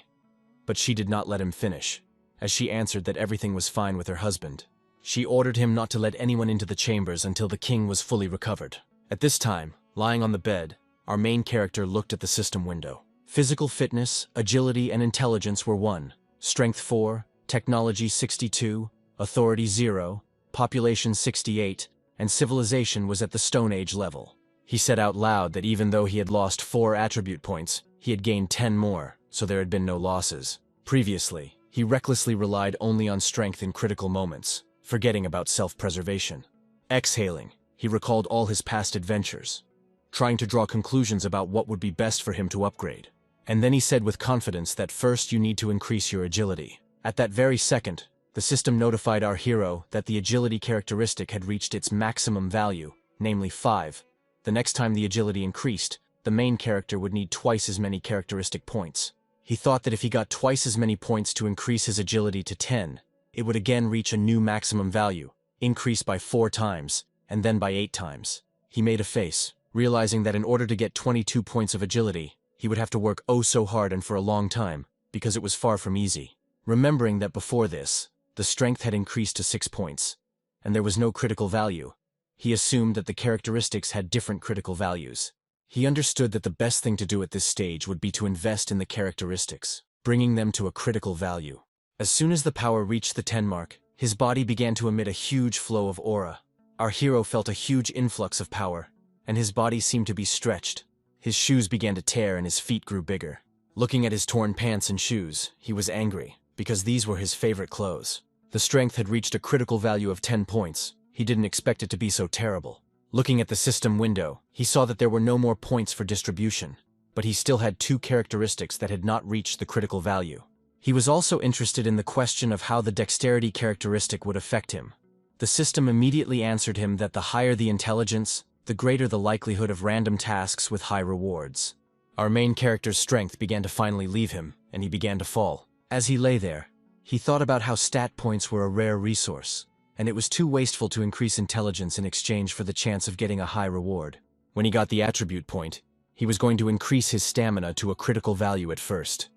but she did not let him finish, as she answered that everything was fine with her husband. She ordered him not to let anyone into the chambers until the king was fully recovered. At this time, lying on the bed, our main character looked at the system window. Physical fitness, agility, and intelligence were 1, strength 4, technology 62, authority 0, population 68, and civilization was at the Stone Age level. He said out loud that even though he had lost 4 attribute points, he had gained 10 more, so there had been no losses. Previously, he recklessly relied only on strength in critical moments, forgetting about self-preservation. Exhaling, he recalled all his past adventures, trying to draw conclusions about what would be best for him to upgrade. And then he said with confidence that first you need to increase your agility. At that very second, the system notified our hero that the agility characteristic had reached its maximum value, namely 5. The next time the agility increased, the main character would need twice as many characteristic points. He thought that if he got twice as many points to increase his agility to 10, it would again reach a new maximum value, increase by 4 times, and then by 8 times. He made a face, realizing that in order to get 22 points of agility, he would have to work oh so hard and for a long time, because it was far from easy. Remembering that before this, the strength had increased to 6 points, and there was no critical value, he assumed that the characteristics had different critical values. He understood that the best thing to do at this stage would be to invest in the characteristics, bringing them to a critical value. As soon as the power reached the 10 mark, his body began to emit a huge flow of aura. Our hero felt a huge influx of power, and his body seemed to be stretched. His shoes began to tear and his feet grew bigger. Looking at his torn pants and shoes, he was angry, because these were his favorite clothes. The strength had reached a critical value of 10 points. He didn't expect it to be so terrible. Looking at the system window, he saw that there were no more points for distribution, but he still had 2 characteristics that had not reached the critical value. He was also interested in the question of how the dexterity characteristic would affect him. The system immediately answered him that the higher the intelligence, the greater the likelihood of random tasks with high rewards. Our main character's strength began to finally leave him, and he began to fall. As he lay there, he thought about how stat points were a rare resource, and it was too wasteful to increase intelligence in exchange for the chance of getting a high reward. When he got the attribute point, He was going to increase his stamina to a critical value at first.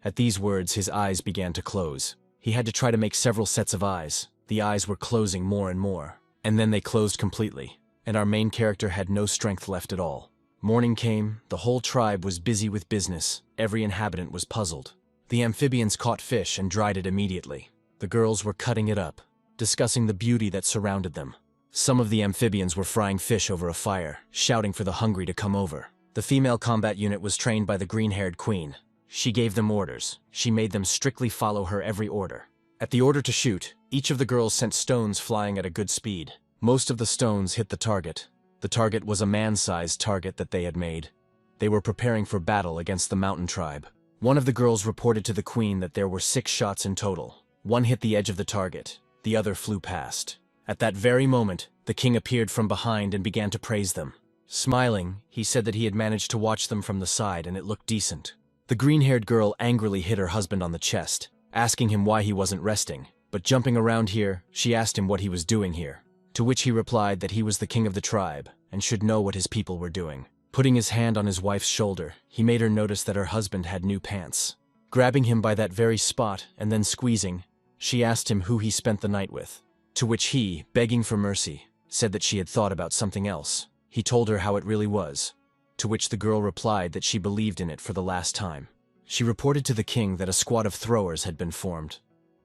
At these words, his eyes began to close. He had to try to make several sets of eyes. The eyes were closing more and more, and then they closed completely, and our main character had no strength left at all. Morning came, the whole tribe was busy with business, every inhabitant was puzzled. The amphibians caught fish and dried it immediately. The girls were cutting it up, discussing the beauty that surrounded them. Some of the amphibians were frying fish over a fire, shouting for the hungry to come over. The female combat unit was trained by the green-haired queen. She gave them orders. She made them strictly follow her every order. At the order to shoot, each of the girls sent stones flying at a good speed. Most of the stones hit the target. The target was a man-sized target that they had made. They were preparing for battle against the mountain tribe. One of the girls reported to the queen that there were 6 shots in total. One hit the edge of the target. The other flew past. At that very moment, the king appeared from behind and began to praise them. Smiling, he said that he had managed to watch them from the side and it looked decent. The green-haired girl angrily hit her husband on the chest, asking him why he wasn't resting. But jumping around here, she asked him what he was doing here. To which he replied that he was the king of the tribe and should know what his people were doing. Putting his hand on his wife's shoulder, he made her notice that her husband had new pants. Grabbing him by that very spot and then squeezing, she asked him who he spent the night with. To which he, begging for mercy, said that she had thought about something else. He told her how it really was. To which the girl replied that she believed in it for the last time. She reported to the king that a squad of throwers had been formed,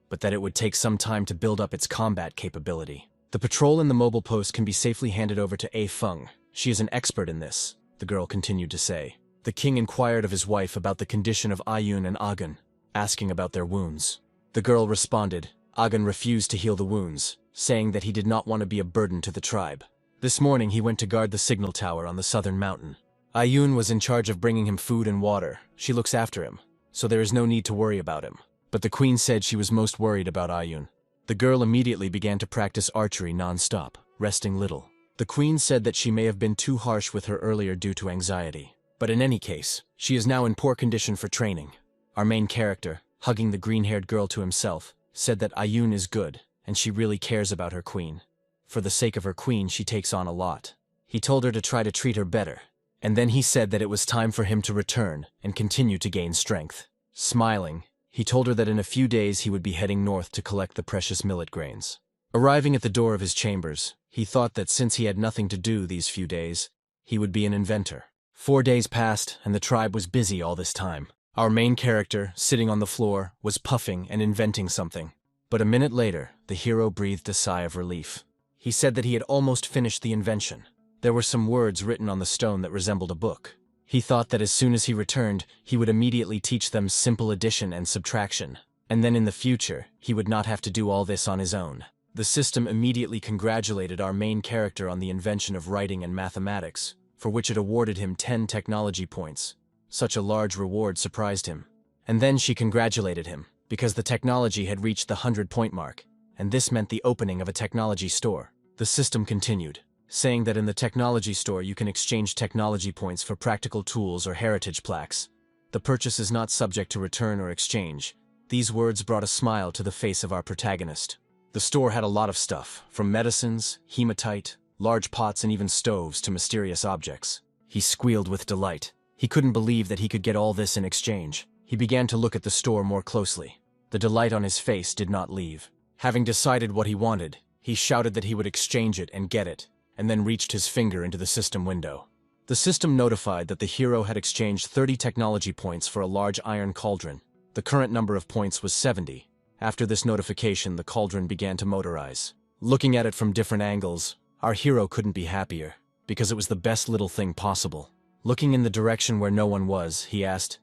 but that it would take some time to build up its combat capability. The patrol in the mobile post can be safely handed over to A Feng. She is an expert in this, the girl continued to say. The king inquired of his wife about the condition of Ayun and Agun, asking about their wounds. The girl responded. Agun refused to heal the wounds, saying that he did not want to be a burden to the tribe. This morning he went to guard the signal tower on the southern mountain. Ayun was in charge of bringing him food and water. She looks after him, so there is no need to worry about him. But the queen said she was most worried about Ayun. The girl immediately began to practice archery non-stop, resting little. The queen said that she may have been too harsh with her earlier due to anxiety. But in any case, she is now in poor condition for training. Our main character, hugging the green-haired girl to himself, said that Ayun is good, and she really cares about her queen. For the sake of her queen, she takes on a lot. He told her to try to treat her better, and then he said that it was time for him to return and continue to gain strength. Smiling, he told her that in a few days he would be heading north to collect the precious millet grains. Arriving at the door of his chambers, he thought that since he had nothing to do these few days, he would be an inventor. 4 days passed, and the tribe was busy all this time. Our main character, sitting on the floor, was puffing and inventing something. But a minute later, the hero breathed a sigh of relief. He said that he had almost finished the invention. There were some words written on the stone that resembled a book. He thought that as soon as he returned, he would immediately teach them simple addition and subtraction. And then in the future, he would not have to do all this on his own. The system immediately congratulated our main character on the invention of writing and mathematics, for which it awarded him 10 technology points. Such a large reward surprised him. And then she congratulated him, because the technology had reached the 100-point mark, and this meant the opening of a technology store. The system continued, saying that in the technology store you can exchange technology points for practical tools or heritage plaques. The purchase is not subject to return or exchange. These words brought a smile to the face of our protagonist. The store had a lot of stuff, from medicines, hematite, large pots and even stoves to mysterious objects. He squealed with delight. He couldn't believe that he could get all this in exchange. He began to look at the store more closely. The delight on his face did not leave. Having decided what he wanted, he shouted that he would exchange it and get it, and then reached his finger into the system window. The system notified that the hero had exchanged 30 technology points for a large iron cauldron. The current number of points was 70. After this notification, the cauldron began to motorize. Looking at it from different angles, our hero couldn't be happier, because it was the best little thing possible. Looking in the direction where no one was, he asked,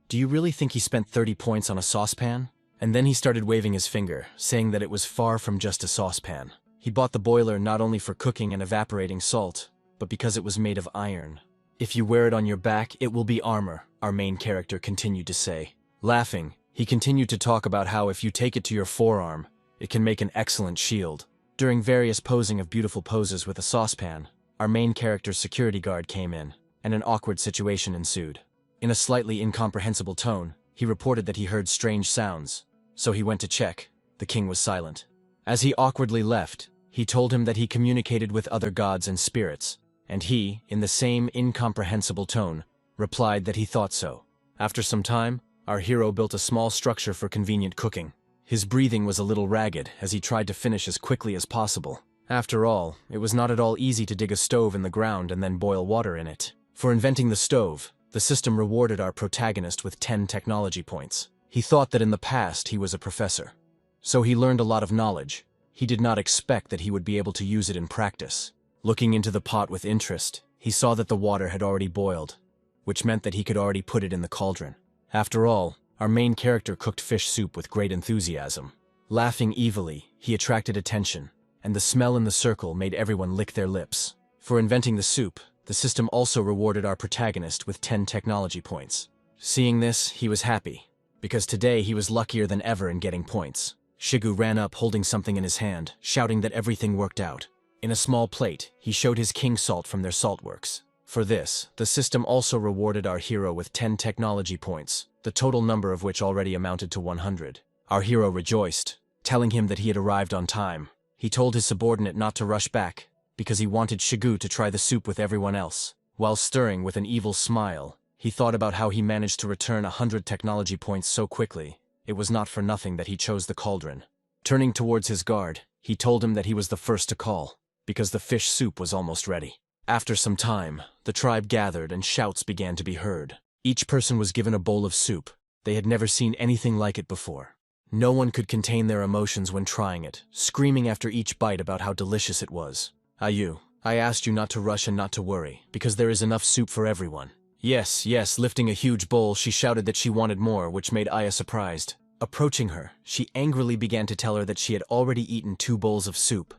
"Do you really think he spent 30 points on a saucepan?" And then he started waving his finger, saying that it was far from just a saucepan. He bought the boiler not only for cooking and evaporating salt, but because it was made of iron. "If you wear it on your back, it will be armor," our main character continued to say. Laughing, he continued to talk about how if you take it to your forearm, it can make an excellent shield. During various posing of beautiful poses with a saucepan, our main character's security guard came in, and an awkward situation ensued. In a slightly incomprehensible tone, he reported that he heard strange sounds, so he went to check. The king was silent. As he awkwardly left, he told him that he communicated with other gods and spirits, and he, in the same incomprehensible tone, replied that he thought so. After some time, our hero built a small structure for convenient cooking. His breathing was a little ragged as he tried to finish as quickly as possible. After all, it was not at all easy to dig a stove in the ground and then boil water in it. For inventing the stove, the system rewarded our protagonist with 10 technology points. He thought that in the past he was a professor. So he learned a lot of knowledge. He did not expect that he would be able to use it in practice. Looking into the pot with interest, he saw that the water had already boiled, which meant that he could already put it in the cauldron. After all, our main character cooked fish soup with great enthusiasm. Laughing evilly, he attracted attention, and the smell in the circle made everyone lick their lips. For inventing the soup, the system also rewarded our protagonist with 10 technology points. Seeing this, he was happy, because today he was luckier than ever in getting points. Shigu ran up holding something in his hand, shouting that everything worked out. In a small plate, he showed his king salt from their salt works. For this, the system also rewarded our hero with 10 technology points, the total number of which already amounted to 100. Our hero rejoiced, telling him that he had arrived on time. He told his subordinate not to rush back, because he wanted Shigu to try the soup with everyone else. While stirring with an evil smile, he thought about how he managed to return 100 technology points so quickly. It was not for nothing that he chose the cauldron. Turning towards his guard, he told him that he was the first to call, because the fish soup was almost ready. After some time, the tribe gathered and shouts began to be heard. Each person was given a bowl of soup. They had never seen anything like it before. No one could contain their emotions when trying it, screaming after each bite about how delicious it was. Ayu, I asked you not to rush and not to worry, because there is enough soup for everyone. Yes, yes, lifting a huge bowl, she shouted that she wanted more, which made Aya surprised. Approaching her, she angrily began to tell her that she had already eaten 2 bowls of soup,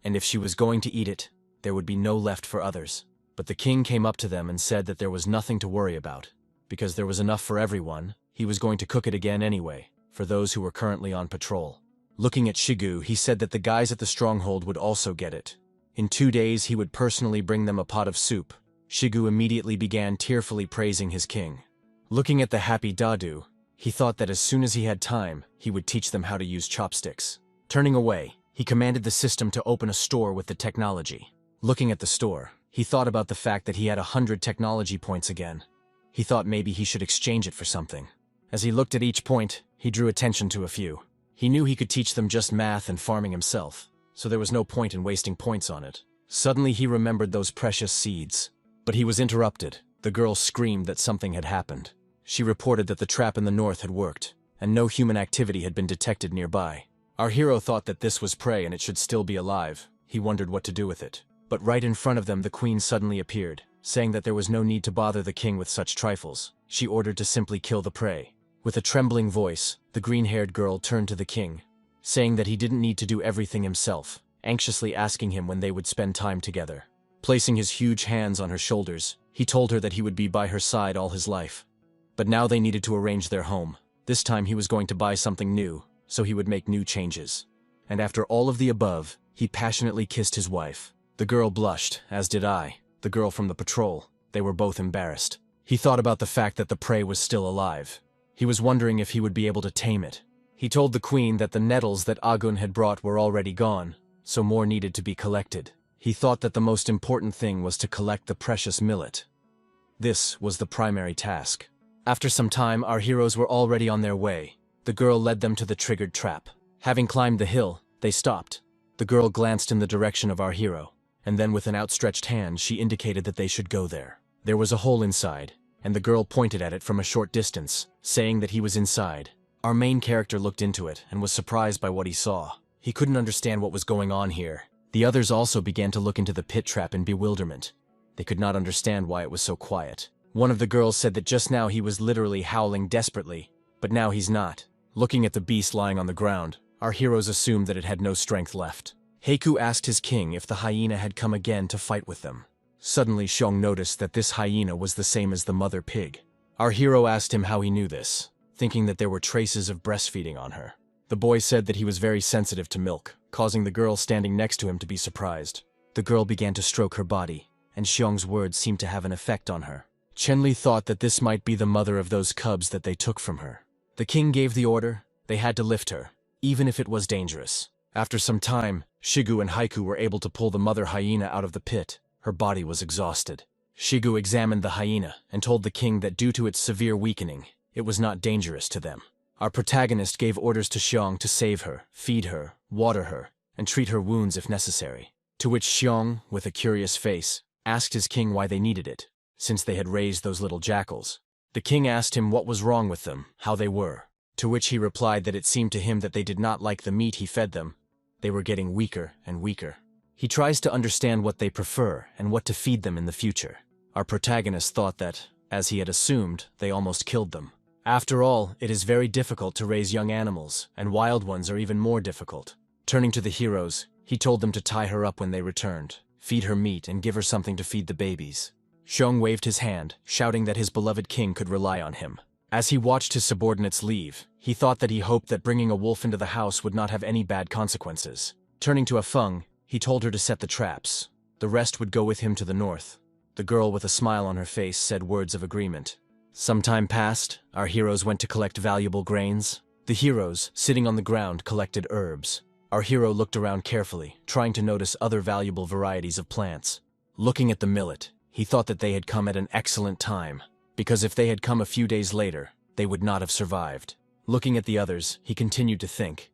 and if she was going to eat it, there would be no left for others. But the king came up to them and said that there was nothing to worry about, because there was enough for everyone. He was going to cook it again anyway, for those who were currently on patrol. Looking at Shigu, he said that the guys at the stronghold would also get it. In 2 days, he would personally bring them a pot of soup. Shigu immediately began tearfully praising his king. Looking at the happy Dadu, he thought that as soon as he had time, he would teach them how to use chopsticks. Turning away, he commanded the system to open a store with the technology. Looking at the store, he thought about the fact that he had 100 technology points again. He thought maybe he should exchange it for something. As he looked at each point, he drew attention to a few. He knew he could teach them just math and farming himself, so there was no point in wasting points on it. Suddenly he remembered those precious seeds. But he was interrupted. The girl screamed that something had happened. She reported that the trap in the north had worked, and no human activity had been detected nearby. Our hero thought that this was prey and it should still be alive. He wondered what to do with it. But right in front of them the queen suddenly appeared, saying that there was no need to bother the king with such trifles. She ordered to simply kill the prey. With a trembling voice, the green-haired girl turned to the king, saying that he didn't need to do everything himself, anxiously asking him when they would spend time together. Placing his huge hands on her shoulders, he told her that he would be by her side all his life. But now they needed to arrange their home. This time he was going to buy something new, so he would make new changes. And after all of the above, he passionately kissed his wife. The girl blushed, as did I, the girl from the patrol. They were both embarrassed. He thought about the fact that the prey was still alive. He was wondering if he would be able to tame it. He told the queen that the nettles that Agun had brought were already gone, so more needed to be collected. He thought that the most important thing was to collect the precious millet. This was the primary task. After some time, our heroes were already on their way. The girl led them to the triggered trap. Having climbed the hill, they stopped. The girl glanced in the direction of our hero, and then with an outstretched hand she indicated that they should go there. There was a hole inside, and the girl pointed at it from a short distance, saying that he was inside. Our main character looked into it and was surprised by what he saw. He couldn't understand what was going on here. The others also began to look into the pit trap in bewilderment. They could not understand why it was so quiet. One of the girls said that just now he was literally howling desperately, but now he's not. Looking at the beast lying on the ground, our heroes assumed that it had no strength left. Heiku asked his king if the hyena had come again to fight with them. Suddenly Xiong noticed that this hyena was the same as the mother pig. Our hero asked him how he knew this, thinking that there were traces of breastfeeding on her. The boy said that he was very sensitive to milk, causing the girl standing next to him to be surprised. The girl began to stroke her body, and Xiong's words seemed to have an effect on her. Chenli thought that this might be the mother of those cubs that they took from her. The king gave the order. They had to lift her, even if it was dangerous. After some time, Shigu and Haiku were able to pull the mother hyena out of the pit. Her body was exhausted. Shigu examined the hyena and told the king that due to its severe weakening, it was not dangerous to them. Our protagonist gave orders to Xiong to save her, feed her, water her, and treat her wounds if necessary. To which Xiong, with a curious face, asked his king why they needed it, since they had raised those little jackals. The king asked him what was wrong with them, how they were, to which he replied that it seemed to him that they did not like the meat he fed them. They were getting weaker and weaker. He tries to understand what they prefer and what to feed them in the future. Our protagonist thought that, as he had assumed, they almost killed them. After all, it is very difficult to raise young animals, and wild ones are even more difficult. Turning to the heroes, he told them to tie her up when they returned, feed her meat, and give her something to feed the babies. Xiong waved his hand, shouting that his beloved king could rely on him. As he watched his subordinates leave, he thought that he hoped that bringing a wolf into the house would not have any bad consequences. Turning to Afeng, he told her to set the traps. The rest would go with him to the north. The girl, with a smile on her face, said words of agreement. Some time passed, our heroes went to collect valuable grains. The heroes, sitting on the ground, collected herbs. Our hero looked around carefully, trying to notice other valuable varieties of plants. Looking at the millet, he thought that they had come at an excellent time, because if they had come a few days later, they would not have survived. Looking at the others, he continued to think.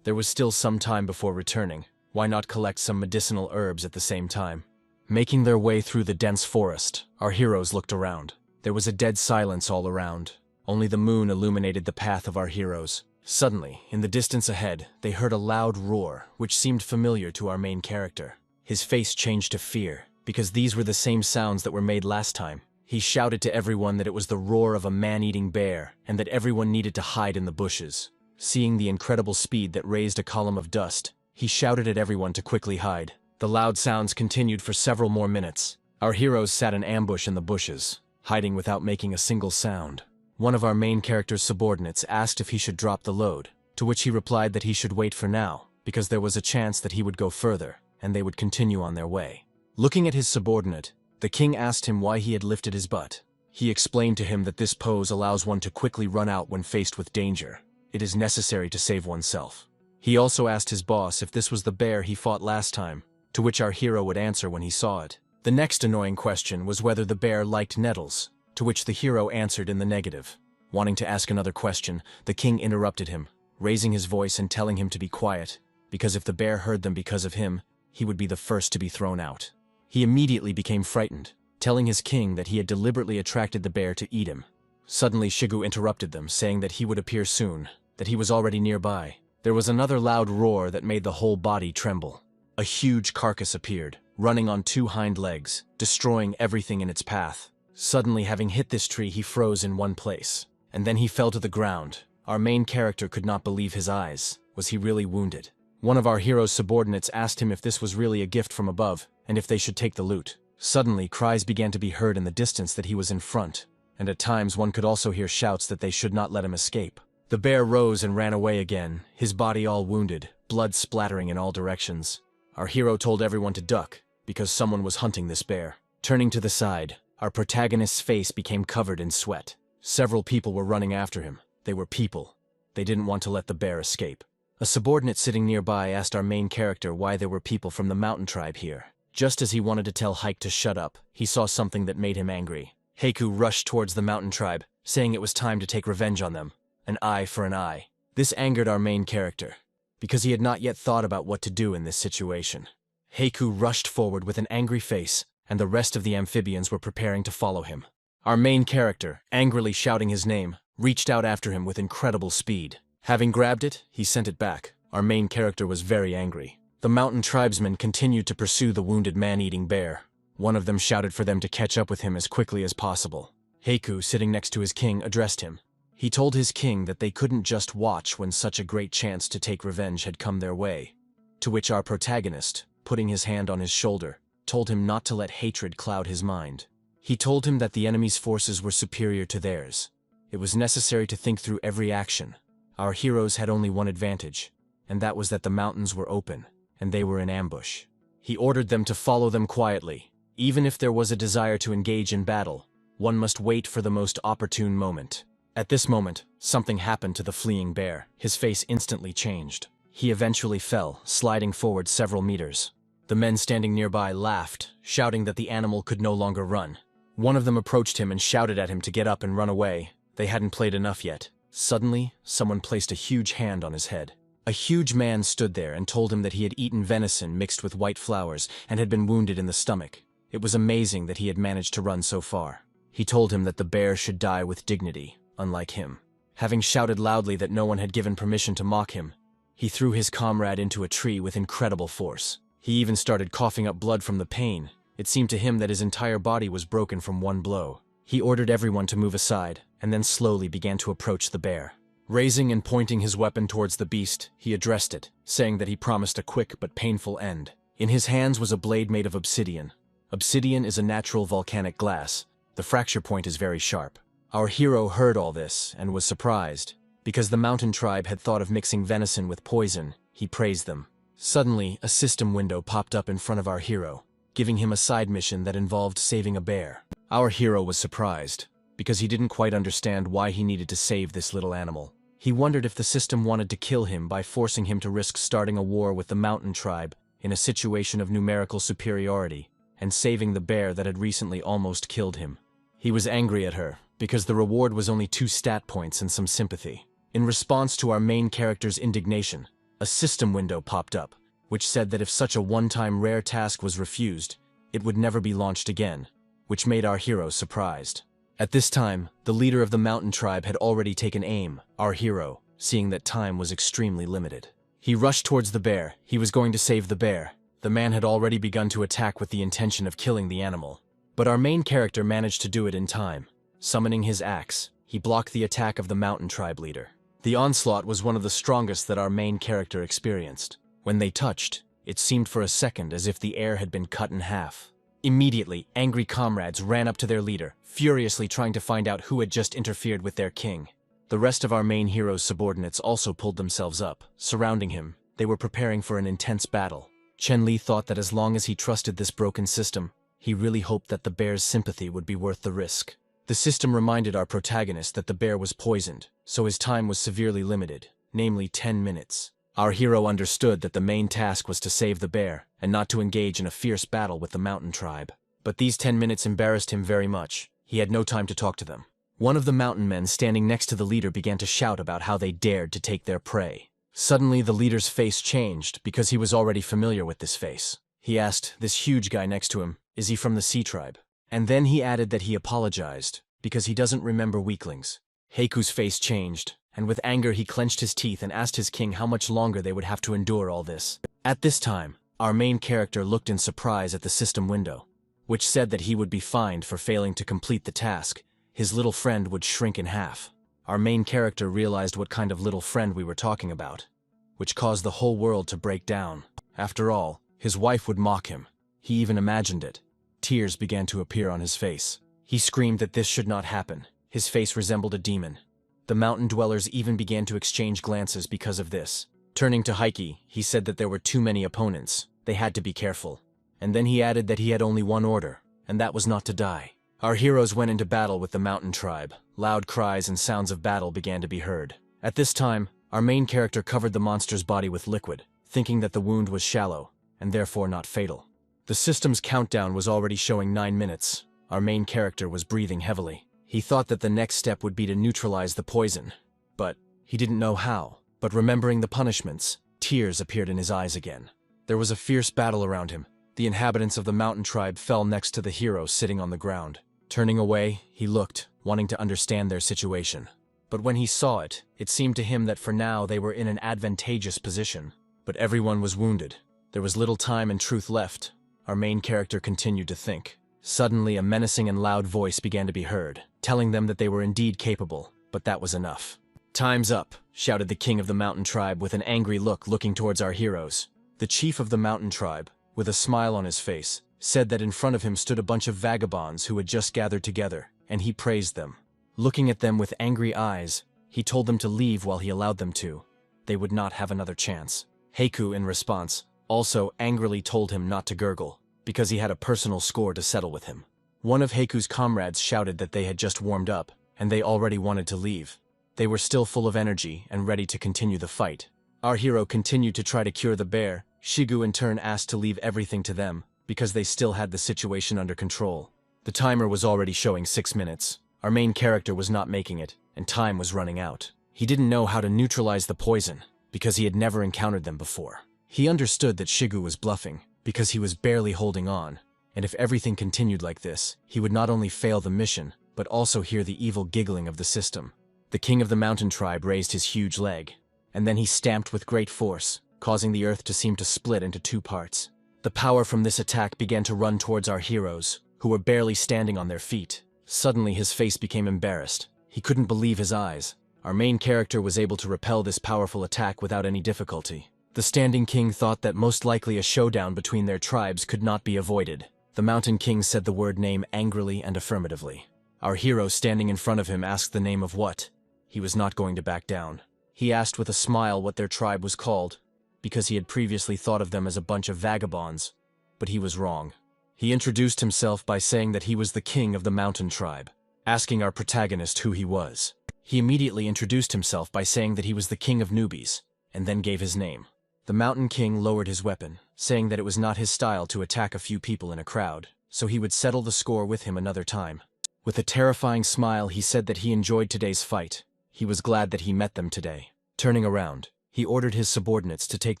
There was still some time before returning. Why not collect some medicinal herbs at the same time? Making their way through the dense forest, our heroes looked around. There was a dead silence all around. Only the moon illuminated the path of our heroes. Suddenly, in the distance ahead, they heard a loud roar, which seemed familiar to our main character. His face changed to fear, because these were the same sounds that were made last time. He shouted to everyone that it was the roar of a man-eating bear, and that everyone needed to hide in the bushes. Seeing the incredible speed that raised a column of dust, he shouted at everyone to quickly hide. The loud sounds continued for several more minutes. Our heroes sat in ambush in the bushes, hiding without making a single sound. One of our main character's subordinates asked if he should drop the load, to which he replied that he should wait for now, because there was a chance that he would go further, and they would continue on their way. Looking at his subordinate, the king asked him why he had lifted his butt. He explained to him that this pose allows one to quickly run out when faced with danger. It is necessary to save oneself. He also asked his boss if this was the bear he fought last time, to which our hero would answer when he saw it. The next annoying question was whether the bear liked nettles, to which the hero answered in the negative. Wanting to ask another question, the king interrupted him, raising his voice and telling him to be quiet, because if the bear heard them because of him, he would be the first to be thrown out. He immediately became frightened, telling his king that he had deliberately attracted the bear to eat him. Suddenly Shigu interrupted them, saying that he would appear soon, that he was already nearby. There was another loud roar that made the whole body tremble. A huge carcass appeared, running on 2 hind legs, destroying everything in its path. Suddenly, having hit this tree, he froze in one place, and then he fell to the ground. Our main character could not believe his eyes. Was he really wounded? One of our hero's subordinates asked him if this was really a gift from above, and if they should take the loot. Suddenly, cries began to be heard in the distance that he was in front, and at times one could also hear shouts that they should not let him escape. The bear rose and ran away again, his body all wounded, blood splattering in all directions. Our hero told everyone to duck, because someone was hunting this bear. Turning to the side, our protagonist's face became covered in sweat. Several people were running after him. They were people. They didn't want to let the bear escape. A subordinate sitting nearby asked our main character why there were people from the mountain tribe here. Just as he wanted to tell Hike to shut up, he saw something that made him angry. Heiku rushed towards the mountain tribe, saying it was time to take revenge on them. An eye for an eye. This angered our main character, because he had not yet thought about what to do in this situation. Heiku rushed forward with an angry face, and the rest of the amphibians were preparing to follow him. Our main character, angrily shouting his name, reached out after him with incredible speed. Having grabbed it, he sent it back. Our main character was very angry. The mountain tribesmen continued to pursue the wounded man-eating bear. One of them shouted for them to catch up with him as quickly as possible. Heiku, sitting next to his king, addressed him. He told his king that they couldn't just watch when such a great chance to take revenge had come their way. To which our protagonist, putting his hand on his shoulder, told him not to let hatred cloud his mind. He told him that the enemy's forces were superior to theirs. It was necessary to think through every action. Our heroes had only one advantage, and that was that the mountains were open, and they were in ambush. He ordered them to follow them quietly. Even if there was a desire to engage in battle, one must wait for the most opportune moment. At this moment, something happened to the fleeing bear. His face instantly changed. He eventually fell, sliding forward several meters. The men standing nearby laughed, shouting that the animal could no longer run. One of them approached him and shouted at him to get up and run away. They hadn't played enough yet. Suddenly, someone placed a huge hand on his head. A huge man stood there and told him that he had eaten venison mixed with white flowers and had been wounded in the stomach. It was amazing that he had managed to run so far. He told him that the bear should die with dignity, unlike him. Having shouted loudly that no one had given permission to mock him, he threw his comrade into a tree with incredible force. He even started coughing up blood from the pain. It seemed to him that his entire body was broken from one blow. He ordered everyone to move aside, and then slowly began to approach the bear. Raising and pointing his weapon towards the beast, he addressed it, saying that he promised a quick but painful end. In his hands was a blade made of obsidian. Obsidian is a natural volcanic glass. The fracture point is very sharp. Our hero heard all this and was surprised. Because the mountain tribe had thought of mixing venison with poison, he praised them. Suddenly, a system window popped up in front of our hero, giving him a side mission that involved saving a bear. Our hero was surprised, because he didn't quite understand why he needed to save this little animal. He wondered if the system wanted to kill him by forcing him to risk starting a war with the mountain tribe in a situation of numerical superiority, and saving the bear that had recently almost killed him. He was angry at her, because the reward was only 2 stat points and some sympathy. In response to our main character's indignation, a system window popped up, which said that if such a one-time rare task was refused, it would never be launched again, which made our hero surprised. At this time, the leader of the mountain tribe had already taken aim, our hero, seeing that time was extremely limited. He rushed towards the bear. He was going to save the bear. The man had already begun to attack with the intention of killing the animal. But our main character managed to do it in time. Summoning his axe, he blocked the attack of the mountain tribe leader. The onslaught was one of the strongest that our main character experienced. When they touched, it seemed for a second as if the air had been cut in half. Immediately, angry comrades ran up to their leader, furiously trying to find out who had just interfered with their king. The rest of our main hero's subordinates also pulled themselves up, surrounding him. They were preparing for an intense battle. Chen Li thought that as long as he trusted this broken system, he really hoped that the bear's sympathy would be worth the risk. The system reminded our protagonist that the bear was poisoned, so his time was severely limited, namely 10 minutes. Our hero understood that the main task was to save the bear, and not to engage in a fierce battle with the mountain tribe. But these 10 minutes embarrassed him very much. He had no time to talk to them. One of the mountain men standing next to the leader began to shout about how they dared to take their prey. Suddenly, the leader's face changed, because he was already familiar with this face. He asked this huge guy next to him, "Is he from the Sea Tribe?" And then he added that he apologized, because he doesn't remember weaklings. Heiku's face changed, and with anger he clenched his teeth and asked his king how much longer they would have to endure all this. At this time, our main character looked in surprise at the system window, which said that he would be fined for failing to complete the task. His little friend would shrink in half. Our main character realized what kind of little friend we were talking about, which caused the whole world to break down. After all, his wife would mock him. He even imagined it. Tears began to appear on his face. He screamed that this should not happen. His face resembled a demon. The mountain dwellers even began to exchange glances because of this. Turning to Heike, he said that there were too many opponents. They had to be careful. And then he added that he had only one order, and that was not to die. Our heroes went into battle with the mountain tribe. Loud cries and sounds of battle began to be heard. At this time, our main character covered the monster's body with liquid, thinking that the wound was shallow, and therefore not fatal. The system's countdown was already showing 9 minutes. Our main character was breathing heavily. He thought that the next step would be to neutralize the poison, but he didn't know how. But remembering the punishments, tears appeared in his eyes again. There was a fierce battle around him. The inhabitants of the mountain tribe fell next to the hero sitting on the ground. Turning away, he looked, wanting to understand their situation. But when he saw it, it seemed to him that for now they were in an advantageous position. But everyone was wounded. There was little time and truth left. Our main character continued to think. Suddenly, a menacing and loud voice began to be heard, telling them that they were indeed capable, but that was enough. "Time's up," shouted the king of the mountain tribe with an angry look looking towards our heroes. The chief of the mountain tribe, with a smile on his face, said that in front of him stood a bunch of vagabonds who had just gathered together, and he praised them. Looking at them with angry eyes, he told them to leave while he allowed them to. They would not have another chance. Heiku, in response, also angrily told him not to gurgle, because he had a personal score to settle with him. One of Heiku's comrades shouted that they had just warmed up, and they already wanted to leave. They were still full of energy and ready to continue the fight. Our hero continued to try to cure the bear. Shigu in turn asked to leave everything to them, because they still had the situation under control. The timer was already showing 6 minutes. Our main character was not making it, and time was running out. He didn't know how to neutralize the poison, because he had never encountered them before. He understood that Shigu was bluffing, because he was barely holding on, and if everything continued like this, he would not only fail the mission, but also hear the evil giggling of the system. The king of the mountain tribe raised his huge leg, and then he stamped with great force, causing the earth to seem to split into 2 parts. The power from this attack began to run towards our heroes, who were barely standing on their feet. Suddenly his face became embarrassed. He couldn't believe his eyes. Our main character was able to repel this powerful attack without any difficulty. The standing king thought that most likely a showdown between their tribes could not be avoided. The mountain king said the word name angrily and affirmatively. Our hero standing in front of him asked the name of what? He was not going to back down. He asked with a smile what their tribe was called, because he had previously thought of them as a bunch of vagabonds, but he was wrong. He introduced himself by saying that he was the king of the mountain tribe, asking our protagonist who he was. He immediately introduced himself by saying that he was the king of newbies, and then gave his name. The mountain king lowered his weapon, saying that it was not his style to attack a few people in a crowd, so he would settle the score with him another time. With a terrifying smile, he said that he enjoyed today's fight. He was glad that he met them today. Turning around, he ordered his subordinates to take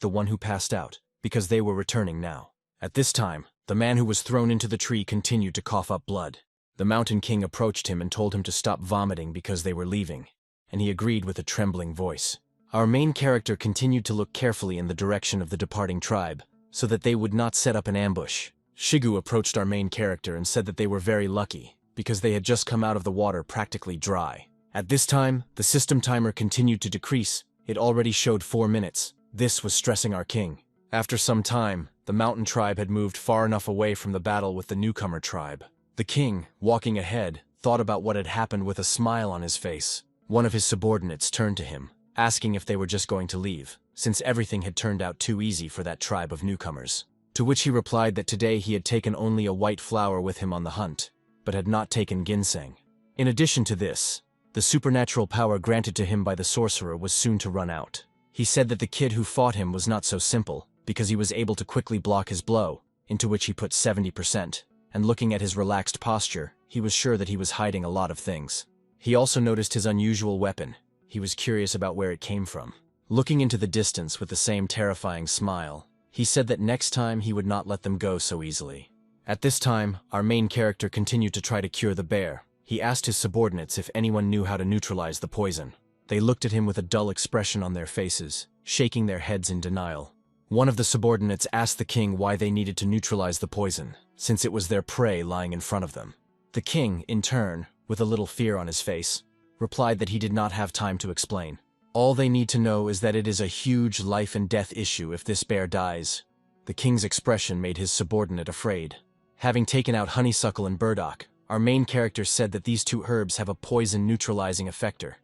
the one who passed out, because they were returning now. At this time, the man who was thrown into the tree continued to cough up blood. The mountain king approached him and told him to stop vomiting because they were leaving, and he agreed with a trembling voice. Our main character continued to look carefully in the direction of the departing tribe, so that they would not set up an ambush. Shigu approached our main character and said that they were very lucky, because they had just come out of the water practically dry. At this time, the system timer continued to decrease. It already showed 4 minutes. This was stressing our king. After some time, the mountain tribe had moved far enough away from the battle with the newcomer tribe. The king, walking ahead, thought about what had happened with a smile on his face. One of his subordinates turned to him, asking if they were just going to leave, since everything had turned out too easy for that tribe of newcomers. To which he replied that today he had taken only a white flower with him on the hunt, but had not taken ginseng. In addition to this, the supernatural power granted to him by the sorcerer was soon to run out. He said that the kid who fought him was not so simple, because he was able to quickly block his blow, into which he put 70%. And looking at his relaxed posture, he was sure that he was hiding a lot of things. He also noticed his unusual weapon. He was curious about where it came from. Looking into the distance with the same terrifying smile, he said that next time he would not let them go so easily. At this time, our main character continued to try to cure the bear. He asked his subordinates if anyone knew how to neutralize the poison. They looked at him with a dull expression on their faces, shaking their heads in denial. One of the subordinates asked the king why they needed to neutralize the poison, since it was their prey lying in front of them. The king, in turn, with a little fear on his face, replied that he did not have time to explain. All they need to know is that it is a huge life and death issue if this bear dies. The king's expression made his subordinate afraid. Having taken out honeysuckle and burdock, our main character said that these 2 herbs have a poison-neutralizing effector,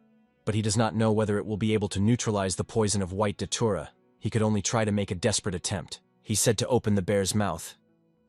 but he does not know whether it will be able to neutralize the poison of white datura. He could only try to make a desperate attempt. He said to open the bear's mouth,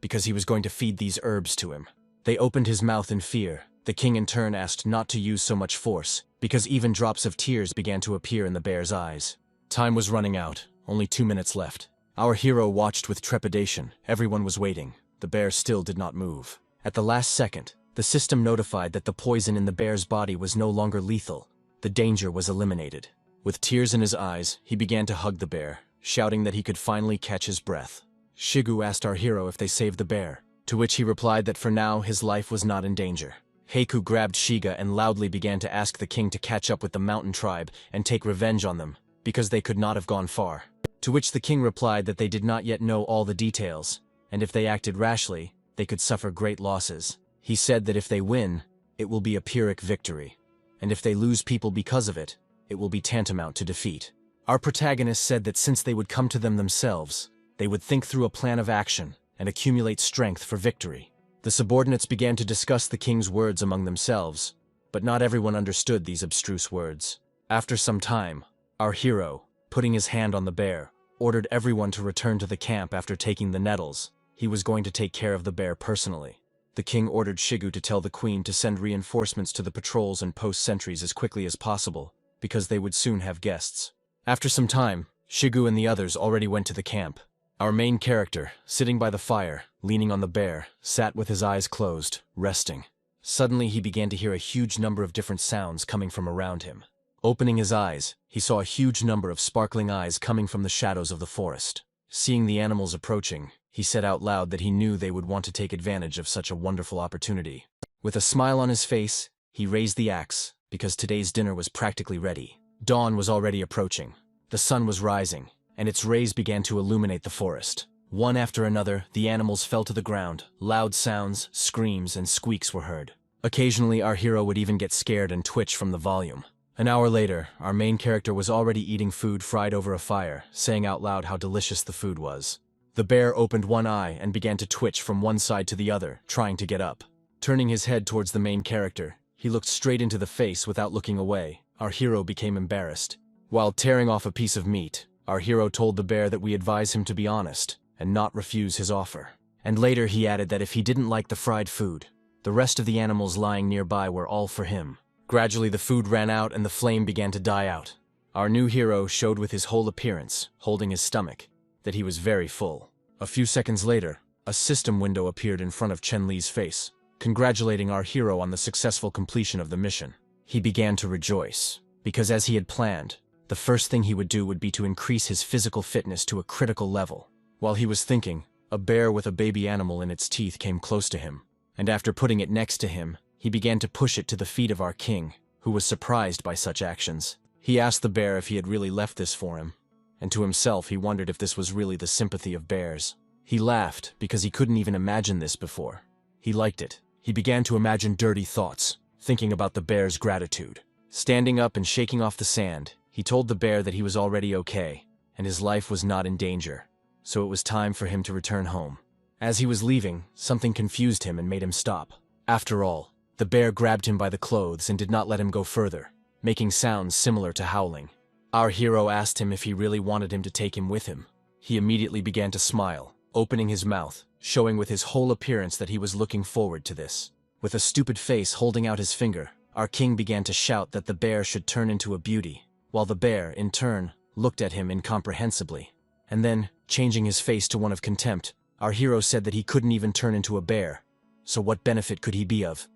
because he was going to feed these herbs to him. They opened his mouth in fear. The king in turn asked not to use so much force, because even drops of tears began to appear in the bear's eyes. Time was running out, only 2 minutes left. Our hero watched with trepidation. Everyone was waiting. The bear still did not move. At the last second, the system notified that the poison in the bear's body was no longer lethal. The danger was eliminated. With tears in his eyes, he began to hug the bear, shouting that he could finally catch his breath. Shigu asked our hero if they saved the bear, to which he replied that for now his life was not in danger. Heiku grabbed Shiga and loudly began to ask the king to catch up with the mountain tribe and take revenge on them, because they could not have gone far. To which the king replied that they did not yet know all the details, and if they acted rashly, they could suffer great losses. He said that if they win, it will be a Pyrrhic victory, and if they lose people because of it, it will be tantamount to defeat. Our protagonist said that since they would come to them themselves, they would think through a plan of action and accumulate strength for victory. The subordinates began to discuss the king's words among themselves, but not everyone understood these abstruse words. After some time, our hero, putting his hand on the bear, ordered everyone to return to the camp after taking the nettles. He was going to take care of the bear personally. The king ordered Shigu to tell the queen to send reinforcements to the patrols and post sentries as quickly as possible, because they would soon have guests. After some time, Shigu and the others already went to the camp. Our main character, sitting by the fire, leaning on the bear, sat with his eyes closed, resting. Suddenly he began to hear a huge number of different sounds coming from around him. Opening his eyes, he saw a huge number of sparkling eyes coming from the shadows of the forest. Seeing the animals approaching, he said out loud that he knew they would want to take advantage of such a wonderful opportunity. With a smile on his face, he raised the axe, because today's dinner was practically ready. Dawn was already approaching. The sun was rising, and its rays began to illuminate the forest. One after another, the animals fell to the ground. Loud sounds, screams, and squeaks were heard. Occasionally, our hero would even get scared and twitch from the volume. An hour later, our main character was already eating food fried over a fire, saying out loud how delicious the food was. The bear opened one eye and began to twitch from one side to the other, trying to get up. Turning his head towards the main character, he looked straight into the face without looking away. Our hero became embarrassed. While tearing off a piece of meat, our hero told the bear that we advise him to be honest and not refuse his offer. And later he added that if he didn't like the fried food, the rest of the animals lying nearby were all for him. Gradually the food ran out and the flame began to die out. Our new hero showed with his whole appearance, holding his stomach, that he was very full. A few seconds later, a system window appeared in front of Chen Li's face, congratulating our hero on the successful completion of the mission. He began to rejoice, because as he had planned, the first thing he would do would be to increase his physical fitness to a critical level. While he was thinking, a bear with a baby animal in its teeth came close to him, and after putting it next to him, he began to push it to the feet of our king, who was surprised by such actions. He asked the bear if he had really left this for him, and to himself he wondered if this was really the sympathy of bears. He laughed because he couldn't even imagine this before. He liked it. He began to imagine dirty thoughts, thinking about the bear's gratitude. Standing up and shaking off the sand, he told the bear that he was already okay, and his life was not in danger, so it was time for him to return home. As he was leaving, something confused him and made him stop. After all, the bear grabbed him by the clothes and did not let him go further, making sounds similar to howling. Our hero asked him if he really wanted him to take him with him. He immediately began to smile, opening his mouth, showing with his whole appearance that he was looking forward to this. With a stupid face holding out his finger, our king began to shout that the bear should turn into a beauty, while the bear, in turn, looked at him incomprehensibly. And then, changing his face to one of contempt, our hero said that he couldn't even turn into a bear, so what benefit could he be of?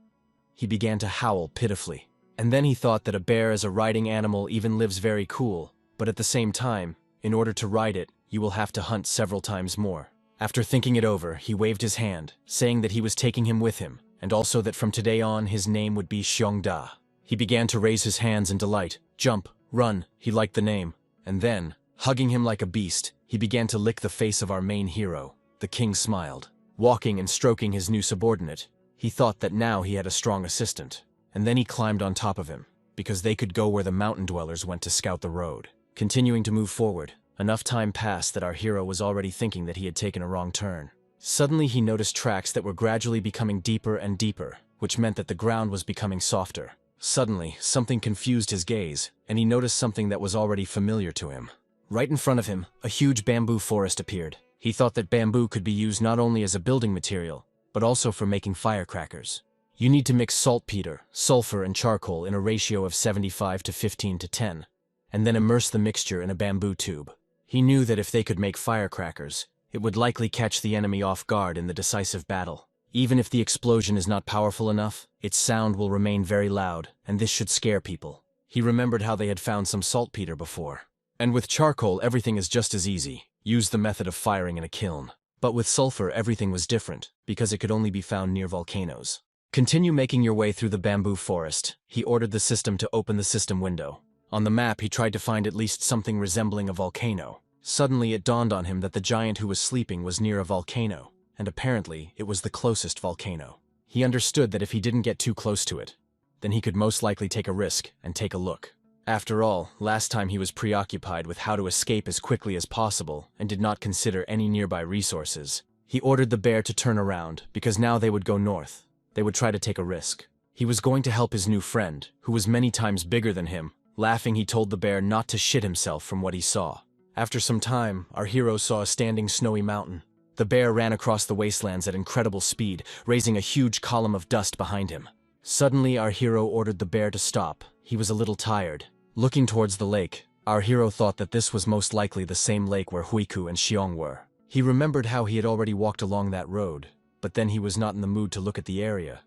He began to howl pitifully. And then he thought that a bear as a riding animal even lives very cool, but at the same time, in order to ride it, you will have to hunt several times more. After thinking it over, he waved his hand, saying that he was taking him with him, and also that from today on his name would be Xiongda. He began to raise his hands in delight, jump, run, he liked the name, and then, hugging him like a beast, he began to lick the face of our main hero. The king smiled. Walking and stroking his new subordinate, he thought that now he had a strong assistant, and then he climbed on top of him, because they could go where the mountain dwellers went to scout the road. Continuing to move forward, enough time passed that our hero was already thinking that he had taken a wrong turn. Suddenly he noticed tracks that were gradually becoming deeper and deeper, which meant that the ground was becoming softer. Suddenly, something confused his gaze, and he noticed something that was already familiar to him. Right in front of him, a huge bamboo forest appeared. He thought that bamboo could be used not only as a building material, but also for making firecrackers. You need to mix saltpeter, sulfur, and charcoal in a ratio of 75 to 15 to 10, and then immerse the mixture in a bamboo tube. He knew that if they could make firecrackers, it would likely catch the enemy off guard in the decisive battle. Even if the explosion is not powerful enough, its sound will remain very loud, and this should scare people. He remembered how they had found some saltpeter before. And with charcoal, everything is just as easy. Use the method of firing in a kiln. But with sulfur, everything was different, because it could only be found near volcanoes. Continue making your way through the bamboo forest. He ordered the system to open the system window. On the map, he tried to find at least something resembling a volcano. Suddenly, it dawned on him that the giant who was sleeping was near a volcano, and apparently, it was the closest volcano. He understood that if he didn't get too close to it, then he could most likely take a risk and take a look. After all, last time he was preoccupied with how to escape as quickly as possible and did not consider any nearby resources. He ordered the bear to turn around, because now they would go north. They would try to take a risk. He was going to help his new friend, who was many times bigger than him. Laughing, he told the bear not to shit himself from what he saw. After some time, our hero saw a standing snowy mountain. The bear ran across the wastelands at incredible speed, raising a huge column of dust behind him. Suddenly, our hero ordered the bear to stop. He was a little tired. Looking towards the lake, our hero thought that this was most likely the same lake where Huiku and Xiong were. He remembered how he had already walked along that road, but then he was not in the mood to look at the area.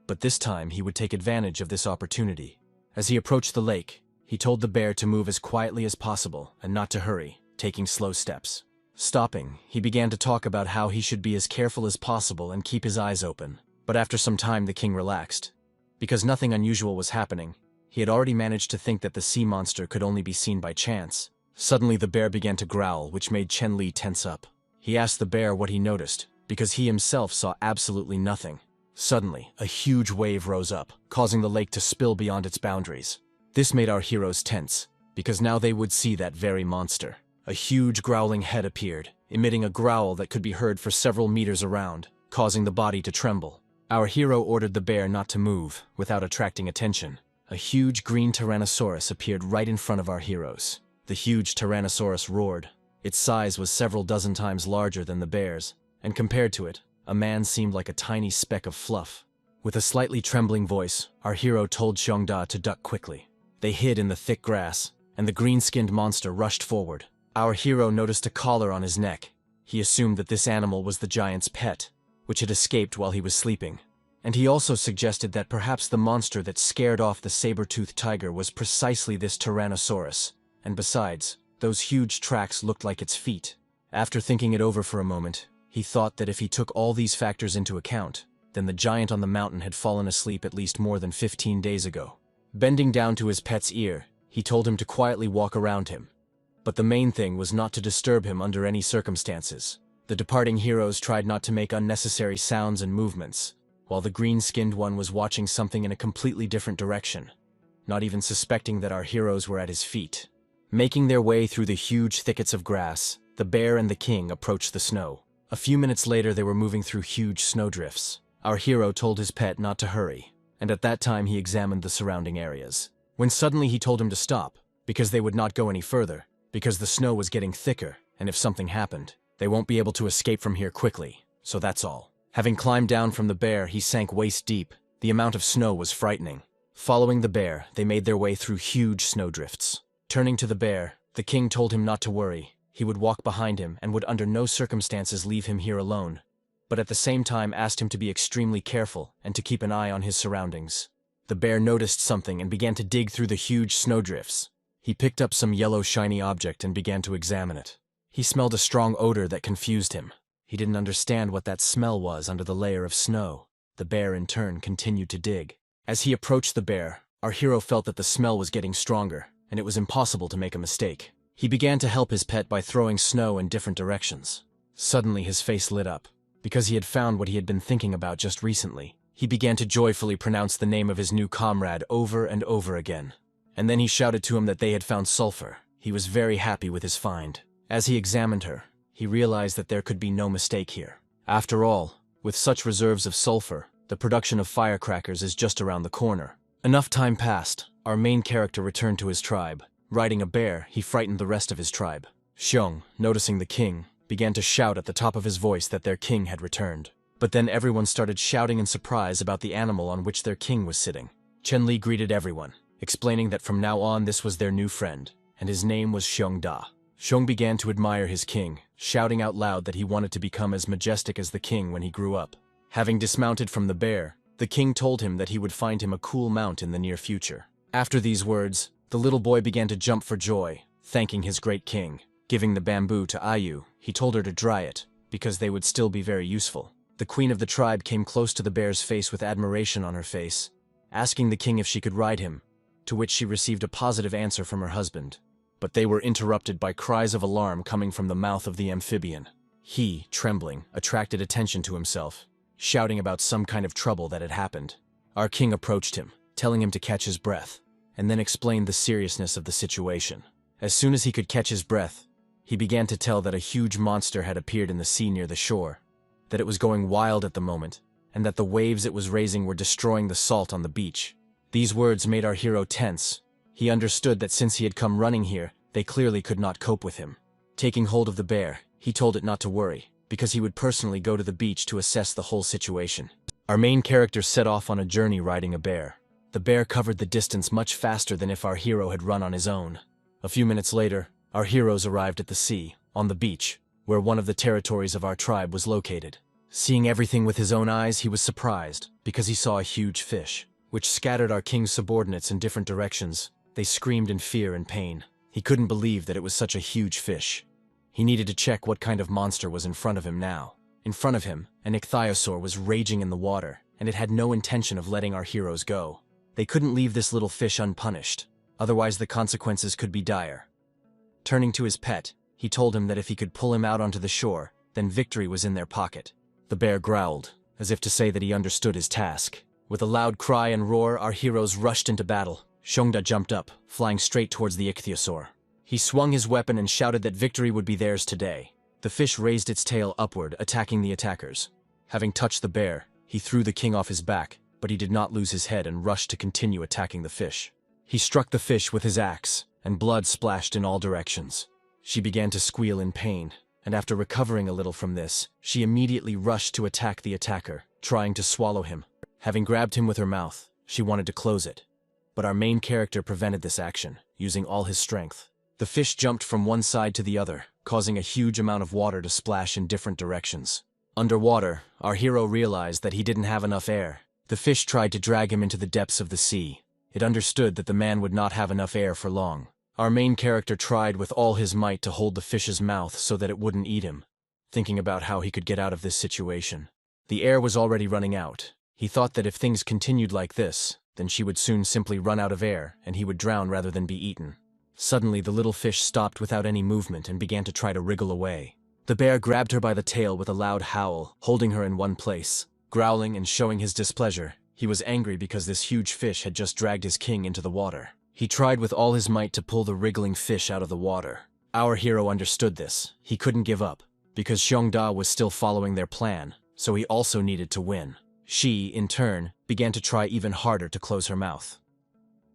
But this time he would take advantage of this opportunity. As he approached the lake, he told the bear to move as quietly as possible and not to hurry, taking slow steps. Stopping, he began to talk about how he should be as careful as possible and keep his eyes open. But after some time the king relaxed. Because nothing unusual was happening, he had already managed to think that the sea monster could only be seen by chance. Suddenly the bear began to growl, which made Chen Li tense up. He asked the bear what he noticed, because he himself saw absolutely nothing. Suddenly, a huge wave rose up, causing the lake to spill beyond its boundaries. This made our heroes tense, because now they would see that very monster. A huge growling head appeared, emitting a growl that could be heard for several meters around, causing the body to tremble. Our hero ordered the bear not to move, without attracting attention. A huge green Tyrannosaurus appeared right in front of our heroes. The huge Tyrannosaurus roared. Its size was several dozen times larger than the bear's, and compared to it, a man seemed like a tiny speck of fluff. With a slightly trembling voice, our hero told Xiongda to duck quickly. They hid in the thick grass, and the green-skinned monster rushed forward. Our hero noticed a collar on his neck. He assumed that this animal was the giant's pet, which had escaped while he was sleeping. And he also suggested that perhaps the monster that scared off the saber-toothed tiger was precisely this Tyrannosaurus, and besides, those huge tracks looked like its feet. After thinking it over for a moment, he thought that if he took all these factors into account, then the giant on the mountain had fallen asleep at least more than 15 days ago. Bending down to his pet's ear, he told him to quietly walk around him. But the main thing was not to disturb him under any circumstances. The departing heroes tried not to make unnecessary sounds and movements, while the green-skinned one was watching something in a completely different direction, not even suspecting that our heroes were at his feet. Making their way through the huge thickets of grass, the bear and the king approached the snow. A few minutes later they were moving through huge snowdrifts. Our hero told his pet not to hurry, and at that time he examined the surrounding areas. When suddenly he told him to stop, because they would not go any further, because the snow was getting thicker, and if something happened, they won't be able to escape from here quickly, so that's all. Having climbed down from the bear, he sank waist deep. The amount of snow was frightening. Following the bear, they made their way through huge snowdrifts. Turning to the bear, the king told him not to worry. He would walk behind him and would under no circumstances leave him here alone, but at the same time asked him to be extremely careful and to keep an eye on his surroundings. The bear noticed something and began to dig through the huge snowdrifts. He picked up some yellow shiny object and began to examine it. He smelled a strong odor that confused him. He didn't understand what that smell was under the layer of snow. The bear in turn continued to dig. As he approached the bear, our hero felt that the smell was getting stronger, and it was impossible to make a mistake. He began to help his pet by throwing snow in different directions. Suddenly his face lit up, because he had found what he had been thinking about just recently. He began to joyfully pronounce the name of his new comrade over and over again. And then he shouted to him that they had found sulfur. He was very happy with his find. As he examined her, he realized that there could be no mistake here. After all, with such reserves of sulfur, the production of firecrackers is just around the corner. Enough time passed. Our main character returned to his tribe. Riding a bear, he frightened the rest of his tribe. Xiong, noticing the king, began to shout at the top of his voice that their king had returned. But then everyone started shouting in surprise about the animal on which their king was sitting. Chen Li greeted everyone, explaining that from now on this was their new friend, and his name was Xiongda. Xiong began to admire his king, shouting out loud that he wanted to become as majestic as the king when he grew up. Having dismounted from the bear, the king told him that he would find him a cool mount in the near future. After these words, the little boy began to jump for joy, thanking his great king. Giving the bamboo to Ayu, he told her to dry it, because they would still be very useful. The queen of the tribe came close to the bear's face with admiration on her face, asking the king if she could ride him, to which she received a positive answer from her husband. But they were interrupted by cries of alarm coming from the mouth of the amphibian. He, trembling, attracted attention to himself, shouting about some kind of trouble that had happened. Our king approached him, telling him to catch his breath, and then explained the seriousness of the situation. As soon as he could catch his breath, he began to tell that a huge monster had appeared in the sea near the shore, that it was going wild at the moment, and that the waves it was raising were destroying the salt on the beach. These words made our hero tense. He understood that since he had come running here, they clearly could not cope with him. Taking hold of the bear, he told it not to worry, because he would personally go to the beach to assess the whole situation. Our main character set off on a journey riding a bear. The bear covered the distance much faster than if our hero had run on his own. A few minutes later, our heroes arrived at the sea, on the beach. where one of the territories of our tribe was located. Seeing everything with his own eyes, he was surprised, because he saw a huge fish, which scattered our king's subordinates in different directions. They screamed in fear and pain. He couldn't believe that it was such a huge fish. He needed to check what kind of monster was in front of him now. In front of him, an ichthyosaur was raging in the water, and it had no intention of letting our heroes go. They couldn't leave this little fish unpunished, otherwise the consequences could be dire. Turning to his pet, he told him that if he could pull him out onto the shore, then victory was in their pocket. The bear growled, as if to say that he understood his task. With a loud cry and roar, our heroes rushed into battle. Shongda jumped up, flying straight towards the ichthyosaur. He swung his weapon and shouted that victory would be theirs today. The fish raised its tail upward, attacking the attackers. Having touched the bear, he threw the king off his back, but he did not lose his head and rushed to continue attacking the fish. He struck the fish with his axe, and blood splashed in all directions. She began to squeal in pain, and after recovering a little from this, she immediately rushed to attack the attacker, trying to swallow him. Having grabbed him with her mouth, she wanted to close it. But our main character prevented this action, using all his strength. The fish jumped from one side to the other, causing a huge amount of water to splash in different directions. Underwater, our hero realized that he didn't have enough air. The fish tried to drag him into the depths of the sea. It understood that the man would not have enough air for long. Our main character tried with all his might to hold the fish's mouth so that it wouldn't eat him, thinking about how he could get out of this situation. The air was already running out. He thought that if things continued like this, then she would soon simply run out of air, and he would drown rather than be eaten. Suddenly, the little fish stopped without any movement and began to try to wriggle away. The bear grabbed her by the tail with a loud howl, holding her in one place. Growling and showing his displeasure, he was angry because this huge fish had just dragged his king into the water. He tried with all his might to pull the wriggling fish out of the water. Our hero understood this. He couldn't give up, because Xiongda was still following their plan, so he also needed to win. She, in turn, began to try even harder to close her mouth.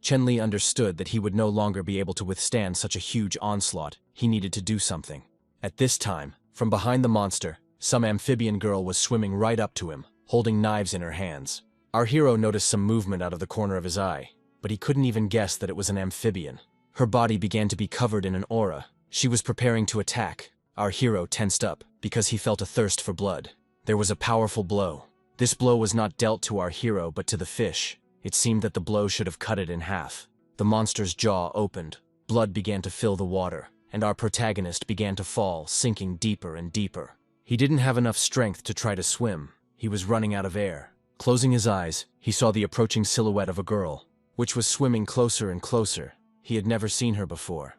Chenli understood that he would no longer be able to withstand such a huge onslaught. He needed to do something. At this time, from behind the monster, some amphibian girl was swimming right up to him, holding knives in her hands. Our hero noticed some movement out of the corner of his eye, but he couldn't even guess that it was an amphibian. Her body began to be covered in an aura. She was preparing to attack. Our hero tensed up, because he felt a thirst for blood. There was a powerful blow. This blow was not dealt to our hero, but to the fish. It seemed that the blow should have cut it in half. The monster's jaw opened. Blood began to fill the water, and our protagonist began to fall, sinking deeper and deeper. He didn't have enough strength to try to swim. He was running out of air. Closing his eyes, he saw the approaching silhouette of a girl, which was swimming closer and closer. He had never seen her before.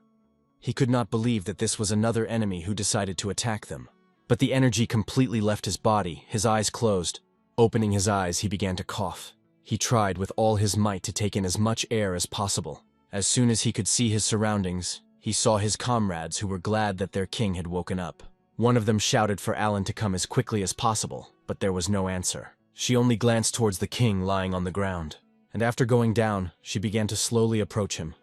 He could not believe that this was another enemy who decided to attack them. But the energy completely left his body, his eyes closed. Opening his eyes, he began to cough. He tried with all his might to take in as much air as possible. As soon as he could see his surroundings, he saw his comrades who were glad that their king had woken up. One of them shouted for Alan to come as quickly as possible, but there was no answer. She only glanced towards the king lying on the ground, and after going down, she began to slowly approach him.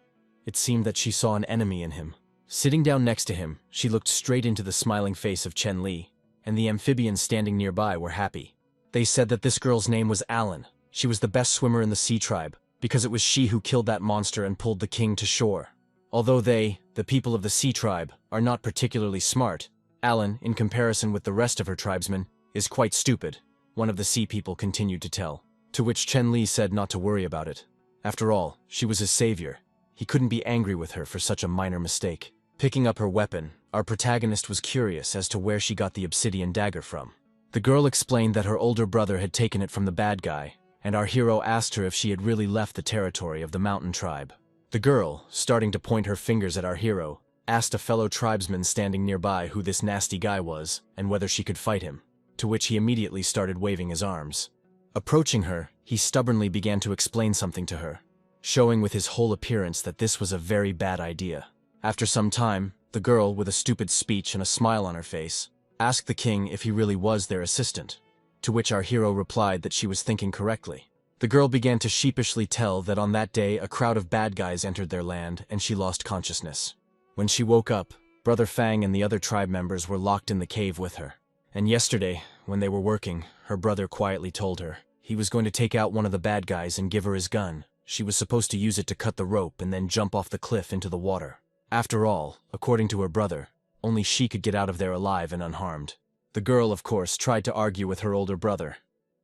It seemed that she saw an enemy in him. Sitting down next to him, she looked straight into the smiling face of Chen Li, and the amphibians standing nearby were happy. They said that this girl's name was Alan. She was the best swimmer in the sea tribe, because it was she who killed that monster and pulled the king to shore. Although they, the people of the sea tribe, are not particularly smart, Alan, in comparison with the rest of her tribesmen, is quite stupid, one of the sea people continued to tell, to which Chen Li said not to worry about it. After all, she was his savior. He couldn't be angry with her for such a minor mistake. Picking up her weapon, our protagonist was curious as to where she got the obsidian dagger from. The girl explained that her older brother had taken it from the bad guy, and our hero asked her if she had really left the territory of the mountain tribe. The girl, starting to point her fingers at our hero, asked a fellow tribesman standing nearby who this nasty guy was and whether she could fight him, to which he immediately started waving his arms. Approaching her, he stubbornly began to explain something to her, showing with his whole appearance that this was a very bad idea. After some time, the girl, with a stupid speech and a smile on her face, asked the king if he really was their assistant, to which our hero replied that she was thinking correctly. The girl began to sheepishly tell that on that day a crowd of bad guys entered their land and she lost consciousness. When she woke up, Brother Fang and the other tribe members were locked in the cave with her. And yesterday, when they were working, her brother quietly told her he was going to take out one of the bad guys and give her his gun. She was supposed to use it to cut the rope and then jump off the cliff into the water. After all, according to her brother, only she could get out of there alive and unharmed. The girl, of course, tried to argue with her older brother,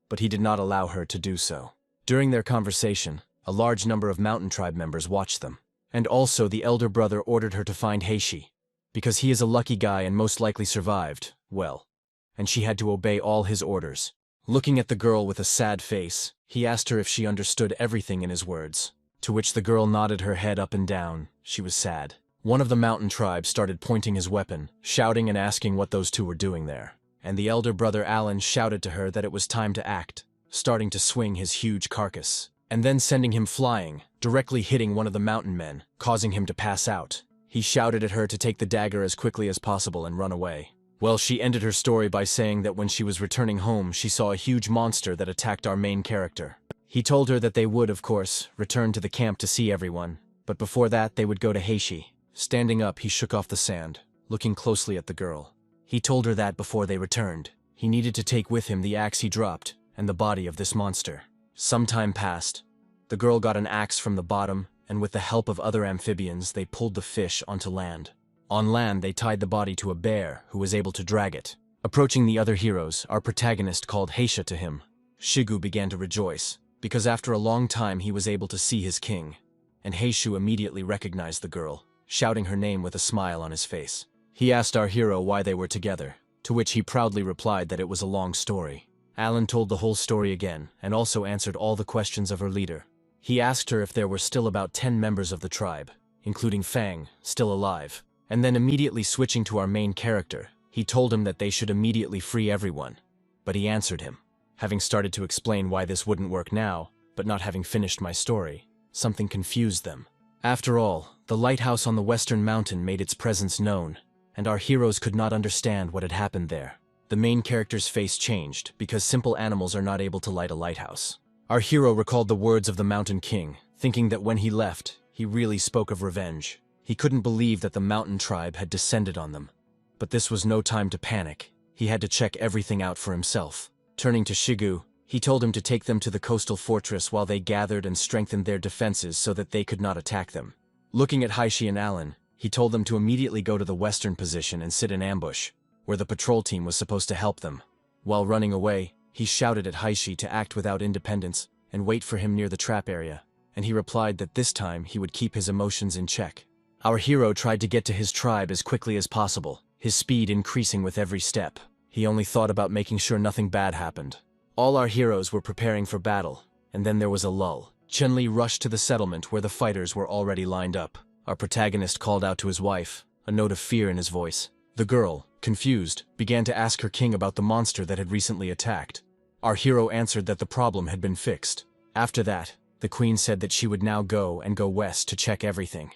but he did not allow her to do so. During their conversation, a large number of mountain tribe members watched them. And also the elder brother ordered her to find Heishi, because he is a lucky guy and most likely survived, well, and she had to obey all his orders. Looking at the girl with a sad face, he asked her if she understood everything in his words, to which the girl nodded her head up and down. She was sad. One of the mountain tribes started pointing his weapon, shouting and asking what those two were doing there. And the elder brother Alan shouted to her that it was time to act, starting to swing his huge carcass, and then sending him flying, directly hitting one of the mountain men, causing him to pass out. He shouted at her to take the dagger as quickly as possible and run away. Well, she ended her story by saying that when she was returning home, she saw a huge monster that attacked our main character. He told her that they would, of course, return to the camp to see everyone, but before that they would go to Heishi. Standing up, he shook off the sand, looking closely at the girl. He told her that before they returned, he needed to take with him the axe he dropped and the body of this monster. Some time passed. The girl got an axe from the bottom, and with the help of other amphibians, they pulled the fish onto land. On land, they tied the body to a bear, who was able to drag it. Approaching the other heroes, our protagonist called Heisha to him. Shigu began to rejoice, because after a long time he was able to see his king, and Heishu immediately recognized the girl, shouting her name with a smile on his face. He asked our hero why they were together, to which he proudly replied that it was a long story. Alan told the whole story again, and also answered all the questions of her leader. He asked her if there were still about 10 members of the tribe, including Fang, still alive, and then immediately switching to our main character, he told him that they should immediately free everyone. But he answered him. Having started to explain why this wouldn't work now, but not having finished my story, something confused them. After all, the lighthouse on the western mountain made its presence known, and our heroes could not understand what had happened there. The main character's face changed, because simple animals are not able to light a lighthouse. Our hero recalled the words of the Mountain King, thinking that when he left, he really spoke of revenge. He couldn't believe that the mountain tribe had descended on them. But this was no time to panic. He had to check everything out for himself. Turning to Shigu, he told him to take them to the coastal fortress while they gathered and strengthened their defenses so that they could not attack them. Looking at Heishi and Alan, he told them to immediately go to the western position and sit in ambush, where the patrol team was supposed to help them. While running away, he shouted at Heishi to act without independence and wait for him near the trap area, and he replied that this time he would keep his emotions in check. Our hero tried to get to his tribe as quickly as possible, his speed increasing with every step. He only thought about making sure nothing bad happened. All our heroes were preparing for battle, and then there was a lull. Chun-Li rushed to the settlement where the fighters were already lined up. Our protagonist called out to his wife, a note of fear in his voice. The girl, confused, began to ask her king about the monster that had recently attacked. Our hero answered that the problem had been fixed. After that, the queen said that she would now go west to check everything.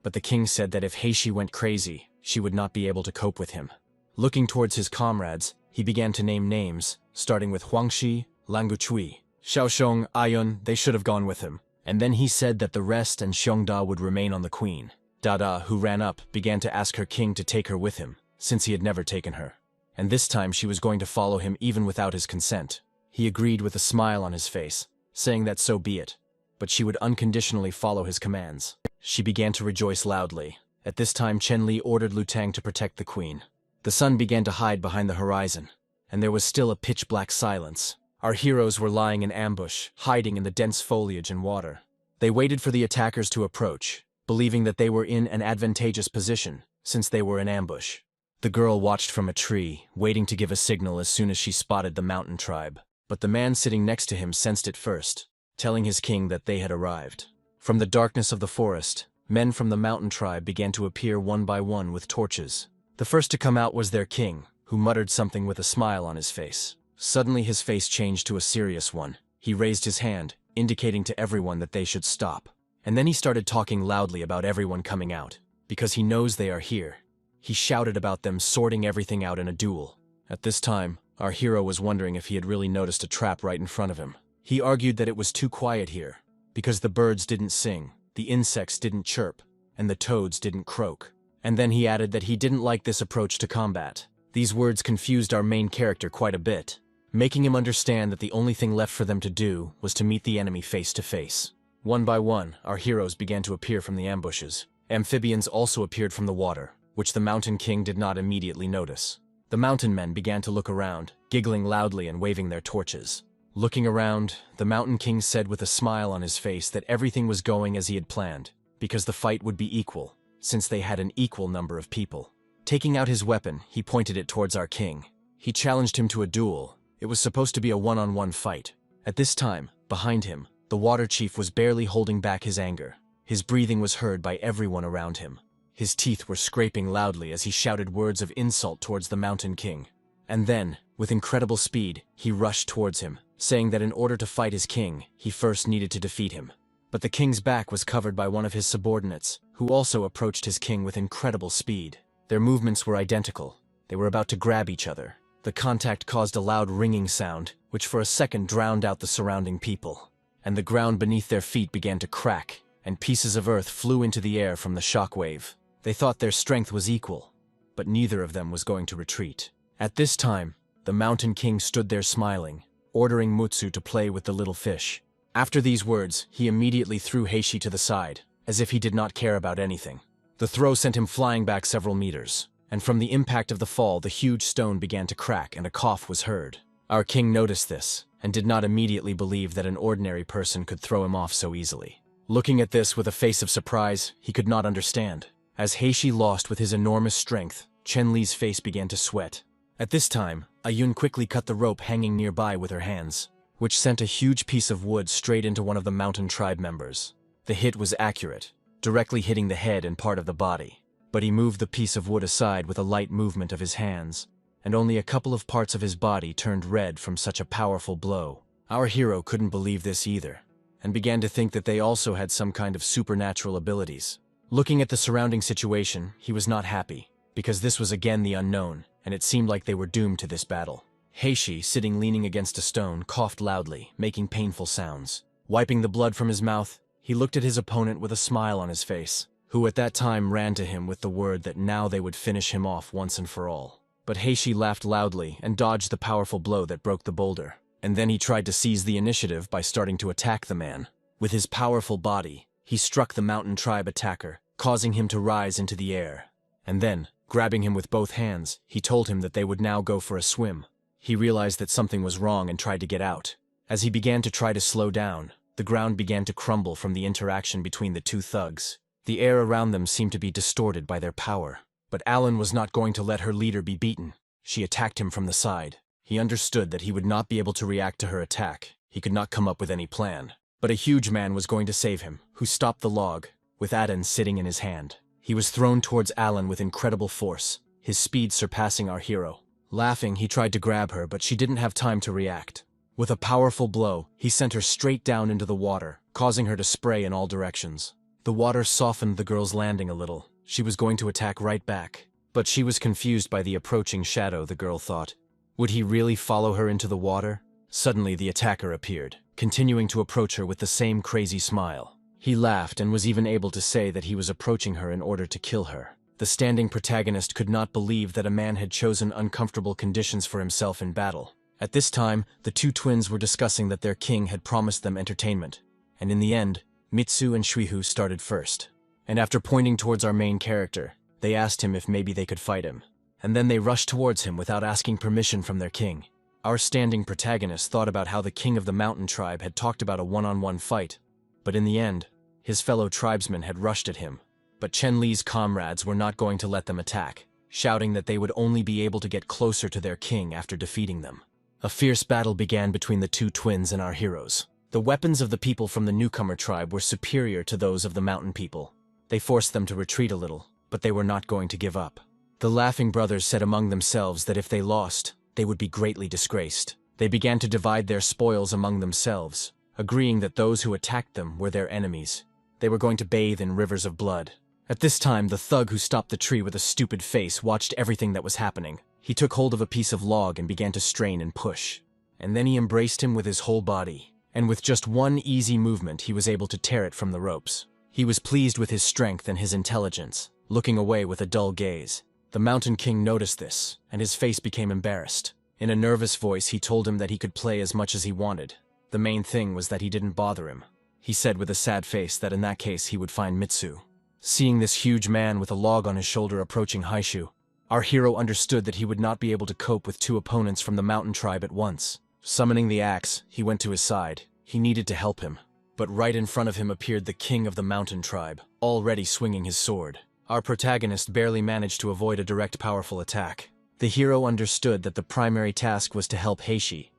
But the king said that if Heishi went crazy, she would not be able to cope with him. Looking towards his comrades, he began to name names, starting with Huangshi, Languchui, Xiaoshong, Ayun. They should have gone with him. And then he said that the rest and Xiongda would remain on the queen. Dada, who ran up, began to ask her king to take her with him, since he had never taken her. And this time she was going to follow him even without his consent. He agreed with a smile on his face, saying that so be it, but she would unconditionally follow his commands. She began to rejoice loudly. At this time Chen-Li ordered Lu Tang to protect the queen. The sun began to hide behind the horizon, and there was still a pitch-black silence. Our heroes were lying in ambush, hiding in the dense foliage and water. They waited for the attackers to approach, believing that they were in an advantageous position, since they were in ambush. The girl watched from a tree, waiting to give a signal as soon as she spotted the mountain tribe. But the man sitting next to him sensed it first, telling his king that they had arrived. From the darkness of the forest, men from the mountain tribe began to appear one by one with torches. The first to come out was their king, who muttered something with a smile on his face. Suddenly his face changed to a serious one. He raised his hand, indicating to everyone that they should stop. And then he started talking loudly about everyone coming out, because he knows they are here. He shouted about them sorting everything out in a duel. At this time, our hero was wondering if he had really noticed a trap right in front of him. He argued that it was too quiet here, because the birds didn't sing, the insects didn't chirp, and the toads didn't croak. And then he added that he didn't like this approach to combat. These words confused our main character quite a bit, making him understand that the only thing left for them to do was to meet the enemy face to face. One by one, our heroes began to appear from the ambushes. Amphibians also appeared from the water. which the Mountain King did not immediately notice. The mountain men began to look around, giggling loudly and waving their torches. Looking around, the Mountain King said with a smile on his face that everything was going as he had planned, because the fight would be equal, since they had an equal number of people. Taking out his weapon, he pointed it towards our king. He challenged him to a duel. It was supposed to be a one-on-one fight. At this time, behind him, the water chief was barely holding back his anger. His breathing was heard by everyone around him. His teeth were scraping loudly as he shouted words of insult towards the Mountain King. And then, with incredible speed, he rushed towards him, saying that in order to fight his king, he first needed to defeat him. But the king's back was covered by one of his subordinates, who also approached his king with incredible speed. Their movements were identical. They were about to grab each other. The contact caused a loud ringing sound, which for a second drowned out the surrounding people. And the ground beneath their feet began to crack, and pieces of earth flew into the air from the shockwave. They thought their strength was equal, but neither of them was going to retreat. At this time, the Mountain King stood there smiling, ordering Mutsu to play with the little fish. After these words, he immediately threw Heishi to the side, as if he did not care about anything. The throw sent him flying back several meters, and from the impact of the fall, the huge stone began to crack and a cough was heard. Our king noticed this, and did not immediately believe that an ordinary person could throw him off so easily. Looking at this with a face of surprise, he could not understand. As Heishi lost with his enormous strength, Chen-Li's face began to sweat. At this time, Ayun quickly cut the rope hanging nearby with her hands, which sent a huge piece of wood straight into one of the mountain tribe members. The hit was accurate, directly hitting the head and part of the body. But he moved the piece of wood aside with a light movement of his hands, and only a couple of parts of his body turned red from such a powerful blow. Our hero couldn't believe this either, and began to think that they also had some kind of supernatural abilities. Looking at the surrounding situation, he was not happy, because this was again the unknown, and it seemed like they were doomed to this battle. Heishi, sitting leaning against a stone, coughed loudly, making painful sounds. Wiping the blood from his mouth, he looked at his opponent with a smile on his face, who at that time ran to him with the word that now they would finish him off once and for all. But Heishi laughed loudly and dodged the powerful blow that broke the boulder, and then he tried to seize the initiative by starting to attack the man. With his powerful body, he struck the mountain tribe attacker, causing him to rise into the air. And then, grabbing him with both hands, he told him that they would now go for a swim. He realized that something was wrong and tried to get out. As he began to try to slow down, the ground began to crumble from the interaction between the two thugs. The air around them seemed to be distorted by their power. But Alan was not going to let her leader be beaten. She attacked him from the side. He understood that he would not be able to react to her attack. He could not come up with any plan. But a huge man was going to save him, who stopped the log, with Aden sitting in his hand. He was thrown towards Alan with incredible force, his speed surpassing our hero. Laughing, he tried to grab her, but she didn't have time to react. With a powerful blow, he sent her straight down into the water, causing her to spray in all directions. The water softened the girl's landing a little. She was going to attack right back. But she was confused by the approaching shadow, the girl thought. Would he really follow her into the water? Suddenly the attacker appeared, continuing to approach her with the same crazy smile. He laughed and was even able to say that he was approaching her in order to kill her. The standing protagonist could not believe that a man had chosen uncomfortable conditions for himself in battle. At this time, the two twins were discussing that their king had promised them entertainment, and in the end, Mitsu and Shuihu started first. And after pointing towards our main character, they asked him if maybe they could fight him. And then they rushed towards him without asking permission from their king. Our standing protagonist thought about how the king of the mountain tribe had talked about a one-on-one fight, but in the end, his fellow tribesmen had rushed at him. But Chen-Li's comrades were not going to let them attack, shouting that they would only be able to get closer to their king after defeating them. A fierce battle began between the two twins and our heroes. The weapons of the people from the newcomer tribe were superior to those of the mountain people. They forced them to retreat a little, but they were not going to give up. The laughing brothers said among themselves that if they lost, they would be greatly disgraced. They began to divide their spoils among themselves, agreeing that those who attacked them were their enemies. They were going to bathe in rivers of blood. At this time, the thug who stopped the tree with a stupid face watched everything that was happening. He took hold of a piece of log and began to strain and push. And then he embraced him with his whole body. And with just one easy movement, he was able to tear it from the ropes. He was pleased with his strength and his intelligence, looking away with a dull gaze. The Mountain King noticed this, and his face became embarrassed. In a nervous voice, he told him that he could play as much as he wanted. The main thing was that he didn't bother him. He said with a sad face that in that case he would find Mitsu. Seeing this huge man with a log on his shoulder approaching Haishu, our hero understood that he would not be able to cope with two opponents from the mountain tribe at once. Summoning the axe, he went to his side. He needed to help him. But right in front of him appeared the king of the mountain tribe, already swinging his sword. Our protagonist barely managed to avoid a direct powerful attack. The hero understood that the primary task was to help Heishi,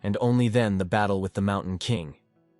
and only then the battle with the mountain king,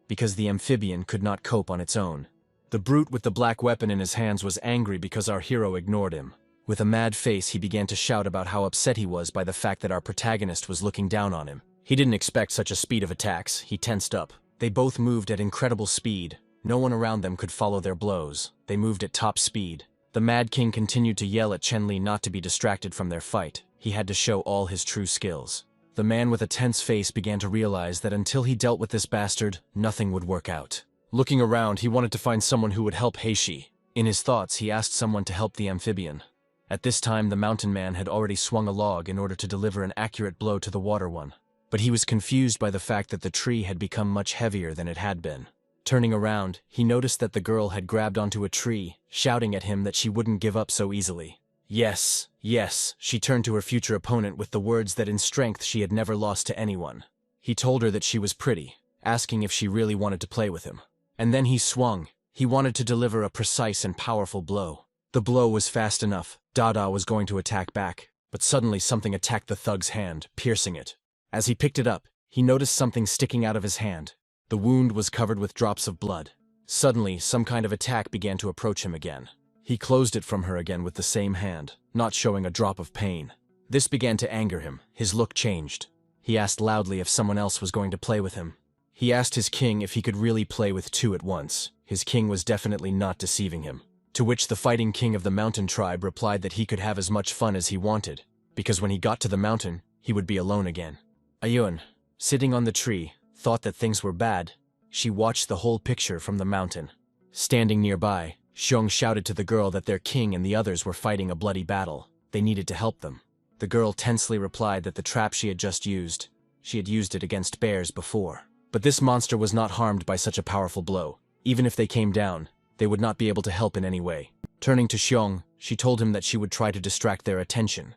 because the amphibian could not cope on its own. The brute with the black weapon in his hands was angry because our hero ignored him. With a mad face, he began to shout about how upset he was by the fact that our protagonist was looking down on him. He didn't expect such a speed of attacks. He tensed up. They both moved at incredible speed. No one around them could follow their blows. They moved at top speed. The Mad King continued to yell at Chen-Li not to be distracted from their fight. He had to show all his true skills. The man with a tense face began to realize that until he dealt with this bastard, nothing would work out. Looking around, he wanted to find someone who would help Heishi. In his thoughts, he asked someone to help the amphibian. At this time, the mountain man had already swung a log in order to deliver an accurate blow to the water one. But he was confused by the fact that the tree had become much heavier than it had been. Turning around, he noticed that the girl had grabbed onto a tree, shouting at him that she wouldn't give up so easily. Yes, yes, she turned to her future opponent with the words that in strength she had never lost to anyone. He told her that she was pretty, asking if she really wanted to play with him. And then he swung. He wanted to deliver a precise and powerful blow. The blow was fast enough. Dada was going to attack back, but suddenly something attacked the thug's hand, piercing it. As he picked it up, he noticed something sticking out of his hand. The wound was covered with drops of blood. Suddenly, some kind of attack began to approach him again. He closed it from her again with the same hand, not showing a drop of pain. This began to anger him. His look changed. He asked loudly if someone else was going to play with him. He asked his king if he could really play with two at once. His king was definitely not deceiving him. To which the fighting king of the mountain tribe replied that he could have as much fun as he wanted, because when he got to the mountain, he would be alone again. Ayun, sitting on the tree, thought that things were bad. She watched the whole picture from the mountain. Standing nearby, Xiong shouted to the girl that their king and the others were fighting a bloody battle. They needed to help them. The girl tensely replied that the trap she had just used, she had used it against bears before. But this monster was not harmed by such a powerful blow. Even if they came down, they would not be able to help in any way. Turning to Xiong, she told him that she would try to distract their attention,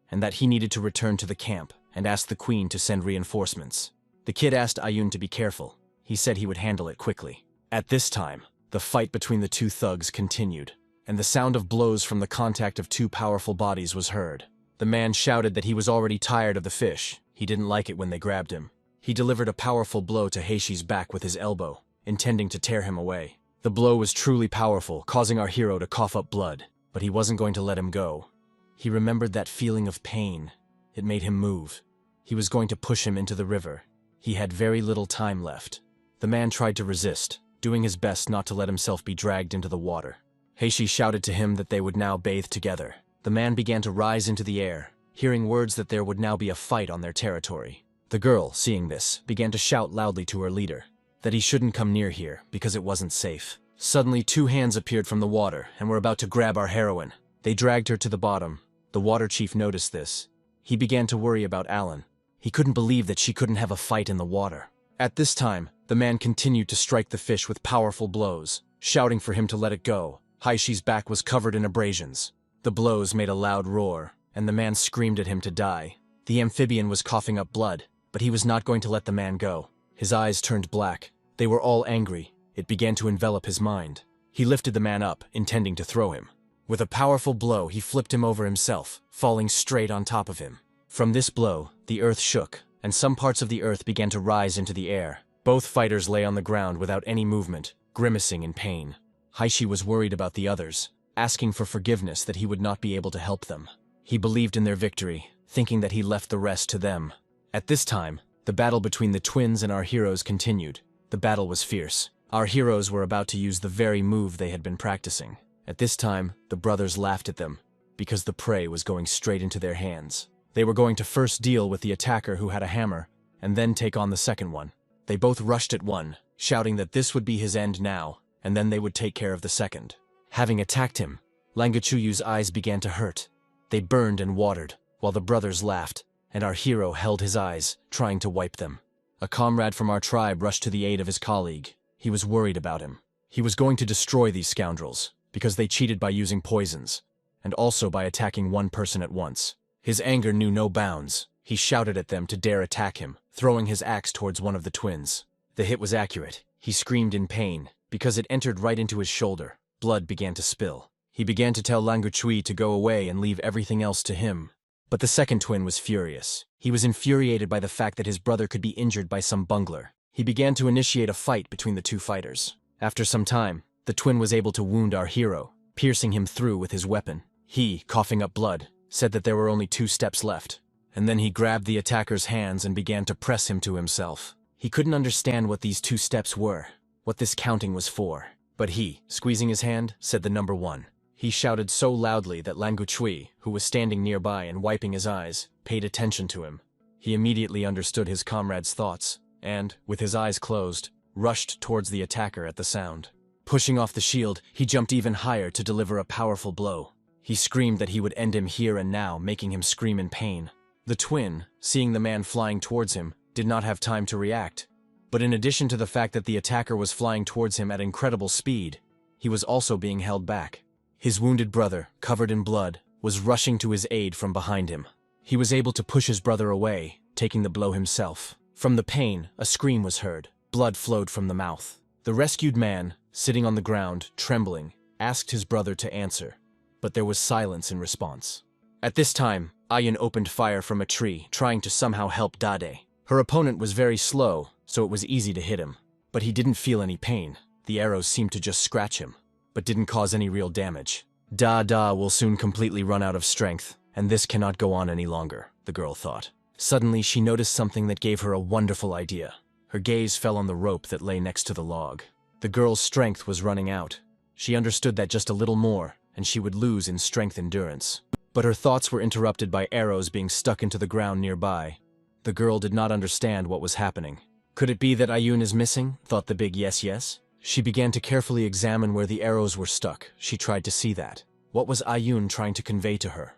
and that he needed to return to the camp and ask the queen to send reinforcements. The kid asked Ayun to be careful. He said he would handle it quickly. At this time, the fight between the two thugs continued, and the sound of blows from the contact of two powerful bodies was heard. The man shouted that he was already tired of the fish. He didn't like it when they grabbed him. He delivered a powerful blow to Heishi's back with his elbow, intending to tear him away. The blow was truly powerful, causing our hero to cough up blood, but he wasn't going to let him go. He remembered that feeling of pain. It made him move. He was going to push him into the river. He had very little time left. The man tried to resist, doing his best not to let himself be dragged into the water. Heishi shouted to him that they would now bathe together. The man began to rise into the air, hearing words that there would now be a fight on their territory. The girl, seeing this, began to shout loudly to her leader that he shouldn't come near here because it wasn't safe. Suddenly, two hands appeared from the water and were about to grab our heroine. They dragged her to the bottom. The water chief noticed this. He began to worry about Alan. He couldn't believe that she couldn't have a fight in the water. At this time, the man continued to strike the fish with powerful blows, shouting for him to let it go. Haishi's back was covered in abrasions. The blows made a loud roar, and the man screamed at him to die. The amphibian was coughing up blood, but he was not going to let the man go. His eyes turned black. They were all angry. It began to envelop his mind. He lifted the man up, intending to throw him. With a powerful blow, he flipped him over himself, falling straight on top of him. From this blow, the earth shook, and some parts of the earth began to rise into the air. Both fighters lay on the ground without any movement, grimacing in pain. Heishi was worried about the others, asking for forgiveness that he would not be able to help them. He believed in their victory, thinking that he left the rest to them. At this time, the battle between the twins and our heroes continued. The battle was fierce. Our heroes were about to use the very move they had been practicing. At this time, the brothers laughed at them, because the prey was going straight into their hands. They were going to first deal with the attacker who had a hammer, and then take on the second one. They both rushed at one, shouting that this would be his end now, and then they would take care of the second. Having attacked him, Langachuyu's eyes began to hurt. They burned and watered, while the brothers laughed, and our hero held his eyes, trying to wipe them. A comrade from our tribe rushed to the aid of his colleague. He was worried about him. He was going to destroy these scoundrels. because they cheated by using poisons, and also by attacking one person at once. His anger knew no bounds. He shouted at them to dare attack him, throwing his axe towards one of the twins. The hit was accurate. He screamed in pain, because it entered right into his shoulder. Blood began to spill. He began to tell Languchui to go away and leave everything else to him. But the second twin was furious. He was infuriated by the fact that his brother could be injured by some bungler. He began to initiate a fight between the two fighters. After some time, the twin was able to wound our hero, piercing him through with his weapon. He, coughing up blood, said that there were only 2 steps left. And then he grabbed the attacker's hands and began to press him to himself. He couldn't understand what these 2 steps were, what this counting was for. But he, squeezing his hand, said the number 1. He shouted so loudly that Languchui, who was standing nearby and wiping his eyes, paid attention to him. He immediately understood his comrade's thoughts, and, with his eyes closed, rushed towards the attacker at the sound. Pushing off the shield, he jumped even higher to deliver a powerful blow. He screamed that he would end him here and now, making him scream in pain. The twin, seeing the man flying towards him, did not have time to react. But in addition to the fact that the attacker was flying towards him at incredible speed, he was also being held back. His wounded brother, covered in blood, was rushing to his aid from behind him. He was able to push his brother away, taking the blow himself. From the pain, a scream was heard. Blood flowed from the mouth. The rescued man, sitting on the ground, trembling, asked his brother to answer, but there was silence in response. At this time, Ayun opened fire from a tree, trying to somehow help Dade. Her opponent was very slow, so it was easy to hit him, but he didn't feel any pain. The arrows seemed to just scratch him, but didn't cause any real damage. Da will soon completely run out of strength, and this cannot go on any longer, the girl thought. Suddenly, she noticed something that gave her a wonderful idea. Her gaze fell on the rope that lay next to the log. The girl's strength was running out. She understood that just a little more, and she would lose in strength endurance. But her thoughts were interrupted by arrows being stuck into the ground nearby. The girl did not understand what was happening. Could it be that Ayun is missing? Thought the big yes. She began to carefully examine where the arrows were stuck. She tried to see that. What was Ayun trying to convey to her?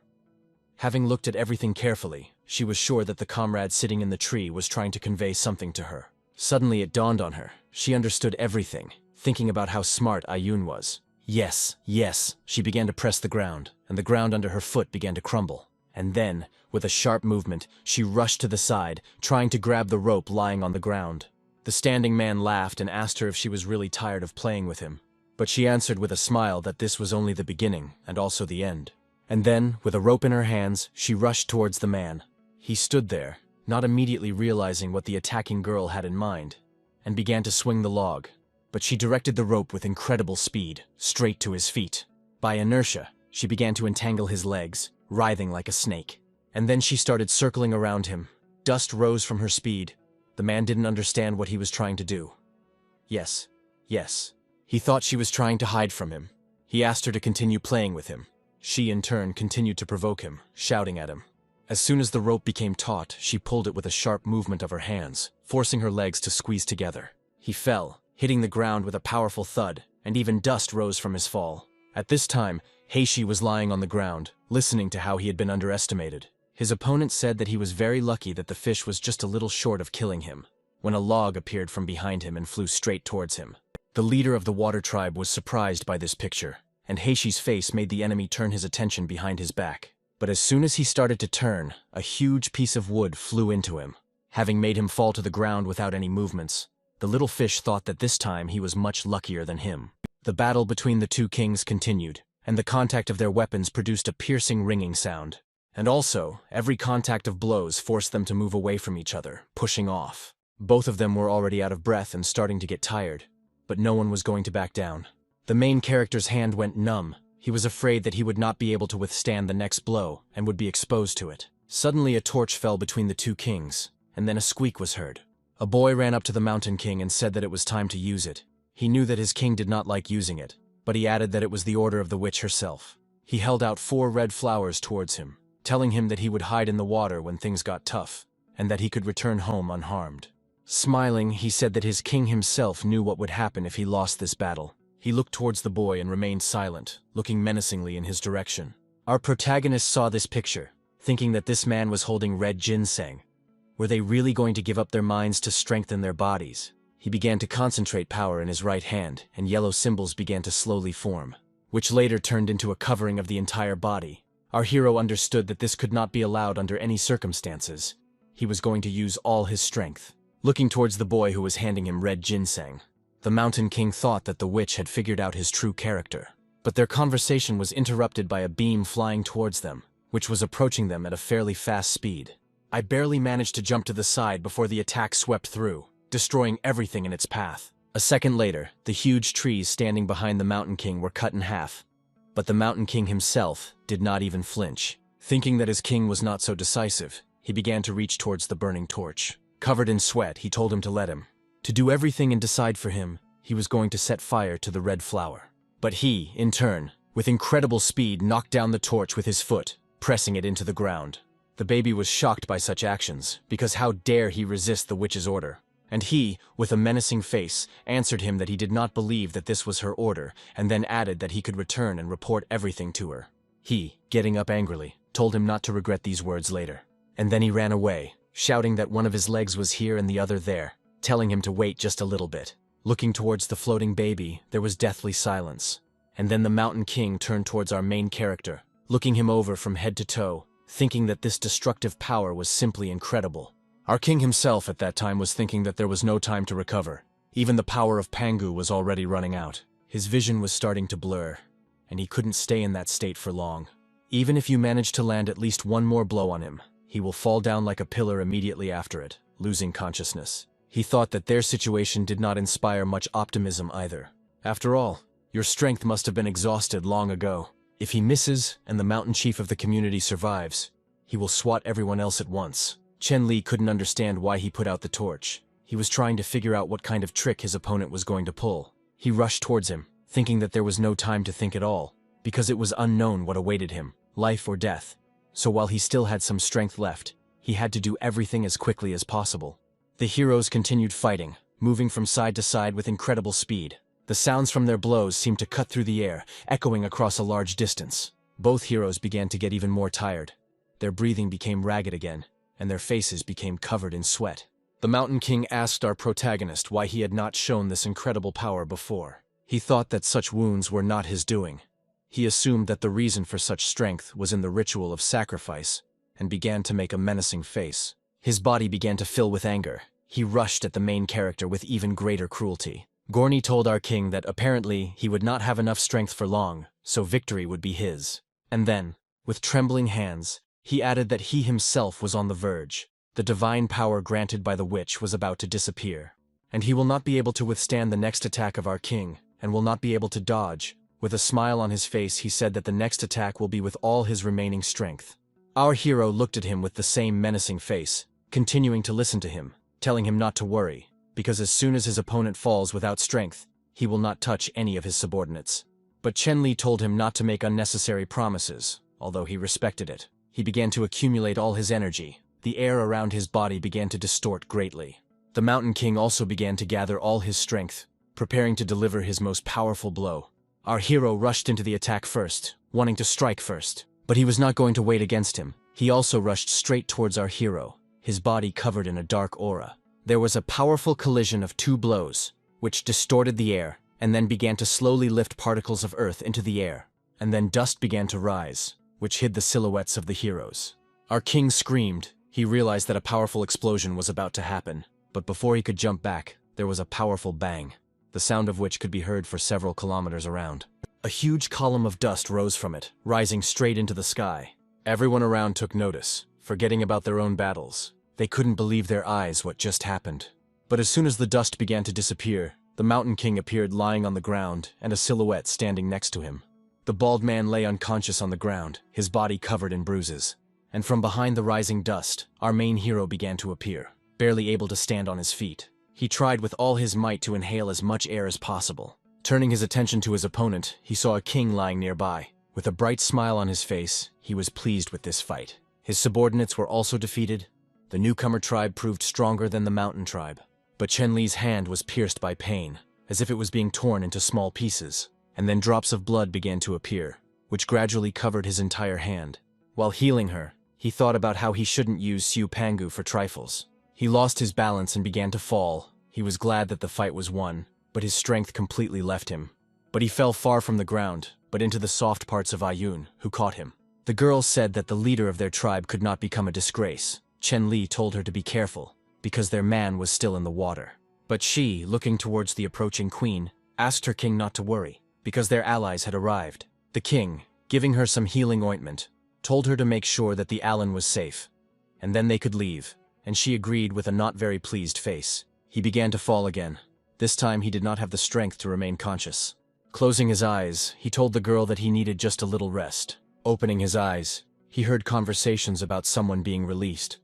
Having looked at everything carefully, she was sure that the comrade sitting in the tree was trying to convey something to her. Suddenly it dawned on her. She understood everything, thinking about how smart Ayun was. Yes. She began to press the ground, and the ground under her foot began to crumble. And then, with a sharp movement, she rushed to the side, trying to grab the rope lying on the ground. The standing man laughed and asked her if she was really tired of playing with him. But she answered with a smile that this was only the beginning, and also the end. And then, with a rope in her hands, she rushed towards the man. He stood there, not immediately realizing what the attacking girl had in mind, and began to swing the log. But she directed the rope with incredible speed, straight to his feet. By inertia, she began to entangle his legs, writhing like a snake. And then she started circling around him. Dust rose from her speed. The man didn't understand what he was trying to do. Yes. He thought she was trying to hide from him. He asked her to continue playing with him. She, in turn, continued to provoke him, shouting at him. As soon as the rope became taut, she pulled it with a sharp movement of her hands, forcing her legs to squeeze together. He fell, hitting the ground with a powerful thud, and even dust rose from his fall. At this time, Heishi was lying on the ground, listening to how he had been underestimated. His opponent said that he was very lucky that the fish was just a little short of killing him, when a log appeared from behind him and flew straight towards him. The leader of the water tribe was surprised by this picture, and Heishi's face made the enemy turn his attention behind his back. But as soon as he started to turn, a huge piece of wood flew into him, having made him fall to the ground without any movements. The little fish thought that this time he was much luckier than him. The battle between the 2 kings continued, and the contact of their weapons produced a piercing ringing sound. And also, every contact of blows forced them to move away from each other, pushing off. Both of them were already out of breath and starting to get tired, but no one was going to back down. The main character's hand went numb. He was afraid that he would not be able to withstand the next blow and would be exposed to it. Suddenly a torch fell between the 2 kings, and then a squeak was heard. A boy ran up to the Mountain King and said that it was time to use it. He knew that his king did not like using it, but he added that it was the order of the witch herself. He held out 4 red flowers towards him, telling him that he would hide in the water when things got tough, and that he could return home unharmed. Smiling, he said that his king himself knew what would happen if he lost this battle. He looked towards the boy and remained silent, looking menacingly in his direction. Our protagonist saw this picture, thinking that this man was holding red ginseng. Were they really going to give up their minds to strengthen their bodies? He began to concentrate power in his right hand, and yellow symbols began to slowly form. which later turned into a covering of the entire body. Our hero understood that this could not be allowed under any circumstances. He was going to use all his strength. Looking towards the boy who was handing him red ginseng, the Mountain King thought that the witch had figured out his true character. But their conversation was interrupted by a beam flying towards them, which was approaching them at a fairly fast speed. I barely managed to jump to the side before the attack swept through, destroying everything in its path. A second later, the huge trees standing behind the Mountain King were cut in half. But the Mountain King himself did not even flinch. Thinking that his king was not so decisive, he began to reach towards the burning torch. Covered in sweat, he told him to let him. To do everything and decide for him, he was going to set fire to the red flower. But he, in turn, with incredible speed, knocked down the torch with his foot, pressing it into the ground. The baby was shocked by such actions, because how dare he resist the witch's order? And he, with a menacing face, answered him that he did not believe that this was her order, and then added that he could return and report everything to her. He, getting up angrily, told him not to regret these words later. And then he ran away, shouting that one of his legs was here and the other there, telling him to wait just a little bit. Looking towards the floating baby, there was deathly silence. And then the Mountain King turned towards our main character, looking him over from head to toe, thinking that this destructive power was simply incredible. Our king himself at that time was thinking that there was no time to recover. Even the power of Pangu was already running out. His vision was starting to blur, and he couldn't stay in that state for long. Even if you manage to land at least one more blow on him, he will fall down like a pillar immediately after it, losing consciousness. He thought that their situation did not inspire much optimism either. After all, your strength must have been exhausted long ago. If he misses and the mountain chief of the community survives, he will swat everyone else at once. Chen Li couldn't understand why he put out the torch. He was trying to figure out what kind of trick his opponent was going to pull. He rushed towards him, thinking that there was no time to think at all, because it was unknown what awaited him, life or death. So while he still had some strength left, he had to do everything as quickly as possible. The heroes continued fighting, moving from side to side with incredible speed. The sounds from their blows seemed to cut through the air, echoing across a large distance. Both heroes began to get even more tired. Their breathing became ragged again, and their faces became covered in sweat. The Mountain King asked our protagonist why he had not shown this incredible power before. He thought that such wounds were not his doing. He assumed that the reason for such strength was in the ritual of sacrifice, and began to make a menacing face. His body began to fill with anger. He rushed at the main character with even greater cruelty. Gorny told our king that apparently he would not have enough strength for long, so victory would be his. And then, with trembling hands, he added that he himself was on the verge. The divine power granted by the witch was about to disappear, and he will not be able to withstand the next attack of our king, and will not be able to dodge. With a smile on his face, he said that the next attack will be with all his remaining strength. Our hero looked at him with the same menacing face, continuing to listen to him, telling him not to worry, because as soon as his opponent falls without strength, he will not touch any of his subordinates. But Chen Li told him not to make unnecessary promises, although he respected it. He began to accumulate all his energy. The air around his body began to distort greatly. The Mountain King also began to gather all his strength, preparing to deliver his most powerful blow. Our hero rushed into the attack first, wanting to strike first. But he was not going to wait against him. He also rushed straight towards our hero, his body covered in a dark aura. There was a powerful collision of two blows, which distorted the air, and then began to slowly lift particles of earth into the air. And then dust began to rise, which hid the silhouettes of the heroes. Our king screamed. He realized that a powerful explosion was about to happen, but before he could jump back, there was a powerful bang, the sound of which could be heard for several kilometers around. A huge column of dust rose from it, rising straight into the sky. Everyone around took notice, forgetting about their own battles. They couldn't believe their eyes what just happened. But as soon as the dust began to disappear, the Mountain King appeared lying on the ground and a silhouette standing next to him. The bald man lay unconscious on the ground, his body covered in bruises. And from behind the rising dust, our main hero began to appear, barely able to stand on his feet. He tried with all his might to inhale as much air as possible. Turning his attention to his opponent, he saw a king lying nearby. With a bright smile on his face, he was pleased with this fight. His subordinates were also defeated. The newcomer tribe proved stronger than the mountain tribe. But Chen Li's hand was pierced by pain, as if it was being torn into small pieces. And then drops of blood began to appear, which gradually covered his entire hand. While healing her, he thought about how he shouldn't use Siu Pangu for trifles. He lost his balance and began to fall. He was glad that the fight was won, but his strength completely left him. But he fell far from the ground, but into the soft parts of Ayun, who caught him. The girl said that the leader of their tribe could not become a disgrace. Chen Li told her to be careful, because their man was still in the water. But she, looking towards the approaching queen, asked her king not to worry, because their allies had arrived. The king, giving her some healing ointment, told her to make sure that the Alan was safe, and then they could leave, and she agreed with a not very pleased face. He began to fall again. This time he did not have the strength to remain conscious. Closing his eyes, he told the girl that he needed just a little rest. Opening his eyes, he heard conversations about someone being released,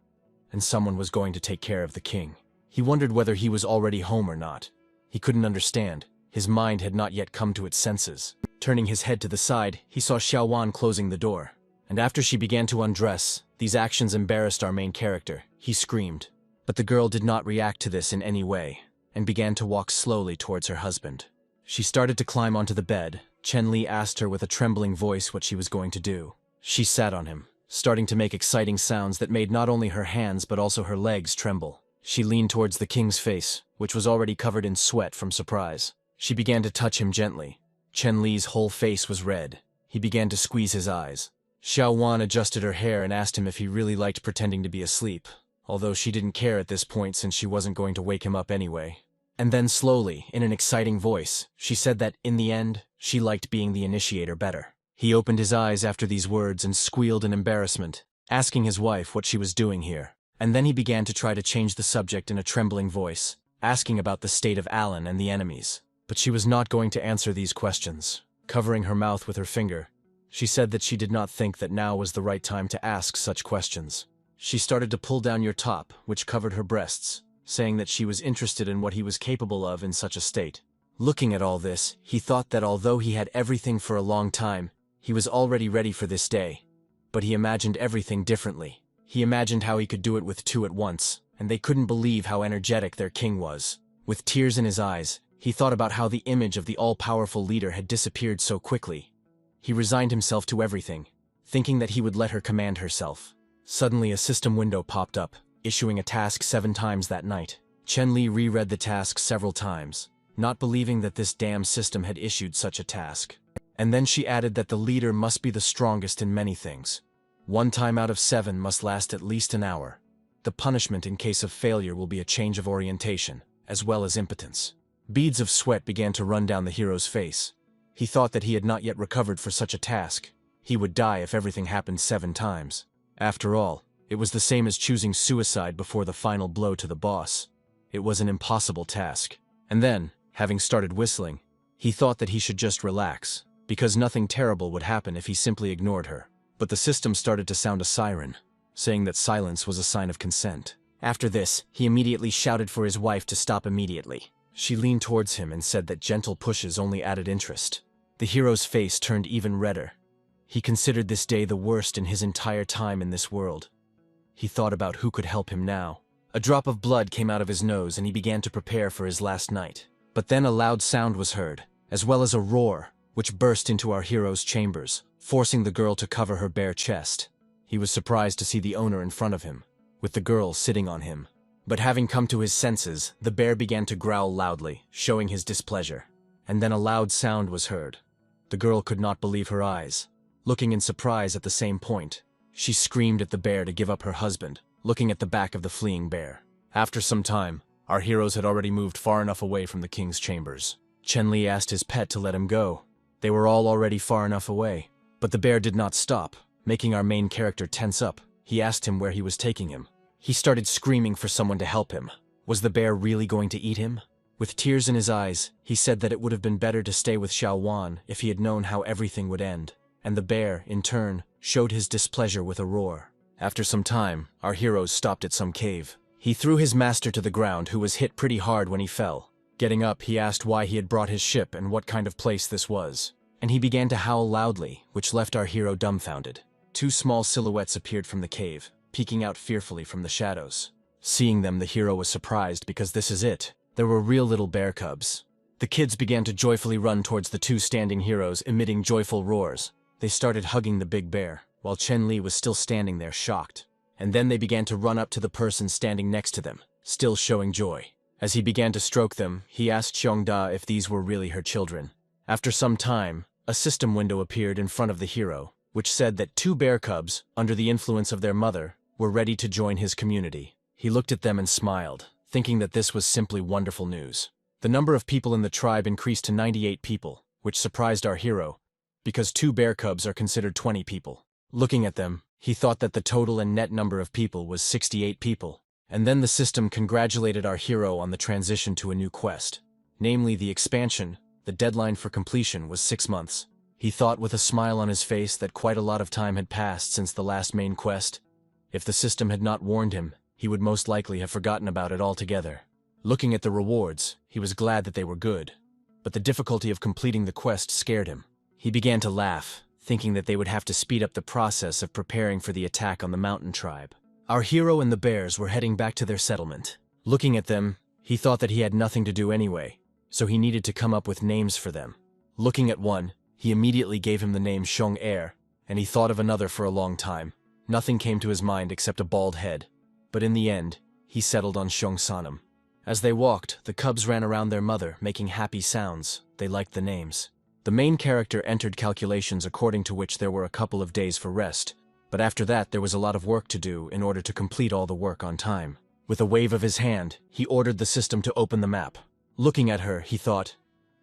and someone was going to take care of the king. He wondered whether he was already home or not. He couldn't understand. His mind had not yet come to its senses. Turning his head to the side, he saw Xiaowan closing the door. And after she began to undress, these actions embarrassed our main character. He screamed. But the girl did not react to this in any way, and began to walk slowly towards her husband. She started to climb onto the bed. Chen Li asked her with a trembling voice what she was going to do. She sat on him, starting to make exciting sounds that made not only her hands but also her legs tremble. She leaned towards the king's face, which was already covered in sweat from surprise. She began to touch him gently. Chen Li's whole face was red. He began to squeeze his eyes. Xiaowan adjusted her hair and asked him if he really liked pretending to be asleep, although she didn't care at this point since she wasn't going to wake him up anyway. And then slowly, in an exciting voice, she said that, in the end, she liked being the initiator better. He opened his eyes after these words and squealed in embarrassment, asking his wife what she was doing here. And then he began to try to change the subject in a trembling voice, asking about the state of Alan and the enemies. But she was not going to answer these questions. Covering her mouth with her finger, she said that she did not think that now was the right time to ask such questions. She started to pull down your top, which covered her breasts, saying that she was interested in what he was capable of in such a state. Looking at all this, he thought that although he had everything for a long time, he was already ready for this day. But he imagined everything differently. He imagined how he could do it with two at once, and they couldn't believe how energetic their king was. With tears in his eyes, he thought about how the image of the all-powerful leader had disappeared so quickly. He resigned himself to everything, thinking that he would let her command herself. Suddenly a system window popped up, issuing a task 7 times that night. Chen Li reread the task several times, not believing that this damn system had issued such a task. And then she added that the leader must be the strongest in many things. 1 time out of 7 must last at least an hour. The punishment in case of failure will be a change of orientation, as well as impotence. Beads of sweat began to run down the hero's face. He thought that he had not yet recovered for such a task. He would die if everything happened 7 times. After all, it was the same as choosing suicide before the final blow to the boss. It was an impossible task. And then, having started whistling, he thought that he should just relax, because nothing terrible would happen if he simply ignored her. But the system started to sound a siren, saying that silence was a sign of consent. After this, he immediately shouted for his wife to stop immediately. She leaned towards him and said that gentle pushes only added interest. The hero's face turned even redder. He considered this day the worst in his entire time in this world. He thought about who could help him now. A drop of blood came out of his nose and he began to prepare for his last night. But then a loud sound was heard, as well as a roar, which burst into our hero's chambers, forcing the girl to cover her bare chest. He was surprised to see the owner in front of him, with the girl sitting on him. But having come to his senses, the bear began to growl loudly, showing his displeasure. And then a loud sound was heard. The girl could not believe her eyes. Looking in surprise at the same point, she screamed at the bear to give up her husband, looking at the back of the fleeing bear. After some time, our heroes had already moved far enough away from the king's chambers. Chen Li asked his pet to let him go. They were all already far enough away. But the bear did not stop, making our main character tense up. He asked him where he was taking him. He started screaming for someone to help him. Was the bear really going to eat him? With tears in his eyes, he said that it would have been better to stay with Xiaowan if he had known how everything would end. And the bear, in turn, showed his displeasure with a roar. After some time, our heroes stopped at some cave. He threw his master to the ground, who was hit pretty hard when he fell. Getting up, he asked why he had brought his ship and what kind of place this was. And he began to howl loudly, which left our hero dumbfounded. 2 small silhouettes appeared from the cave, peeking out fearfully from the shadows. Seeing them, the hero was surprised because this is it. There were real little bear cubs. The kids began to joyfully run towards the 2 standing heroes, emitting joyful roars. They started hugging the big bear, while Chen Li was still standing there shocked. And then they began to run up to the person standing next to them, still showing joy. As he began to stroke them, he asked Xiongda if these were really her children. After some time, a system window appeared in front of the hero, which said that 2 bear cubs, under the influence of their mother, were ready to join his community. He looked at them and smiled, thinking that this was simply wonderful news. The number of people in the tribe increased to 98 people, which surprised our hero, because 2 bear cubs are considered 20 people. Looking at them, he thought that the total and net number of people was 68 people. And then the system congratulated our hero on the transition to a new quest. Namely, the expansion. The deadline for completion was 6 months. He thought with a smile on his face that quite a lot of time had passed since the last main quest. If the system had not warned him, he would most likely have forgotten about it altogether. Looking at the rewards, he was glad that they were good. But the difficulty of completing the quest scared him. He began to laugh, thinking that they would have to speed up the process of preparing for the attack on the mountain tribe. Our hero and the bears were heading back to their settlement. Looking at them, he thought that he had nothing to do anyway, so he needed to come up with names for them. Looking at one, he immediately gave him the name Shong Air, and he thought of another for a long time. Nothing came to his mind except a bald head, but in the end, he settled on Shong Sanam. As they walked, the cubs ran around their mother, making happy sounds. They liked the names. The main character entered calculations according to which there were a couple of days for rest, but after that there was a lot of work to do in order to complete all the work on time. With a wave of his hand, he ordered the system to open the map. Looking at her, he thought,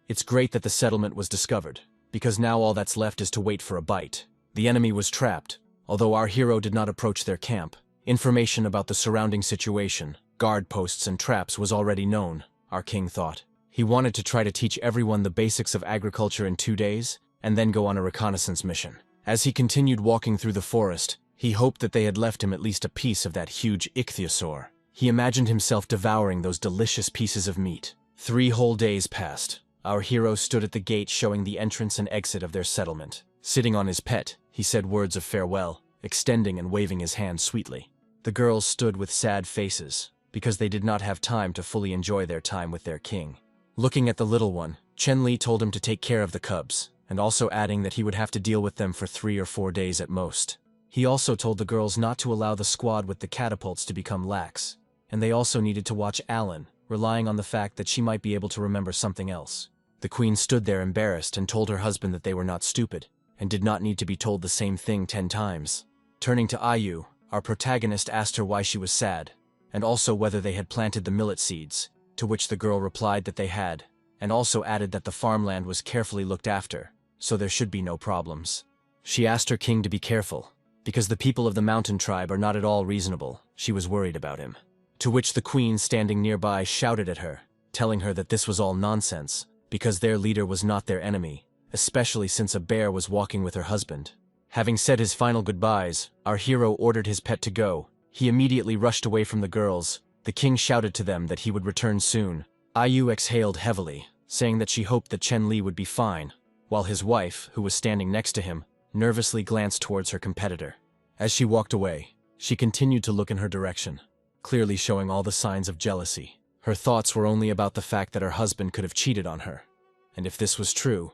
"It's great that the settlement was discovered, because now all that's left is to wait for a bite." The enemy was trapped, although our hero did not approach their camp. Information about the surrounding situation, guard posts and traps was already known, our king thought. He wanted to try to teach everyone the basics of agriculture in 2 days, and then go on a reconnaissance mission. As he continued walking through the forest, he hoped that they had left him at least a piece of that huge ichthyosaur. He imagined himself devouring those delicious pieces of meat. 3 whole days passed. Our hero stood at the gate showing the entrance and exit of their settlement. Sitting on his pet, he said words of farewell, extending and waving his hand sweetly. The girls stood with sad faces, because they did not have time to fully enjoy their time with their king. Looking at the little one, Chen Li told him to take care of the cubs, and also adding that he would have to deal with them for 3 or 4 days at most. He also told the girls not to allow the squad with the catapults to become lax, and they also needed to watch Alan, relying on the fact that she might be able to remember something else. The queen stood there embarrassed and told her husband that they were not stupid, and did not need to be told the same thing 10 times. Turning to Ayu, our protagonist asked her why she was sad, and also whether they had planted the millet seeds, to which the girl replied that they had, and also added that the farmland was carefully looked after, so there should be no problems. She asked her king to be careful, because the people of the mountain tribe are not at all reasonable. She was worried about him. To which the queen standing nearby shouted at her, telling her that this was all nonsense, because their leader was not their enemy, especially since a bear was walking with her husband. Having said his final goodbyes, our hero ordered his pet to go. He immediately rushed away from the girls. The king shouted to them that he would return soon. Ayu exhaled heavily, saying that she hoped that Chen Li would be fine, while his wife, who was standing next to him, nervously glanced towards her competitor. As she walked away, she continued to look in her direction, clearly showing all the signs of jealousy. Her thoughts were only about the fact that her husband could have cheated on her, and if this was true,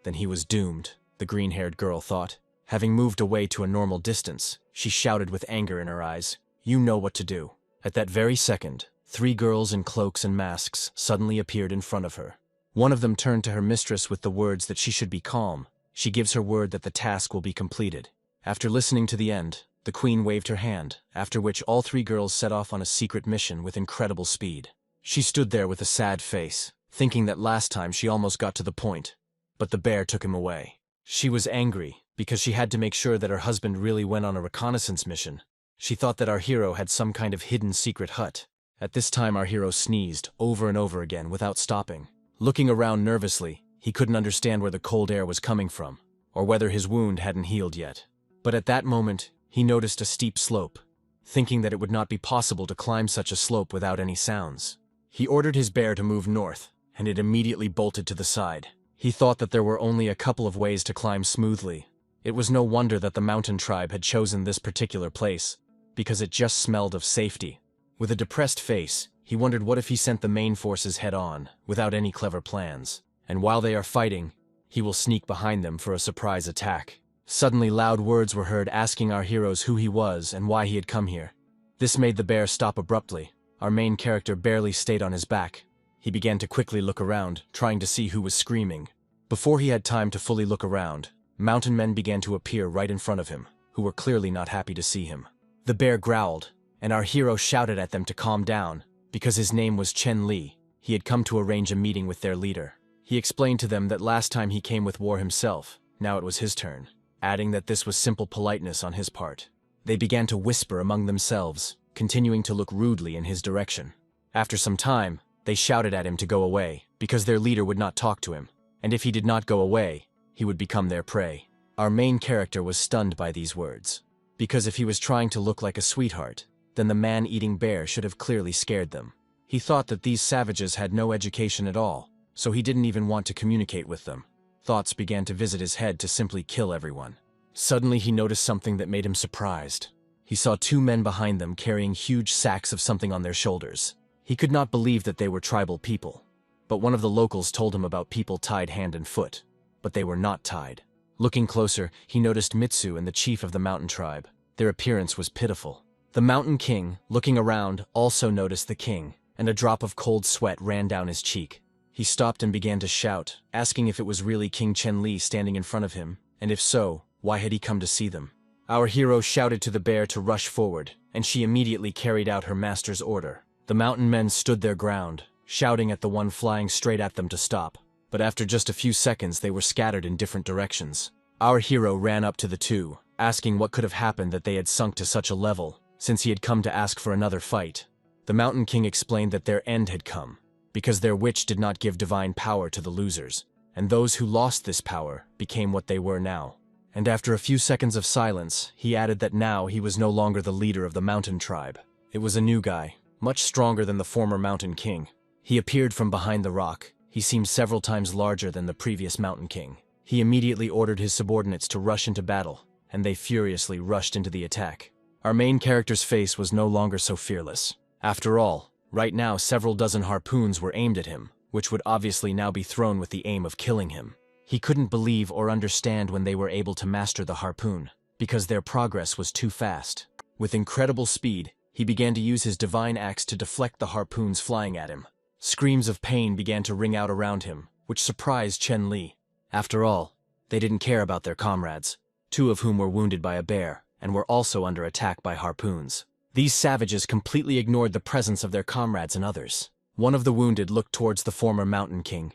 then he was doomed, the green-haired girl thought. Having moved away to a normal distance, she shouted with anger in her eyes, "You know what to do." At that very second, 3 girls in cloaks and masks suddenly appeared in front of her. One of them turned to her mistress with the words that she should be calm. She gives her word that the task will be completed. After listening to the end, the queen waved her hand, after which all 3 girls set off on a secret mission with incredible speed. She stood there with a sad face, thinking that last time she almost got to the point, but the bear took him away. She was angry, because she had to make sure that her husband really went on a reconnaissance mission. She thought that our hero had some kind of hidden secret hut. At this time our hero sneezed, over and over again, without stopping. Looking around nervously, he couldn't understand where the cold air was coming from, or whether his wound hadn't healed yet. But at that moment, he noticed a steep slope, thinking that it would not be possible to climb such a slope without any sounds. He ordered his bear to move north, and it immediately bolted to the side. He thought that there were only a couple of ways to climb smoothly. It was no wonder that the mountain tribe had chosen this particular place, because it just smelled of safety. With a depressed face, he wondered what if he sent the main forces head-on, without any clever plans, and while they are fighting, he will sneak behind them for a surprise attack. Suddenly loud words were heard asking our heroes who he was and why he had come here. This made the bear stop abruptly. Our main character barely stayed on his back. He began to quickly look around, trying to see who was screaming. Before he had time to fully look around, mountain men began to appear right in front of him, who were clearly not happy to see him. The bear growled, and our hero shouted at them to calm down, because his name was Chen Li. He had come to arrange a meeting with their leader. He explained to them that last time he came with war himself, now it was his turn, adding that this was simple politeness on his part. They began to whisper among themselves, continuing to look rudely in his direction. After some time, they shouted at him to go away, because their leader would not talk to him, and if he did not go away, he would become their prey. Our main character was stunned by these words, because if he was trying to look like a sweetheart, then the man-eating bear should have clearly scared them. He thought that these savages had no education at all, so he didn't even want to communicate with them. Thoughts began to visit his head to simply kill everyone. Suddenly he noticed something that made him surprised. He saw two men behind them carrying huge sacks of something on their shoulders. He could not believe that they were tribal people. But one of the locals told him about people tied hand and foot. But they were not tied. Looking closer, he noticed Mitsu and the chief of the mountain tribe. Their appearance was pitiful. The mountain king, looking around, also noticed the king, and a drop of cold sweat ran down his cheek. He stopped and began to shout, asking if it was really King Chen Li standing in front of him, and if so, why had he come to see them? Our hero shouted to the bear to rush forward, and she immediately carried out her master's order. The mountain men stood their ground, shouting at the one flying straight at them to stop. But after just a few seconds they were scattered in different directions. Our hero ran up to the two, asking what could have happened that they had sunk to such a level, since he had come to ask for another fight. The Mountain King explained that their end had come, because their witch did not give divine power to the losers, and those who lost this power became what they were now. And after a few seconds of silence, he added that now he was no longer the leader of the mountain tribe. It was a new guy, much stronger than the former Mountain King. He appeared from behind the rock. He seemed several times larger than the previous Mountain King. He immediately ordered his subordinates to rush into battle, and they furiously rushed into the attack. Our main character's face was no longer so fearless. After all, right now several dozen harpoons were aimed at him, which would obviously now be thrown with the aim of killing him. He couldn't believe or understand when they were able to master the harpoon, because their progress was too fast. With incredible speed, he began to use his divine axe to deflect the harpoons flying at him. Screams of pain began to ring out around him, which surprised Chen Li. After all, they didn't care about their comrades, two of whom were wounded by a bear, and were also under attack by harpoons. These savages completely ignored the presence of their comrades and others. One of the wounded looked towards the former Mountain King,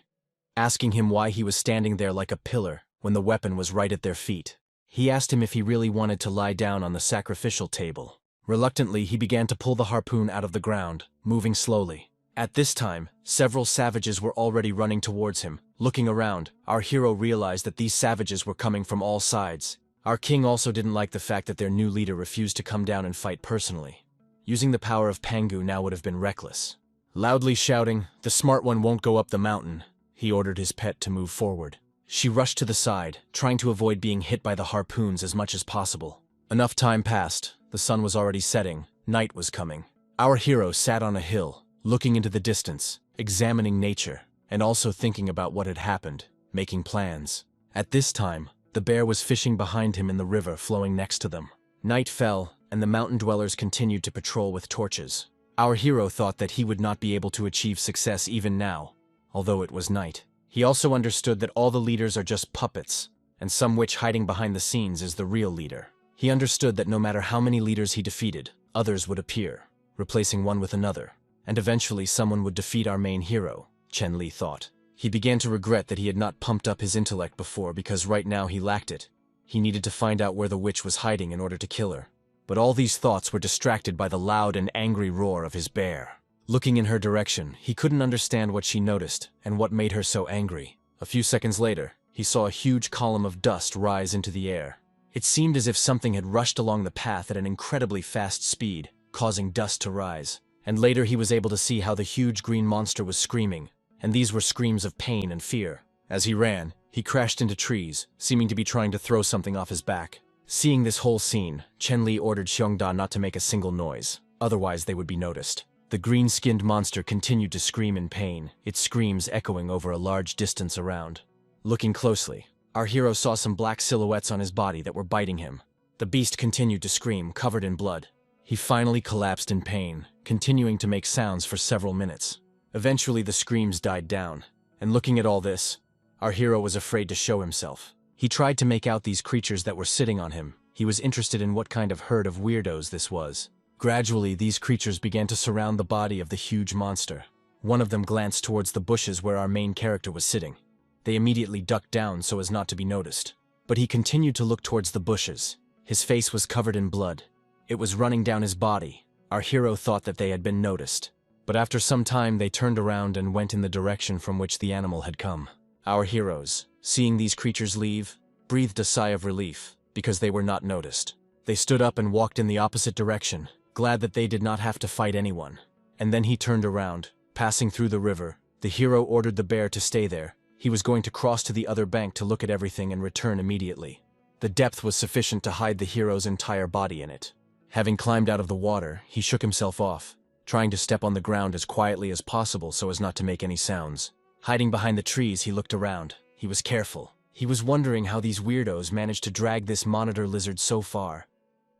asking him why he was standing there like a pillar when the weapon was right at their feet. He asked him if he really wanted to lie down on the sacrificial table. Reluctantly, he began to pull the harpoon out of the ground, moving slowly. At this time, several savages were already running towards him. Looking around, our hero realized that these savages were coming from all sides. Our king also didn't like the fact that their new leader refused to come down and fight personally. Using the power of Pangu now would have been reckless. Loudly shouting, "The smart one won't go up the mountain," he ordered his pet to move forward. She rushed to the side, trying to avoid being hit by the harpoons as much as possible. Enough time passed. The sun was already setting. Night was coming. Our hero sat on a hill, looking into the distance, examining nature, and also thinking about what had happened, making plans. At this time, the bear was fishing behind him in the river flowing next to them. Night fell, and the mountain dwellers continued to patrol with torches. Our hero thought that he would not be able to achieve success even now, although it was night. He also understood that all the leaders are just puppets, and some witch hiding behind the scenes is the real leader. He understood that no matter how many leaders he defeated, others would appear, replacing one with another, and eventually someone would defeat our main hero, Chen Li thought. He began to regret that he had not pumped up his intellect before because right now he lacked it. He needed to find out where the witch was hiding in order to kill her. But all these thoughts were distracted by the loud and angry roar of his bear. Looking in her direction, he couldn't understand what she noticed and what made her so angry. A few seconds later, he saw a huge column of dust rise into the air. It seemed as if something had rushed along the path at an incredibly fast speed, causing dust to rise. And later he was able to see how the huge green monster was screaming, and these were screams of pain and fear. As he ran, he crashed into trees, seeming to be trying to throw something off his back. Seeing this whole scene, Chen Li ordered Xiongda not to make a single noise, otherwise they would be noticed. The green-skinned monster continued to scream in pain, its screams echoing over a large distance around. Looking closely, our hero saw some black silhouettes on his body that were biting him. The beast continued to scream, covered in blood. He finally collapsed in pain, continuing to make sounds for several minutes. Eventually the screams died down, and looking at all this, Our hero was afraid to show himself. He tried to make out these creatures that were sitting on him. He was interested in what kind of herd of weirdos this was. Gradually, these creatures began to surround the body of the huge monster. One of them glanced towards the bushes where our main character was sitting. They immediately ducked down so as not to be noticed. But he continued to look towards the bushes. His face was covered in blood. It was running down his body. Our hero thought that they had been noticed. But after some time, they turned around and went in the direction from which the animal had come. Our heroes, seeing these creatures leave, breathed a sigh of relief, because they were not noticed. They stood up and walked in the opposite direction, glad that they did not have to fight anyone. And then he turned around, passing through the river. The hero ordered the bear to stay there. He was going to cross to the other bank to look at everything and return immediately. The depth was sufficient to hide the hero's entire body in it. Having climbed out of the water, he shook himself off, trying to step on the ground as quietly as possible so as not to make any sounds. Hiding behind the trees, he looked around. He was careful. He was wondering how these weirdos managed to drag this monitor lizard so far.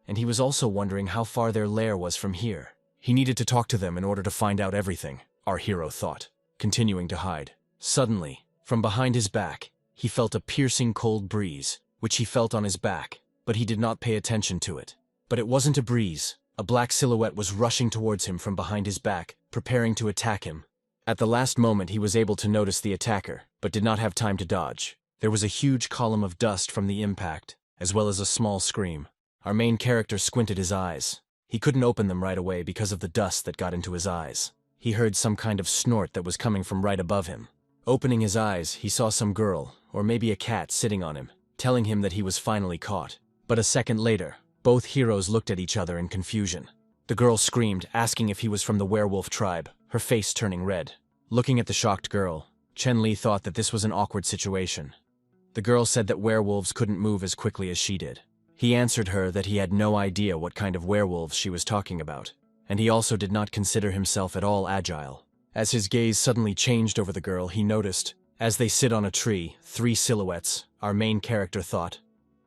And he was also wondering how far their lair was from here. He needed to talk to them in order to find out everything, our hero thought, continuing to hide. Suddenly, from behind his back, he felt a piercing cold breeze, which he felt on his back, but he did not pay attention to it. But it wasn't a breeze. A black silhouette was rushing towards him from behind his back, preparing to attack him. At the last moment, he was able to notice the attacker, but did not have time to dodge. There was a huge column of dust from the impact, as well as a small scream. Our main character squinted his eyes. He couldn't open them right away because of the dust that got into his eyes. He heard some kind of snort that was coming from right above him. Opening his eyes, he saw some girl, or maybe a cat, sitting on him, telling him that he was finally caught. But a second later, both heroes looked at each other in confusion. The girl screamed, asking if he was from the werewolf tribe, her face turning red. Looking at the shocked girl, Chen Li thought that this was an awkward situation. The girl said that werewolves couldn't move as quickly as she did. He answered her that he had no idea what kind of werewolves she was talking about, and he also did not consider himself at all agile. As his gaze suddenly changed over the girl, he noticed, as they sit on a tree, 3 silhouettes. Our main character thought,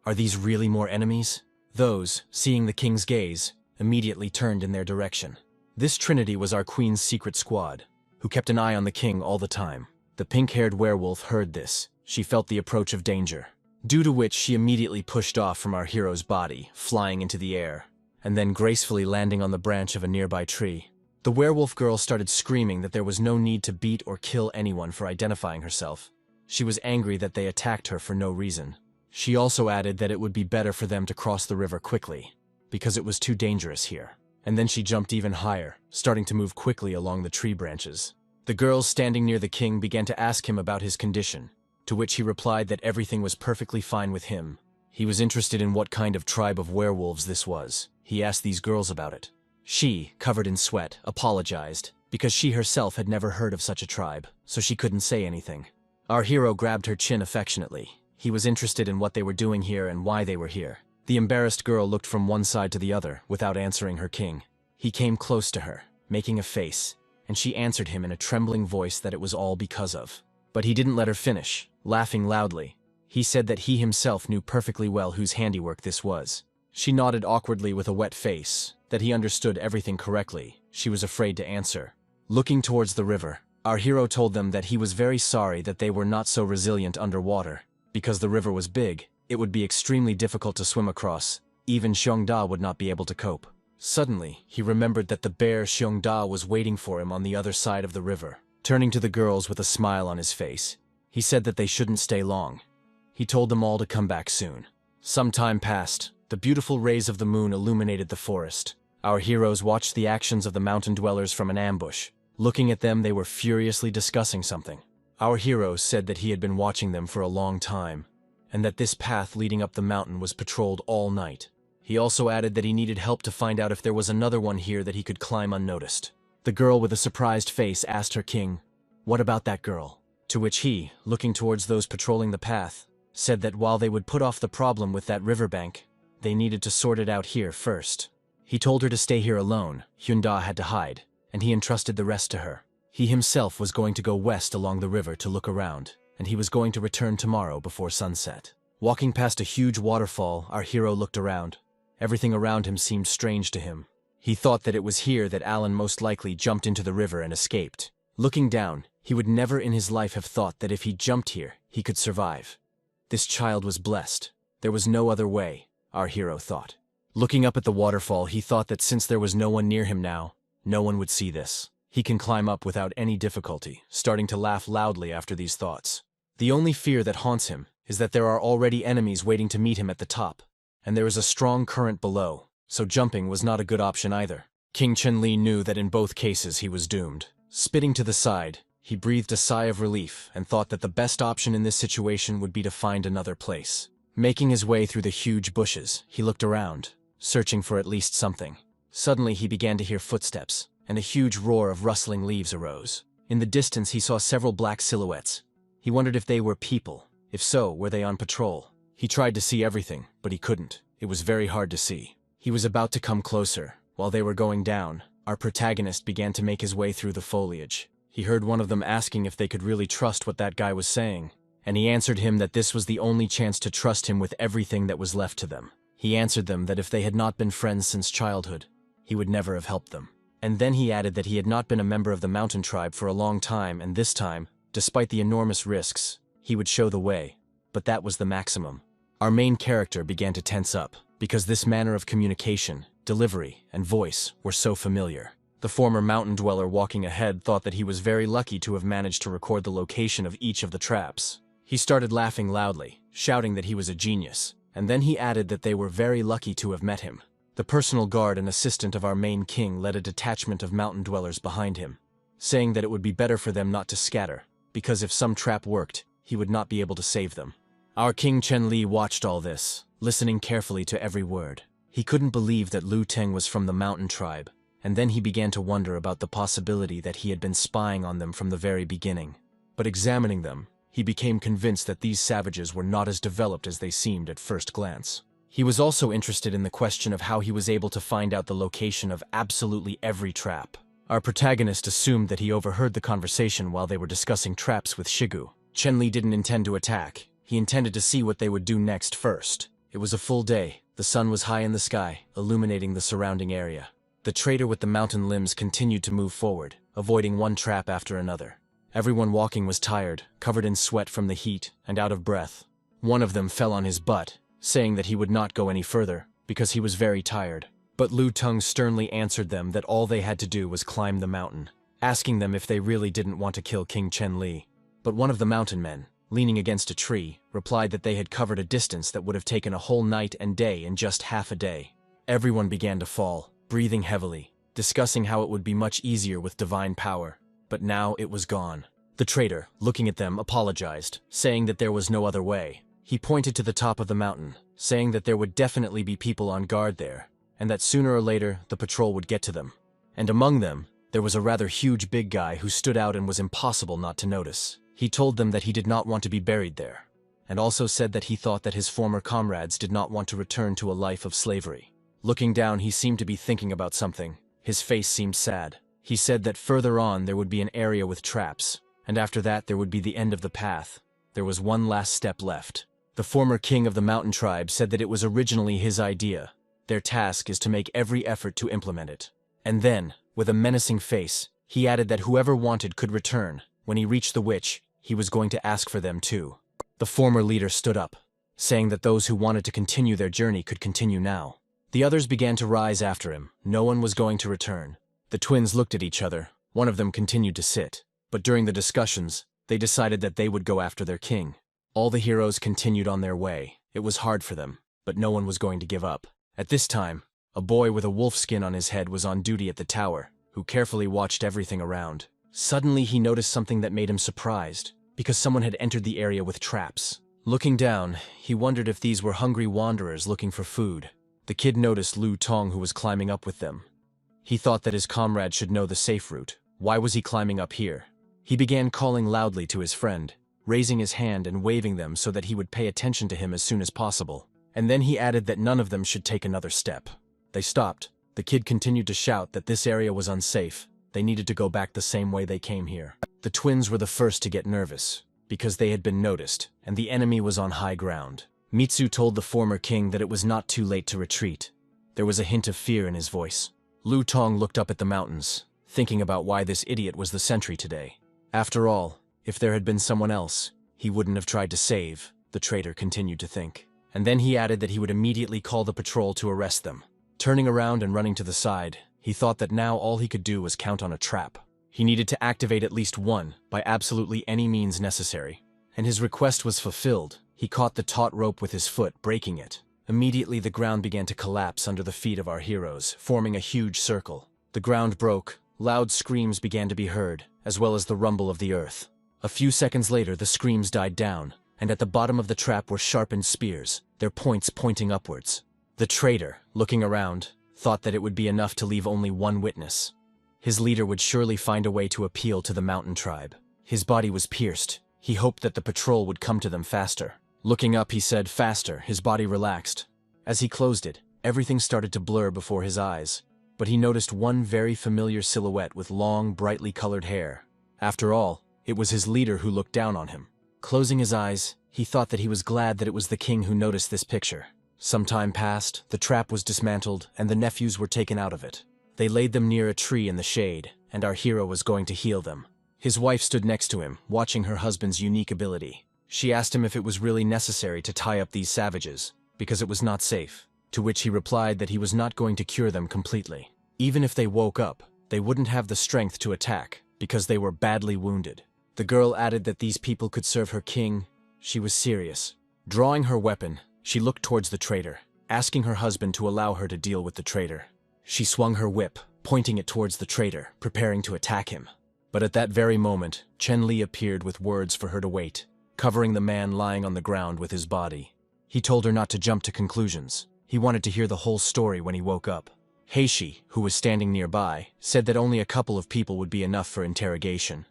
"Are these really more enemies?" Those, seeing the king's gaze, immediately turned in their direction. This trinity was our queen's secret squad, who kept an eye on the king all the time. The pink-haired werewolf heard this. She felt the approach of danger, due to which she immediately pushed off from our hero's body, flying into the air, and then gracefully landing on the branch of a nearby tree. The werewolf girl started screaming that there was no need to beat or kill anyone for identifying herself. She was angry that they attacked her for no reason. She also added that it would be better for them to cross the river quickly, because it was too dangerous here. And then she jumped even higher, starting to move quickly along the tree branches. The girls standing near the king began to ask him about his condition, to which he replied that everything was perfectly fine with him. He was interested in what kind of tribe of werewolves this was. He asked these girls about it. She, covered in sweat, apologized, because she herself had never heard of such a tribe, so she couldn't say anything. Our hero grabbed her chin affectionately. He was interested in what they were doing here and why they were here. The embarrassed girl looked from one side to the other, without answering her king. He came close to her, making a face, and she answered him in a trembling voice that it was all because of. But he didn't let her finish, laughing loudly. He said that he himself knew perfectly well whose handiwork this was. She nodded awkwardly with a wet face, that he understood everything correctly. She was afraid to answer. Looking towards the river, our hero told them that he was very sorry that they were not so resilient underwater. Because the river was big, it would be extremely difficult to swim across. Even Xiongda would not be able to cope. Suddenly, he remembered that the bear Xiongda was waiting for him on the other side of the river. Turning to the girls with a smile on his face, he said that they shouldn't stay long. He told them all to come back soon. Some time passed. The beautiful rays of the moon illuminated the forest. Our heroes watched the actions of the mountain dwellers from an ambush. Looking at them, they were furiously discussing something. Our hero said that he had been watching them for a long time, and that this path leading up the mountain was patrolled all night. He also added that he needed help to find out if there was another one here that he could climb unnoticed. The girl with a surprised face asked her king, "What about that girl?" To which he, looking towards those patrolling the path, said that while they would put off the problem with that riverbank, they needed to sort it out here first. He told her to stay here alone. Hyunda had to hide, and he entrusted the rest to her. He himself was going to go west along the river to look around, and he was going to return tomorrow before sunset. Walking past a huge waterfall, our hero looked around. Everything around him seemed strange to him. He thought that it was here that Alan most likely jumped into the river and escaped. Looking down, He would never in his life have thought that if he jumped here, he could survive. This child was blessed. There was no other way, our hero thought. Looking up at the waterfall, he thought that since there was no one near him now, no one would see this. He can climb up without any difficulty, starting to laugh loudly after these thoughts. The only fear that haunts him is that there are already enemies waiting to meet him at the top, and there is a strong current below, so jumping was not a good option either. King Chenli knew that in both cases he was doomed. Spitting to the side, he breathed a sigh of relief and thought that the best option in this situation would be to find another place. Making his way through the huge bushes, he looked around, searching for at least something. Suddenly he began to hear footsteps, and a huge roar of rustling leaves arose. In the distance he saw several black silhouettes. He wondered if they were people. If so, were they on patrol? He tried to see everything, but he couldn't. It was very hard to see. He was about to come closer. While they were going down, our protagonist began to make his way through the foliage. He heard one of them asking if they could really trust what that guy was saying, and he answered him that this was the only chance to trust him with everything that was left to them. He answered them that if they had not been friends since childhood, he would never have helped them. And then he added that he had not been a member of the mountain tribe for a long time, and this time, despite the enormous risks, he would show the way. But that was the maximum. Our main character began to tense up, because this manner of communication, delivery, and voice were so familiar. The former mountain dweller walking ahead thought that he was very lucky to have managed to record the location of each of the traps. He started laughing loudly, shouting that he was a genius, and then he added that they were very lucky to have met him. The personal guard and assistant of our main king led a detachment of mountain dwellers behind him, saying that it would be better for them not to scatter, because if some trap worked, he would not be able to save them. Our King Chenli watched all this, listening carefully to every word. He couldn't believe that Lu Teng was from the mountain tribe, and then he began to wonder about the possibility that he had been spying on them from the very beginning. But examining them, he became convinced that these savages were not as developed as they seemed at first glance. He was also interested in the question of how he was able to find out the location of absolutely every trap. Our protagonist assumed that he overheard the conversation while they were discussing traps with Shigu. Chenli didn't intend to attack. He intended to see what they would do next first. It was a full day. The sun was high in the sky, illuminating the surrounding area. The trader with the mountain limbs continued to move forward, avoiding one trap after another. Everyone walking was tired, covered in sweat from the heat, and out of breath. One of them fell on his butt, saying that he would not go any further, because he was very tired. But Lu Teng sternly answered them that all they had to do was climb the mountain, asking them if they really didn't want to kill King Chenli. But one of the mountain men, leaning against a tree, replied that they had covered a distance that would have taken a whole night and day in just half a day. Everyone began to fall, breathing heavily, discussing how it would be much easier with divine power, but now it was gone. The trader, looking at them, apologized, saying that there was no other way. He pointed to the top of the mountain, saying that there would definitely be people on guard there, and that sooner or later the patrol would get to them. And among them, there was a rather huge big guy who stood out and was impossible not to notice. He told them that he did not want to be buried there, and also said that he thought that his former comrades did not want to return to a life of slavery. Looking down, he seemed to be thinking about something. His face seemed sad. He said that further on there would be an area with traps, and after that there would be the end of the path. There was one last step left. The former king of the mountain tribe said that it was originally his idea. Their task is to make every effort to implement it. And then, with a menacing face, he added that whoever wanted could return. When he reached the witch, he was going to ask for them too. The former leader stood up, saying that those who wanted to continue their journey could continue now. The others began to rise after him. No one was going to return. The twins looked at each other. One of them continued to sit. But during the discussions, they decided that they would go after their king. All the heroes continued on their way. It was hard for them, but no one was going to give up. At this time, a boy with a wolf skin on his head was on duty at the tower, who carefully watched everything around. Suddenly he noticed something that made him surprised, because someone had entered the area with traps. Looking down, he wondered if these were hungry wanderers looking for food. The kid noticed Lu Teng, who was climbing up with them. He thought that his comrade should know the safe route. Why was he climbing up here? He began calling loudly to his friend, raising his hand and waving them so that he would pay attention to him as soon as possible. And then he added that none of them should take another step. They stopped. The kid continued to shout that this area was unsafe. They needed to go back the same way they came here. The twins were the first to get nervous, because they had been noticed, and the enemy was on high ground. Mitsu told the former king that it was not too late to retreat. There was a hint of fear in his voice. Lu Teng looked up at the mountains, thinking about why this idiot was the sentry today. After all, if there had been someone else, he wouldn't have tried to save, the traitor continued to think. And then he added that he would immediately call the patrol to arrest them. Turning around and running to the side, he thought that now all he could do was count on a trap. He needed to activate at least one, by absolutely any means necessary. And his request was fulfilled. He caught the taut rope with his foot, breaking it. Immediately the ground began to collapse under the feet of our heroes, forming a huge circle. The ground broke, loud screams began to be heard, as well as the rumble of the earth. A few seconds later the screams died down, and at the bottom of the trap were sharpened spears, their points pointing upwards. The traitor, looking around, thought that it would be enough to leave only one witness. His leader would surely find a way to appeal to the mountain tribe. His body was pierced. He hoped that the patrol would come to them faster. Looking up, he said, "Faster." His body relaxed. As he closed it, everything started to blur before his eyes. But he noticed one very familiar silhouette with long, brightly colored hair. After all, it was his leader who looked down on him. Closing his eyes, he thought that he was glad that it was the king who noticed this picture. Some time passed, the trap was dismantled, and the nephews were taken out of it. They laid them near a tree in the shade, and our hero was going to heal them. His wife stood next to him, watching her husband's unique ability. She asked him if it was really necessary to tie up these savages, because it was not safe, to which he replied that he was not going to cure them completely. Even if they woke up, they wouldn't have the strength to attack, because they were badly wounded. The girl added that these people could serve her king. She was serious. Drawing her weapon, she looked towards the traitor, asking her husband to allow her to deal with the traitor. She swung her whip, pointing it towards the traitor, preparing to attack him. But at that very moment, Chen Li appeared with words for her to wait, covering the man lying on the ground with his body. He told her not to jump to conclusions. He wanted to hear the whole story when he woke up. Heishi, who was standing nearby, said that only a couple of people would be enough for interrogation.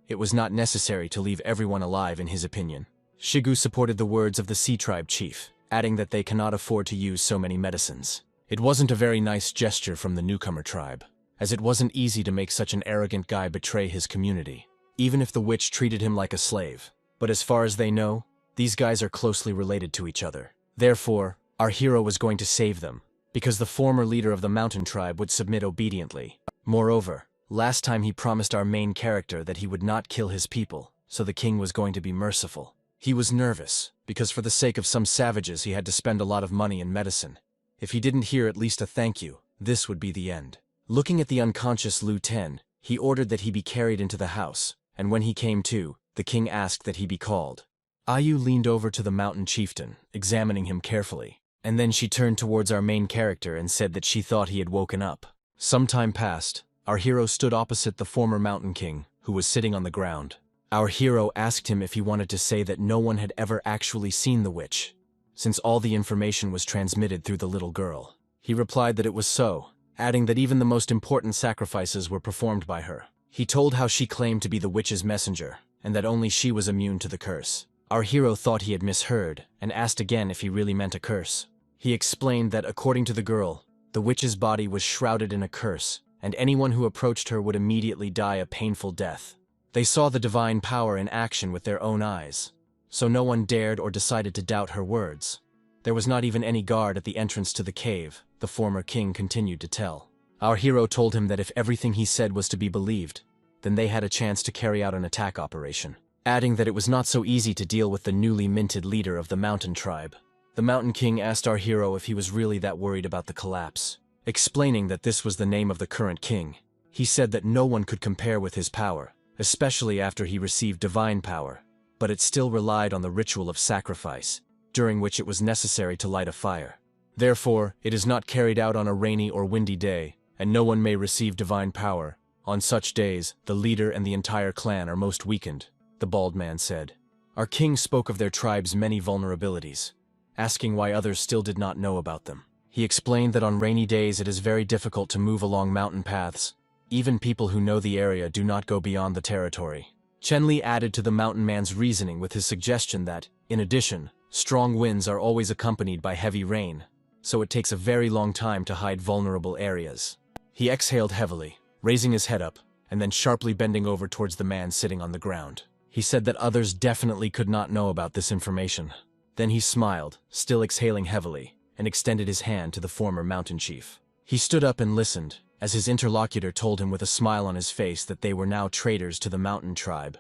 It was not necessary to leave everyone alive in his opinion. Shigu supported the words of the Sea Tribe chief, adding that they cannot afford to use so many medicines. It wasn't a very nice gesture from the newcomer tribe, as it wasn't easy to make such an arrogant guy betray his community, even if the witch treated him like a slave. But as far as they know, these guys are closely related to each other. Therefore, our hero was going to save them, because the former leader of the mountain tribe would submit obediently. Moreover, last time he promised our main character that he would not kill his people, so the king was going to be merciful. He was nervous, because for the sake of some savages he had to spend a lot of money in medicine. If he didn't hear at least a thank you, this would be the end. Looking at the unconscious Lu Ten, he ordered that he be carried into the house, and when he came to, the king asked that he be called. Ayu leaned over to the mountain chieftain, examining him carefully, and then she turned towards our main character and said that she thought he had woken up. Some time passed. Our hero stood opposite the former mountain king, who was sitting on the ground. Our hero asked him if he wanted to say that no one had ever actually seen the witch, since all the information was transmitted through the little girl. He replied that it was so, adding that even the most important sacrifices were performed by her. He told how she claimed to be the witch's messenger, and that only she was immune to the curse. Our hero thought he had misheard, and asked again if he really meant a curse. He explained that according to the girl, the witch's body was shrouded in a curse, and anyone who approached her would immediately die a painful death. They saw the divine power in action with their own eyes, so no one dared or decided to doubt her words. There was not even any guard at the entrance to the cave, the former king continued to tell. Our hero told him that if everything he said was to be believed, then they had a chance to carry out an attack operation, adding that it was not so easy to deal with the newly minted leader of the mountain tribe. The mountain king asked our hero if he was really that worried about the collapse, explaining that this was the name of the current king. He said that no one could compare with his power, especially after he received divine power, but it still relied on the ritual of sacrifice, during which it was necessary to light a fire. Therefore, it is not carried out on a rainy or windy day, and no one may receive divine power. On such days, the leader and the entire clan are most weakened, the bald man said. Our king spoke of their tribe's many vulnerabilities, asking why others still did not know about them. He explained that on rainy days it is very difficult to move along mountain paths. Even people who know the area do not go beyond the territory. Chen Li added to the mountain man's reasoning with his suggestion that, in addition, strong winds are always accompanied by heavy rain, so it takes a very long time to hide vulnerable areas. He exhaled heavily, raising his head up, and then sharply bending over towards the man sitting on the ground. He said that others definitely could not know about this information. Then he smiled, still exhaling heavily, and extended his hand to the former mountain chief. He stood up and listened, as his interlocutor told him with a smile on his face that they were now traitors to the mountain tribe.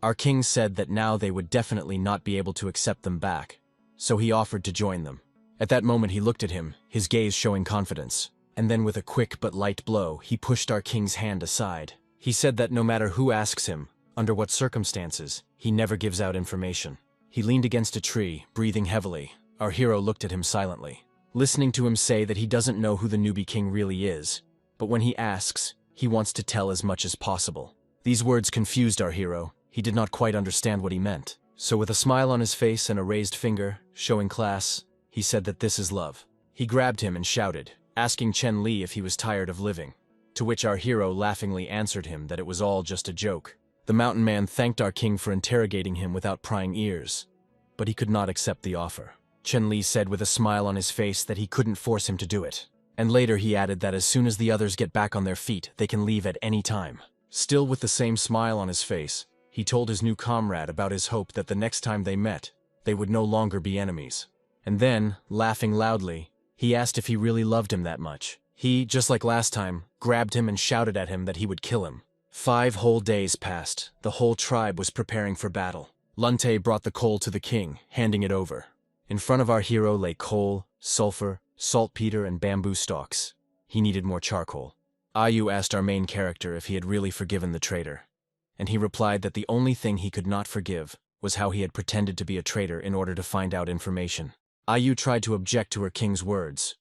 Our king said that now they would definitely not be able to accept them back, so he offered to join them. At that moment he looked at him, his gaze showing confidence, and then with a quick but light blow, he pushed our king's hand aside. He said that no matter who asks him, under what circumstances, he never gives out information. He leaned against a tree, breathing heavily. Our hero looked at him silently, listening to him say that he doesn't know who the newbie king really is, but when he asks, he wants to tell as much as possible. These words confused our hero. He did not quite understand what he meant. So with a smile on his face and a raised finger, showing class, he said that this is love. He grabbed him and shouted, asking Chen Li if he was tired of living, to which our hero laughingly answered him that it was all just a joke. The mountain man thanked our king for interrogating him without prying ears, but he could not accept the offer. Chen Li said with a smile on his face that he couldn't force him to do it, and later he added that as soon as the others get back on their feet, they can leave at any time. Still with the same smile on his face, he told his new comrade about his hope that the next time they met, they would no longer be enemies. And then, laughing loudly, he asked if he really loved him that much. He, just like last time, grabbed him and shouted at him that he would kill him. 5 whole days passed. The whole tribe was preparing for battle. Lunte brought the coal to the king, handing it over. In front of our hero lay coal, sulfur, saltpeter, and bamboo stalks. He needed more charcoal. Ayu asked our main character if he had really forgiven the traitor, and he replied that the only thing he could not forgive was how he had pretended to be a traitor in order to find out information. Ayu tried to object to her king's words,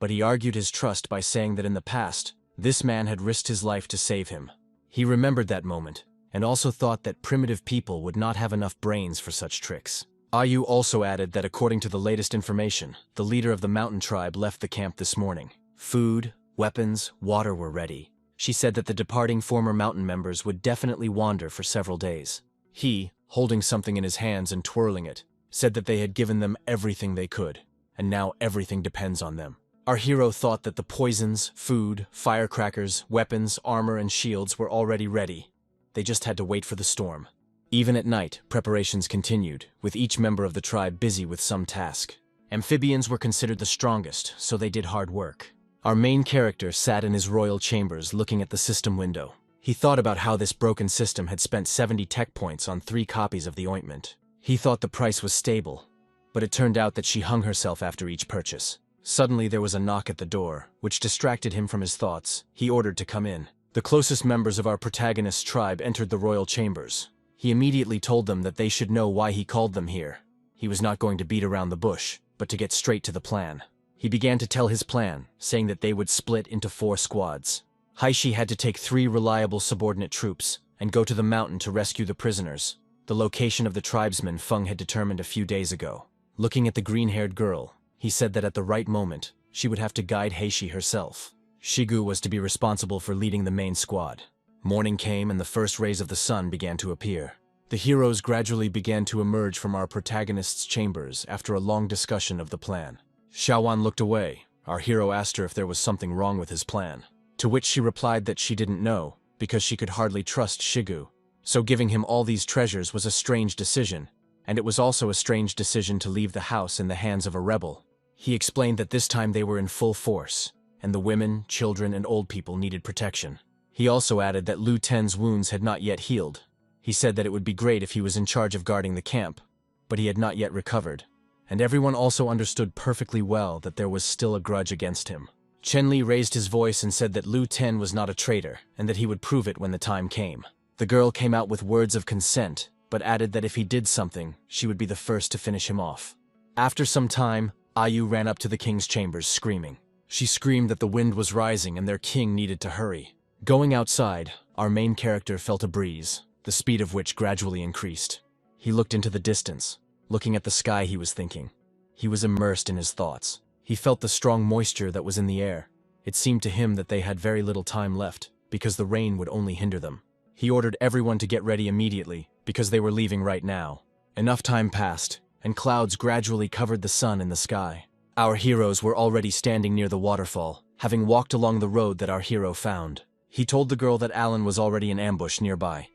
but he argued his trust by saying that in the past, this man had risked his life to save him. He remembered that moment, and also thought that primitive people would not have enough brains for such tricks. Ayu also added that according to the latest information, the leader of the mountain tribe left the camp this morning. Food, weapons, water were ready. She said that the departing former mountain members would definitely wander for several days. He, holding something in his hands and twirling it, said that they had given them everything they could, and now everything depends on them. Our hero thought that the poisons, food, firecrackers, weapons, armor, and shields were already ready. They just had to wait for the storm. Even at night, preparations continued, with each member of the tribe busy with some task. Amphibians were considered the strongest, so they did hard work. Our main character sat in his royal chambers looking at the system window. He thought about how this broken system had spent 70 tech points on 3 copies of the ointment. He thought the price was stable, but it turned out that she hung herself after each purchase. Suddenly there was a knock at the door, which distracted him from his thoughts. He ordered to come in. The closest members of our protagonist's tribe entered the royal chambers. He immediately told them that they should know why he called them here. He was not going to beat around the bush, but to get straight to the plan. He began to tell his plan, saying that they would split into 4 squads. Haishi had to take 3 reliable subordinate troops and go to the mountain to rescue the prisoners, the location of the tribesmen Feng had determined a few days ago. Looking at the green-haired girl, he said that at the right moment, she would have to guide Heishi herself. Shigu was to be responsible for leading the main squad. Morning came and the first rays of the sun began to appear. The heroes gradually began to emerge from our protagonist's chambers after a long discussion of the plan. Xiaowan looked away. Our hero asked her if there was something wrong with his plan, to which she replied that she didn't know, because she could hardly trust Shigu. So giving him all these treasures was a strange decision, and it was also a strange decision to leave the house in the hands of a rebel. He explained that this time they were in full force, and the women, children, and old people needed protection. He also added that Lu Ten's wounds had not yet healed. He said that it would be great if he was in charge of guarding the camp, but he had not yet recovered, and everyone also understood perfectly well that there was still a grudge against him. Chen Li raised his voice and said that Lu Ten was not a traitor, and that he would prove it when the time came. The girl came out with words of consent, but added that if he did something, she would be the first to finish him off. After some time, Ayu ran up to the king's chambers screaming. She screamed that the wind was rising and their king needed to hurry. Going outside, our main character felt a breeze, the speed of which gradually increased. He looked into the distance. Looking at the sky, he was thinking. He was immersed in his thoughts. He felt the strong moisture that was in the air. It seemed to him that they had very little time left, because the rain would only hinder them. He ordered everyone to get ready immediately, because they were leaving right now. Enough time passed, and clouds gradually covered the sun in the sky. Our heroes were already standing near the waterfall, having walked along the road that our hero found. He told the girl that Alan was already in ambush nearby.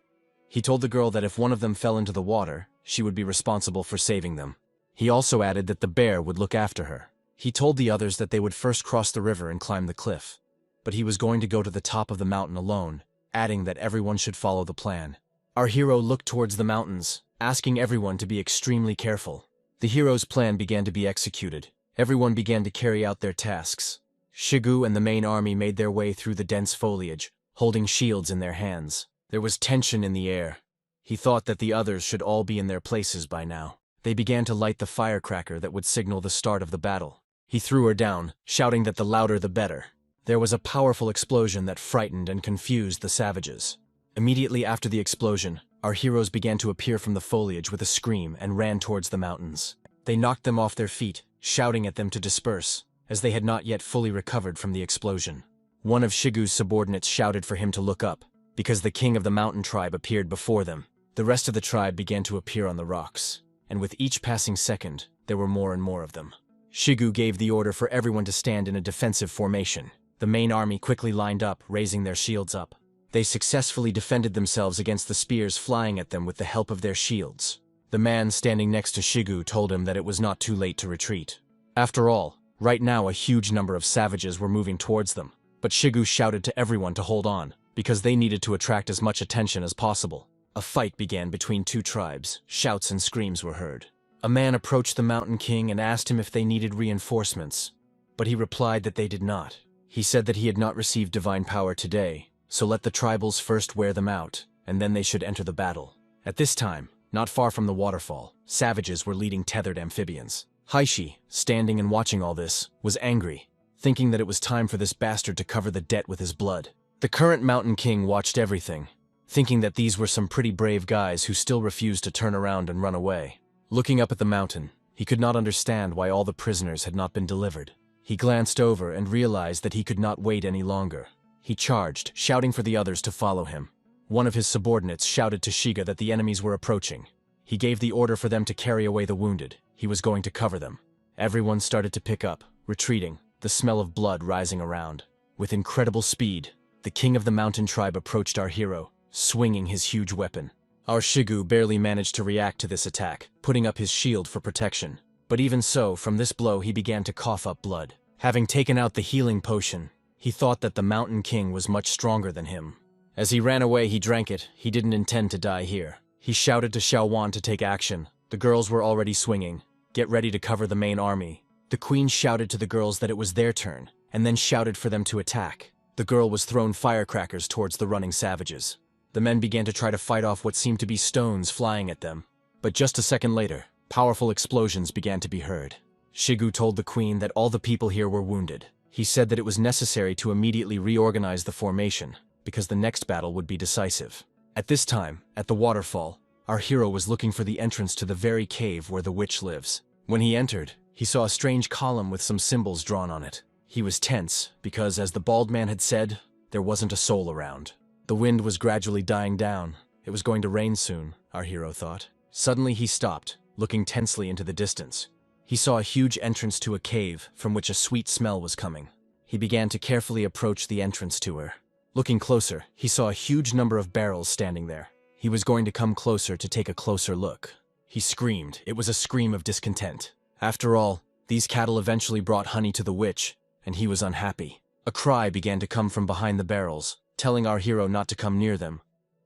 He told the girl that if one of them fell into the water, she would be responsible for saving them. He also added that the bear would look after her. He told the others that they would first cross the river and climb the cliff, but he was going to go to the top of the mountain alone, adding that everyone should follow the plan. Our hero looked towards the mountains, asking everyone to be extremely careful. The hero's plan began to be executed. Everyone began to carry out their tasks. Shigu and the main army made their way through the dense foliage, holding shields in their hands. There was tension in the air. He thought that the others should all be in their places by now. They began to light the firecracker that would signal the start of the battle. He threw her down, shouting that the louder the better. There was a powerful explosion that frightened and confused the savages. Immediately after the explosion, our heroes began to appear from the foliage with a scream and ran towards the mountains. They knocked them off their feet, shouting at them to disperse, as they had not yet fully recovered from the explosion. One of Shigu's subordinates shouted for him to look up, because the king of the mountain tribe appeared before them. The rest of the tribe began to appear on the rocks, and with each passing second, there were more and more of them. Shigu gave the order for everyone to stand in a defensive formation. The main army quickly lined up, raising their shields up. They successfully defended themselves against the spears flying at them with the help of their shields. The man standing next to Shigu told him that it was not too late to retreat. After all, right now a huge number of savages were moving towards them, but Shigu shouted to everyone to hold on, because they needed to attract as much attention as possible. A fight began between two tribes. Shouts and screams were heard. A man approached the Mountain King and asked him if they needed reinforcements, but he replied that they did not. He said that he had not received divine power today, so let the tribals first wear them out, and then they should enter the battle. At this time, not far from the waterfall, savages were leading tethered amphibians. Haishi, standing and watching all this, was angry, thinking that it was time for this bastard to cover the debt with his blood. The current Mountain King watched everything, thinking that these were some pretty brave guys who still refused to turn around and run away. Looking up at the mountain, he could not understand why all the prisoners had not been delivered. He glanced over and realized that he could not wait any longer. He charged, shouting for the others to follow him. One of his subordinates shouted to Shiga that the enemies were approaching. He gave the order for them to carry away the wounded. He was going to cover them. Everyone started to pick up, retreating, the smell of blood rising around. With incredible speed, the king of the mountain tribe approached our hero, swinging his huge weapon. Our Shigu barely managed to react to this attack, putting up his shield for protection. But even so, from this blow he began to cough up blood. Having taken out the healing potion, he thought that the Mountain King was much stronger than him. As he ran away, he drank it. He didn't intend to die here. He shouted to Xiaowan to take action. The girls were already swinging. Get ready to cover the main army. The queen shouted to the girls that it was their turn, and then shouted for them to attack. The girl was thrown firecrackers towards the running savages. The men began to try to fight off what seemed to be stones flying at them. But just a second later, powerful explosions began to be heard. Shigu told the queen that all the people here were wounded. He said that it was necessary to immediately reorganize the formation, because the next battle would be decisive. At this time, at the waterfall, our hero was looking for the entrance to the very cave where the witch lives. When he entered, he saw a strange column with some symbols drawn on it. He was tense, because as the bald man had said, there wasn't a soul around. The wind was gradually dying down. It was going to rain soon, our hero thought. Suddenly he stopped, looking tensely into the distance. He saw a huge entrance to a cave from which a sweet smell was coming. He began to carefully approach the entrance to her. Looking closer, he saw a huge number of barrels standing there. He was going to come closer to take a closer look. He screamed. It was a scream of discontent. After all, these cattle eventually brought honey to the witch, and he was unhappy. A cry began to come from behind the barrels, telling our hero not to come near them.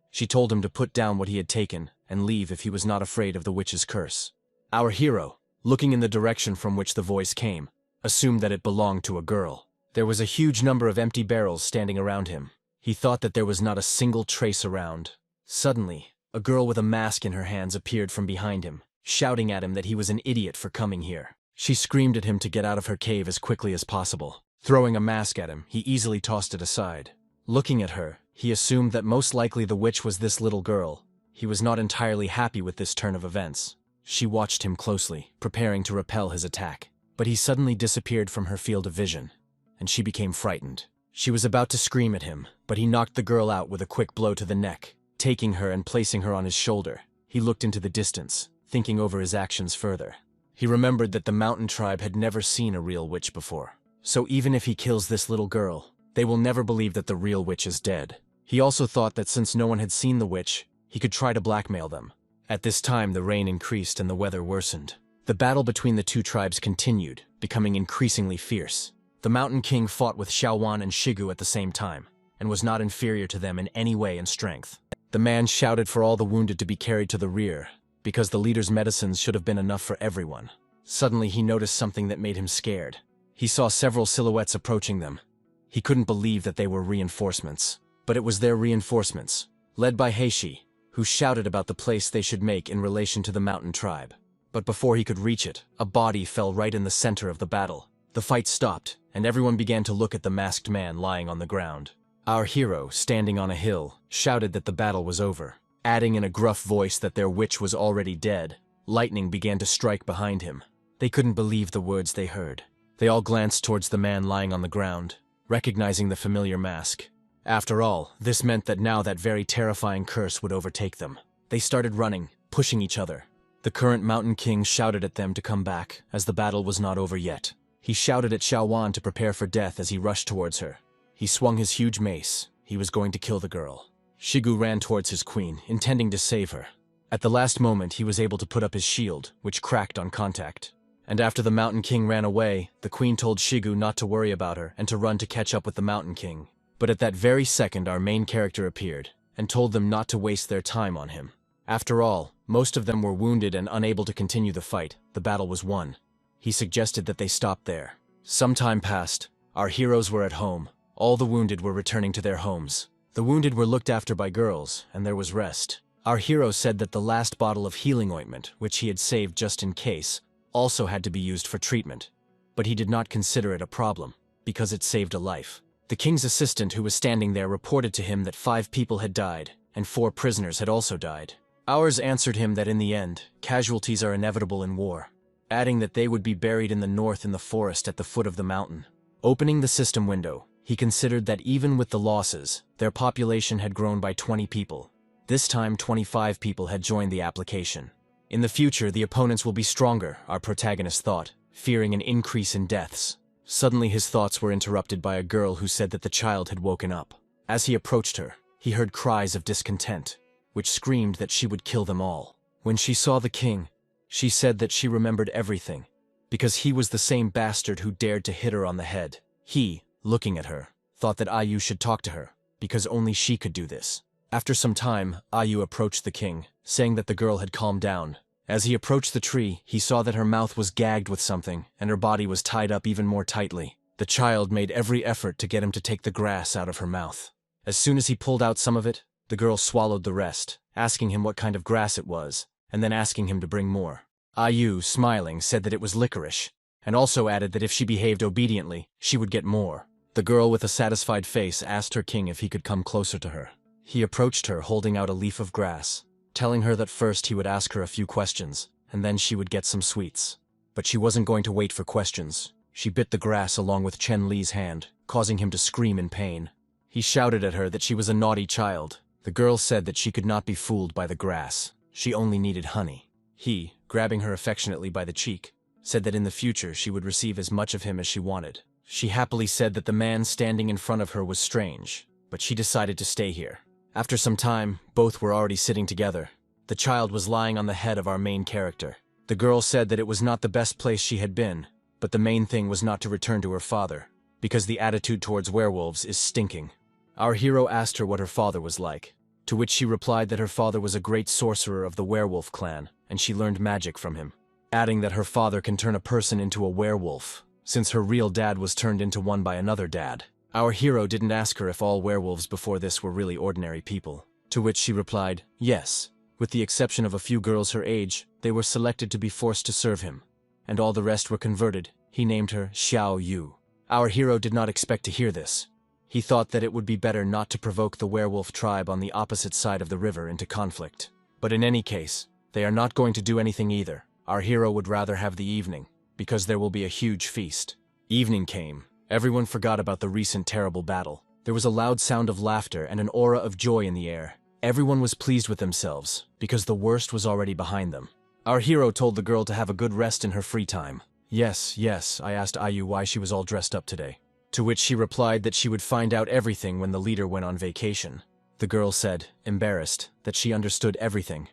She told him to put down what he had taken and leave if he was not afraid of the witch's curse. Our hero, looking in the direction from which the voice came, assumed that it belonged to a girl. There was a huge number of empty barrels standing around him. He thought that there was not a single trace around. Suddenly, a girl with a mask in her hands appeared from behind him, shouting at him that he was an idiot for coming here. She screamed at him to get out of her cave as quickly as possible. Throwing a mask at him, he easily tossed it aside. Looking at her, he assumed that most likely the witch was this little girl. He was not entirely happy with this turn of events. She watched him closely, preparing to repel his attack. But he suddenly disappeared from her field of vision, and she became frightened. She was about to scream at him, but he knocked the girl out with a quick blow to the neck. Taking her and placing her on his shoulder, he looked into the distance, thinking over his actions further. He remembered that the mountain tribe had never seen a real witch before. So even if he kills this little girl, they will never believe that the real witch is dead. He also thought that since no one had seen the witch, he could try to blackmail them. At this time, the rain increased and the weather worsened. The battle between the two tribes continued, becoming increasingly fierce. The Mountain King fought with Xiaowan and Shigu at the same time, and was not inferior to them in any way in strength. The man shouted for all the wounded to be carried to the rear, because the leader's medicines should have been enough for everyone. Suddenly he noticed something that made him scared. He saw several silhouettes approaching them. He couldn't believe that they were reinforcements. But it was their reinforcements, led by Heishi, who shouted about the place they should make in relation to the mountain tribe. But before he could reach it, a body fell right in the center of the battle. The fight stopped, and everyone began to look at the masked man lying on the ground. Our hero, standing on a hill, shouted that the battle was over, adding in a gruff voice that their witch was already dead. Lightning began to strike behind him. They couldn't believe the words they heard. They all glanced towards the man lying on the ground, recognizing the familiar mask. After all, this meant that now that very terrifying curse would overtake them. They started running, pushing each other. The current Mountain King shouted at them to come back, as the battle was not over yet. He shouted at Xiaowan to prepare for death as he rushed towards her. He swung his huge mace. He was going to kill the girl. Shigu ran towards his queen, intending to save her. At the last moment, he was able to put up his shield, which cracked on contact. And after the Mountain King ran away, the queen told Shigu not to worry about her and to run to catch up with the Mountain King. But at that very second, our main character appeared, and told them not to waste their time on him. After all, most of them were wounded and unable to continue the fight. The battle was won. He suggested that they stop there. Some time passed. Our heroes were at home. All the wounded were returning to their homes. The wounded were looked after by girls, and there was rest. Our hero said that the last bottle of healing ointment, which he had saved just in case, also had to be used for treatment. But he did not consider it a problem, because it saved a life. The king's assistant who was standing there reported to him that 5 people had died, and 4 prisoners had also died. Ours answered him that in the end, casualties are inevitable in war, adding that they would be buried in the north in the forest at the foot of the mountain. Opening the system window, he considered that even with the losses, their population had grown by 20 people. This time 25 people had joined the application. In the future, the opponents will be stronger, our protagonist thought, fearing an increase in deaths. Suddenly his thoughts were interrupted by a girl who said that the child had woken up. As he approached her, he heard cries of discontent, which screamed that she would kill them all. When she saw the king, she said that she remembered everything, because he was the same bastard who dared to hit her on the head. He, looking at her, thought that Ayu should talk to her, because only she could do this. After some time, Ayu approached the king, saying that the girl had calmed down. As he approached the tree, he saw that her mouth was gagged with something, and her body was tied up even more tightly. The child made every effort to get him to take the grass out of her mouth. As soon as he pulled out some of it, the girl swallowed the rest, asking him what kind of grass it was, and then asking him to bring more. Ayu, smiling, said that it was licorice, and also added that if she behaved obediently, she would get more. The girl with a satisfied face asked her king if he could come closer to her. He approached her holding out a leaf of grass, telling her that first he would ask her a few questions, and then she would get some sweets. But she wasn't going to wait for questions. She bit the grass along with Chen Li's hand, causing him to scream in pain. He shouted at her that she was a naughty child. The girl said that she could not be fooled by the grass. She only needed honey. He, grabbing her affectionately by the cheek, said that in the future she would receive as much of him as she wanted. She happily said that the man standing in front of her was strange, but she decided to stay here. After some time, both were already sitting together. The child was lying on the head of our main character. The girl said that it was not the best place she had been, but the main thing was not to return to her father, because the attitude towards werewolves is stinking. Our hero asked her what her father was like, to which she replied that her father was a great sorcerer of the werewolf clan, and she learned magic from him, adding that her father can turn a person into a werewolf, since her real dad was turned into one by another dad. Our hero didn't ask her if all werewolves before this were really ordinary people, to which she replied, yes. With the exception of a few girls her age, they were selected to be forced to serve him, and all the rest were converted. He named her Xiao Yu. Our hero did not expect to hear this. He thought that it would be better not to provoke the werewolf tribe on the opposite side of the river into conflict. But in any case, they are not going to do anything either. Our hero would rather have the evening, because there will be a huge feast. Evening came. Everyone forgot about the recent terrible battle. There was a loud sound of laughter and an aura of joy in the air. Everyone was pleased with themselves, because the worst was already behind them. Our hero told the girl to have a good rest in her free time. Yes, I asked Ayu why she was all dressed up today. To which she replied that she would find out everything when the leader went on vacation. The girl said, embarrassed, that she understood everything.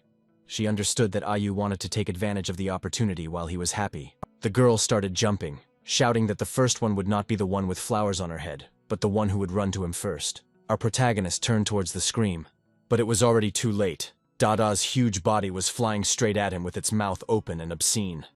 She understood that Ayu wanted to take advantage of the opportunity while he was happy. The girl started jumping, shouting that the first one would not be the one with flowers on her head, but the one who would run to him first. Our protagonist turned towards the scream, but it was already too late. Dada's huge body was flying straight at him with its mouth open and obscene.